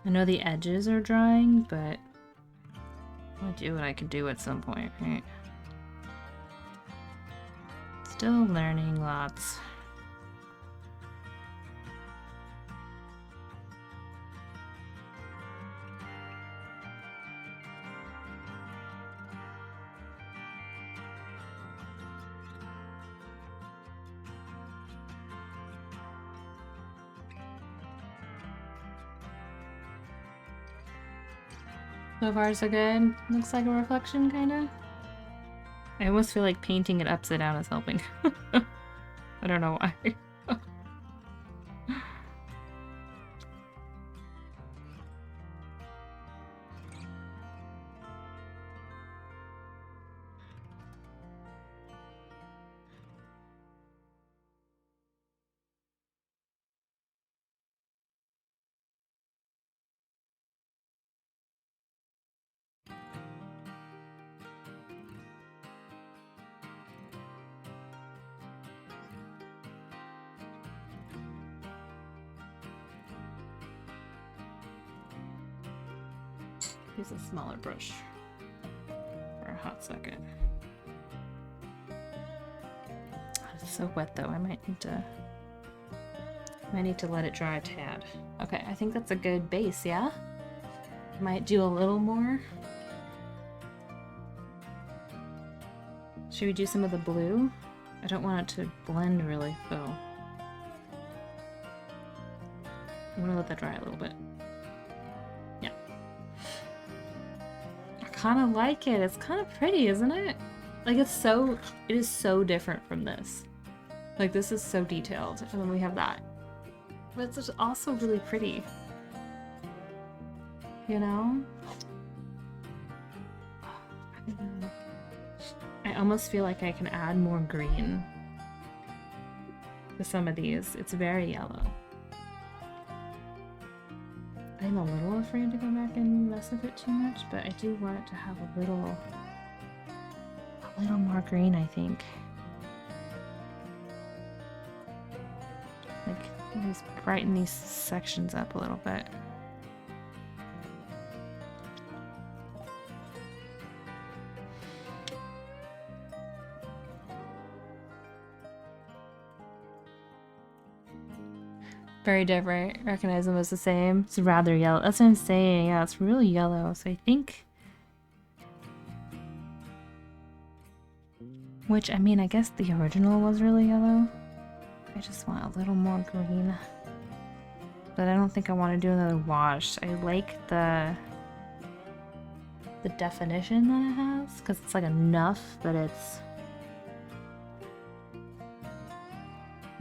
Speaker 1: I know the edges are drying, but I'll do what I can do at some point, right? Still learning lots. So far so good. Looks like a reflection, kinda. I almost feel like painting it upside down is helping. I don't know why. Use a smaller brush for a hot second. It's so wet though, I might need to let it dry a tad. Okay, I think that's a good base, yeah? Might do a little more. Should we do some of the blue? I don't want it to blend really though. I'm gonna let that dry a little bit. Yeah. I kind of like it. It's kind of pretty, isn't it? Like it is so different from this. Like this is so detailed, and then we have that. But it's just also really pretty. You know? I almost feel like I can add more green to some of these. It's very yellow. I'm a little afraid to go back and mess with it too much, but I do want it to have a little more green, I think. Like, just brighten these sections up a little bit. Very different. Recognize them as the same. It's rather yellow. That's what I'm saying. Yeah, it's really yellow. So I think... Which, I mean, I guess the original was really yellow. I just want a little more green. But I don't think I want to do another wash. I like the definition that it has. Because it's like enough, but it's...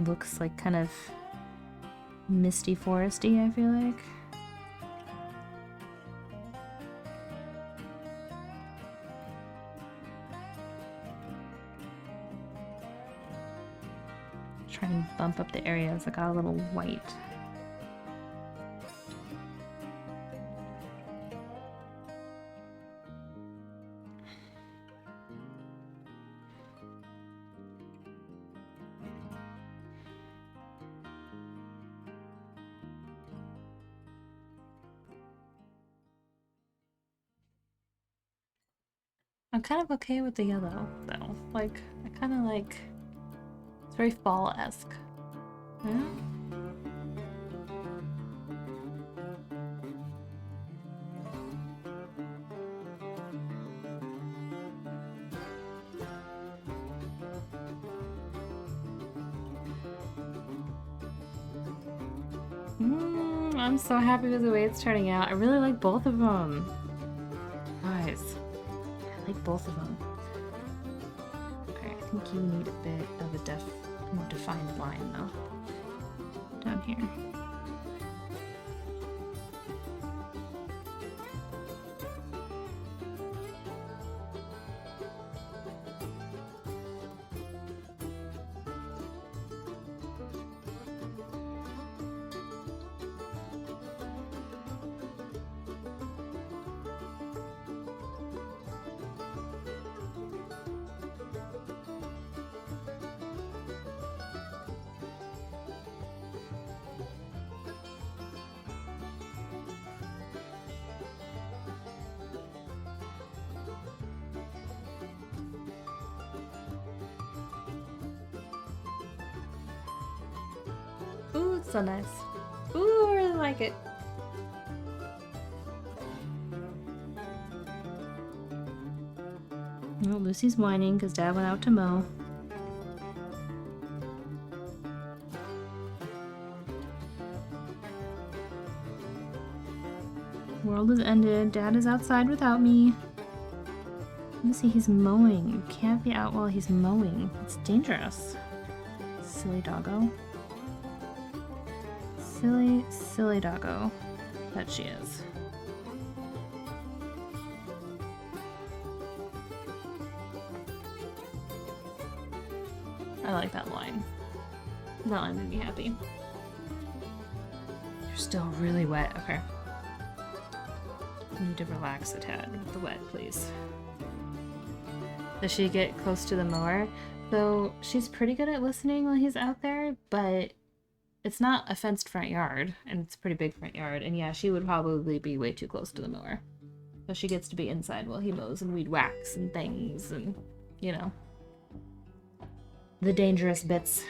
Speaker 1: looks like kind of... misty foresty, I feel like. Try and bump up the areas that got a little white. I'm kind of okay with the yellow, though. Like, I kind of like... It's very fall-esque. Yeah? I'm so happy with the way it's turning out. I really like both of them. Guys, I like both of them. Okay, I think you need a bit of a more defined line though. Down here. Ooh, it's so nice. Ooh, I really like it. Oh, Lucy's whining because Dad went out to mow. World has ended. Dad is outside without me. Lucy, he's mowing. You can't be out while he's mowing. It's dangerous. Silly doggo. Silly, silly doggo that she is. I like that line. That line made me happy. You're still really wet. Okay. You need to relax a tad with the wet, please. Does she get close to the mower? So she's pretty good at listening while he's out there, but it's not a fenced front yard, and it's a pretty big front yard, and yeah, she would probably be way too close to the mower. So she gets to be inside while he mows and weed whacks and things and, you know, the dangerous bits.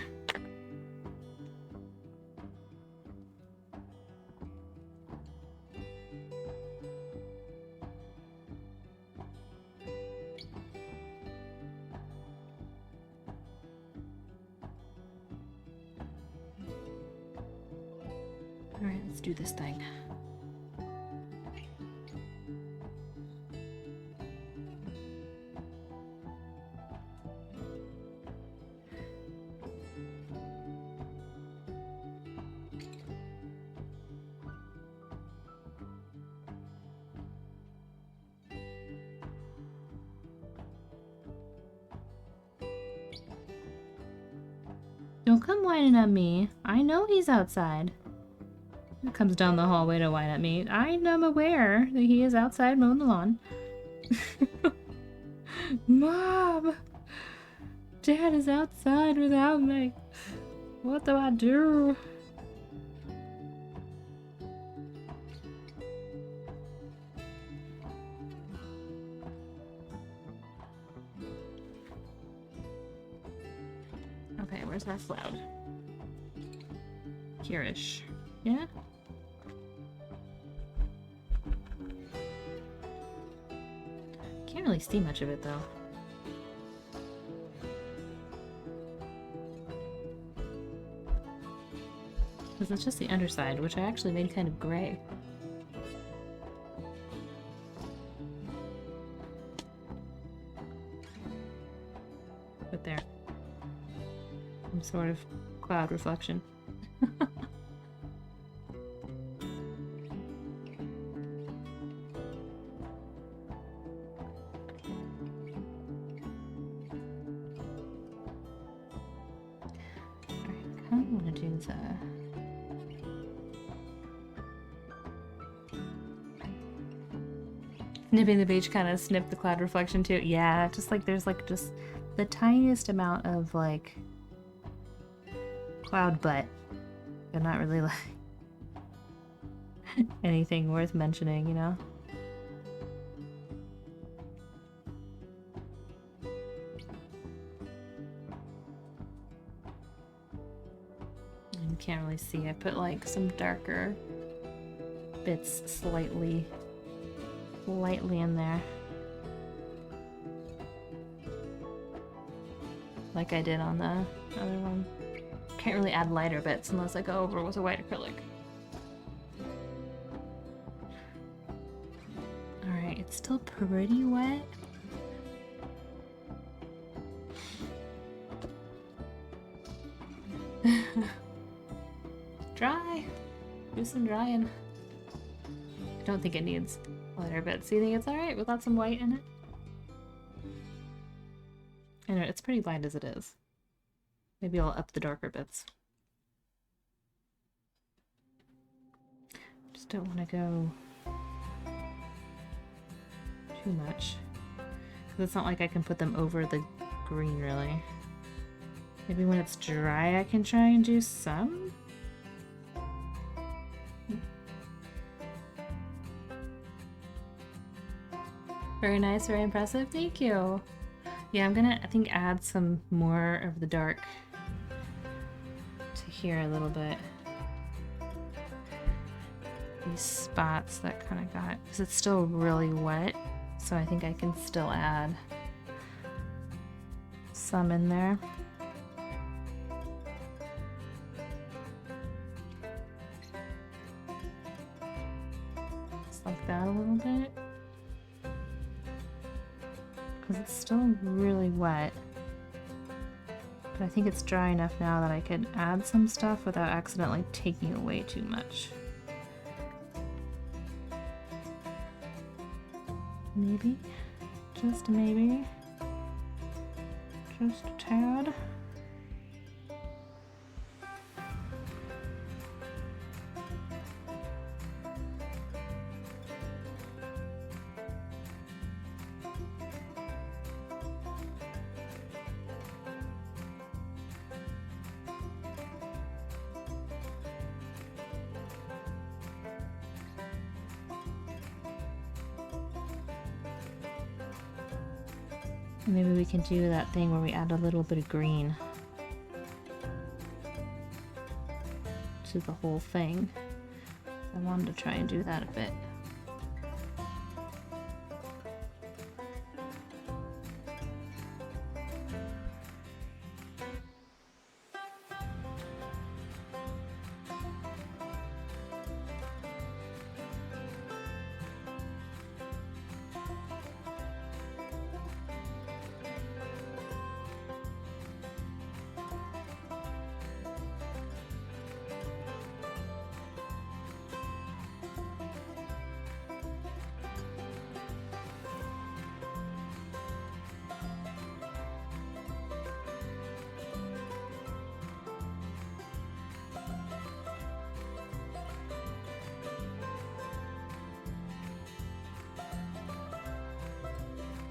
Speaker 1: Alright, let's do this thing. Don't come whining at me. I know he's outside. He comes down the hallway to whine at me. I am aware that he is outside mowing the lawn. Mom! Dad is outside without me. What do I do? Okay, where's that cloud? Here-ish. Yeah? Can't really see much of it though. Because it's just the underside, which I actually made kind of gray. But there. Some sort of cloud reflection. Nipping the beach kind of snipped the cloud reflection too. Yeah, just like there's like just the tiniest amount of like cloud butt, but not really like anything worth mentioning, you know? You can't really see. I put like some darker bits slightly in there, like I did on the other one. Can't really add lighter bits unless I go over with a white acrylic. it's still pretty wet. Dry. Do some drying. I don't think it needs lighter bits. Do you think it's alright without some white in it? I know, it's pretty light as it is. Maybe I'll up the darker bits. Just don't want to go too much. Because it's not like I can put them over the green, really. Maybe when it's dry I can try and do some? Very nice, very impressive. Thank you. Yeah, I'm gonna, I think, add some more of the dark to here a little bit. These spots that kind of got, because it's still really wet, so I think I can still add some in there. Just like that a little bit. Because it's still really wet. But I think it's dry enough now that I could add some stuff without accidentally taking away too much. Maybe, just maybe, just a tad. Maybe we can do that thing where we add a little bit of green to the whole thing. I wanted to try and do that a bit.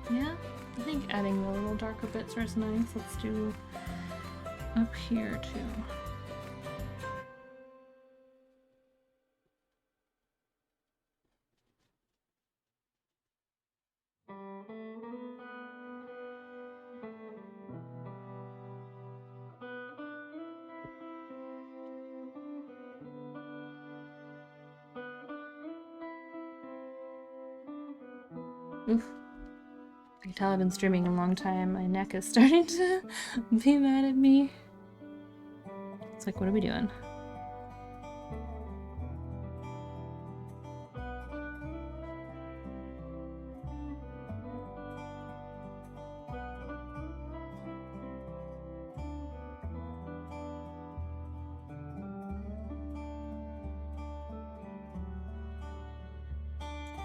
Speaker 1: Yeah, I think adding the little darker bits is nice. Let's do up here too. Oof. I can tell I've been streaming a long time. My neck is starting to be mad at me. It's like, what are we doing?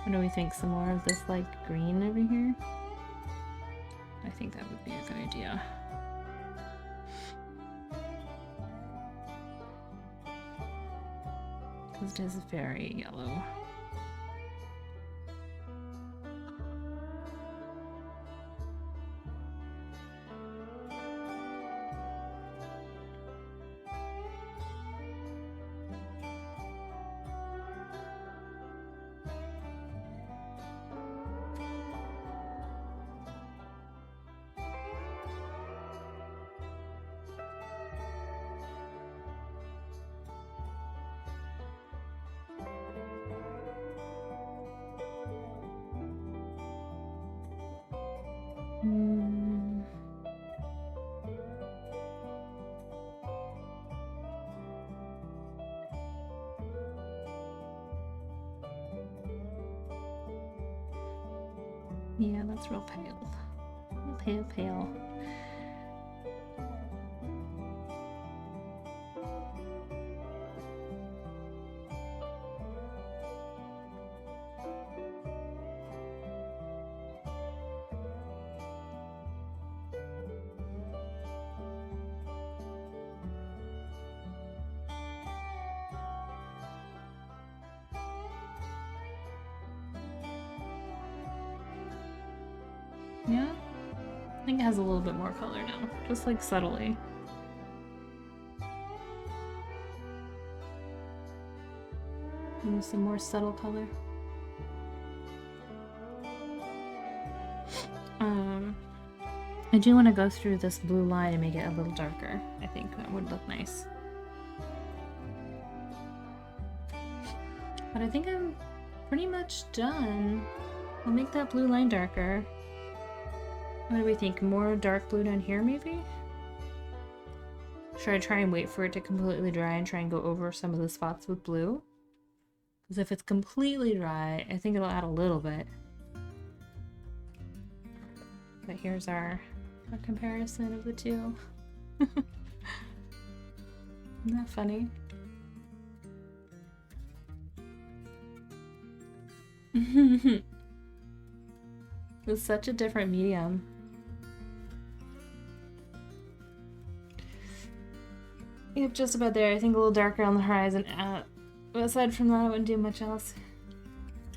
Speaker 1: What do we think? Some more of this like green over here? I think that would be a good idea. Because it is very yellow. Yeah, that's real pale. Real pale, pale. Yeah, I think it has a little bit more color now, just like subtly. Use some more subtle color. I do want to go through this blue line and make it a little darker. I think that would look nice. But I think I'm pretty much done. I'll make that blue line darker. What do we think? More dark blue down here, maybe? Should I try and wait for it to completely dry and try and go over some of the spots with blue? Because if it's completely dry, I think it'll add a little bit. But here's our comparison of the two. Isn't that funny? It's such a different medium. Yep, just about there. I think a little darker on the horizon. But aside from that, I wouldn't do much else.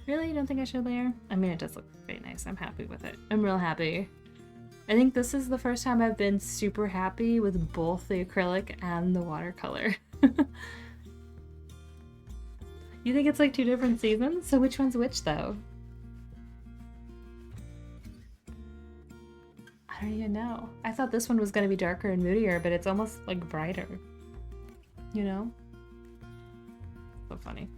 Speaker 1: Really? You don't think I should layer? I mean, it does look very nice. I'm happy with it. I'm real happy. I think this is the first time I've been super happy with both the acrylic and the watercolor. You think it's like two different seasons? So which one's which, though? I don't even know. I thought this one was going to be darker and moodier, but it's almost like brighter. You know? So funny.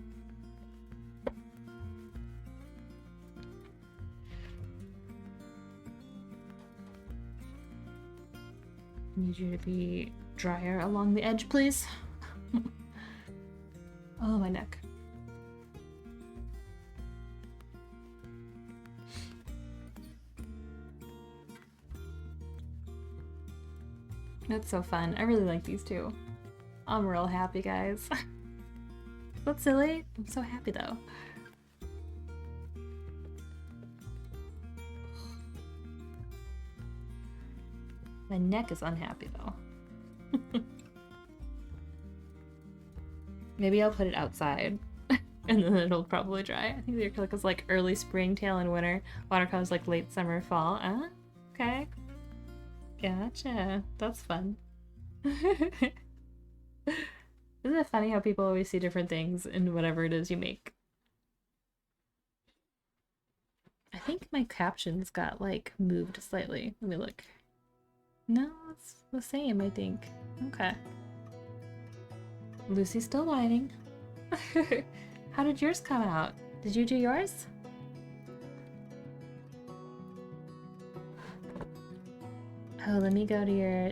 Speaker 1: Need you to be drier along the edge, please. Oh, my neck. That's so fun. I really like these two. I'm real happy, guys. That's silly. I'm so happy, though. My neck is unhappy, though. Maybe I'll put it outside, and then it'll probably dry. I think the acrylic is like early spring, tail, and winter. Watercolor is like late summer, fall. Okay. Gotcha. That's fun. Isn't it funny how people always see different things in whatever it is you make? I think my captions got like moved slightly. Let me look. No, it's the same, I think. Okay. Lucy's still whining. How did yours come out? Did you do yours? Oh, let me go to your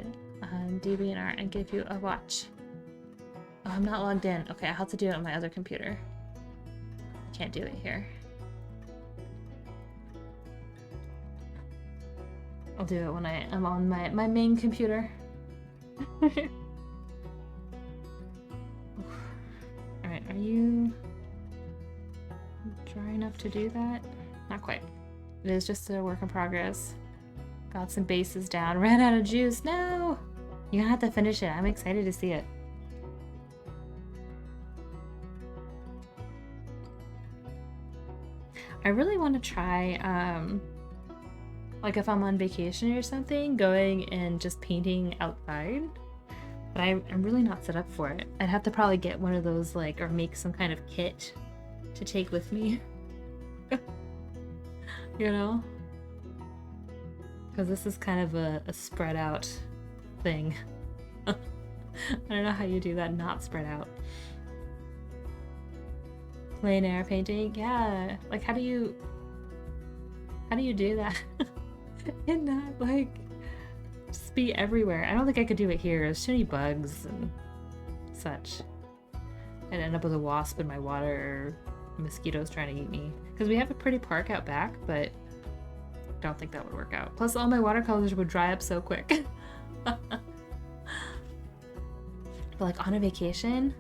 Speaker 1: DeviantArt and give you a watch. Oh, I'm not logged in. Okay, I'll have to do it on my other computer. I can't do it here. I'll do it when I am on my main computer. Alright, are you dry enough to do that? Not quite. It is just a work in progress. Got some bases down. Ran out of juice. No! You're gonna have to finish it. I'm excited to see it. I really want to try, like if I'm on vacation or something, going and just painting outside. But I'm really not set up for it. I'd have to probably get one of those, like, or make some kind of kit to take with me. You know? Because this is kind of a spread out thing. I don't know how you do that not spread out. Plein air painting? Yeah. Like, how do you do that? And not, like, just be everywhere. I don't think I could do it here. There's too many bugs and such. I'd end up with a wasp in my water or mosquitoes trying to eat me. Because we have a pretty park out back, but don't think that would work out. Plus, all my watercolors would dry up so quick. But like on a vacation,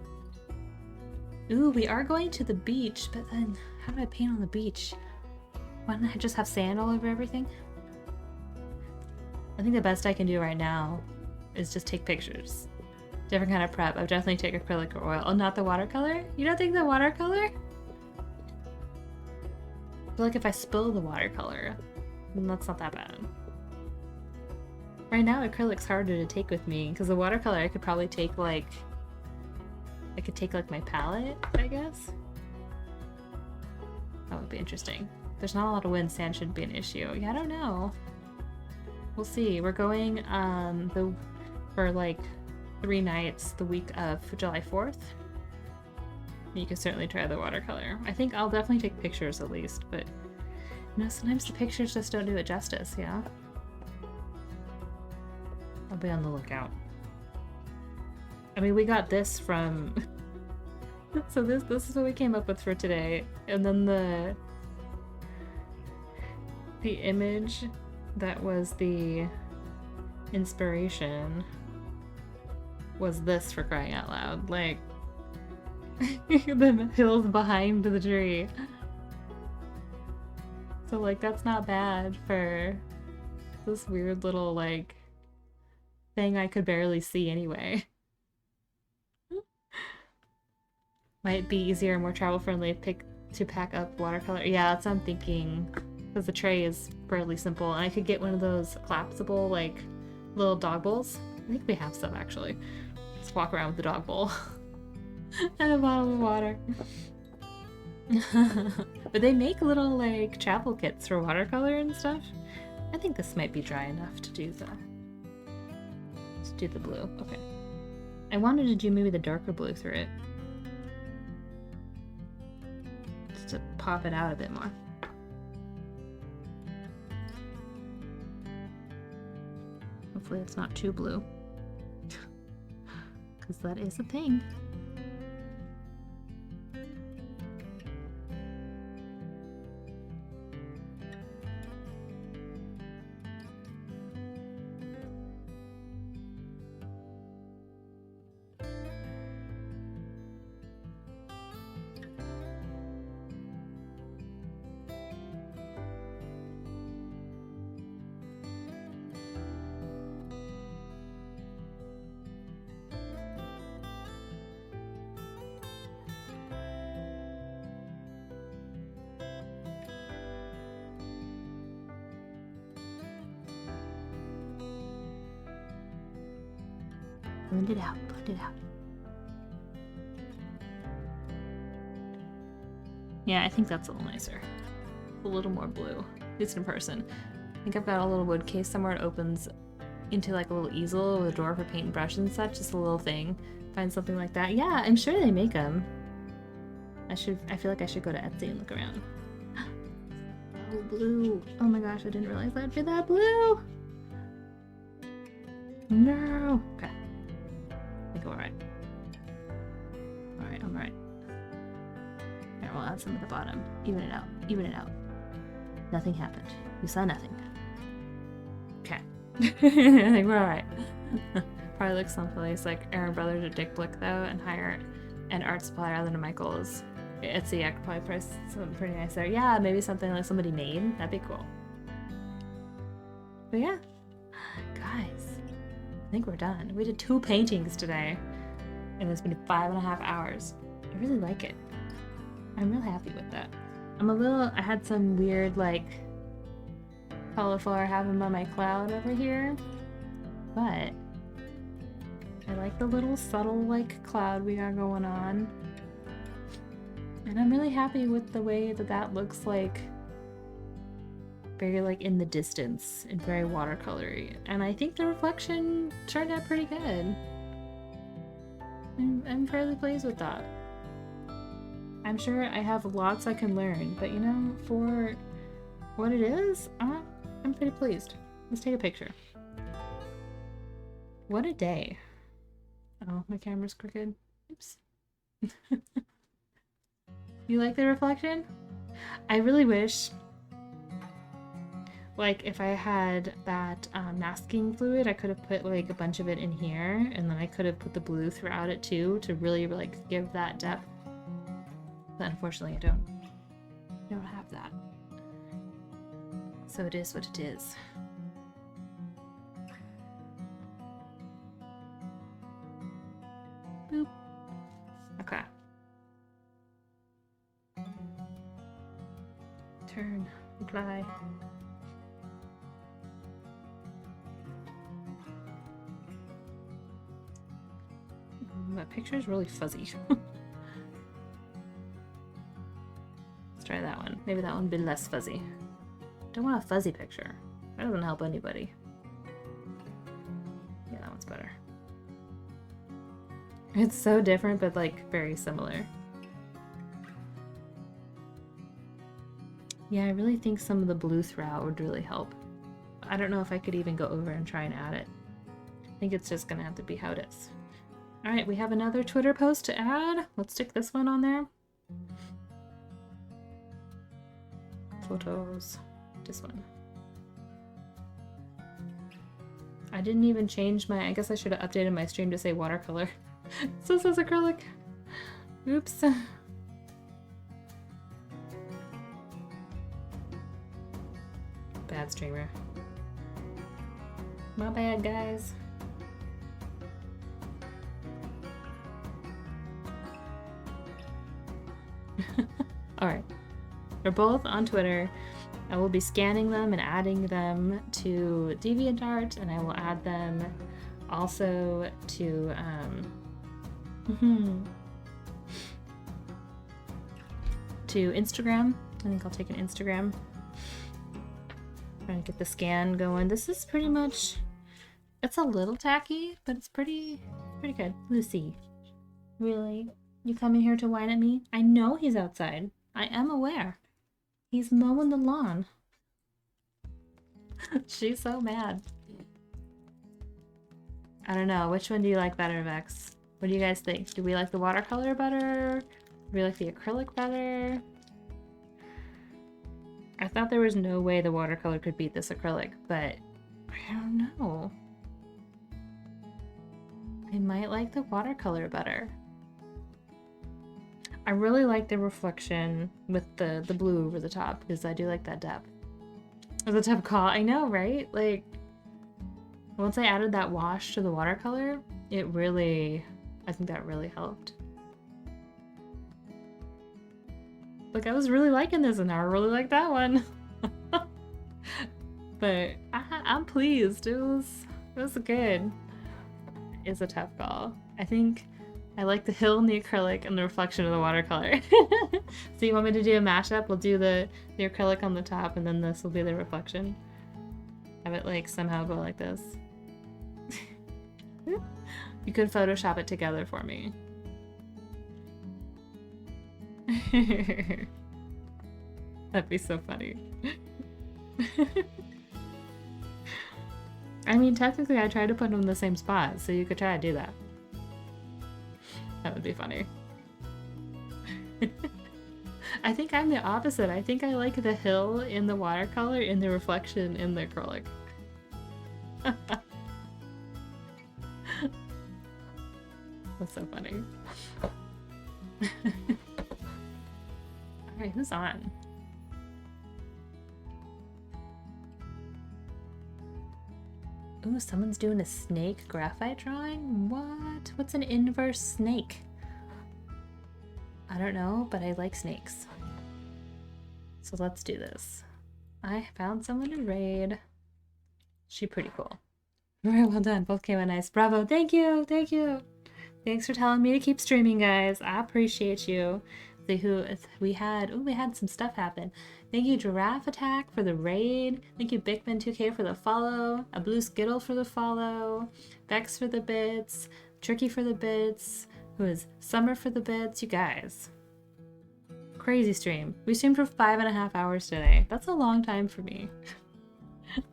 Speaker 1: ooh, we are going to the beach, but then how do I paint on the beach? Why don't I just have sand all over everything? I think the best I can do right now is just take pictures. Different kind of prep. I would definitely take acrylic or oil. Oh, not the watercolor? You don't think the watercolor? I feel like if I spill the watercolor, then that's not that bad. Right now, acrylic's harder to take with me, because the watercolor I could probably take like... I could take like my palette, I guess? That would be interesting. There's not a lot of wind, sand shouldn't be an issue. Yeah, I don't know. We'll see. We're going for like 3 nights the week of July 4th. You can certainly try the watercolor. I think I'll definitely take pictures at least, but you know, sometimes the pictures just don't do it justice, yeah? I'll be on the lookout. I mean, we got this from... So this is what we came up with for today. And then the image that was the inspiration was this, for crying out loud. Like, the hills behind the tree. So like, that's not bad for this weird little like thing I could barely see anyway. Might be easier and more travel friendly to pack up watercolor. Yeah, that's what I'm thinking. Because the tray is fairly simple. And I could get one of those collapsible, like, little dog bowls. I think we have some, actually. Just walk around with the dog bowl. And a bottle of water. But they make little, like, travel kits for watercolor and stuff. I think this might be dry enough to do the... Let's do the blue. Okay. I wanted to do maybe the darker blue through it. Just to pop it out a bit more. Hopefully it's not too blue. Because that is a thing. Blend it out, blend it out. Yeah, I think that's a little nicer. A little more blue, at least in person. I think I've got a little wood case somewhere. It opens into like a little easel with a drawer for paint and brush and such. Just a little thing. Find something like that. Yeah, I'm sure they make them. I feel like I should go to Etsy and look around. Oh, blue. Oh my gosh, I didn't realize that'd be that blue. No. Okay. I think I'm alright. Alright, I'm alright. Alright, we'll add some at the bottom. Even it out. Even it out. Nothing happened. You saw nothing. Okay. I think we're alright. Probably look someplace like Aaron Brothers or Dick Blick though, and hire an art supply rather than a Michael's. Etsy, I could probably price something pretty nice there. Yeah, maybe something like somebody made. That'd be cool. But yeah. Guys. I think we're done. We did 2 paintings today, and it's been 5.5 hours. I really like it. I'm real happy with that. I had some weird, like, cauliflower happening on my cloud over here, but I like the little subtle, like, cloud we got going on. And I'm really happy with the way that looks like very like in the distance and very watercolory, and I think the reflection turned out pretty good. I'm fairly pleased with that. I'm sure I have lots I can learn, but you know, for what it is, I'm pretty pleased. Let's take a picture. What a day. Oh, my camera's crooked. Oops. You like the reflection? I really wish Like if I had that masking fluid, I could have put like a bunch of it in here, and then I could have put the blue throughout it too to really like give that depth. But unfortunately, I don't have that. So it is what it is. Boop. Okay. Turn. Apply. My picture is really fuzzy. Let's try that one. Maybe that one will be less fuzzy. Don't want a fuzzy picture. That doesn't help anybody. Yeah, that one's better. It's so different, but like very similar. Yeah, I really think some of the blue throughout would really help. I don't know if I could even go over and try and add it. I think it's just gonna have to be how it is. Alright, we have another Twitter post to add. Let's stick this one on there. Photos. This one. I didn't even change my... I guess I should have updated my stream to say watercolor. So it says acrylic. Oops. Bad streamer. My bad, guys. Alright. We're both on Twitter. I will be scanning them and adding them to DeviantArt, and I will add them also to to Instagram. I think I'll take an Instagram. Trying to get the scan going. This is pretty much, it's a little tacky, but it's pretty good. Lucy, really? You coming here to whine at me? I know he's outside. I am aware. He's mowing the lawn. She's so mad. I don't know. Which one do you like better, Vex? What do you guys think? Do we like the watercolor better? Do we like the acrylic better? I thought there was no way the watercolor could beat this acrylic, but I don't know. I might like the watercolor better. I really like the reflection with the blue over the top because I do like that depth. The tough call. I know, right? Like, once I added that wash to the watercolor, it really, I think that really helped. Like, I was really liking this and now I really like that one. But I'm pleased. It was good. It's a tough call. I think I like the hill and the acrylic and the reflection of the watercolor. So you want me to do a mashup? We'll do the acrylic on the top and then this will be the reflection. Have it like somehow go like this. You could Photoshop it together for me. That'd be so funny. I mean, technically I tried to put them in the same spot, so you could try to do that. That would be funny. I think I'm the opposite. I think I like the hill in the watercolor and the reflection in the acrylic. That's so funny. Alright, who's on? Ooh, someone's doing a snake graphite drawing? What? What's an inverse snake? I don't know, but I like snakes. So let's do this. I found someone to raid. She's pretty cool. Very well done. Both came out nice. Bravo. Thank you. Thank you. Thanks for telling me to keep streaming, guys. I appreciate you. See who we had. Oh, we had some stuff happen. Thank you, Giraffe Attack, for the raid. Thank you, Bickman2K, for the follow. A Blue Skittle for the follow. Bex for the bits. Tricky for the bits. Who is Summer for the bits? You guys. Crazy stream. We streamed for 5.5 hours today. That's a long time for me.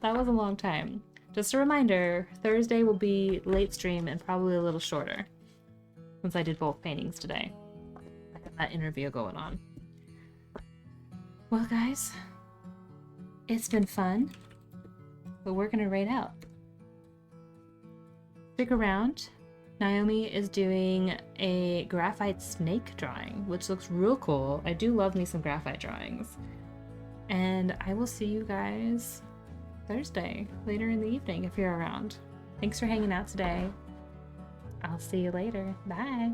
Speaker 1: That was a long time. Just a reminder, Thursday will be late stream and probably a little shorter. Since I did both paintings today. I got that interview going on. Well, guys, it's been fun. but we're gonna raid out. Stick around. Naomi is doing a graphite snake drawing, which looks real cool. I do love me some graphite drawings. And I will see you guys Thursday, later in the evening if you're around. Thanks for hanging out today. I'll see you later. Bye.